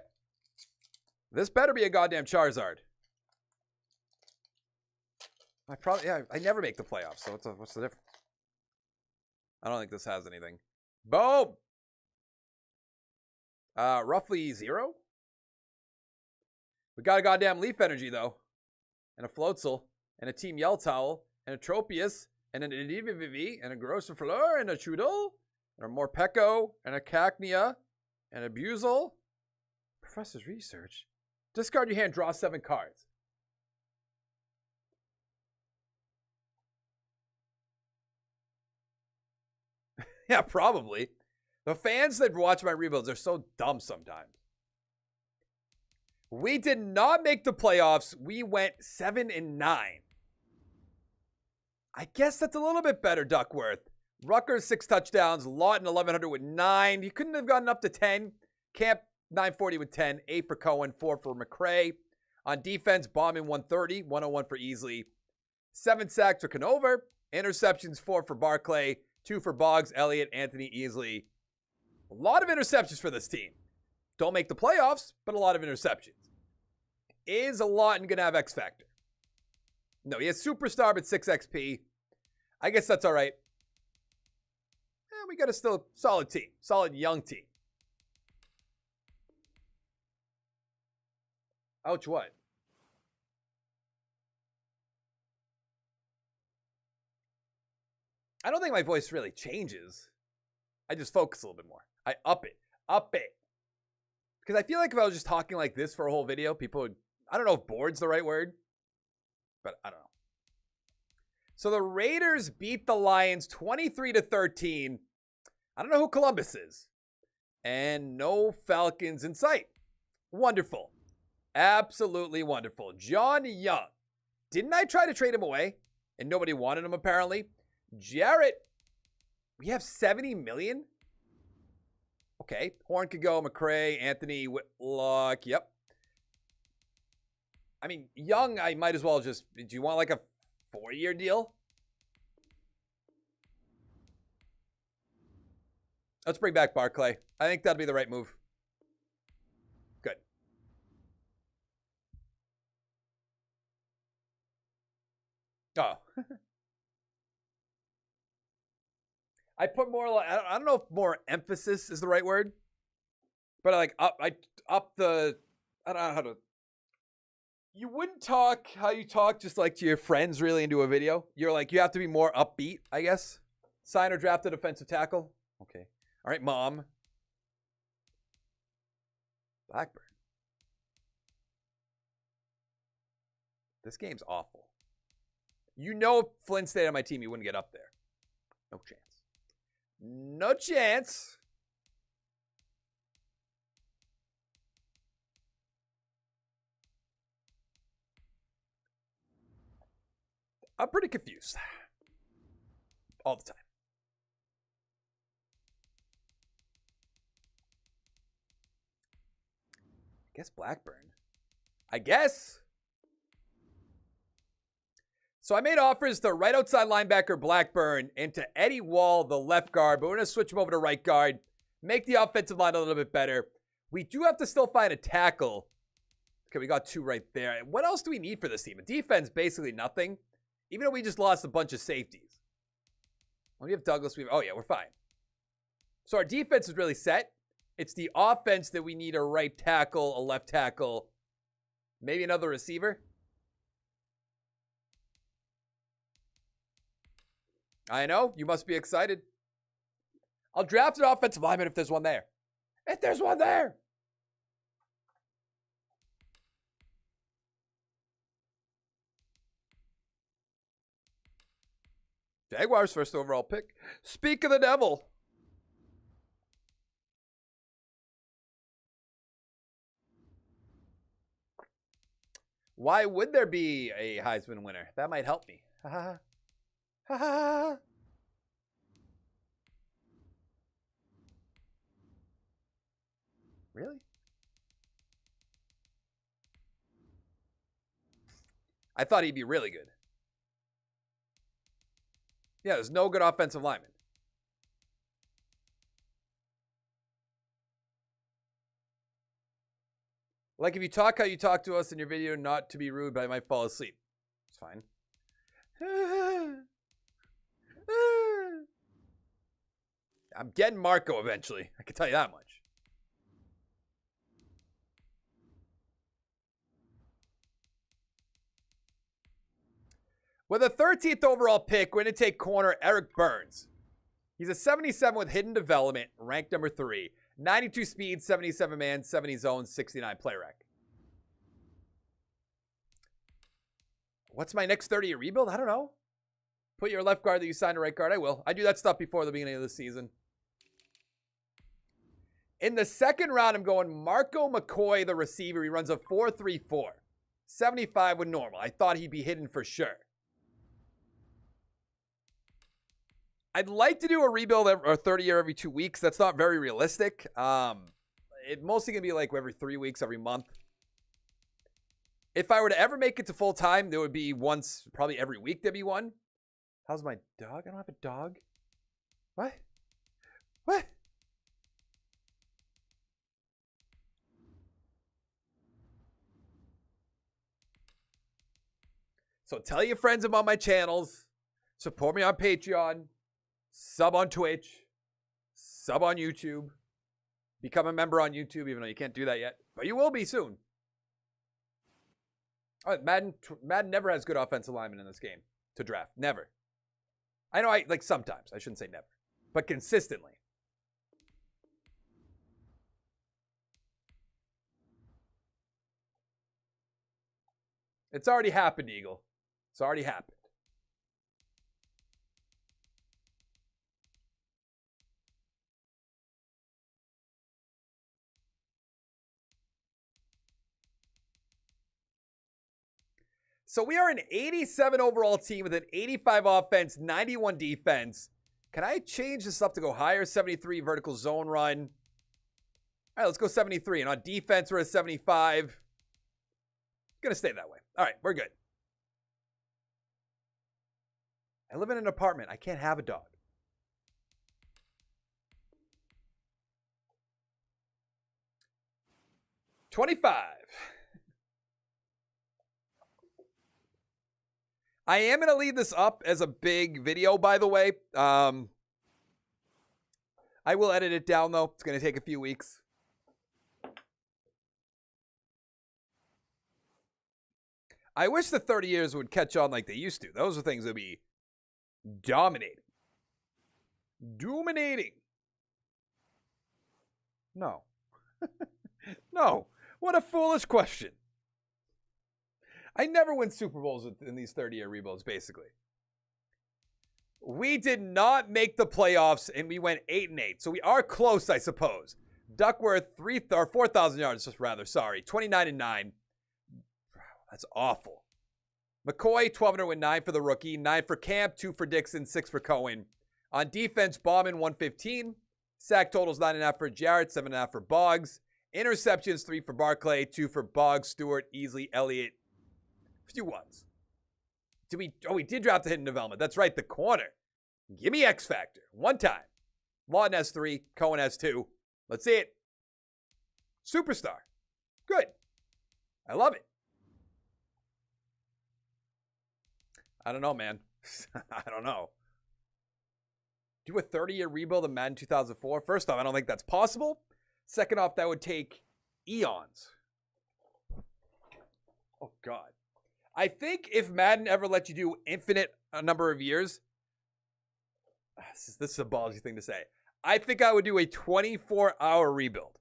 This better be a goddamn Charizard. I never make the playoffs, so what's the difference? I don't think this has anything. Boom! Roughly 0. We got a goddamn Leaf Energy, though. And a Floatzel. And a Team Yell Towel. And a Tropius. And an Edivivivi. And a Grossifleur. And a Trudel. And a Morpeko. And a Cacnea. And a Buzel. Professor's Research. Discard your hand, draw 7 cards. Yeah, probably. The fans that watch my rebuilds are so dumb sometimes. We did not make the playoffs. We went 7-9. I guess that's a little bit better, Duckworth. Rutgers 6 touchdowns. Lawton 1,100 with 9. He couldn't have gotten up to 10. Camp 940 with 10. 8 for Cohen. 4 for McCray. On defense, Bauman 130. 101 for Easley. 7 sacks for Canover. Interceptions 4 for Barclay. 2 for Boggs, Elliott, Anthony, Easley. A lot of interceptions for this team. Don't make the playoffs, but a lot of interceptions. Is Lawton going to have X Factor? No, he has Superstar, but 6 XP. I guess that's all right. We got a still solid team. Solid young team. Ouch, what? I don't think my voice really changes. I just focus a little bit more. I up it. Because I feel like if I was just talking like this for a whole video, people would, I don't know if bored's the right word, but I don't know. So the Raiders beat the Lions 23-13. I don't know who Columbus is. And no Falcons in sight. Wonderful. Absolutely wonderful. John Young. Didn't I try to trade him away? And nobody wanted him, apparently. Jarrett. We have 70 million? Okay. Horn could go. McCray, Anthony, Whitlock. Yep. I mean, Young, I might as well just... Do you want like a 4-year deal? Let's bring back Barclay. I think that'll be the right move. Good. Oh. I put more, I don't know if more emphasis is the right word, but I up the, I don't know how to, you wouldn't talk how you talk just like to your friends really into a video. You're like, you have to be more upbeat, I guess. Sign or draft a defensive tackle. Okay. All right, Mom. Blackburn. This game's awful. You know if Flynn stayed on my team, he wouldn't get up there. No chance. No chance. I'm pretty confused. All the time. I guess Blackburn. I guess. So I made offers to right outside linebacker Blackburn and to Eddie Wall, the left guard, but we're going to switch him over to right guard, make the offensive line a little bit better. We do have to still find a tackle. Okay, we got 2 right there. What else do we need for this team? A defense, basically nothing, even though we just lost a bunch of safeties. When we have Douglas, oh yeah, we're fine. So our defense is really set. It's the offense that we need a right tackle, a left tackle, maybe another receiver. I know. You must be excited. I'll draft an offensive lineman if there's one there. If there's one there. Jaguars first overall pick. Speak of the devil. Why would there be a Heisman winner? That might help me. Ha ha ha ha. Really? I thought he'd be really good. Yeah, there's no good offensive lineman. Like if you talk how you talk to us in your video, not to be rude, but I might fall asleep. It's fine. I'm getting Marco eventually. I can tell you that much. With a 13th overall pick, we're going to take corner Eric Burns. He's a 77 with hidden development, ranked number 3. 92 speed, 77 man, 70 zone, 69 play rec. What's my next 30-year rebuild? I don't know. Put your left guard that you signed a right guard. I will. I do that stuff before the beginning of the season. In the second round, I'm going Marco McCoy, the receiver. He runs a 4.34. 75 with normal. I thought he'd be hidden for sure. I'd like to do a rebuild or 30-year every 2 weeks. That's not very realistic. It's mostly going to be like every 3 weeks, every month. If I were to ever make it to full time, there would be once, probably every week there'd be one. How's my dog? I don't have a dog. What? What? So tell your friends about my channels. Support me on Patreon. Sub on Twitch. Sub on YouTube. Become a member on YouTube, even though you can't do that yet. But you will be soon. All right, Madden never has good offensive linemen in this game to draft. Never. I know like sometimes. I shouldn't say never. But consistently. It's already happened, Eagle. It's already happened. So we are an 87 overall team with an 85 offense, 91 defense. Can I change this up to go higher? 73 vertical zone run. All right, let's go 73. And on defense, we're at 75. Gonna stay that way. All right, we're good. I live in an apartment. I can't have a dog. $25. I am going to leave this up as a big video, by the way. I will edit it down, though. It's going to take a few weeks. I wish the 30 years would catch on like they used to. Those are things that would be dominating. Dominating. No. No. What a foolish question. I never win Super Bowls in these 30-year rebuilds, basically. We did not make the playoffs, and we went 8-8. So we are close, I suppose. Duckworth, 4,000 yards, rather. Sorry, 29-9. That's awful. McCoy, 1,209 for the rookie. 9 for Camp, 2 for Dixon, 6 for Cohen. On defense, Bauman, 115. Sack totals, 9.5 for Jarrett, 7.5 for Boggs. Interceptions, 3 for Barclay, 2 for Boggs, Stewart, Easley, Elliott. Few ones. We did draft a hidden development. That's right, the corner. Give me X Factor. One time. Lawton has 3. Cohen has 2. Let's see it. Superstar. Good. I love it. I don't know, man. I don't know. Do a 30-year rebuild in Madden 2004? First off, I don't think that's possible. Second off, that would take eons. Oh, God. I think if Madden ever let you do infinite number of years, this is a ballsy thing to say. I think I would do a 24-hour rebuild.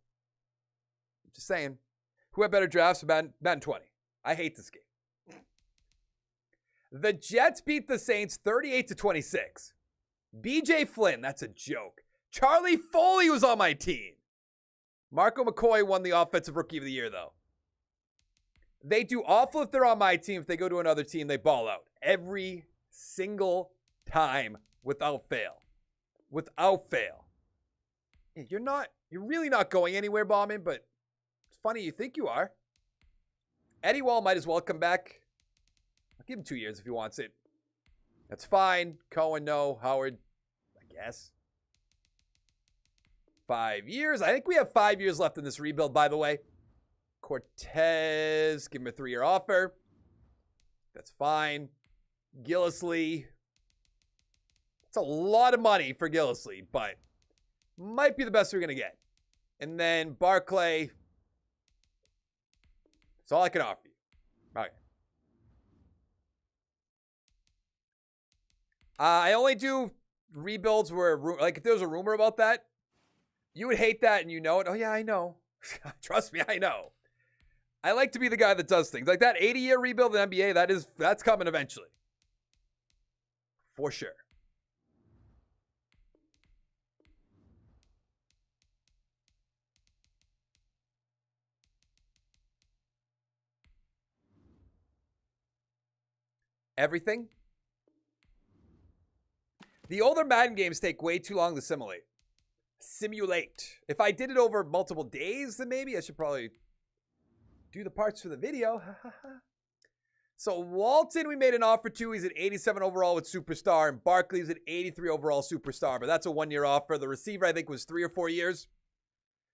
Just saying. Who had better drafts? Madden 20. I hate this game. The Jets beat the Saints 38-26. BJ Flynn, that's a joke. Charlie Foley was on my team. Marco McCoy won the Offensive Rookie of the Year, though. They do awful if they're on my team. If they go to another team, they ball out. Every single time, without fail. Without fail. You're really not going anywhere, Bauman, but it's funny you think you are. Eddie Wall might as well come back. I'll give him 2 years if he wants it. That's fine. Cohen, no. Howard, I guess. 5 years. I think we have 5 years left in this rebuild, by the way. Cortez, give him a 3-year offer. That's fine. Gillislee. It's a lot of money for Gillislee, but might be the best we're going to get. And then Barclay. That's all I can offer you. Okay. I only do rebuilds where, like, if there's a rumor about that, you would hate that and you know it. Oh, yeah, I know. Trust me, I know. I like to be the guy that does things. Like that 80-year rebuild in the NBA, that's coming eventually. For sure. Everything. The older Madden games take way too long to simulate. If I did it over multiple days, then maybe I should probably do the parts for the video. So Walton, we made an offer to. He's at 87 overall with Superstar. And Barkley's at 83 overall Superstar. But that's a 1-year offer. The receiver, I think, was 3 or 4 years.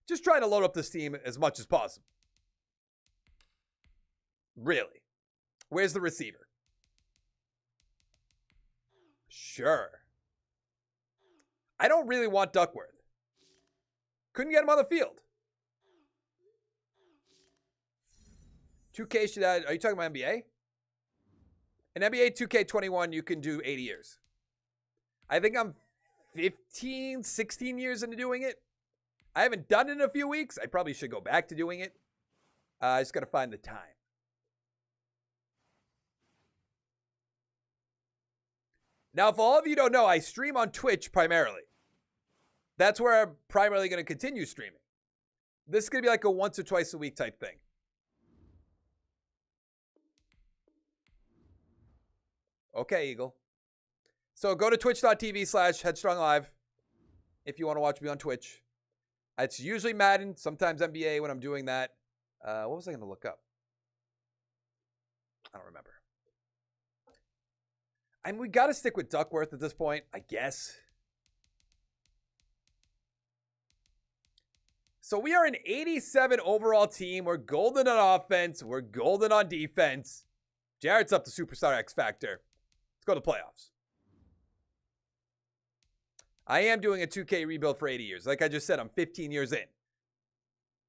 Just trying to load up this team as much as possible. Really. Where's the receiver? Sure. I don't really want Duckworth. Couldn't get him on the field. 2K should add, are you talking about NBA? In NBA 2K21, you can do 80 years. I think I'm 15, 16 years into doing it. I haven't done it in a few weeks. I probably should go back to doing it. I just got to find the time. Now, if all of you don't know, I stream on Twitch primarily. That's where I'm primarily going to continue streaming. This is going to be like a once or twice a week type thing. Okay, Eagle. So go to twitch.tv/headstronglive if you want to watch me on Twitch. It's usually Madden, sometimes NBA when I'm doing that. What was I going to look up? I don't remember. I mean, we got to stick with Duckworth at this point, I guess. So we are an 87 overall team. We're golden on offense. We're golden on defense. Jarrett's up to Superstar X Factor. Let's go to the playoffs. I am doing a 2K rebuild for 80 years. Like I just said, I'm 15 years in.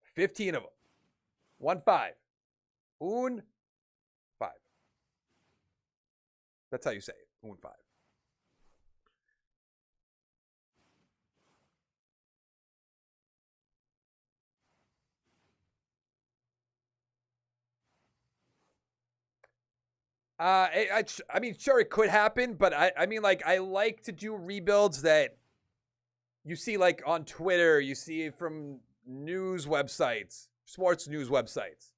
15 of them. 1-5. 5. That's how you say it. 5. I mean, sure, it could happen, but I mean, like, I like to do rebuilds that you see, like, on Twitter, you see it from news websites, sports news websites.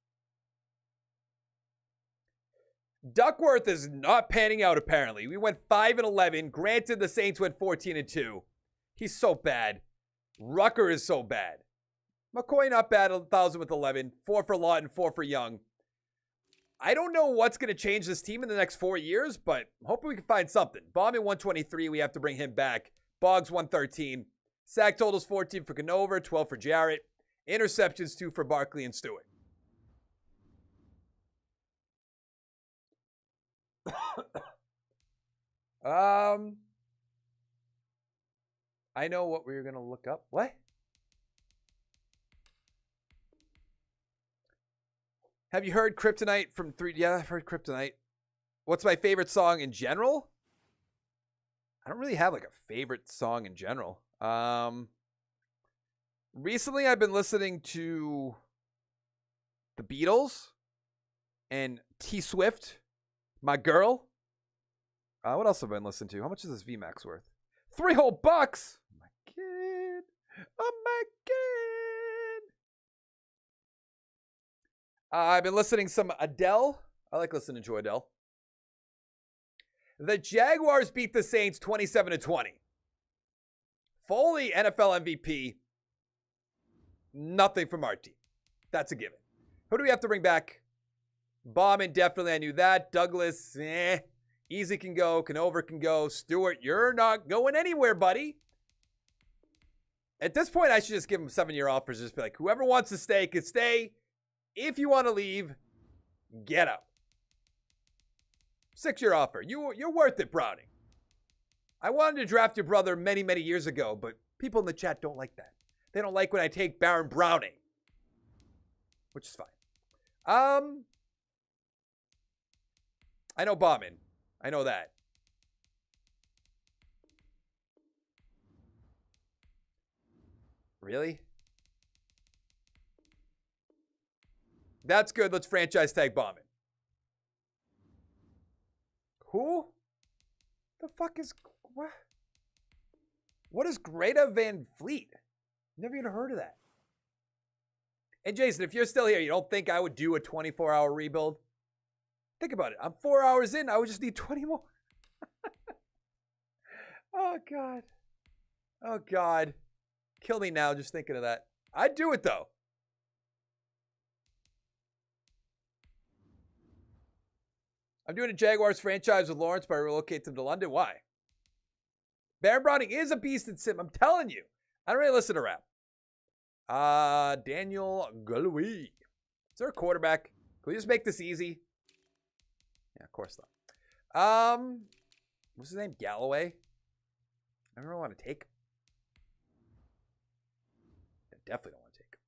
Duckworth is not panning out, apparently. We went 5-11. Granted, the Saints went 14-2. He's so bad. Rucker is so bad. McCoy not bad, 1,000 with 11. 4 for Lawton, 4 for Young. I don't know what's going to change this team in the next 4 years, but I'm hoping we can find something. Bauman 123, we have to bring him back. Boggs 113. Sack totals 14 for Canover, 12 for Jarrett. Interceptions 2 for Barkley and Stewart. I know what we were going to look up. What? Have you heard Kryptonite from 3? Yeah, I've heard Kryptonite. What's my favorite song in general? I don't really have like a favorite song in general. Recently I've been listening to the Beatles and T Swift, My Girl. What else have I been listening to? How much is this VMAX worth? $3 whole bucks. Oh my god. Oh my god. I've been listening to some Adele. I like listening to Adele. The Jaguars beat the Saints 27-20. Foley, NFL MVP. Nothing from our team. That's a given. Who do we have to bring back? Bauman, definitely. I knew that. Douglas, Easy can go. Canover can go. Stewart, you're not going anywhere, buddy. At this point, I should just give him 7-year offers. Just be like, whoever wants to stay can stay. If you want to leave, get out. 6-year offer. You're worth it, Browning. I wanted to draft your brother many, many years ago, but people in the chat don't like that. They don't like when I take Baron Browning, which is fine. I know Bauman. I know that. Really? That's good. Let's franchise tag Bauman. Who? The fuck is... What? What is Greta Van Fleet? Never even heard of that. And Jason, if you're still here, you don't think I would do a 24-hour rebuild? Think about it. I'm 4 hours in. I would just need 20 more. Oh, God. Oh, God. Kill me now just thinking of that. I'd do it, though. I'm doing a Jaguars franchise with Lawrence, but I relocate them to London. Why? Baron Browning is a beast in sim. I'm telling you. I don't really listen to rap. Daniel Galloway. Is there a quarterback? Can we just make this easy? Yeah, of course not. What's his name? Galloway? I don't really want to take him. I definitely don't want to take him.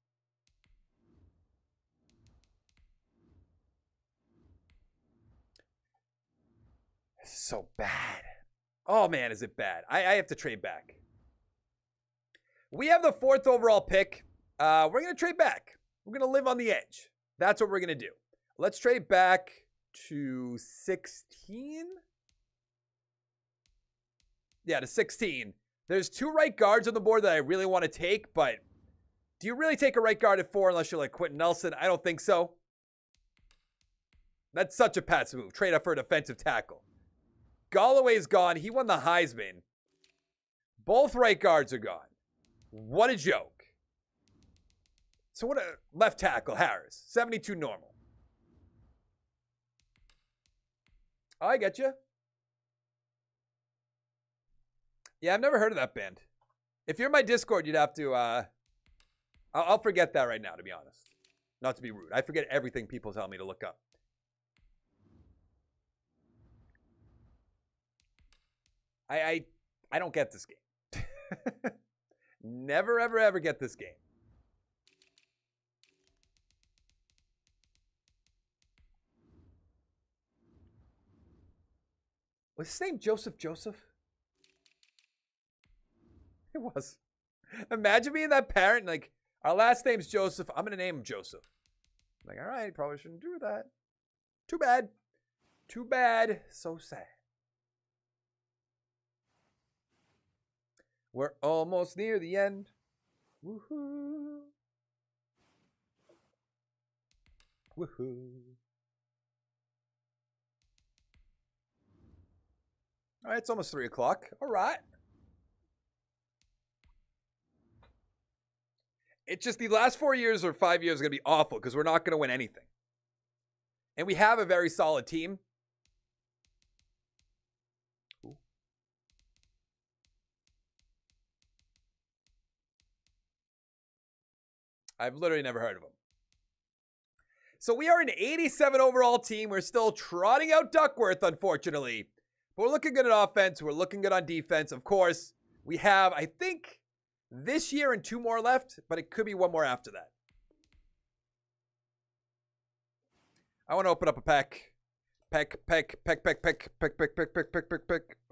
This is so bad. Oh, man, is it bad? I have to trade back. We have the 4th overall pick. We're going to trade back. We're going to live on the edge. That's what we're going to do. Let's trade back to 16. Yeah, to 16. There's 2 right guards on the board that I really want to take, but do you really take a right guard at 4 unless you're like Quentin Nelson? I don't think so. That's such a Pats move. Trade up for a defensive tackle. Galloway's gone. He won the Heisman. Both right guards are gone. What a joke. So what a left tackle, Harris. 72 normal. Oh, I get you. Yeah, I've never heard of that band. If you're in my Discord, you'd have to, I'll forget that right now, to be honest. Not to be rude. I forget everything people tell me to look up. I don't get this game. Never, ever, ever get this game. Was his name Joseph? It was. Imagine being that parent, like, our last name's Joseph. I'm going to name him Joseph. I'm like, all right, probably shouldn't do that. Too bad. Too bad. So sad. We're almost near the end. Woohoo. Woohoo. All right, it's almost 3 o'clock. All right. It's just the last 4 years or 5 years are going to be awful because we're not going to win anything. And we have a very solid team. Ooh. I've literally never heard of them. So we are an 87 overall team. We're still trotting out Duckworth, unfortunately. But we're looking good at offense. We're looking good on defense. Of course, we have, I think, this year and 2 more left, but it could be 1 more after that. I want to open up a pack. Peck. Let's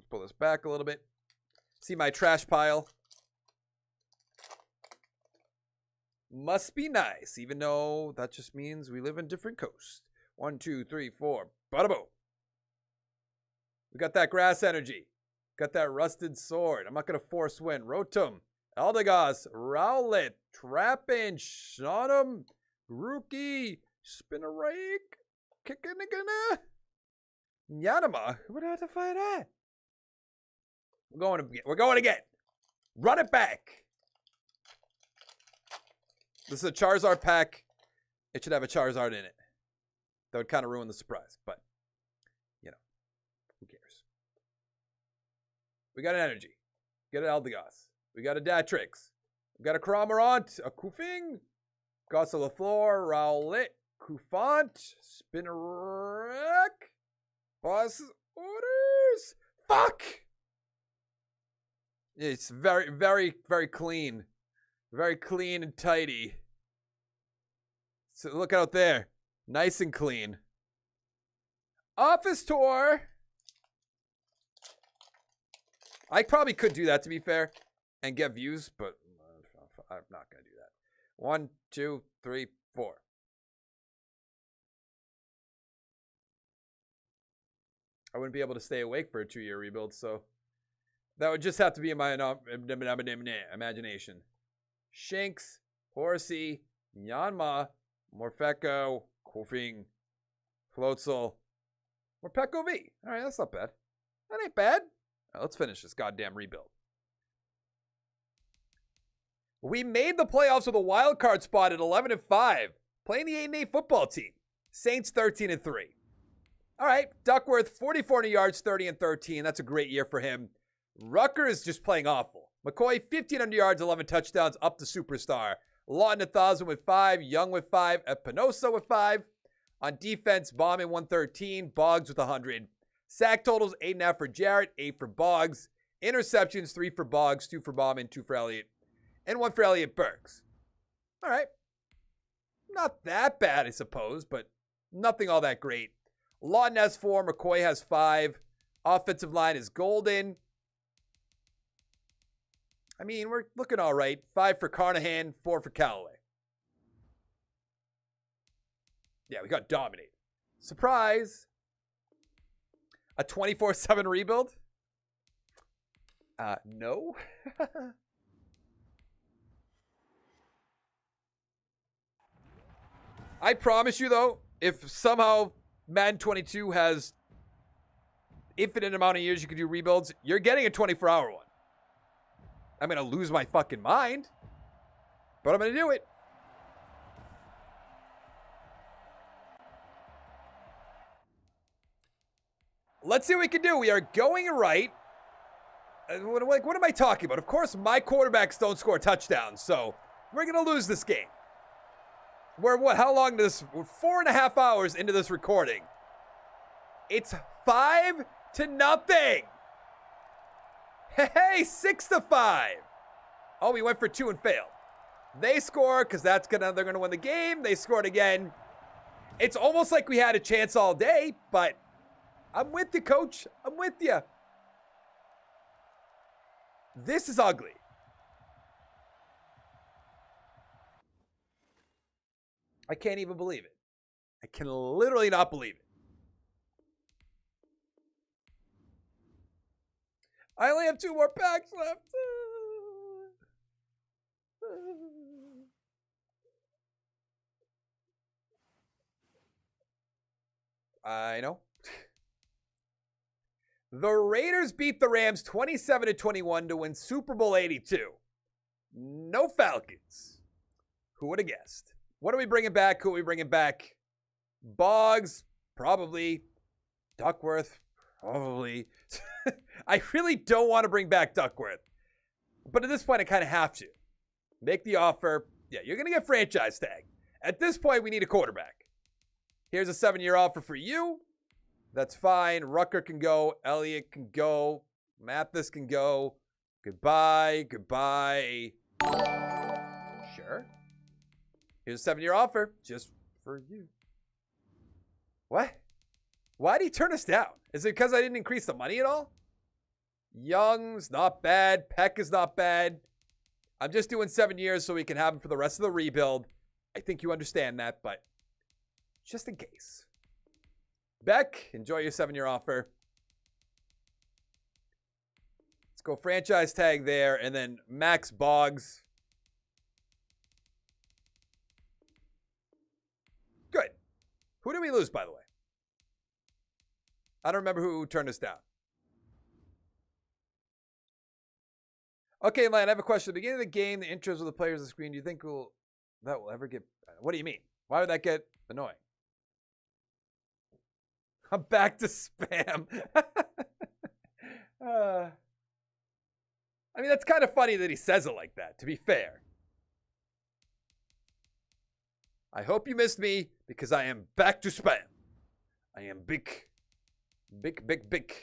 pull this back a little bit. See my trash pile. Must be nice, even though that just means we live in different coasts. 1, 2, 3, 4. Bada boom. We got that grass energy. Got that rusted sword. I'm not going to force win. Rotom. Eldegoss. Rowlet. Trappin. Shaunum. Grookey. Spinnerake. Kickanigana. Yanama. Who would have to fight that? We're going again. Run it back. This is a Charizard pack. It should have a Charizard in it. That would kind of ruin the surprise, but, you know, who cares? We got an Energy. We got an Eldegoss. We got a Datrix. We got a Cramorant, a Koofing, Gossa LaFleur, Rowlet, Koufant, Spinarak, Boss Orders. Fuck! It's very, very, very clean. Very clean and tidy. So look out there. Nice and clean. Office tour. I probably could do that, to be fair, and get views, but I'm not going to do that. 1, 2, 3, 4. I wouldn't be able to stay awake for a 2-year rebuild, so that would just have to be in my imagination. Shinx, Horsey, Yanma, Morpeko, Koofing, Floatzel, Morpeko V. All right, that's not bad. That ain't bad. All right, let's finish this goddamn rebuild. We made the playoffs with a wild card spot at 11-5, playing the 8-8 football team. Saints 13-3. All right, Duckworth 4,400 yards, 30-13. That's a great year for him. Rucker is just playing awful. McCoy 1,500 yards, 11 touchdowns, up to superstar. Lawton 1,000 with 5, Young with 5, Espinosa with 5. On defense, Bauman 113, Boggs with 100. Sack totals 8.5 for Jarrett, 8 for Boggs. Interceptions 3 for Boggs, 2 for Bauman, 2 for Elliott, and 1 for Elliott Burks. All right. Not that bad, I suppose, but nothing all that great. Lawton has 4, McCoy has 5. Offensive line is golden. I mean, we're looking all right. 5 for Carnahan, 4 for Callaway. Yeah, we got dominated. Surprise. A 24/7 rebuild? No. I promise you, though, if somehow Madden 22 has infinite amount of years you can do rebuilds. You're getting a 24-hour one. I'm going to lose my fucking mind, but I'm going to do it. Let's see what we can do. We are going right. What am I talking about? Of course, my quarterbacks don't score touchdowns, so we're going to lose this game. We're what? How long does? We're 4.5 hours into this recording. It's 5-0. Hey, 6-5. Oh, we went for 2 and failed. They score because they're gonna win the game. They scored again. It's almost like we had a chance all day, but I'm with you, coach. I'm with you. This is ugly. I can't even believe it. I can literally not believe it. I only have 2 more packs left. I know. The Raiders beat the Rams 27-21 to win Super Bowl 82. No Falcons. Who would have guessed? What are we bringing back? Who are we bringing back? Boggs, probably. Duckworth, probably. I really don't want to bring back Duckworth. But at this point, I kind of have to. Make the offer. Yeah, you're going to get franchise tag. At this point, we need a quarterback. Here's a 7-year offer for you. That's fine. Rucker can go. Elliott can go. Mathis can go. Goodbye. Goodbye. Sure. Here's a 7-year offer just for you. What? Why did he turn us down? Is it because I didn't increase the money at all? Young's not bad. Peck is not bad. I'm just doing 7 years so we can have him for the rest of the rebuild. I think you understand that, but just in case. Beck, enjoy your 7-year offer. Let's go franchise tag there, and then Max Boggs. Good. Who did we lose, by the way? I don't remember who turned us down. Okay, Lan, I have a question. At the beginning of the game, the intros of the players on the screen, do you think that will ever get... What do you mean? Why would that get annoying? I'm back to spam. I mean, that's kind of funny that he says it like that, to be fair. I hope you missed me because I am back to spam. I am big. Big.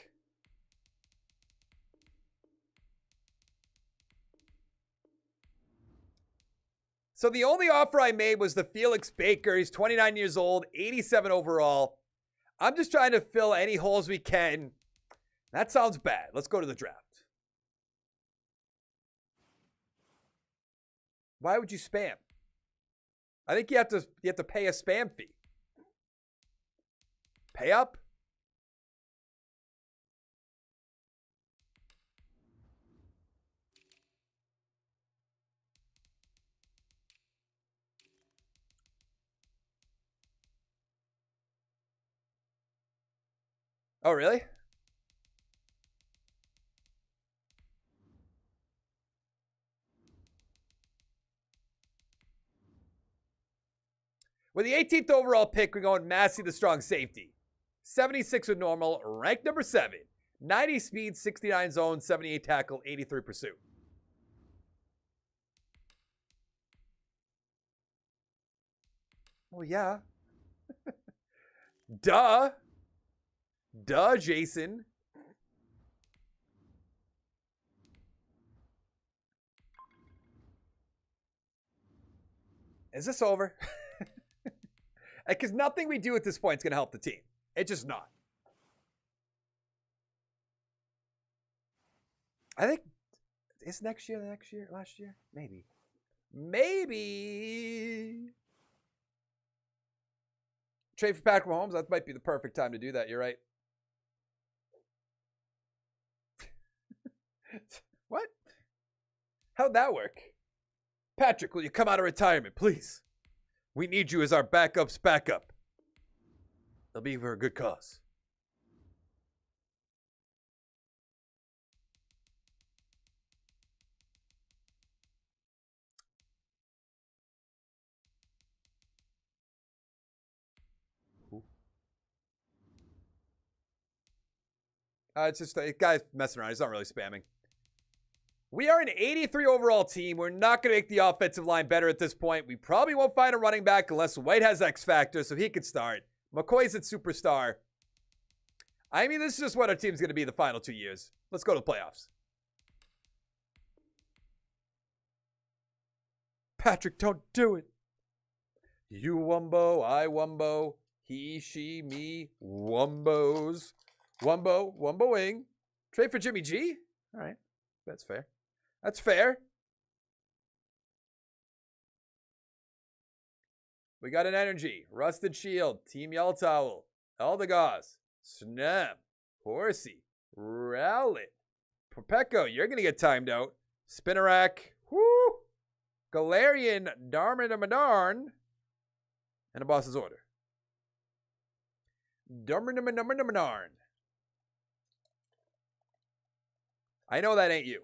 So the only offer I made was the Felix Baker. He's 29 years old, 87 overall. I'm just trying to fill any holes we can. That sounds bad. Let's go to the draft. Why would you spam? I think you have to pay a spam fee. Pay up? Oh, really? With the 18th overall pick, we're going Massey, the strong safety. 76 with normal, ranked number 7. 90 speed, 69 zone, 78 tackle, 83 pursuit. Well, yeah. Duh, Jason. Is this over? Because nothing we do at this point is going to help the team. It's just not. I think, is next year the next year? Last year? Maybe. Trade for Patrick Mahomes, that might be the perfect time to do that. You're right. What? How'd that work? Patrick, will you come out of retirement, please? We need you as our backup's backup. It'll be for a good cause. It's just a guy's messing around. He's not really spamming. We are an 83 overall team. We're not going to make the offensive line better at this point. We probably won't find a running back unless White has X Factor, so he could start. McCoy's at superstar. I mean, this is just what our team's going to be the final 2 years. Let's go to the playoffs. Patrick, don't do it. You wumbo, I wumbo. He, she, me, wumbos. Wumboing. Trade for Jimmy G? All right. That's fair. That's fair. We got an energy. Rusted Shield. Team Yell Towel. Eldegoss. Snap. Horsey. Rowlet. Propecco, you're going to get timed out. Spinnerack. Whoo. Galarian. Darmadamardarn. And a boss's order. Darmadamardarn. I know that ain't you.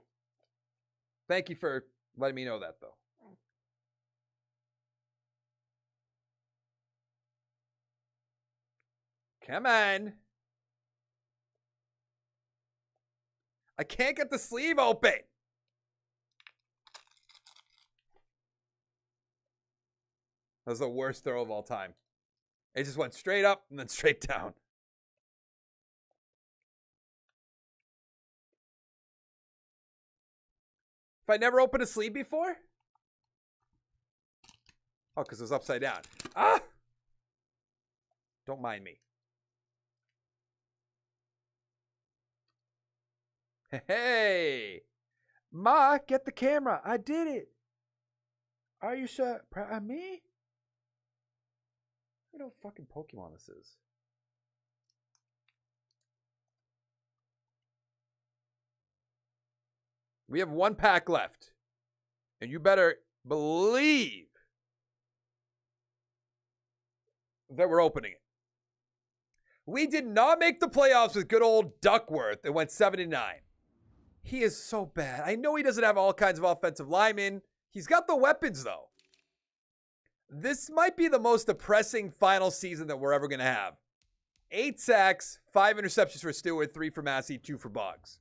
Thank you for letting me know that, though. Come on. I can't get the sleeve open. That was the worst throw of all time. It just went straight up and then straight down. If I never opened a sleeve before? Oh, because it was upside down. Ah! Don't mind me. Hey! Ma, get the camera. I did it. Are you so proud of me? I don't know what fucking Pokemon this is. We have one pack left. And you better believe that we're opening it. We did not make the playoffs with good old Duckworth. It went 7-9. He is so bad. I know he doesn't have all kinds of offensive linemen. He's got the weapons, though. This might be the most depressing final season that we're ever going to have. 8 sacks, 5 interceptions for Stewart, 3 for Massey, 2 for Boggs.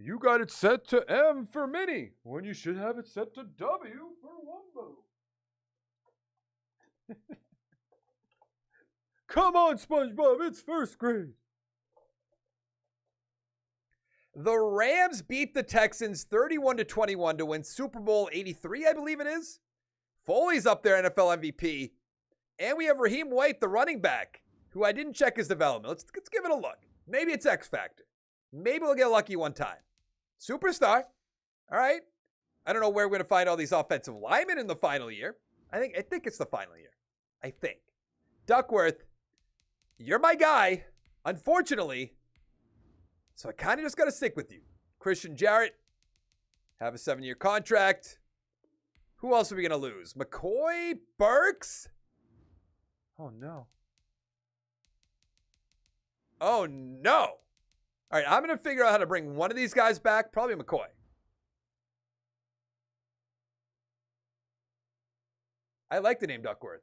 You got it set to M for Mini, when you should have it set to W for Wumbo. Come on, SpongeBob, it's first grade. The Rams beat the Texans 31-21 to win Super Bowl 83, I believe it is. Foley's up there, NFL MVP. And we have Raheem White, the running back, who I didn't check his development. Let's give it a look. Maybe it's X Factor. Maybe we'll get lucky one time. Superstar. All right. I don't know where we're going to find all these offensive linemen in the final year. I think it's the final year. I think. Duckworth, you're my guy, unfortunately. So I kind of just got to stick with you. Christian Jarrett, have a 7-year contract. Who else are we going to lose? McCoy? Burks? Oh, no. Oh, no. All right, I'm going to figure out how to bring one of these guys back. Probably McCoy. I like the name Duckworth.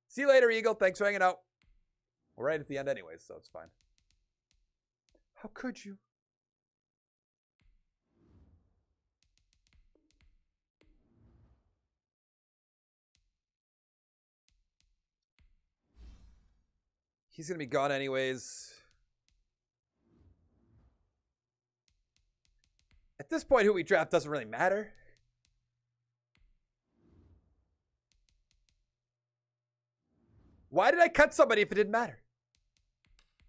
See you later, Eagle. Thanks for hanging out. We're right at the end anyways, so it's fine. How could you? He's going to be gone anyways. At this point, who we draft doesn't really matter. Why did I cut somebody if it didn't matter?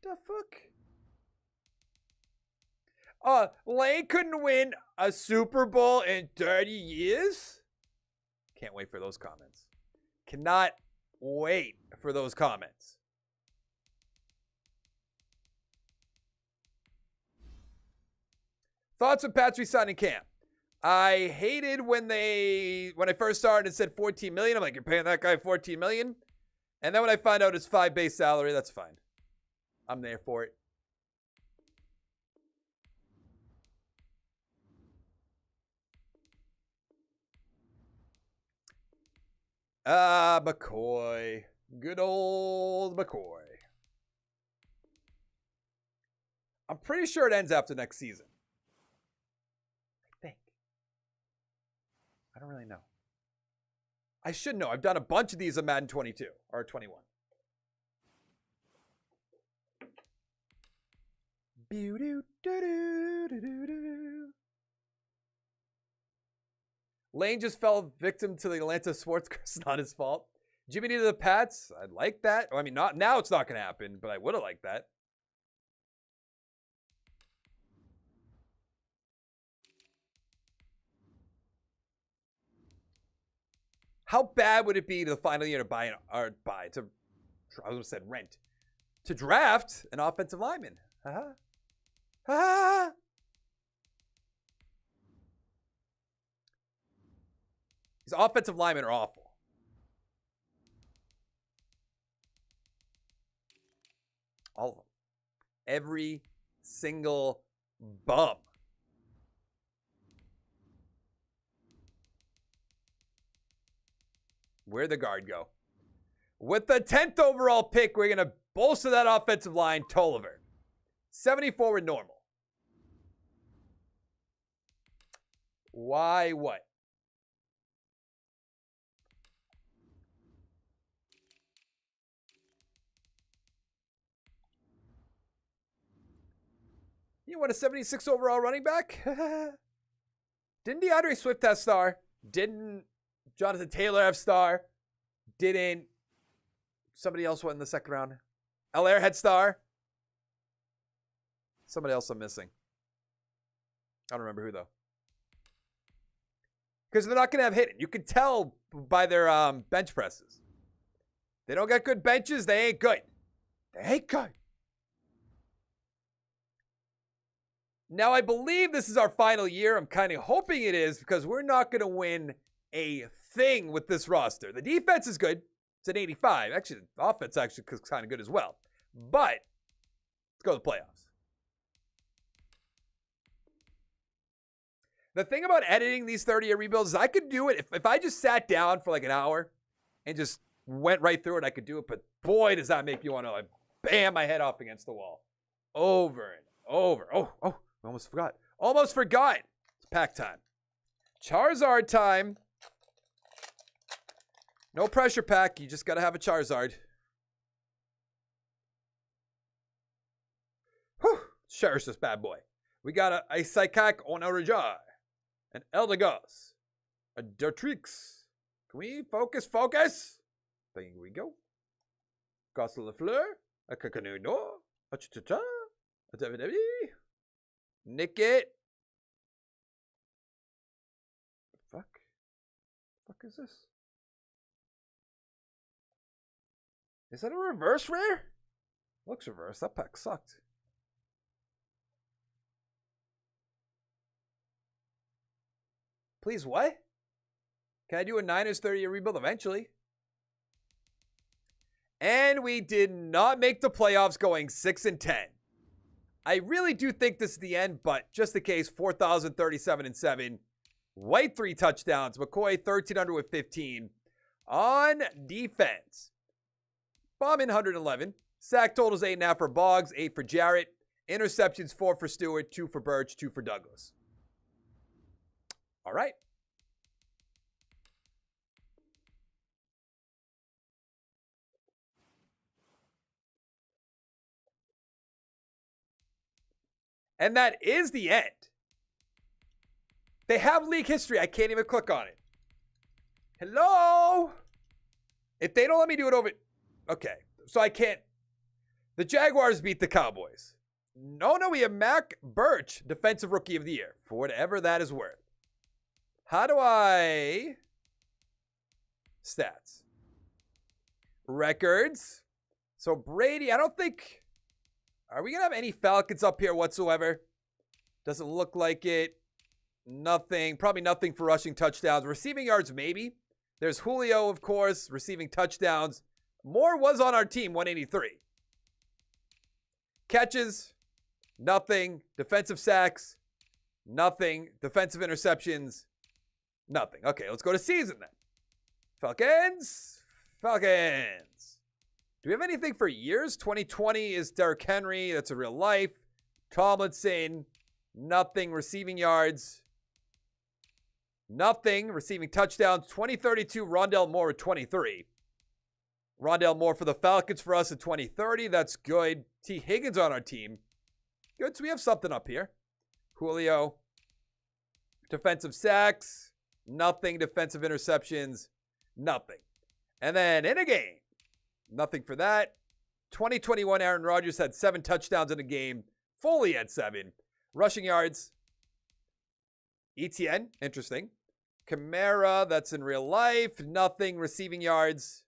The fuck? Lane couldn't win a Super Bowl in 30 years? Can't wait for those comments. Cannot wait for those comments. Thoughts on Pats resigning camp? I hated when I first started and said 14 million. I'm like, you're paying that guy 14 million? And then when I find out it's 5 base salary, that's fine. I'm there for it. McCoy. Good old McCoy. I'm pretty sure it ends after next season. I think. I don't really know. I should know. I've done a bunch of these in Madden 22 or 21. Lane just fell victim to the Atlanta sports curse. Not his fault. Jimmy to the Pats. I'd like that. I mean, not now. It's not going to happen, but I would have liked that. How bad would it be to the final year to buy I almost said rent, to draft an offensive lineman? These offensive linemen are awful. All of them. Every single bum. Where'd the guard go? With the 10th overall pick, we're going to bolster that offensive line, Tolliver. 74 with normal. Why what? You want a 76 overall running back? Didn't DeAndre Swift have star? Didn't Jonathan Taylor have star? Didn't somebody else went in the second round? Allaire had star? Somebody else I'm missing. I don't remember who, though. Because they're not going to have hidden. You can tell by their bench presses. They don't got good benches. They ain't good. They ain't good. Now, I believe this is our final year. I'm kind of hoping it is because we're not going to win a thing with this roster. The defense is good. It's an 85. Actually, the offense actually is kind of good as well. But let's go to the playoffs. The thing about editing these 30-year rebuilds is I could do it. If I just sat down for like an hour and just went right through it, I could do it. But boy, does that make you want to like bam my head off against the wall. Over and over. Oh, I almost forgot. Almost forgot. It's pack time. Charizard time. No pressure pack. You just got to have a Charizard. Whew. Cherish this bad boy. We got a Psychic on Jar. An Eldegoss. A Dartrix. Can we focus? There we go. Goss Lafleur. A Kakanuno. A Chitata. A WWE. Nick it. The fuck is this? Is that a reverse rare? Looks reverse. That pack sucked. Please, what? Can I do a Niners 30-year rebuild eventually? And we did not make the playoffs, going 6-10. I really do think this is the end, but just in case, 4,037-7. White 3 touchdowns. McCoy 1,300 with 15. On defense, Bauman 111. Sack totals 8.5 for Boggs, 8 for Jarrett. Interceptions 4 for Stewart, 2 for Birch, 2 for Douglas. All right. And that is the end. They have league history. I can't even click on it. Hello? If they don't let me do it over... Okay, so I can't... The Jaguars beat the Cowboys. No, we have Mac Birch, Defensive Rookie of the Year, for whatever that is worth. How do I... Stats. Records. So Brady, I don't think... Are we going to have any Falcons up here whatsoever? Doesn't look like it. Nothing. Probably nothing for rushing touchdowns. Receiving yards, maybe. There's Julio, of course, receiving touchdowns. Moore was on our team, 183. Catches, nothing. Defensive sacks, nothing. Defensive interceptions, nothing. Okay, let's go to season then. Falcons. Falcons. Do we have anything for years? 2020 is Derrick Henry. That's a real life. Tomlinson. Nothing. Receiving yards. Nothing. Receiving touchdowns. 2032, Rondell Moore at 23. Rondell Moore for the Falcons for us at 2030. That's good. T. Higgins on our team. Good. So we have something up here. Julio. Defensive sacks. Nothing. Defensive interceptions. Nothing. And then in a game. Nothing for that. 2021, Aaron Rodgers had 7 touchdowns in a game. Fully at 7. Rushing yards. ETN. Interesting. Kamara. That's in real life. Nothing. Receiving yards.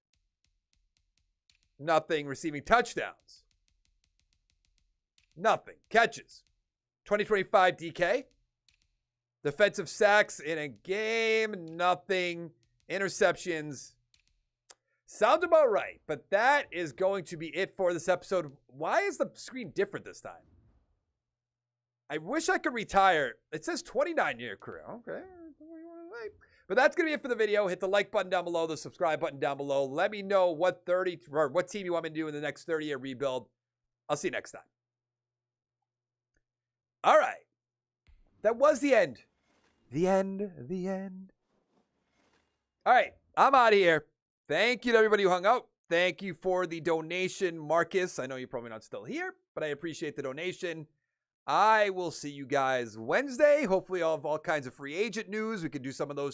Nothing. Receiving touchdowns. Nothing. Catches. 2025 DK. Defensive sacks in a game. Nothing. Interceptions. Sounds about right. But that is going to be it for this episode. Why is the screen different this time? I wish I could retire. It says 29-year career. Okay. But that's going to be it for the video. Hit the like button down below, the subscribe button down below. Let me know what team you want me to do in the next 30-year rebuild. I'll see you next time. All right. That was the end. The end. All right. I'm out of here. Thank you to everybody who hung out. Thank you for the donation, Marcus. I know you're probably not still here, but I appreciate the donation. I will see you guys Wednesday. Hopefully I'll have all kinds of free agent news. We can do some of those